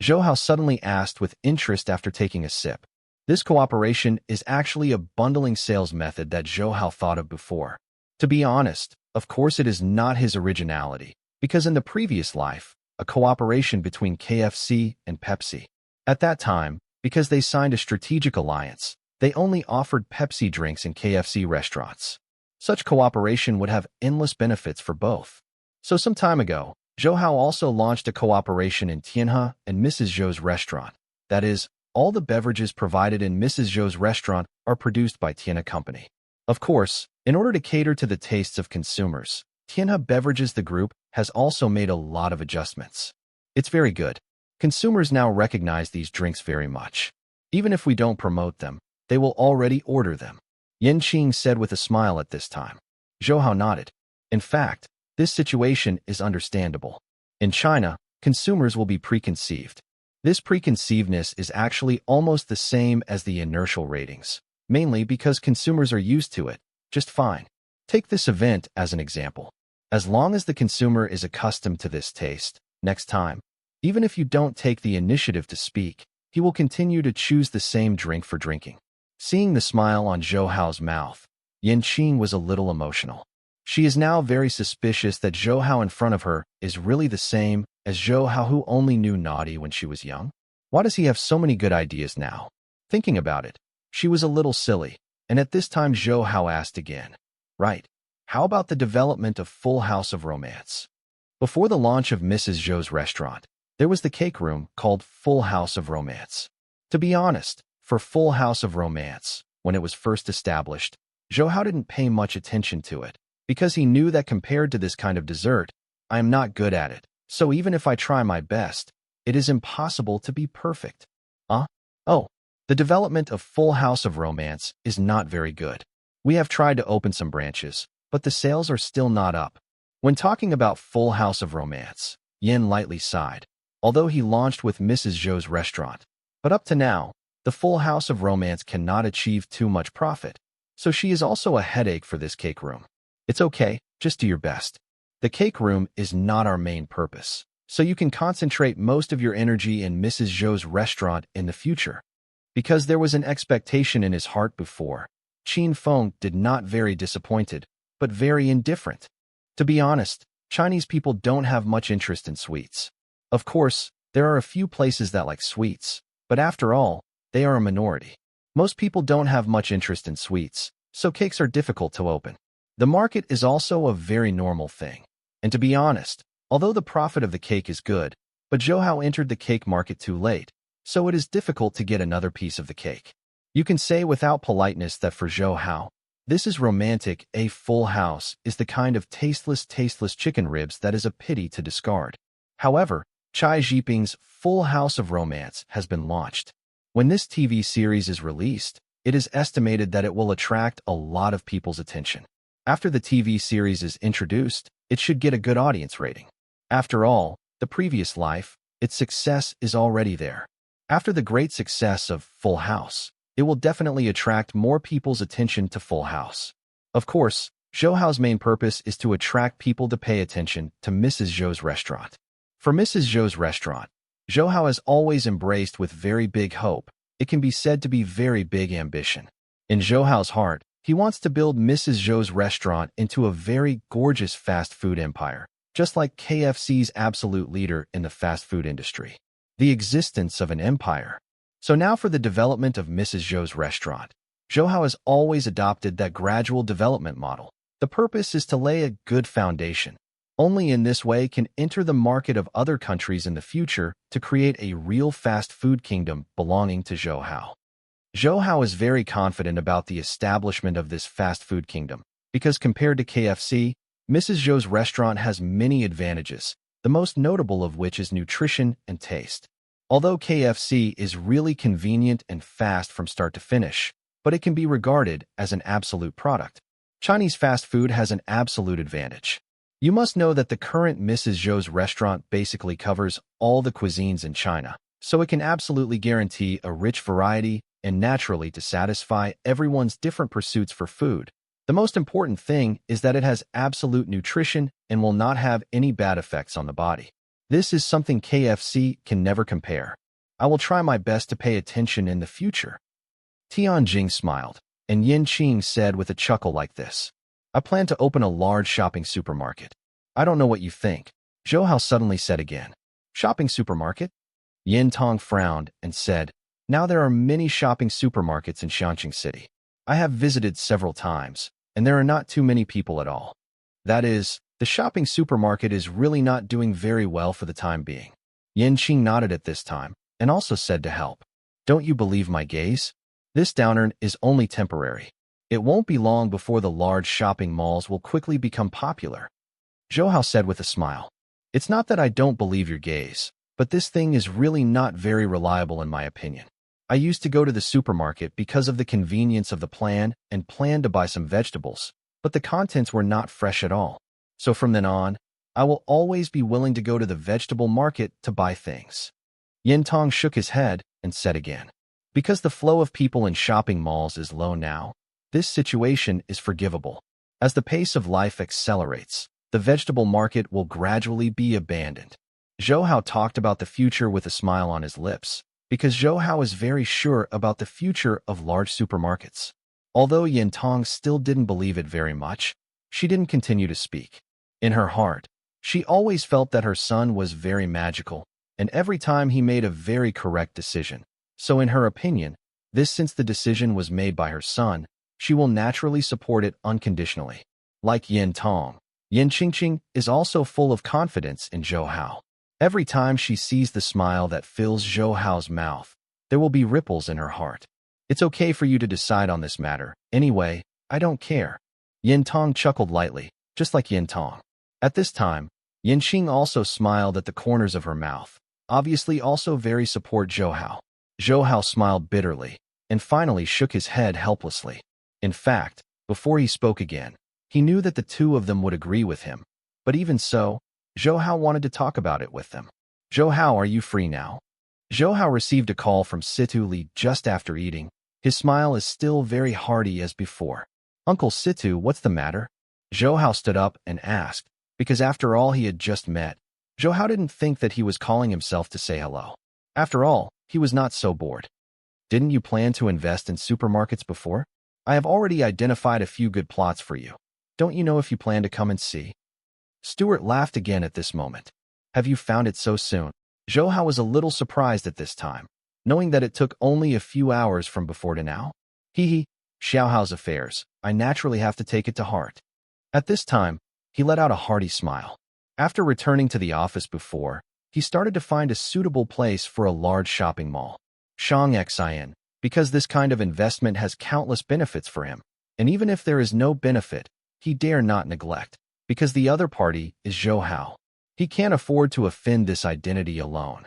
Speaker 1: Zhou Hao suddenly asked with interest after taking a sip. This cooperation is actually a bundling sales method that Zhou Hao thought of before. To be honest, of course it is not his originality, because in the previous life, a cooperation between KFC and Pepsi. At that time, because they signed a strategic alliance, they only offered Pepsi drinks in KFC restaurants. Such cooperation would have endless benefits for both. So some time ago, Zhou Hao also launched a cooperation in Tianhe and Mrs. Zhou's restaurant. That is, all the beverages provided in Mrs. Zhou's restaurant are produced by Tianhe Company. Of course, in order to cater to the tastes of consumers, Tianhe Beverages the group has also made a lot of adjustments. It's very good. Consumers now recognize these drinks very much. Even if we don't promote them, they will already order them. Yen Qing said with a smile at this time. Zhou Hao nodded. In fact, this situation is understandable. In China, consumers will be preconceived. This preconceivedness is actually almost the same as the inertial ratings, mainly because consumers are used to it, just fine. Take this event as an example. As long as the consumer is accustomed to this taste, next time, even if you don't take the initiative to speak, he will continue to choose the same drink for drinking. Seeing the smile on Zhou Hao's mouth, Yen Qing was a little emotional. She is now very suspicious that Zhou Hao in front of her is really the same as Zhou Hao who only knew naughty when she was young. Why does he have so many good ideas now? Thinking about it, she was a little silly, and at this time Zhou Hao asked again. Right, how about the development of Full House of Romance? Before the launch of Mrs. Zhou's restaurant, there was the cake room called Full House of Romance. To be honest, for Full House of Romance, when it was first established, Zhou Hao didn't pay much attention to it, because he knew that compared to this kind of dessert, I am not good at it, so even if I try my best, it is impossible to be perfect. Oh, the development of Full House of Romance is not very good. We have tried to open some branches, but the sales are still not up. When talking about Full House of Romance, Yen lightly sighed, although he launched with Mrs. Zhou's restaurant. But up to now, the Full House of Romance cannot achieve too much profit, so she is also a headache for this cake room. It's okay, just do your best. The cake room is not our main purpose, so you can concentrate most of your energy in Mrs. Zhou's restaurant in the future. Because there was an expectation in his heart before, Qin Feng did not very disappointed, but very indifferent. To be honest, Chinese people don't have much interest in sweets. Of course, there are a few places that like sweets, but after all, they are a minority. Most people don't have much interest in sweets, so cakes are difficult to open. The market is also a very normal thing. And to be honest, although the profit of the cake is good, but Zhou Hao entered the cake market too late, so it is difficult to get another piece of the cake. You can say without politeness that for Zhou Hao, this is romantic. A full house is the kind of tasteless chicken ribs that is a pity to discard. However, Chai Jiping's Full House of Romance has been launched. When this TV series is released, it is estimated that it will attract a lot of people's attention. After the TV series is introduced, it should get a good audience rating. After all, the previous life, its success is already there. After the great success of Full House, it will definitely attract more people's attention to Full House. Of course, Zhou Hao's main purpose is to attract people to pay attention to Mrs. Zhou's restaurant. For Mrs. Zhou's restaurant, Zhou Hao has always embraced with very big hope. It can be said to be very big ambition. In Zhou Hao's heart, he wants to build Mrs. Zhou's restaurant into a very gorgeous fast food empire, just like KFC's absolute leader in the fast food industry. The existence of an empire. So now for the development of Mrs. Zhou's restaurant. Zhou Hao has always adopted that gradual development model. The purpose is to lay a good foundation. Only in this way can enter the market of other countries in the future to create a real fast food kingdom belonging to Zhou Hao. Zhou Hao is very confident about the establishment of this fast food kingdom, because compared to KFC, Mrs. Zhou's restaurant has many advantages, the most notable of which is nutrition and taste. Although KFC is really convenient and fast from start to finish, but it can be regarded as an absolute product. Chinese fast food has an absolute advantage. You must know that the current Mrs. Zhou's restaurant basically covers all the cuisines in China, so it can absolutely guarantee a rich variety and naturally to satisfy everyone's different pursuits for food. The most important thing is that it has absolute nutrition and will not have any bad effects on the body. This is something KFC can never compare. I will try my best to pay attention in the future. Tianjing smiled, and Yen Qing said with a chuckle like this. I plan to open a large shopping supermarket. I don't know what you think, Zhou Hao suddenly said again. Shopping supermarket? Yen Tong frowned and said, now there are many shopping supermarkets in Shanxing City. I have visited several times, and there are not too many people at all. That is, the shopping supermarket is really not doing very well for the time being. Yen Qing nodded at this time, and also said to help. Don't you believe my gaze? This downturn is only temporary. It won't be long before the large shopping malls will quickly become popular. Zhou Hao said with a smile. It's not that I don't believe your gaze, but this thing is really not very reliable in my opinion. I used to go to the supermarket because of the convenience of the plan and planned to buy some vegetables, but the contents were not fresh at all. So from then on, I will always be willing to go to the vegetable market to buy things. Yin Tong shook his head and said again, because the flow of people in shopping malls is low now, this situation is forgivable. As the pace of life accelerates, the vegetable market will gradually be abandoned. Zhou Hao talked about the future with a smile on his lips, because Zhou Hao is very sure about the future of large supermarkets. Although Yin Tong still didn't believe it very much, she didn't continue to speak. In her heart, she always felt that her son was very magical, and every time he made a very correct decision. So in her opinion, since the decision was made by her son, she will naturally support it unconditionally. Like Yin Tong, Yin Qingqing is also full of confidence in Zhou Hao. Every time she sees the smile that fills Zhou Hao's mouth, there will be ripples in her heart. It's okay for you to decide on this matter. Anyway, I don't care. Yin Tong chuckled lightly, just like Yin Tong. At this time, Yin Qing also smiled at the corners of her mouth, obviously also very support Zhou Hao. Zhou Hao smiled bitterly, and finally shook his head helplessly. In fact, before he spoke again, he knew that the two of them would agree with him. But even so, Zhou Hao wanted to talk about it with them. Zhou Hao, are you free now? Zhou Hao received a call from Situ Li just after eating. His smile is still very hearty as before. Uncle Situ, what's the matter? Zhou Hao stood up and asked, because after all he had just met, Zhou Hao didn't think that he was calling himself to say hello. After all, he was not so bored. Didn't you plan to invest in supermarkets before? I have already identified a few good plots for you. Don't you know if you plan to come and see? Stuart laughed again at this moment. Have you found it so soon? Zhou Hao was a little surprised at this time, knowing that it took only a few hours from before to now. Hee, Xiao Hao's affairs, I naturally have to take it to heart. At this time, he let out a hearty smile. After returning to the office before, he started to find a suitable place for a large shopping mall. Shang Xin, because this kind of investment has countless benefits for him, and even if there is no benefit, he dare not neglect, because the other party is Zhou Hao. He can't afford to offend this identity alone.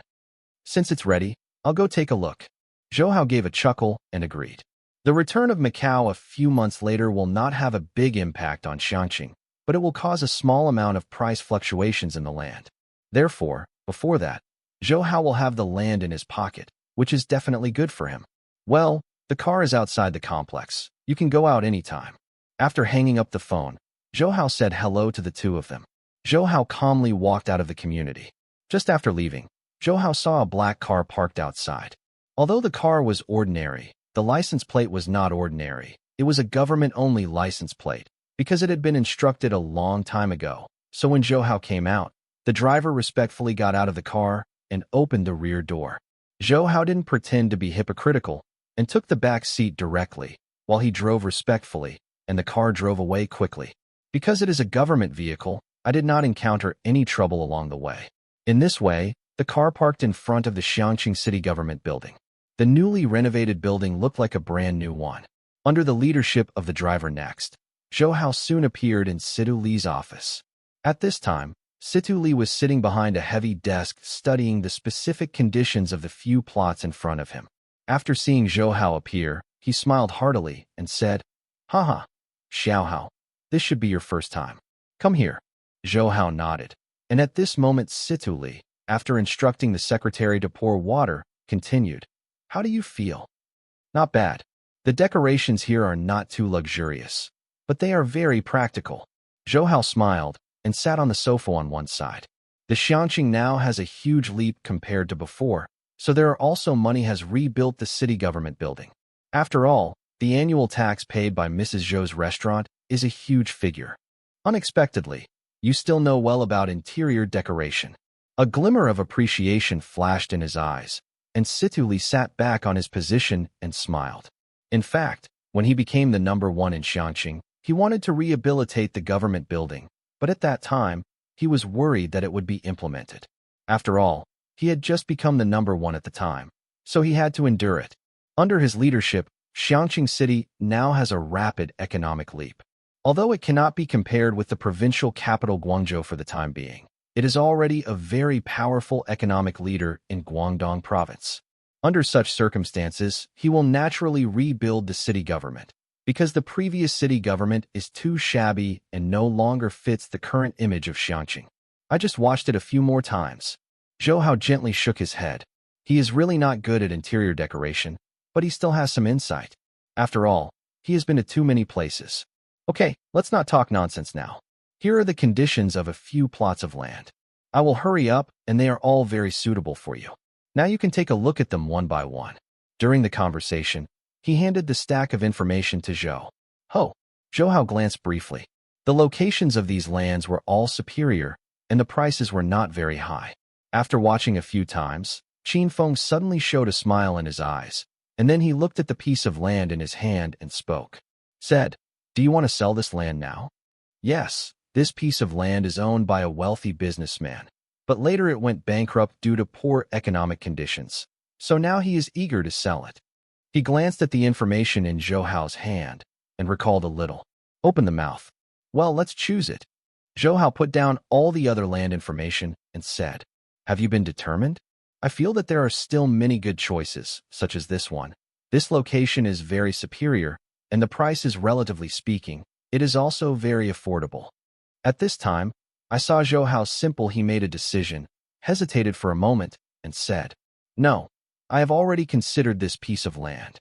Speaker 1: Since it's ready, I'll go take a look. Zhou Hao gave a chuckle and agreed. The return of Macau a few months later will not have a big impact on Xiangqing, but it will cause a small amount of price fluctuations in the land. Therefore, before that, Zhou Hao will have the land in his pocket, which is definitely good for him. Well, the car is outside the complex. You can go out anytime. After hanging up the phone, Zhou Hao said hello to the two of them. Zhou Hao calmly walked out of the community. Just after leaving, Zhou Hao saw a black car parked outside. Although the car was ordinary, the license plate was not ordinary. It was a government-only license plate, because it had been instructed a long time ago. So when Zhou Hao came out, the driver respectfully got out of the car and opened the rear door. Zhou Hao didn't pretend to be hypocritical and took the back seat directly, while he drove respectfully, and the car drove away quickly. Because it is a government vehicle, I did not encounter any trouble along the way. In this way, the car parked in front of the Xiangqing City Government building. The newly renovated building looked like a brand new one. Under the leadership of the driver next, Zhou Hao soon appeared in Situ Li's office. At this time, Situ Li was sitting behind a heavy desk studying the specific conditions of the few plots in front of him. After seeing Zhou Hao appear, he smiled heartily and said, Haha, Xiao Hao, this should be your first time. Come here. Zhou Hao nodded. And at this moment Situ Li, after instructing the secretary to pour water, continued, How do you feel? Not bad. The decorations here are not too luxurious, but they are very practical. Zhou Hao smiled and sat on the sofa on one side. The Xiangqing now has a huge leap compared to before, so there are also money has rebuilt the city government building. After all, the annual tax paid by Mrs. Zhou's restaurant is a huge figure. Unexpectedly, you still know well about interior decoration. A glimmer of appreciation flashed in his eyes, and Situ Li sat back on his position and smiled. In fact, when he became the #1 in Xiangqing, he wanted to rehabilitate the government building, but at that time, he was worried that it would be implemented. After all, he had just become the #1 at the time, so he had to endure it. Under his leadership, Xiangqing City now has a rapid economic leap. Although it cannot be compared with the provincial capital Guangzhou for the time being, it is already a very powerful economic leader in Guangdong province. Under such circumstances, he will naturally rebuild the city government, because the previous city government is too shabby and no longer fits the current image of Xiangqing. I just watched it a few more times. Zhou Hao gently shook his head. He is really not good at interior decoration, but he still has some insight. After all, he has been to too many places. Okay, let's not talk nonsense now. Here are the conditions of a few plots of land. I will hurry up, and they are all very suitable for you. Now you can take a look at them one by one. During the conversation, he handed the stack of information to Zhou Hao. Zhou Hao glanced briefly. The locations of these lands were all superior, and the prices were not very high. After watching a few times, Qin Feng suddenly showed a smile in his eyes, and then he looked at the piece of land in his hand and spoke. Said, "Do you want to sell this land now?" Yes, this piece of land is owned by a wealthy businessman, but later it went bankrupt due to poor economic conditions, so now he is eager to sell it. He glanced at the information in Zhou Hao's hand and recalled a little. Open the mouth. Well, let's choose it. Zhou Hao put down all the other land information and said, "Have you been determined? I feel that there are still many good choices, such as this one. This location is very superior, and the price is, relatively speaking, it is also very affordable." At this time, I saw Zhou how simple he made a decision, hesitated for a moment, and said, "No, I have already considered this piece of land."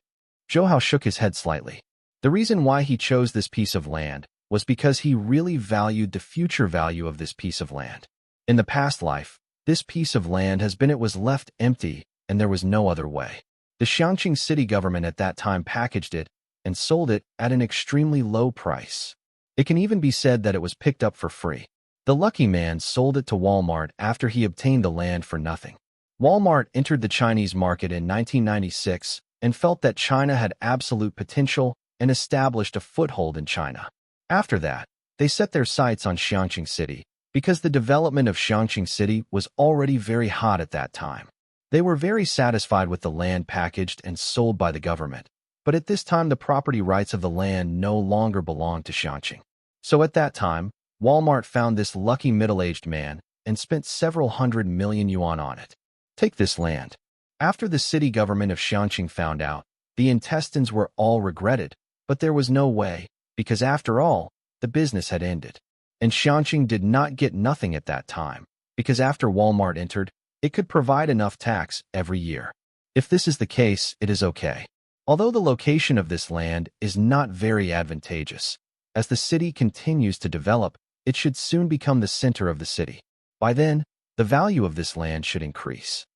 Speaker 1: Zhou Hao shook his head slightly. The reason why he chose this piece of land was because he really valued the future value of this piece of land. In the past life, this piece of land it was left empty, and there was no other way. The Xiangqing city government at that time packaged it and sold it at an extremely low price. It can even be said that it was picked up for free. The lucky man sold it to Walmart after he obtained the land for nothing. Walmart entered the Chinese market in 1996 and felt that China had absolute potential and established a foothold in China. After that, they set their sights on Xiangqing City, because the development of Xiangqing City was already very hot at that time. They were very satisfied with the land packaged and sold by the government, but at this time the property rights of the land no longer belonged to Xiangqing. So at that time, Walmart found this lucky middle-aged man and spent several hundred million yuan on it. Take this land. After the city government of Xiangqing found out, the intestines were all regretted, but there was no way, because after all, the business had ended. And Xiangqing did not get nothing at that time, because after Walmart entered, it could provide enough tax every year. If this is the case, it is okay. Although the location of this land is not very advantageous, as the city continues to develop, it should soon become the center of the city. By then, the value of this land should increase.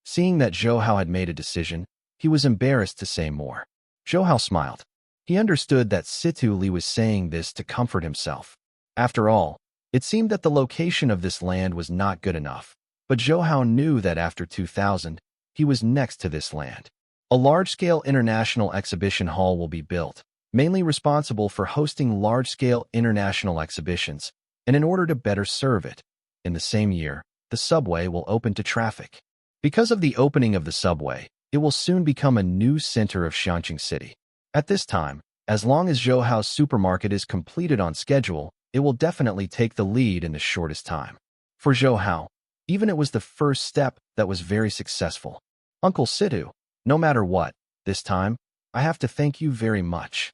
Speaker 1: Seeing that Zhou Hao had made a decision, he was embarrassed to say more. Zhou Hao smiled. He understood that Situ Li was saying this to comfort himself. After all, it seemed that the location of this land was not good enough, but Zhou Hao knew that after 2000, he was next to this land. A large-scale international exhibition hall will be built, mainly responsible for hosting large-scale international exhibitions, and in order to better serve it, in the same year, the subway will open to traffic. Because of the opening of the subway, it will soon become a new center of Xiangqing City. At this time, as long as Zhou Hao's supermarket is completed on schedule, it will definitely take the lead in the shortest time. For Zhou Hao, even it was the first step that was very successful. Uncle Situ, no matter what, this time, I have to thank you very much.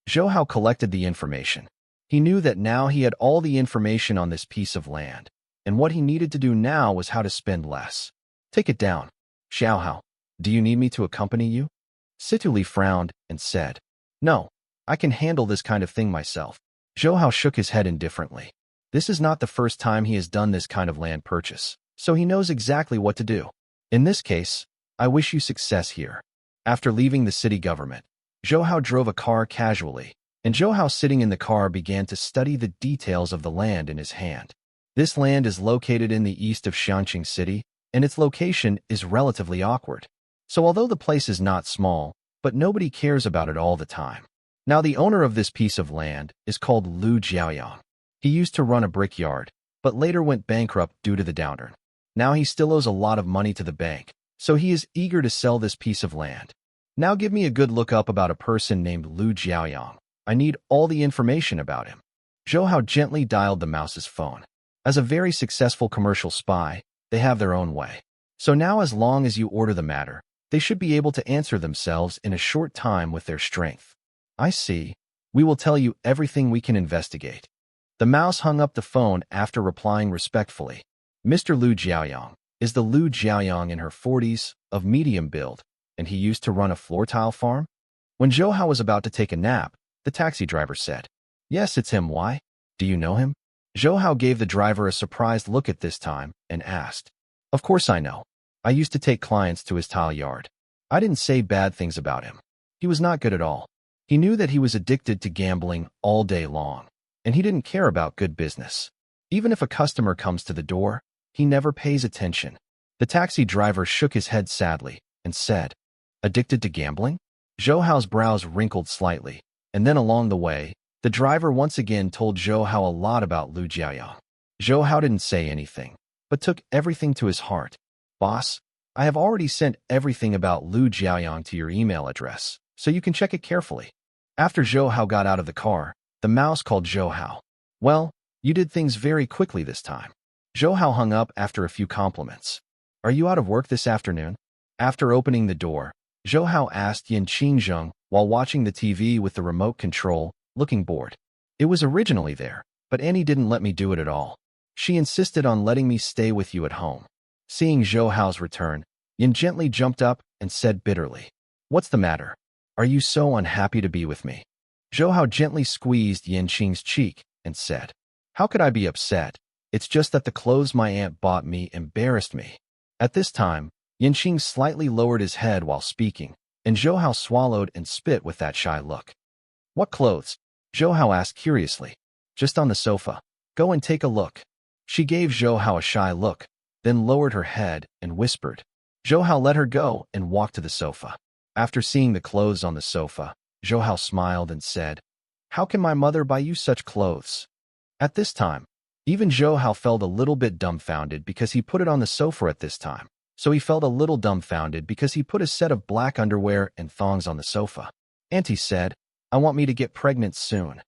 Speaker 1: Zhou Hao collected the information. He knew that now he had all the information on this piece of land, and what he needed to do now was how to spend less. Take it down. Xiao Hao, do you need me to accompany you? Situ Li frowned and said, "No, I can handle this kind of thing myself." Zhou Hao shook his head indifferently. This is not the first time he has done this kind of land purchase, so he knows exactly what to do. In this case, I wish you success here. After leaving the city government, Zhou Hao drove a car casually, and Zhou Hao sitting in the car began to study the details of the land in his hand. This land is located in the east of Xiangqing City, and its location is relatively awkward. So although the place is not small, but nobody cares about it all the time. Now the owner of this piece of land is called Lu Jiaoyang. He used to run a brickyard, but later went bankrupt due to the downturn. Now he still owes a lot of money to the bank, so he is eager to sell this piece of land. Now give me a good look up about a person named Lu Jiaoyang. I need all the information about him. Zhou Hao gently dialed the mouse's phone. As a very successful commercial spy, they have their own way. So now as long as you order the matter, They should be able to answer themselves in a short time with their strength. I see. We will tell you everything we can investigate. The mouse hung up the phone after replying respectfully. Mr. Lu Jiaoyang is the Lu Jiaoyang in her 40s, of medium build, and he used to run a floor tile farm? When Zhou Hao was about to take a nap, the taxi driver said, "Yes, it's him. Why? Do you know him?" Zhou Hao gave the driver a surprised look at this time and asked, "Of course I know. I used to take clients to his tile yard. I didn't say bad things about him. He was not good at all. He knew that he was addicted to gambling all day long, and he didn't care about good business. Even if a customer comes to the door, he never pays attention." The taxi driver shook his head sadly and said, "Addicted to gambling?" Zhou Hao's brows wrinkled slightly, and then along the way, the driver once again told Zhou Hao a lot about Lu Jiaoyang. Zhou Hao didn't say anything, but took everything to his heart. "Boss, I have already sent everything about Lu Jiaoyang to your email address, so you can check it carefully." After Zhou Hao got out of the car, the mouse called Zhou Hao. "Well, you did things very quickly this time." Zhou Hao hung up after a few compliments. "Are you out of work this afternoon?" After opening the door, Zhou Hao asked Yin Qingzheng while watching the TV with the remote control, looking bored. "It was originally there, but Annie didn't let me do it at all. She insisted on letting me stay with you at home." Seeing Zhou Hao's return, Yin gently jumped up and said bitterly, "What's the matter? Are you so unhappy to be with me?" Zhou Hao gently squeezed Yin Qing's cheek and said, "How could I be upset? It's just that the clothes my aunt bought me embarrassed me." At this time, Yin Qing slightly lowered his head while speaking, and Zhou Hao swallowed and spit with that shy look. "What clothes?" Zhou Hao asked curiously. "Just on the sofa. Go and take a look." She gave Zhou Hao a shy look, then lowered her head and whispered. Zhou Hao let her go and walked to the sofa. After seeing the clothes on the sofa, Zhou Hao smiled and said, "How can my mother buy you such clothes?" At this time, even Zhou Hao felt a little bit dumbfounded because he put it on the sofa at this time. So he felt a little dumbfounded because he put a set of black underwear and thongs on the sofa. Auntie said, "I want me to get pregnant soon."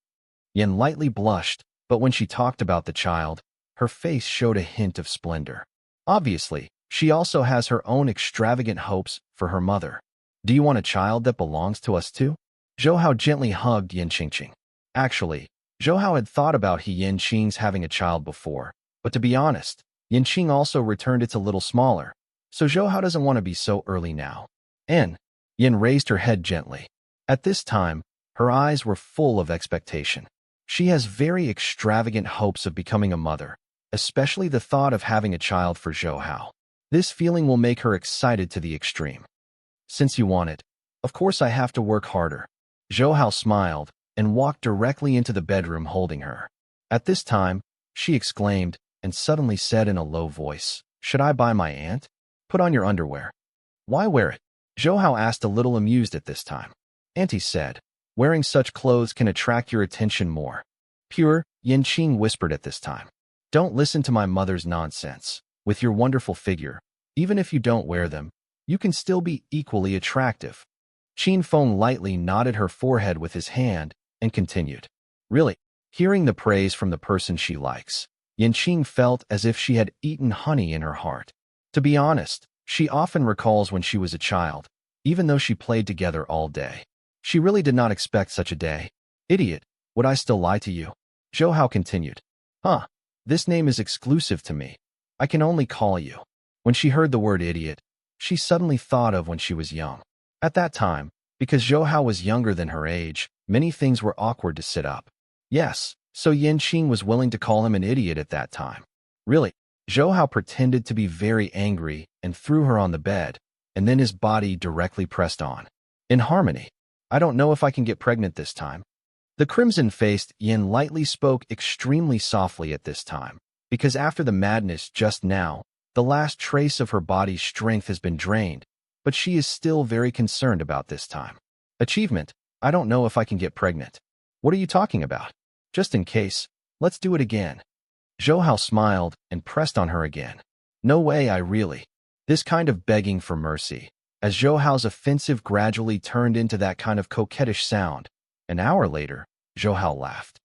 Speaker 1: Yin lightly blushed, but when she talked about the child, her face showed a hint of splendor. Obviously, she also has her own extravagant hopes for her mother. "Do you want a child that belongs to us too?" Zhou Hao gently hugged Yin Qingqing. Actually, Zhou Hao had thought about Yin Qing's having a child before, but to be honest, Yin Qing also returned it's a little smaller. So Zhou Hao doesn't want to be so early now. Yin raised her head gently. At this time, her eyes were full of expectation. She has very extravagant hopes of becoming a mother, especially the thought of having a child for Zhou Hao. This feeling will make her excited to the extreme. "Since you want it, of course I have to work harder." Zhou Hao smiled and walked directly into the bedroom holding her. At this time, she exclaimed and suddenly said in a low voice, "Should I buy my aunt? Put on your underwear." "Why wear it?" Zhou Hao asked, a little amused at this time. Auntie said, "Wearing such clothes can attract your attention more." "Pure," Yin Qing whispered at this time. "Don't listen to my mother's nonsense. With your wonderful figure, even if you don't wear them, you can still be equally attractive." Qin Feng lightly nodded her forehead with his hand and continued. Really, hearing the praise from the person she likes, Yin Qing felt as if she had eaten honey in her heart. To be honest, she often recalls when she was a child, even though she played together all day. She really did not expect such a day. "Idiot, would I still lie to you?" Zhou Hao continued. "Huh, this name is exclusive to me. I can only call you." When she heard the word idiot, she suddenly thought of when she was young. At that time, because Zhou Hao was younger than her age, many things were awkward to sit up. Yes, so Yin Qing was willing to call him an idiot at that time. Really, Zhou Hao pretended to be very angry and threw her on the bed, and then his body directly pressed on. In harmony. "I don't know if I can get pregnant this time." The crimson-faced Yin lightly spoke extremely softly at this time, because after the madness just now, the last trace of her body's strength has been drained, but she is still very concerned about this time. "Achievement, I don't know if I can get pregnant." "What are you talking about?" "Just in case, let's do it again." Zhou Hao smiled and pressed on her again. "No way, I really." This kind of begging for mercy, as Zhou Hao's offensive gradually turned into that kind of coquettish sound. An hour later, Zhou Hao laughed.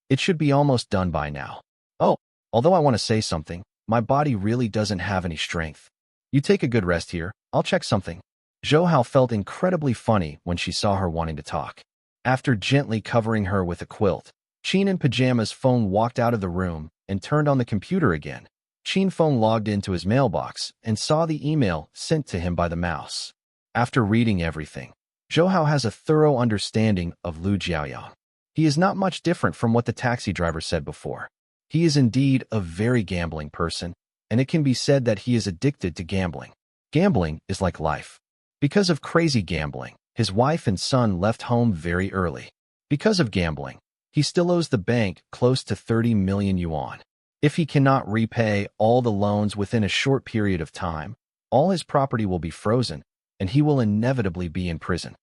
Speaker 1: "It should be almost done by now." "Oh, although I want to say something, my body really doesn't have any strength. You take a good rest here, I'll check something." Zhou Hao felt incredibly funny when she saw her wanting to talk. After gently covering her with a quilt, Qin in pajamas phone walked out of the room and turned on the computer again. Qin phone logged into his mailbox and saw the email sent to him by the mouse. After reading everything, Zhou Hao has a thorough understanding of Lu Jiaoyang. He is not much different from what the taxi driver said before. He is indeed a very gambling person, and it can be said that he is addicted to gambling. Gambling is like life. Because of crazy gambling, his wife and son left home very early. Because of gambling, he still owes the bank close to 30 million yuan. If he cannot repay all the loans within a short period of time, all his property will be frozen, and he will inevitably be in prison.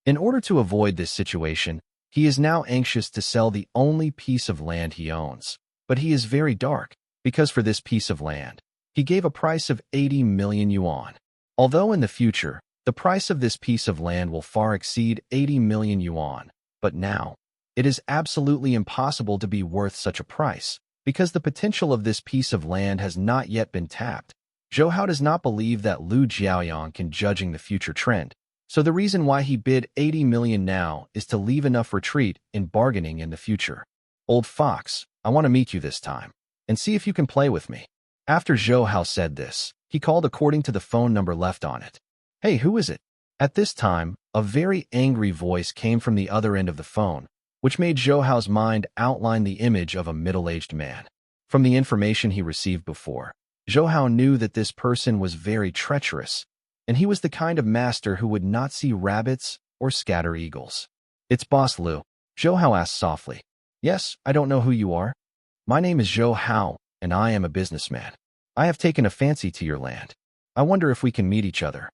Speaker 1: In order to avoid this situation, he is now anxious to sell the only piece of land he owns. But he is very dark, because for this piece of land, he gave a price of 80 million yuan. Although in the future, the price of this piece of land will far exceed 80 million yuan, but now, it is absolutely impossible to be worth such a price, because the potential of this piece of land has not yet been tapped. Zhou Hao does not believe that Lu Jiaoyang can judging the future trend, so the reason why he bid 80 million now is to leave enough retreat in bargaining in the future. Old fox, I want to meet you this time, and see if you can play with me. After Zhou Hao said this, he called according to the phone number left on it. Hey, who is it? At this time, a very angry voice came from the other end of the phone, which made Zhou Hao's mind outline the image of a middle-aged man. From the information he received before, Zhou Hao knew that this person was very treacherous, and he was the kind of master who would not see rabbits or scatter eagles. It's Boss Lu, Zhou Hao asked softly. Yes, I don't know who you are. My name is Zhou Hao, and I am a businessman. I have taken a fancy to your land. I wonder if we can meet each other.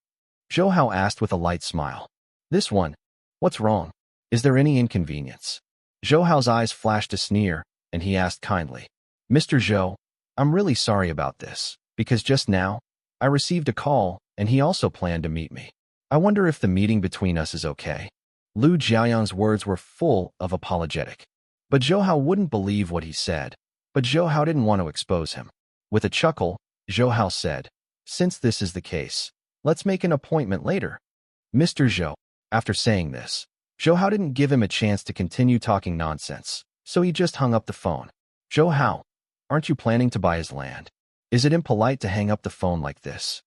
Speaker 1: Zhou Hao asked with a light smile. This one? What's wrong? Is there any inconvenience? Zhou Hao's eyes flashed a sneer, and he asked kindly. Mr. Zhou, I'm really sorry about this, because just now, I received a call, and he also planned to meet me. I wonder if the meeting between us is okay. Lu Jiaoyang's words were full of apologetic. But Zhou Hao wouldn't believe what he said, but Zhou Hao didn't want to expose him. With a chuckle, Zhou Hao said, Since this is the case, let's make an appointment later. Mr. Zhou. After saying this, Zhou Hao didn't give him a chance to continue talking nonsense, so he just hung up the phone. Zhou Hao, aren't you planning to buy his land? Is it impolite to hang up the phone like this?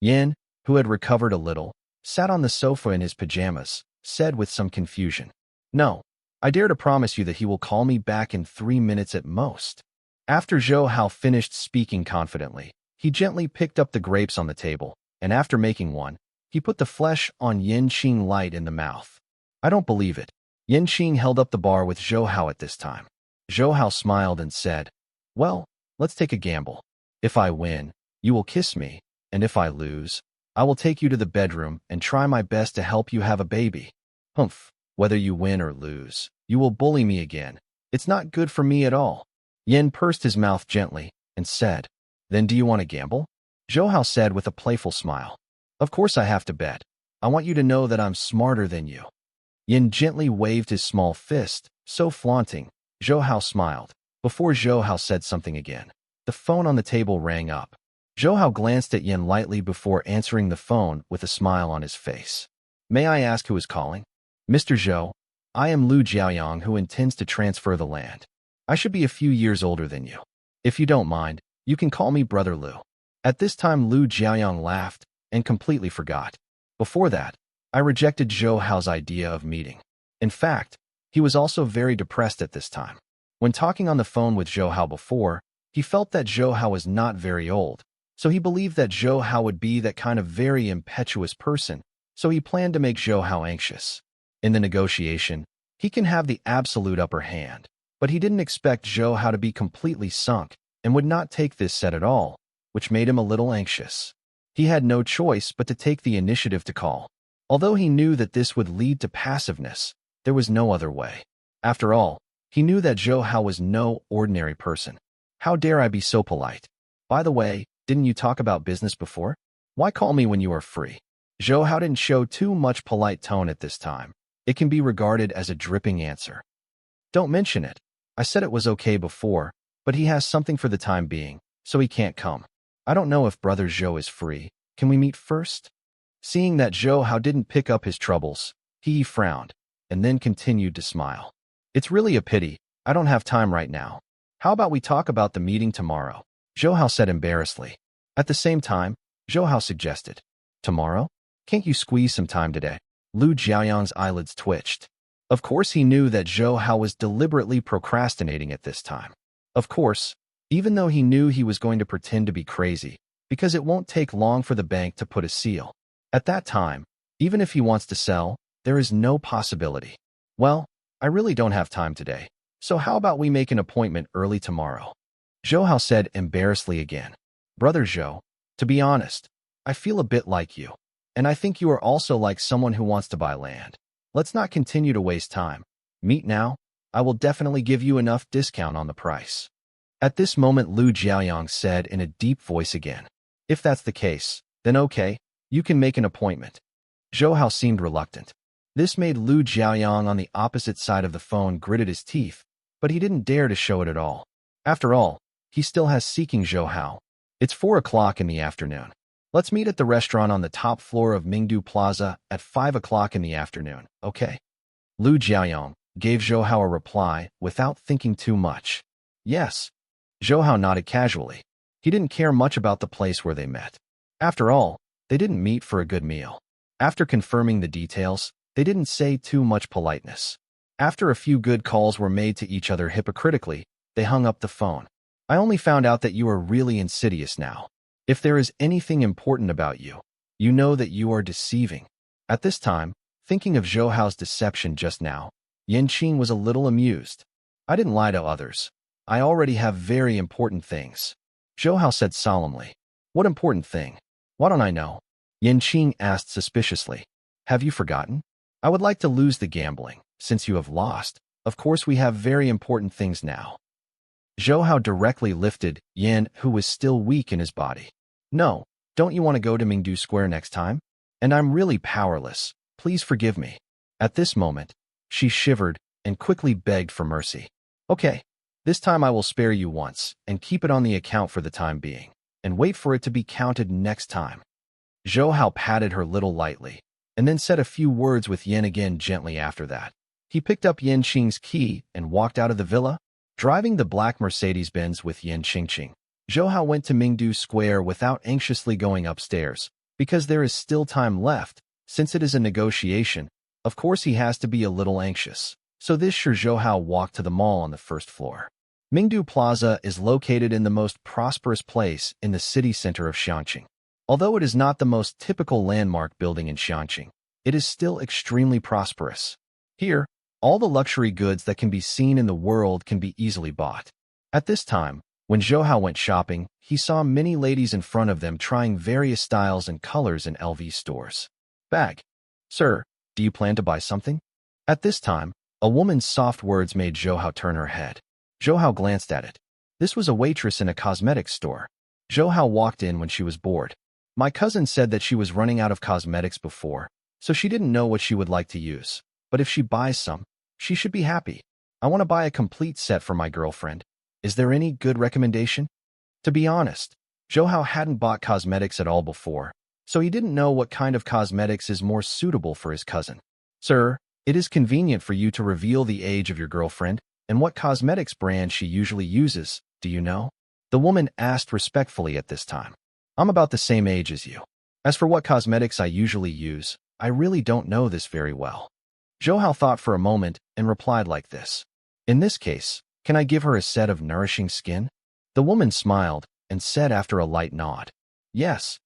Speaker 1: Yin, who had recovered a little, sat on the sofa in his pajamas, said with some confusion. No, I dare to promise you that he will call me back in 3 minutes at most. After Zhou Hao finished speaking confidently, he gently picked up the grapes on the table, and after making one, he put the flesh on Yin Qing light in the mouth. I don't believe it. Yin Qing held up the bar with Zhou Hao at this time. Zhou Hao smiled and said, Well, let's take a gamble. If I win, you will kiss me, and if I lose, I will take you to the bedroom and try my best to help you have a baby. Humph, whether you win or lose, you will bully me again. It's not good for me at all. Yin pursed his mouth gently and said, Then do you want to gamble? Zhou Hao said with a playful smile. Of course I have to bet. I want you to know that I'm smarter than you. Yin gently waved his small fist, so flaunting. Zhou Hao smiled. Before Zhou Hao said something again, the phone on the table rang up. Zhou Hao glanced at Yin lightly before answering the phone with a smile on his face. May I ask who is calling? Mr. Zhou, I am Lu Jiaoyang who intends to transfer the land. I should be a few years older than you. If you don't mind, you can call me Brother Lu. At this time Lu Jiaoyang laughed and completely forgot. Before that, I rejected Zhou Hao's idea of meeting. In fact, he was also very depressed at this time. When talking on the phone with Zhou Hao before, he felt that Zhou Hao was not very old, so he believed that Zhou Hao would be that kind of very impetuous person, so he planned to make Zhou Hao anxious. In the negotiation, he can have the absolute upper hand, but he didn't expect Zhou Hao to be completely sunk and would not take this set at all, which made him a little anxious. He had no choice but to take the initiative to call. Although he knew that this would lead to passiveness, there was no other way. After all, he knew that Zhou Hao was no ordinary person. How dare I be so polite? By the way, didn't you talk about business before? Why call me when you are free? Zhou Hao didn't show too much polite tone at this time. It can be regarded as a dripping answer. Don't mention it. I said it was okay before, but he has something for the time being, so he can't come. I don't know if Brother Zhou is free. Can we meet first? Seeing that Zhou Hao didn't pick up his troubles, he frowned, and then continued to smile. It's really a pity. I don't have time right now. How about we talk about the meeting tomorrow? Zhou Hao said embarrassedly. At the same time, Zhou Hao suggested, tomorrow? Can't you squeeze some time today? Lu Jiaoyang's eyelids twitched. Of course he knew that Zhou Hao was deliberately procrastinating at this time. Of course, even though he knew he was going to pretend to be crazy, because it won't take long for the bank to put a seal. At that time, even if he wants to sell, there is no possibility. Well, I really don't have time today, so how about we make an appointment early tomorrow? Zhou Hao said embarrassedly again. Brother Zhou, to be honest, I feel a bit like you, and I think you are also like someone who wants to buy land. Let's not continue to waste time. Meet now. I will definitely give you enough discount on the price. At this moment, Lu Jiaoyang said in a deep voice again. If that's the case, then okay, you can make an appointment. Zhou Hao seemed reluctant. This made Lu Jiaoyang on the opposite side of the phone gritted his teeth, but he didn't dare to show it at all. After all, he still has seeking Zhou Hao. It's 4 o'clock in the afternoon. Let's meet at the restaurant on the top floor of Mingdu Plaza at 5 o'clock in the afternoon, okay? Lu Jiaoyang gave Zhou Hao a reply without thinking too much. Yes. Zhou Hao nodded casually. He didn't care much about the place where they met. After all, they didn't meet for a good meal. After confirming the details, they didn't say too much politeness. After a few good calls were made to each other hypocritically, they hung up the phone. I only found out that you are really insidious now. If there is anything important about you, you know that you are deceiving. At this time, thinking of Zhou Hao's deception just now, Yanqing was a little amused. I didn't lie to others. I already have very important things. Zhou Hao said solemnly. What important thing? Why don't I know? Yanqing asked suspiciously. Have you forgotten? I would like to lose the gambling. Since you have lost, of course we have very important things now. Zhou Hao directly lifted Yan, who was still weak in his body. No, don't you want to go to Mingdu Square next time? And I'm really powerless. Please forgive me. At this moment, she shivered and quickly begged for mercy. Okay, this time I will spare you once and keep it on the account for the time being, and wait for it to be counted next time. Zhou Hao patted her little lightly, and then said a few words with Yan again gently after that. He picked up Yanqing's key and walked out of the villa, driving the black Mercedes-Benz with Yanqing. Zhou Hao went to Mingdu Square without anxiously going upstairs, because there is still time left. Since it is a negotiation, of course he has to be a little anxious. So this sure Zhou Hao walked to the mall on the first floor. Mingdu Plaza is located in the most prosperous place in the city center of Xianqing. Although it is not the most typical landmark building in Xianqing, it is still extremely prosperous. Here, all the luxury goods that can be seen in the world can be easily bought. At this time, when Zhou Hao went shopping, he saw many ladies in front of them trying various styles and colors in LV stores. Bag. Sir, do you plan to buy something? At this time, a woman's soft words made Zhou Hao turn her head. Zhou Hao glanced at it. This was a waitress in a cosmetics store. Zhou Hao walked in when she was bored. My cousin said that she was running out of cosmetics before, so she didn't know what she would like to use. But if she buys some, she should be happy. I want to buy a complete set for my girlfriend. Is there any good recommendation? To be honest, Zhou Hao hadn't bought cosmetics at all before, so he didn't know what kind of cosmetics is more suitable for his cousin. Sir, it is convenient for you to reveal the age of your girlfriend and what cosmetics brand she usually uses, do you know? The woman asked respectfully at this time. I'm about the same age as you. As for what cosmetics I usually use, I really don't know this very well. Zhou Hao thought for a moment and replied like this. In this case, can I give her a set of nourishing skin? The woman smiled and said after a light nod. Yes.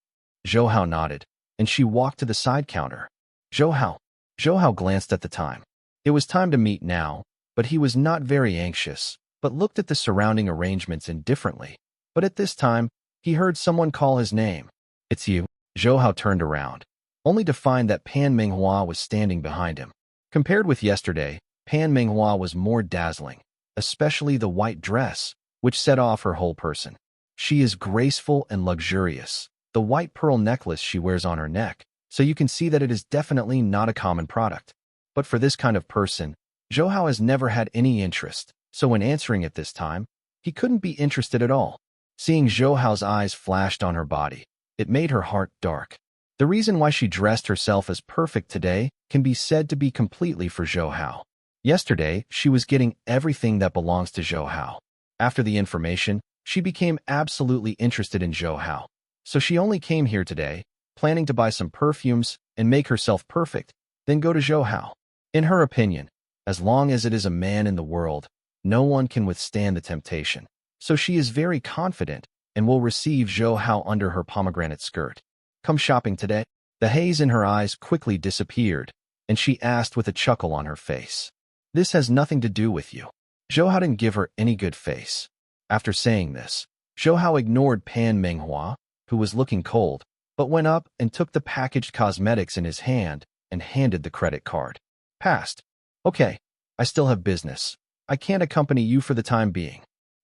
Speaker 1: Zhou Hao nodded, and she walked to the side counter. Zhou Hao glanced at the time. It was time to meet now, but he was not very anxious, but looked at the surrounding arrangements indifferently. But at this time, he heard someone call his name. It's you. Zhou Hao turned around, only to find that Pan Manhwa was standing behind him. Compared with yesterday, Pan Manhwa was more dazzling, especially the white dress, which set off her whole person. She is graceful and luxurious. The white pearl necklace she wears on her neck, so you can see that it is definitely not a common product. But for this kind of person, Zhou Hao has never had any interest, so when answering at this time, he couldn't be interested at all. Seeing Zhou Hao's eyes flashed on her body, it made her heart dark. The reason why she dressed herself as perfect today can be said to be completely for Zhou Hao. Yesterday, she was getting everything that belongs to Zhou Hao. After the information, she became absolutely interested in Zhou Hao. So she only came here today, planning to buy some perfumes and make herself perfect, then go to Zhou Hao. In her opinion, as long as it is a man in the world, no one can withstand the temptation. So she is very confident and will receive Zhou Hao under her pomegranate skirt. Come shopping today? The haze in her eyes quickly disappeared, and she asked with a chuckle on her face. This has nothing to do with you. Zhou Hao didn't give her any good face. After saying this, Zhou Hao ignored Pan Manhwa, who was looking cold, but went up and took the packaged cosmetics in his hand and handed the credit card. Passed. Okay, I still have business. I can't accompany you for the time being.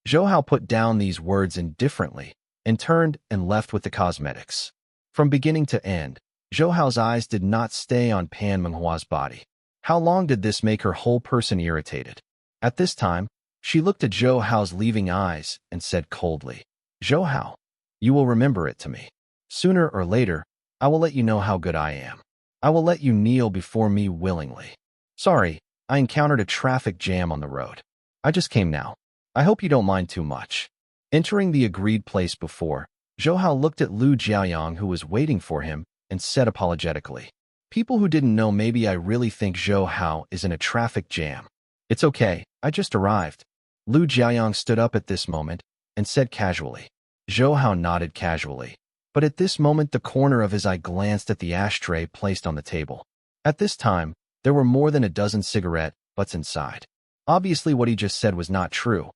Speaker 1: Zhou Hao put down these words indifferently and turned and left with the cosmetics. From beginning to end, Zhou Hao's eyes did not stay on Pan Manhwa's body. How long did this make her whole person irritated? At this time, she looked at Zhou Hao's leaving eyes and said coldly, Zhou Hao, you will remember it to me. Sooner or later, I will let you know how good I am. I will let you kneel before me willingly. Sorry, I encountered a traffic jam on the road. I just came now. I hope you don't mind too much. Entering the agreed place before, Zhou Hao looked at Lu Jiaoyang, who was waiting for him, and said apologetically, People who didn't know, maybe I really think Zhou Hao is in a traffic jam. It's okay, I just arrived. Lu Jiaoyang stood up at this moment and said casually. Zhou Hao nodded casually, but at this moment the corner of his eye glanced at the ashtray placed on the table. At this time, there were more than a dozen cigarette butts inside. Obviously what he just said was not true.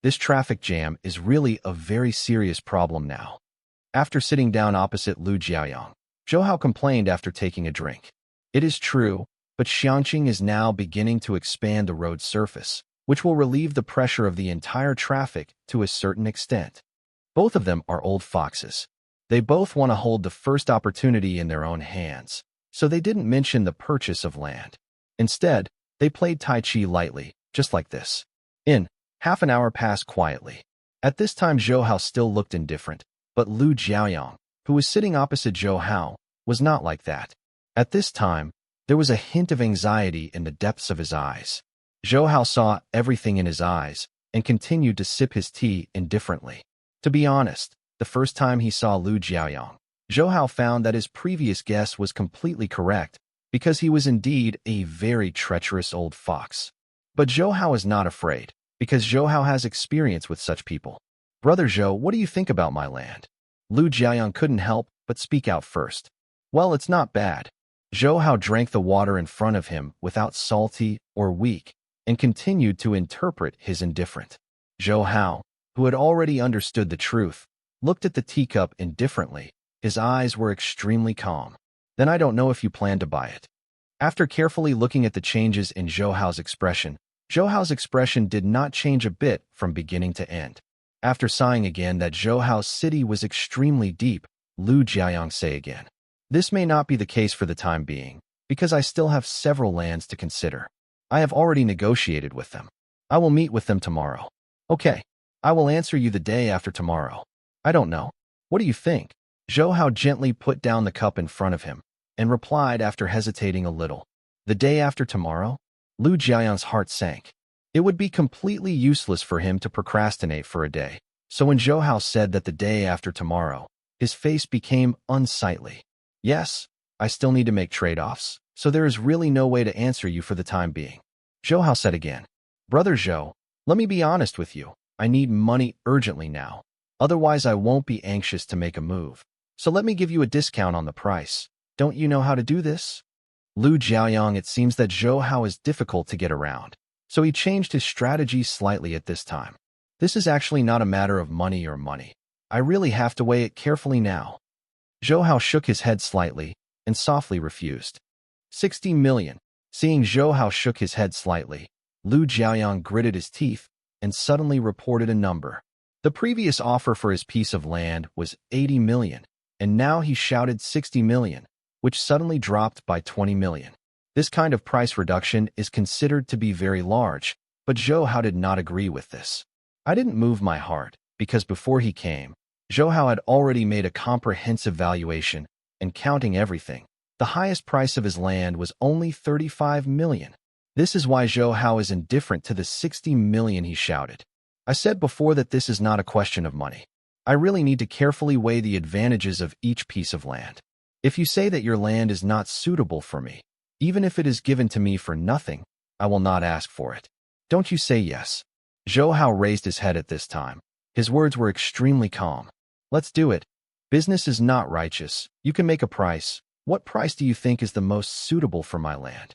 Speaker 1: This traffic jam is really a very serious problem now. After sitting down opposite Lu Jiaoyang, Zhou Hao complained after taking a drink. It is true, but Xiangqing is now beginning to expand the road surface, which will relieve the pressure of the entire traffic to a certain extent. Both of them are old foxes. They both want to hold the first opportunity in their own hands, so they didn't mention the purchase of land. Instead, they played Tai Chi lightly, just like this. Half an hour passed quietly. At this time Zhou Hao still looked indifferent, but Lu Jiaoyang, who was sitting opposite Zhou Hao, was not like that. At this time, there was a hint of anxiety in the depths of his eyes. Zhou Hao saw everything in his eyes and continued to sip his tea indifferently. To be honest, the first time he saw Lu Jiaoyang, Zhou Hao found that his previous guess was completely correct, because he was indeed a very treacherous old fox. But Zhou Hao is not afraid, because Zhou Hao has experience with such people. Brother Zhou, what do you think about my land? Lu Jiaoyang couldn't help but speak out first. Well, it's not bad. Zhou Hao drank the water in front of him without salty or weak, and continued to interpret his indifferent. Zhou Hao, who had already understood the truth, looked at the teacup indifferently. His eyes were extremely calm. Then I don't know if you plan to buy it. After carefully looking at the changes in Zhou Hao's expression did not change a bit from beginning to end. After sighing again that Zhou Hao's city was extremely deep, Lu Jiaoyang say again. This may not be the case for the time being, because I still have several lands to consider. I have already negotiated with them. I will meet with them tomorrow. Okay, I will answer you the day after tomorrow. I don't know. What do you think? Zhou Hao gently put down the cup in front of him and replied after hesitating a little. The day after tomorrow? Lu Jiaoyang's heart sank. It would be completely useless for him to procrastinate for a day. So when Zhou Hao said that the day after tomorrow, his face became unsightly. Yes, I still need to make trade-offs, so there is really no way to answer you for the time being. Zhou Hao said again. Brother Zhou, let me be honest with you. I need money urgently now. Otherwise I won't be anxious to make a move. So let me give you a discount on the price. Don't you know how to do this? Lu Jiaoyang, it seems that Zhou Hao is difficult to get around, so he changed his strategy slightly at this time. This is actually not a matter of money or money. I really have to weigh it carefully now. Zhou Hao shook his head slightly and softly refused. 60 million. Seeing Zhou Hao shook his head slightly, Lu Jiaoyang gritted his teeth and suddenly reported a number. The previous offer for his piece of land was 80 million, and now he shouted 60 million, which suddenly dropped by 20 million. This kind of price reduction is considered to be very large, but Zhou Hao did not agree with this. I didn't move my heart, because before he came, Zhou Hao had already made a comprehensive valuation and counting everything, the highest price of his land was only 35 million. This is why Zhou Hao is indifferent to the 60 million he shouted. I said before that this is not a question of money. I really need to carefully weigh the advantages of each piece of land. If you say that your land is not suitable for me, even if it is given to me for nothing, I will not ask for it. Don't you say yes. Zhou Hao raised his head at this time. His words were extremely calm. Let's do it. Business is not righteous. You can make a price. What price do you think is the most suitable for my land?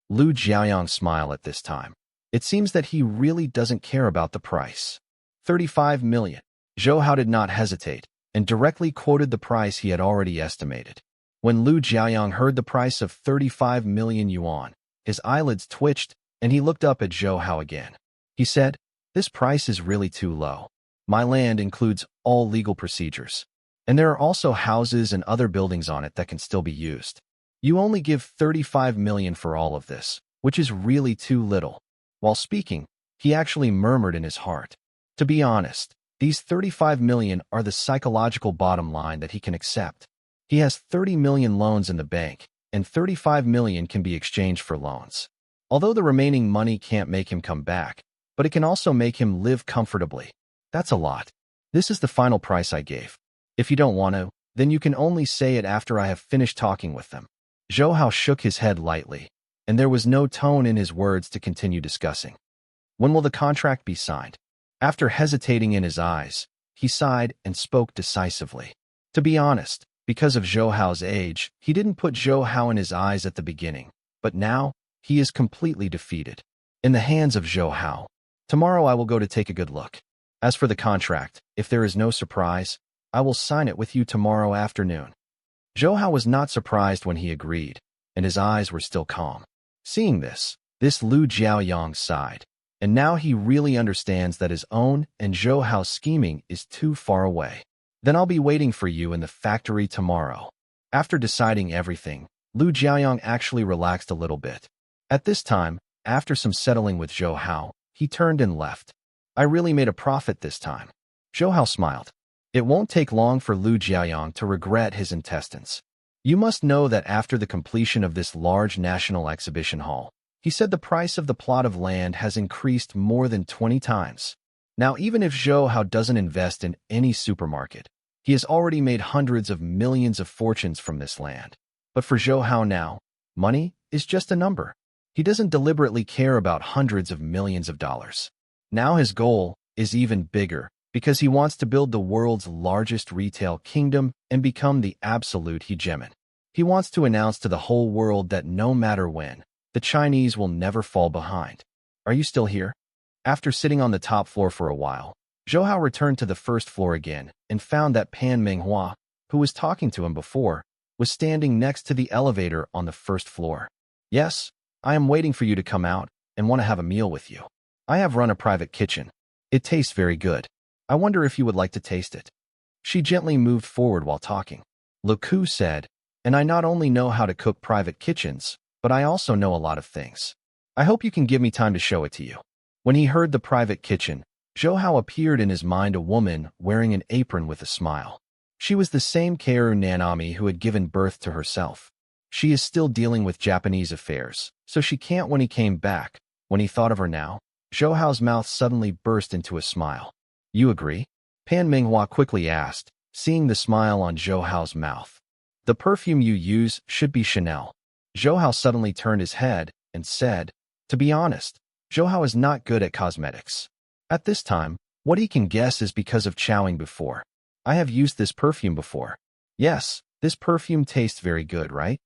Speaker 1: Lu Jiaoyang smiled at this time. It seems that he really doesn't care about the price. 35 million. Zhou Hao did not hesitate and directly quoted the price he had already estimated. When Lu Jiaoyang heard the price of 35 million yuan, his eyelids twitched and he looked up at Zhou Hao again. He said, "This price is really too low. My land includes all legal procedures, and there are also houses and other buildings on it that can still be used. You only give 35 million for all of this, which is really too little." While speaking, he actually murmured in his heart, "To be honest, these 35 million are the psychological bottom line that he can accept. He has 30 million loans in the bank, and 35 million can be exchanged for loans. Although the remaining money can't make him come back, but it can also make him live comfortably. That's a lot. This is the final price I gave. If you don't want to, then you can only say it after I have finished talking with them." Zhou Hao shook his head lightly, and there was no tone in his words to continue discussing. "When will the contract be signed?" After hesitating in his eyes, he sighed and spoke decisively. To be honest, because of Zhou Hao's age, he didn't put Zhou Hao in his eyes at the beginning, but now he is completely defeated. In the hands of Zhou Hao. Tomorrow I will go to take a good look. As for the contract, if there is no surprise, I will sign it with you tomorrow afternoon. Zhou Hao was not surprised when he agreed, and his eyes were still calm. Seeing this Lu Jiaoyang sighed, and now he really understands that his own and Zhou Hao's scheming is too far away. "Then I'll be waiting for you in the factory tomorrow." After deciding everything, Lu Jiaoyang actually relaxed a little bit. At this time, after some settling with Zhou Hao, he turned and left. "I really made a profit this time." Zhou Hao smiled. It won't take long for Lu Jiaoyang to regret his intestines. "You must know that after the completion of this large national exhibition hall," he said, "the price of the plot of land has increased more than 20 times. Now, even if Zhou Hao doesn't invest in any supermarket, he has already made hundreds of millions of fortunes from this land. But for Zhou Hao now, money is just a number. He doesn't deliberately care about hundreds of millions of dollars. Now his goal is even bigger, because he wants to build the world's largest retail kingdom and become the absolute hegemon. He wants to announce to the whole world that no matter when, the Chinese will never fall behind. Are you still here?" After sitting on the top floor for a while, Zhou Hao returned to the first floor again and found that Pan Manhwa, who was talking to him before, was standing next to the elevator on the first floor. "Yes, I am waiting for you to come out and want to have a meal with you. I have run a private kitchen. It tastes very good. I wonder if you would like to taste it." She gently moved forward while talking. "Le Ku said, and I not only know how to cook private kitchens, but I also know a lot of things. I hope you can give me time to show it to you." When he heard the private kitchen, Zhou Hao appeared in his mind a woman wearing an apron with a smile. She was the same Keiru Nanami who had given birth to herself. She is still dealing with Japanese affairs, so she can't when he came back. When he thought of her now, Zhou Hao's mouth suddenly burst into a smile. "You agree?" Pan Manhwa quickly asked, seeing the smile on Zhou Hao's mouth. "The perfume you use should be Chanel." Zhou Hao suddenly turned his head and said, "To be honest, Zhou Hao is not good at cosmetics. At this time, what he can guess is because of chowing before. I have used this perfume before. Yes, this perfume tastes very good, right?"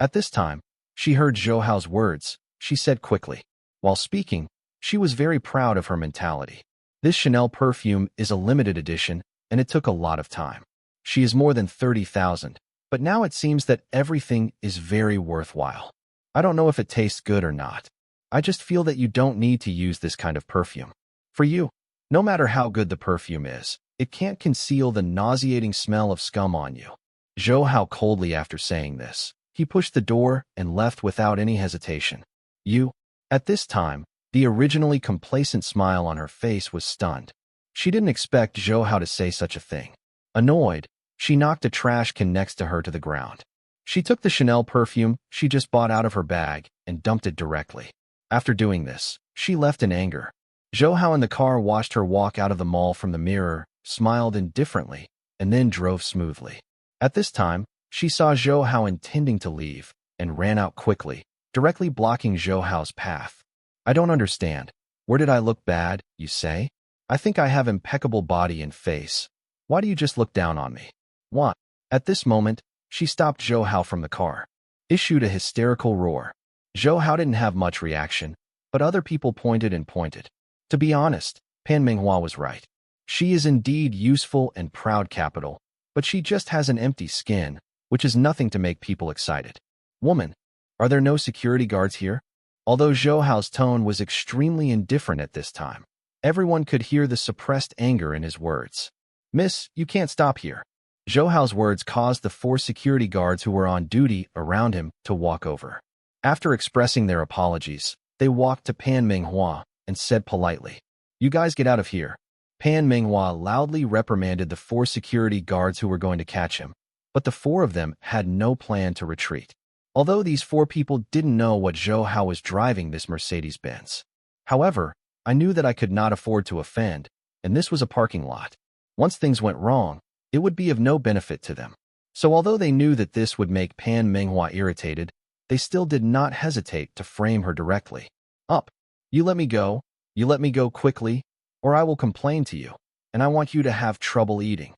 Speaker 1: At this time, she heard Zhou Hao's words. She said quickly. While speaking, she was very proud of her mentality. "This Chanel perfume is a limited edition, and it took a lot of time. She is more than 30,000, but now it seems that everything is very worthwhile. I don't know if it tastes good or not. I just feel that you don't need to use this kind of perfume. For you, no matter how good the perfume is, it can't conceal the nauseating smell of scum on you." Zhou Hao coldly after saying this. He pushed the door and left without any hesitation. "You?" At this time, the originally complacent smile on her face was stunned. She didn't expect Zhou Hao to say such a thing. Annoyed, She knocked a trash can next to her to the ground. She took the Chanel perfume she just bought out of her bag and dumped it directly. After doing this, she left in anger. Zhou Hao in the car watched her walk out of the mall from the mirror, smiled indifferently, and then drove smoothly. At this time, she saw Zhou Hao intending to leave and ran out quickly, directly blocking Zhou Hao's path. I don't understand. Where did I look bad, you say? I think I have impeccable body and face. Why do you just look down on me? What? At this moment, she stopped Zhou Hao from the car, issued a hysterical roar. Zhou Hao didn't have much reaction, but other people pointed and pointed. To be honest, Pan Manhwa was right. She is indeed useful and proud capital, but she just has an empty skin, which is nothing to make people excited. Woman, are there no security guards here? Although Zhou Hao's tone was extremely indifferent at this time, everyone could hear the suppressed anger in his words. Miss, you can't stop here. Zhou Hao's words caused the 4 security guards who were on duty around him to walk over. After expressing their apologies, they walked to Pan Manhwa and said politely, "You guys get out of here." Pan Manhwa loudly reprimanded the 4 security guards who were going to catch him, but the 4 of them had no plan to retreat. Although these 4 people didn't know what Zhou Hao was driving this Mercedes-Benz. However, I knew that I could not afford to offend, and this was a parking lot. Once things went wrong, it would be of no benefit to them. So although they knew that this would make Pan Manhwa irritated, they still did not hesitate to frame her directly. Up. You let me go quickly, or I will complain to you, and I want you to have trouble eating.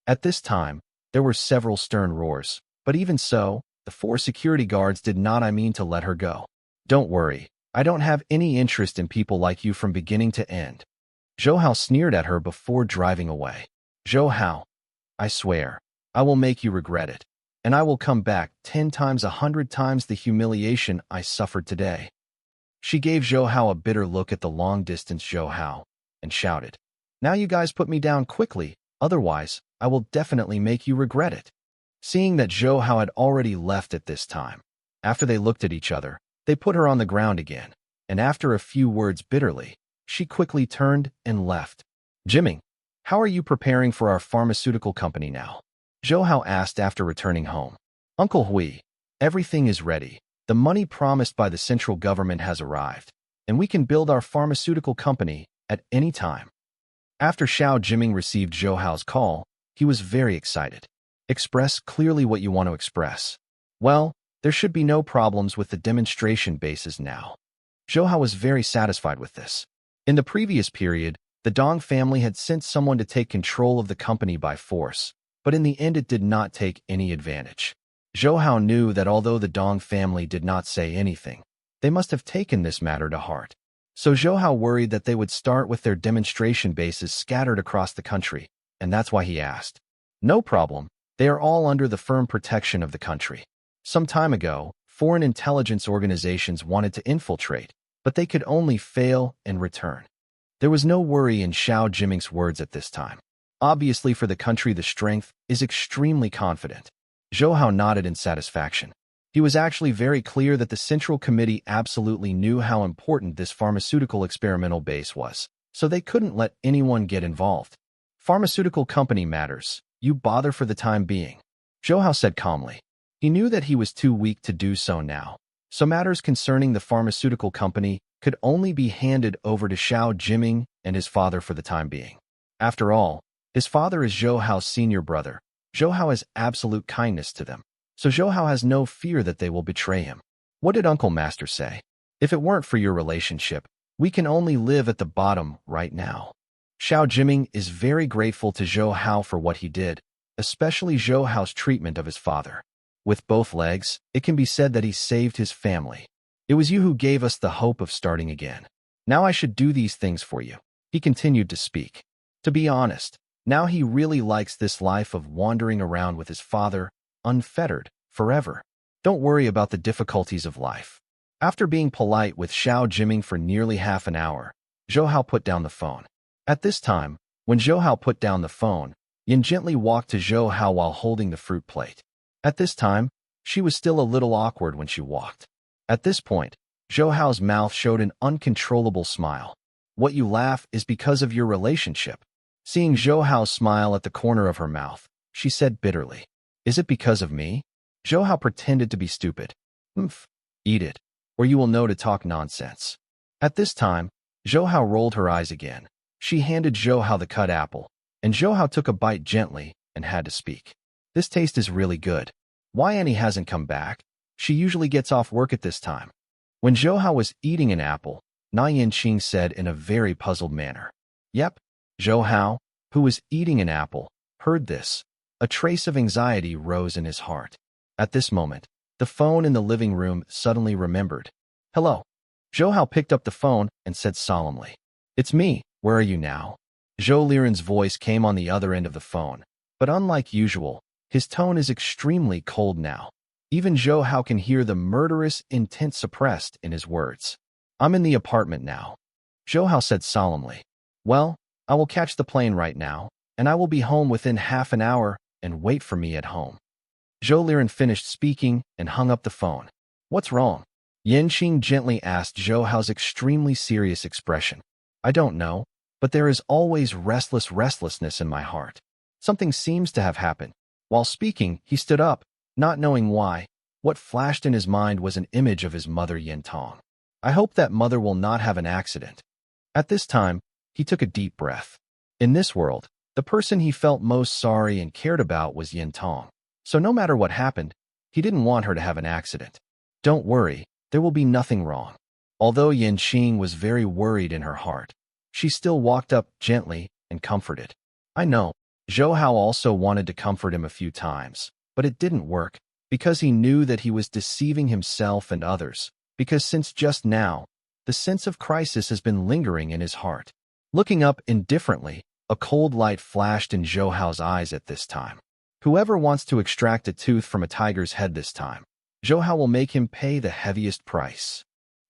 Speaker 1: At this time, there were several stern roars, but even so, the 4 security guards did not mean to let her go. Don't worry, I don't have any interest in people like you from beginning to end. Zhou Hao sneered at her before driving away. Zhou Hao, I swear, I will make you regret it, and I will come back 10 times 100 times the humiliation I suffered today. She gave Zhou Hao a bitter look at the long-distance Zhou Hao and shouted, "Now you guys put me down quickly, otherwise I will definitely make you regret it." Seeing that Zhou Hao had already left at this time, after they looked at each other, they put her on the ground again, and after a few words bitterly, she quickly turned and left. "Jimming, how are you preparing for our pharmaceutical company now?" Zhou Hao asked after returning home. "Uncle Hui, everything is ready. The money promised by the central government has arrived, and we can build our pharmaceutical company at any time." After Xiao Jiming received Zhou Hao's call, he was very excited. "Express clearly what you want to express." "Well, there should be no problems with the demonstration bases now." Zhou Hao was very satisfied with this. In the previous period, the Dong family had sent someone to take control of the company by force, but in the end it did not take any advantage. Zhou Hao knew that although the Dong family did not say anything, they must have taken this matter to heart. So Zhou Hao worried that they would start with their demonstration bases scattered across the country, and that's why he asked. "No problem, they are all under the firm protection of the country." Some time ago, foreign intelligence organizations wanted to infiltrate, but they could only fail and return. There was no worry in Xiao Jiming's words at this time. Obviously for the country the strength is extremely confident. Zhou Hao nodded in satisfaction. He was actually very clear that the Central Committee absolutely knew how important this pharmaceutical experimental base was, so they couldn't let anyone get involved. "Pharmaceutical company matters. You bother for the time being," Zhou Hao said calmly. He knew that he was too weak to do so now, so matters concerning the pharmaceutical company could only be handed over to Xiao Jiming and his father for the time being. After all, his father is Zhou Hao's senior brother. Zhou Hao has absolute kindness to them, so Zhou Hao has no fear that they will betray him. "What did Uncle Master say? If it weren't for your relationship, we can only live at the bottom right now." Xiao Jiming is very grateful to Zhou Hao for what he did, especially Zhou Hao's treatment of his father. With both legs, it can be said that he saved his family. "It was you who gave us the hope of starting again. Now I should do these things for you." He continued to speak. To be honest, now he really likes this life of wandering around with his father, unfettered, forever. Don't worry about the difficulties of life. After being polite with Xiao Jiming for nearly half an hour, Zhou Hao put down the phone. At this time, when Zhou Hao put down the phone, Yin gently walked to Zhou Hao while holding the fruit plate. At this time, she was still a little awkward when she walked. At this point, Zhou Hao's mouth showed an uncontrollable smile. "What you laugh is because of your relationship." Seeing Zhou Hao smile at the corner of her mouth, she said bitterly. Is it because of me? Zhou Hao pretended to be stupid. Humph. Eat it, or you will know to talk nonsense. At this time, Zhou Hao rolled her eyes again. She handed Zhou Hao the cut apple, and Zhou Hao took a bite gently and had to speak. This taste is really good. Why Annie hasn't come back? She usually gets off work at this time. When Zhou Hao was eating an apple, Na Yanqing said in a very puzzled manner. Yep. Zhou Hao, who was eating an apple, heard this. A trace of anxiety rose in his heart. At this moment, the phone in the living room suddenly remembered. Hello. Zhou Hao picked up the phone and said solemnly. It's me. Where are you now? Zhou Liren's voice came on the other end of the phone, but unlike usual, his tone is extremely cold now. Even Zhou Hao can hear the murderous intent suppressed in his words. I'm in the apartment now. Zhou Hao said solemnly. Well, I will catch the plane right now, and I will be home within half an hour, and wait for me at home. Zhou Liren finished speaking and hung up the phone. What's wrong? Yanqing gently asked Zhou Hao's extremely serious expression. I don't know, but there is always restlessness in my heart. Something seems to have happened. While speaking, he stood up, not knowing why. What flashed in his mind was an image of his mother Yintong. I hope that mother will not have an accident. At this time, he took a deep breath. In this world, the person he felt most sorry and cared about was Yintong. So no matter what happened, he didn't want her to have an accident. Don't worry, there will be nothing wrong. Although Yanqing was very worried in her heart, she still walked up gently and comforted. I know, Zhou Hao also wanted to comfort him a few times, but it didn't work, because he knew that he was deceiving himself and others, because since just now, the sense of crisis has been lingering in his heart. Looking up indifferently, a cold light flashed in Zhou Hao's eyes at this time. Whoever wants to extract a tooth from a tiger's head this time, Zhou Hao will make him pay the heaviest price.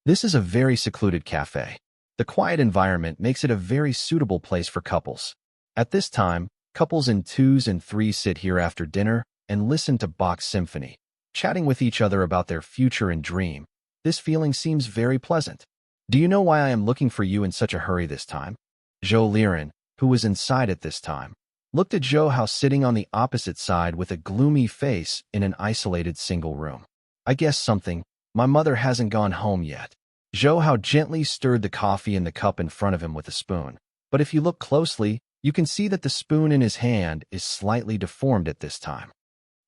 Speaker 1: This is a very secluded cafe. The quiet environment makes it a very suitable place for couples. At this time, couples in 2s and 3s sit here after dinner and listen to Bach's symphony, chatting with each other about their future and dream. This feeling seems very pleasant. Do you know why I am looking for you in such a hurry this time? Zhou Liren, who was inside at this time, looked at Zhou Hao sitting on the opposite side with a gloomy face in an isolated single room. I guess something. My mother hasn't gone home yet. Zhou Hao gently stirred the coffee in the cup in front of him with a spoon. But if you look closely, you can see that the spoon in his hand is slightly deformed at this time.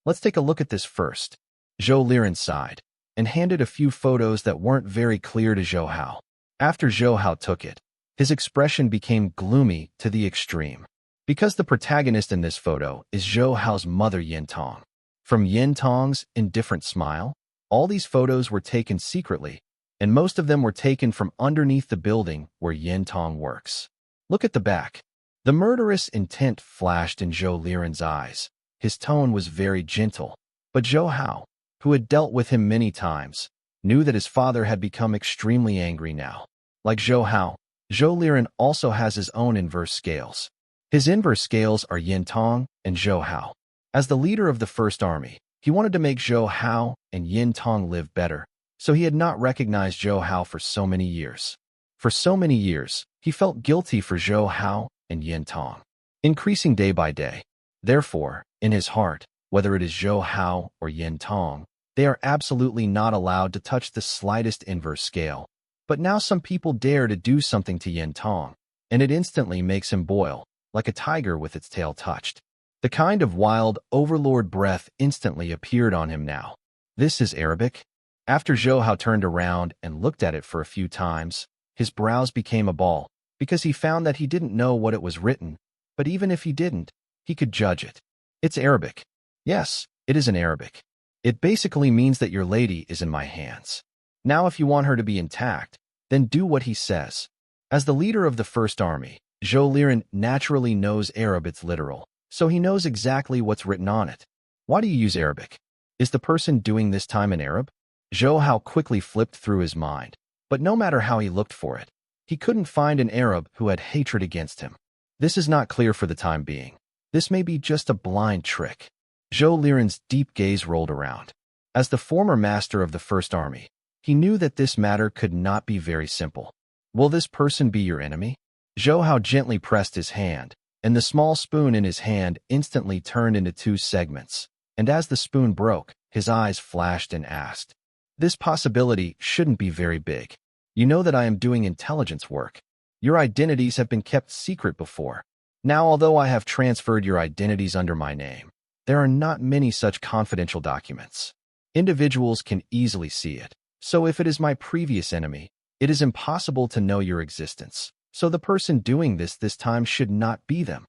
Speaker 1: Let's take a look at this first. Zhou Liren sighed and handed a few photos that weren't very clear to Zhou Hao. After Zhou Hao took it, his expression became gloomy to the extreme. Because the protagonist in this photo is Zhou Hao's mother Yintong. From Yintong's indifferent smile, all these photos were taken secretly, and most of them were taken from underneath the building where Yintong works. Look at the back. The murderous intent flashed in Zhou Liren's eyes. His tone was very gentle, but Zhou Hao, who had dealt with him many times, knew that his father had become extremely angry now. Like Zhou Hao, Zhou Liren also has his own inverse scales. His inverse scales are Yintong and Zhou Hao. As the leader of the First Army, he wanted to make Zhou Hao and Yintong live better, so he had not recognized Zhou Hao for so many years. For so many years, he felt guilty for Zhou Hao and Yintong, increasing day by day. Therefore, in his heart, whether it is Zhou Hao or Yintong, they are absolutely not allowed to touch the slightest inverse scale. But now some people dare to do something to Yintong, and it instantly makes him boil, like a tiger with its tail touched. The kind of wild overlord breath instantly appeared on him now. This is Arabic? After Zhou Hao turned around and looked at it for a few times, his brows became a ball, because he found that he didn't know what it was written, but even if he didn't, he could judge it. It's Arabic. Yes, it is in Arabic. It basically means that your lady is in my hands. Now if you want her to be intact, then do what he says. As the leader of the First Army, Zhou Liren naturally knows Arab. It's literal, so he knows exactly what's written on it. Why do you use Arabic? Is the person doing this time in Arab? Zhou Hao quickly flipped through his mind, but no matter how he looked for it, he couldn't find an Arab who had hatred against him. This is not clear for the time being. This may be just a blind trick. Zhou Liren's deep gaze rolled around. As the former master of the First Army, he knew that this matter could not be very simple. Will this person be your enemy? Zhou Hao gently pressed his hand, and the small spoon in his hand instantly turned into two segments. And as the spoon broke, his eyes flashed and asked, "This possibility shouldn't be very big. You know that I am doing intelligence work. Your identities have been kept secret before. Now, although I have transferred your identities under my name, there are not many such confidential documents. Individuals can easily see it. So if it is my previous enemy, it is impossible to know your existence. So the person doing this time should not be them."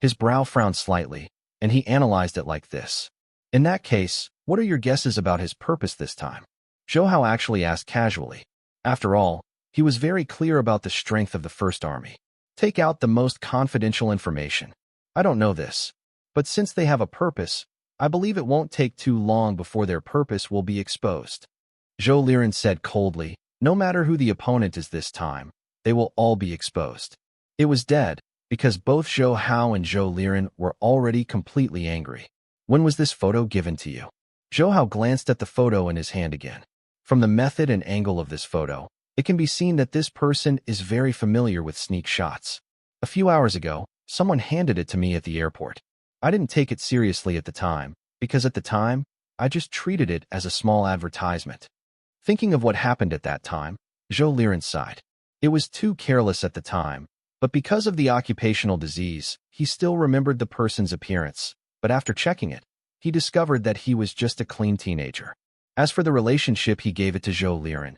Speaker 1: His brow frowned slightly, and he analyzed it like this. "In that case, what are your guesses about his purpose this time?" Zhou Hao actually asked casually. After all, he was very clear about the strength of the First Army. Take out the most confidential information. I don't know this, but since they have a purpose, I believe it won't take too long before their purpose will be exposed. Zhou Liren said coldly, "No matter who the opponent is this time, they will all be exposed." It was dead, because both Zhou Hao and Zhou Liren were already completely angry. "When was this photo given to you?" Zhou Hao glanced at the photo in his hand again. From the method and angle of this photo, it can be seen that this person is very familiar with sneak shots. "A few hours ago, someone handed it to me at the airport. I didn't take it seriously at the time, because at the time, I just treated it as a small advertisement." Thinking of what happened at that time, Zhou Liren sighed. It was too careless at the time, but because of the occupational disease, he still remembered the person's appearance. But after checking it, he discovered that he was just a clean teenager. As for the relationship he gave it to Zhou Liren,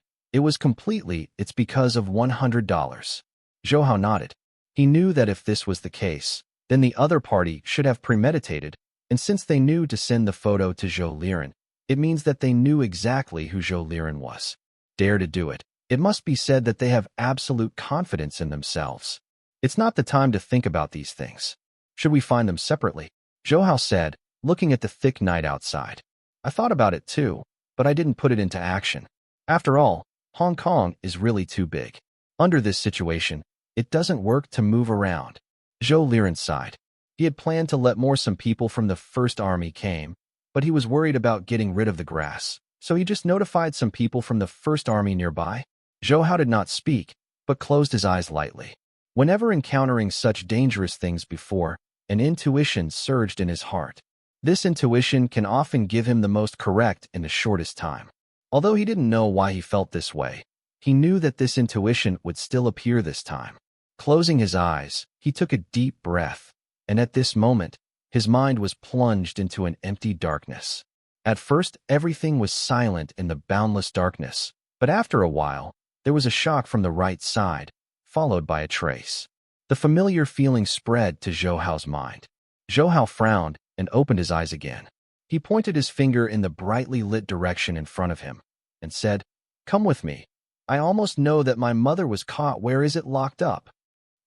Speaker 1: it's because of $100. Zhou Hao nodded. He knew that if this was the case, then the other party should have premeditated, and since they knew to send the photo to Zhou Liren, it means that they knew exactly who Zhou Liren was. Dare to do it. It must be said that they have absolute confidence in themselves. It's not the time to think about these things. Should we find them separately? Zhou Hao said, looking at the thick night outside. I thought about it too, but I didn't put it into action. After all, Hong Kong is really too big. Under this situation, it doesn't work to move around. Zhou Liren sighed. He had planned to let some people from the First Army came, but he was worried about getting rid of the grass, so he just notified some people from the First Army nearby. Zhou Hao did not speak, but closed his eyes lightly. Whenever encountering such dangerous things before, an intuition surged in his heart. This intuition can often give him the most correct in the shortest time. Although he didn't know why he felt this way, he knew that this intuition would still appear this time. Closing his eyes, he took a deep breath, and at this moment, his mind was plunged into an empty darkness. At first, everything was silent in the boundless darkness, but after a while, there was a shock from the right side, followed by a trace. The familiar feeling spread to Zhou Hao's mind. Zhou Hao frowned and opened his eyes again. He pointed his finger in the brightly lit direction in front of him and said, "Come with me. I almost know that my mother was caught. Where is it locked up?"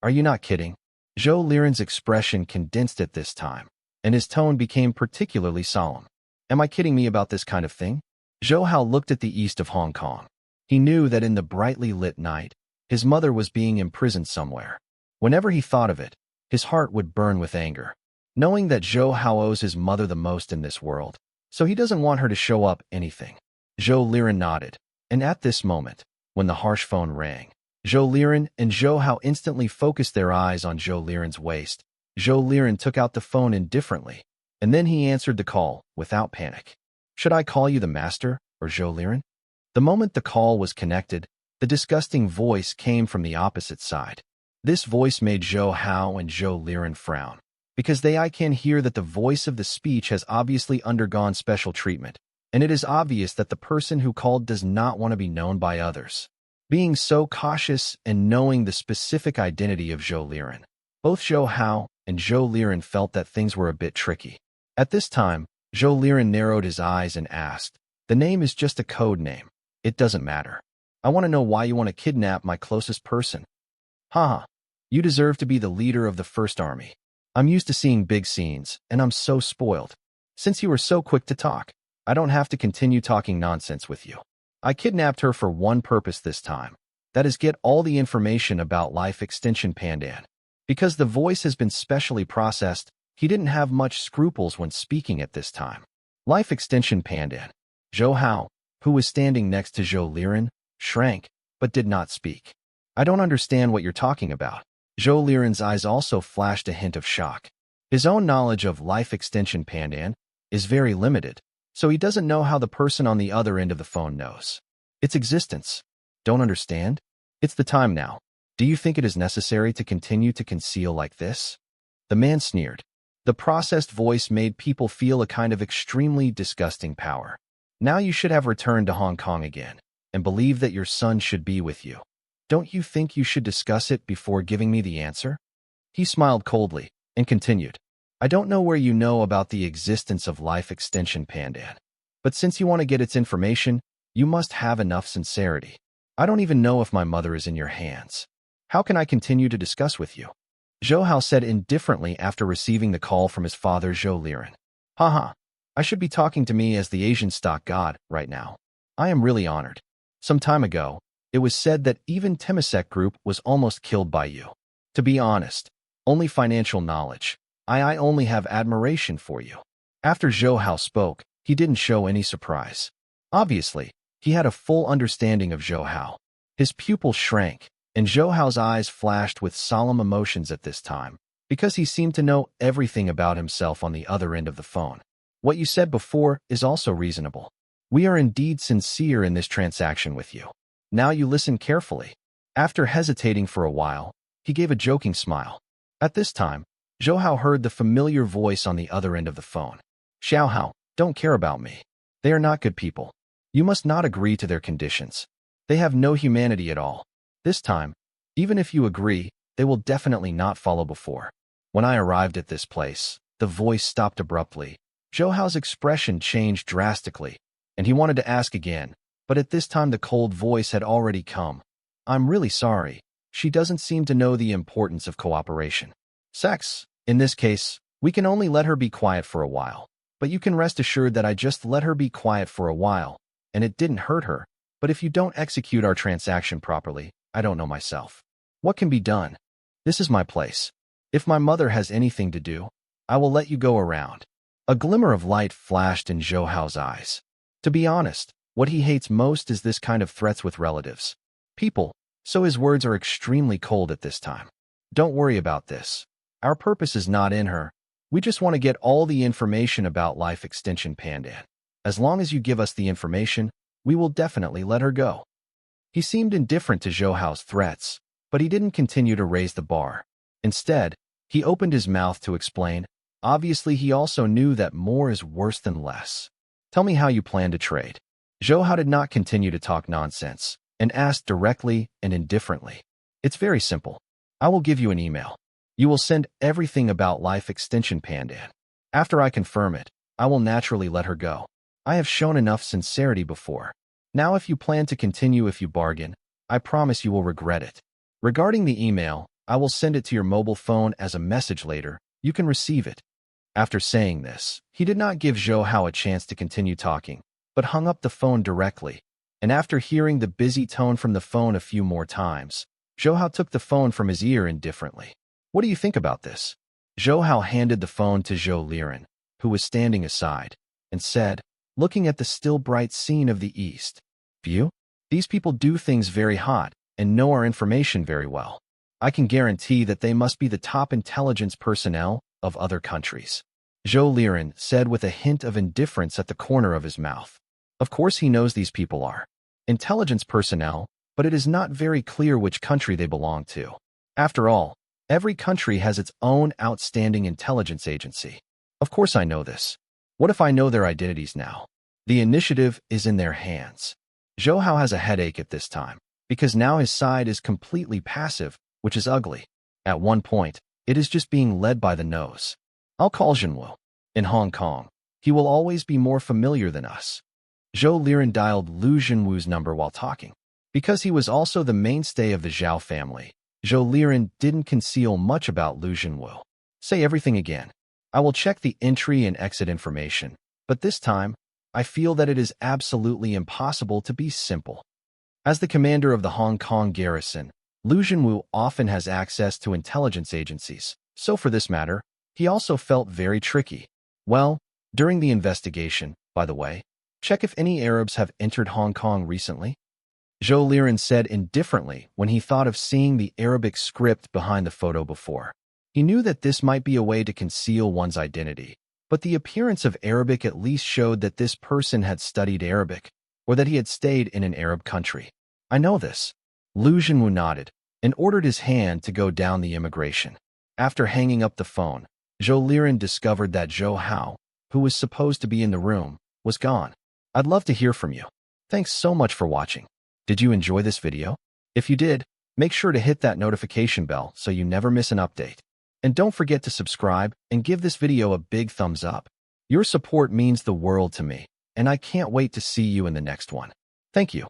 Speaker 1: "Are you not kidding?" Zhou Liren's expression condensed at this time, and his tone became particularly solemn. "Am I kidding me about this kind of thing?" Zhou Hao looked at the east of Hong Kong. He knew that in the brightly lit night, his mother was being imprisoned somewhere. Whenever he thought of it, his heart would burn with anger, knowing that Zhou Hao owes his mother the most in this world, so he doesn't want her to show up anything. Zhou Liren nodded, and at this moment, when the harsh phone rang, Zhou Liren and Zhou Hao instantly focused their eyes on Zhou Liren's waist. Zhou Liren took out the phone indifferently, and then he answered the call without panic. "Should I call you the master or Zhou Liren?" The moment the call was connected, the disgusting voice came from the opposite side. This voice made Zhou Hao and Zhou Liren frown, because I can hear that the voice of the speech has obviously undergone special treatment, and it is obvious that the person who called does not want to be known by others. Being so cautious and knowing the specific identity of Zhou Liren, both Zhou Hao and Zhou Liren felt that things were a bit tricky. At this time, Zhou Liren narrowed his eyes and asked, "The name is just a code name. It doesn't matter. I want to know why you want to kidnap my closest person." "Haha. You deserve to be the leader of the First Army. I'm used to seeing big scenes, and I'm so spoiled. Since you were so quick to talk, I don't have to continue talking nonsense with you. I kidnapped her for one purpose this time. That is get all the information about Life Extension Pandan. Because the voice has been specially processed, he didn't have much scruples when speaking at this time. Life Extension Pandan. Zhou Hao, who was standing next to Zhou Liren, shrank, but did not speak. "I don't understand what you're talking about." Zhou Liren's eyes also flashed a hint of shock. His own knowledge of life extension pandan is very limited, so he doesn't know how the person on the other end of the phone knows its existence. Don't understand? It's the time now. Do you think it is necessary to continue to conceal like this? The man sneered. The processed voice made people feel a kind of extremely disgusting power. Now you should have returned to Hong Kong again, and believe that your son should be with you. Don't you think you should discuss it before giving me the answer? He smiled coldly, and continued. I don't know where you know about the existence of life extension pandan, but since you want to get its information, you must have enough sincerity. I don't even know if my mother is in your hands. How can I continue to discuss with you? Zhou Hao said indifferently after receiving the call from his father Zhou Liren. Haha, I should be talking to me as the Asian stock god right now. I am really honored. Some time ago, it was said that even Temasek Group was almost killed by you. To be honest, only financial knowledge. I only have admiration for you. After Zhou Hao spoke, he didn't show any surprise. Obviously, he had a full understanding of Zhou Hao. His pupil shrank, and Zhou Hao's eyes flashed with solemn emotions at this time, because he seemed to know everything about himself on the other end of the phone. What you said before is also reasonable. We are indeed sincere in this transaction with you. Now you listen carefully. After hesitating for a while, he gave a joking smile. At this time, Zhou Hao heard the familiar voice on the other end of the phone. Xiao Hao, don't care about me. They are not good people. You must not agree to their conditions. They have no humanity at all. This time, even if you agree, they will definitely not follow before. When I arrived at this place, the voice stopped abruptly. Zhou Hao's expression changed drastically, and he wanted to ask again, but at this time the cold voice had already come. I'm really sorry. She doesn't seem to know the importance of cooperation. Sex. In this case, we can only let her be quiet for a while. But you can rest assured that I just let her be quiet for a while, and it didn't hurt her. But if you don't execute our transaction properly, I don't know myself. What can be done? This is my place. If my mother has anything to do, I will let you go around. A glimmer of light flashed in Zhou Hao's eyes. To be honest, what he hates most is this kind of threats with relatives. People, so his words are extremely cold at this time. Don't worry about this. Our purpose is not in her. We just want to get all the information about life extension pandan. As long as you give us the information, we will definitely let her go. He seemed indifferent to Zhou Hao's threats, but he didn't continue to raise the bar. Instead, he opened his mouth to explain. Obviously, he also knew that more is worse than less. Tell me how you plan to trade. Zhou Hao did not continue to talk nonsense, and asked directly and indifferently. It's very simple. I will give you an email. You will send everything about life extension pandan. After I confirm it, I will naturally let her go. I have shown enough sincerity before. Now if you plan to continue if you bargain, I promise you will regret it. Regarding the email, I will send it to your mobile phone as a message later. You can receive it. After saying this, he did not give Zhou Hao a chance to continue talking, but hung up the phone directly. And after hearing the busy tone from the phone a few more times, Zhou Hao took the phone from his ear indifferently. What do you think about this? Zhou Hao handed the phone to Zhou Liren, who was standing aside, and said, looking at the still bright scene of the east. View? These people do things very hot and know our information very well. I can guarantee that they must be the top intelligence personnel of other countries. Zhou Liren said with a hint of indifference at the corner of his mouth. Of course he knows these people are intelligence personnel, but it is not very clear which country they belong to. After all, every country has its own outstanding intelligence agency. Of course I know this. What if I know their identities now? The initiative is in their hands. Zhou Hao has a headache at this time, because now his side is completely passive, which is ugly. At one point, it is just being led by the nose. I'll call Zhenwu. In Hong Kong, he will always be more familiar than us. Zhou Liren dialed Lu Zhenwu's number while talking. Because he was also the mainstay of the Zhao family, Zhou Liren didn't conceal much about Lu Zhenwu. Say everything again. I will check the entry and exit information, but this time, I feel that it is absolutely impossible to be simple. As the commander of the Hong Kong garrison, Lu Zhenwu often has access to intelligence agencies, so for this matter, he also felt very tricky. Well, during the investigation, by the way, check if any Arabs have entered Hong Kong recently. Zhou Liren said indifferently when he thought of seeing the Arabic script behind the photo before. He knew that this might be a way to conceal one's identity, but the appearance of Arabic at least showed that this person had studied Arabic, or that he had stayed in an Arab country. I know this. Lu Zhenwu nodded and ordered his hand to go down the immigration. After hanging up the phone, Zhou Liren discovered that Zhou Hao, who was supposed to be in the room, was gone. I'd love to hear from you. Thanks so much for watching. Did you enjoy this video? If you did, make sure to hit that notification bell so you never miss an update. And don't forget to subscribe and give this video a big thumbs up. Your support means the world to me, and I can't wait to see you in the next one. Thank you.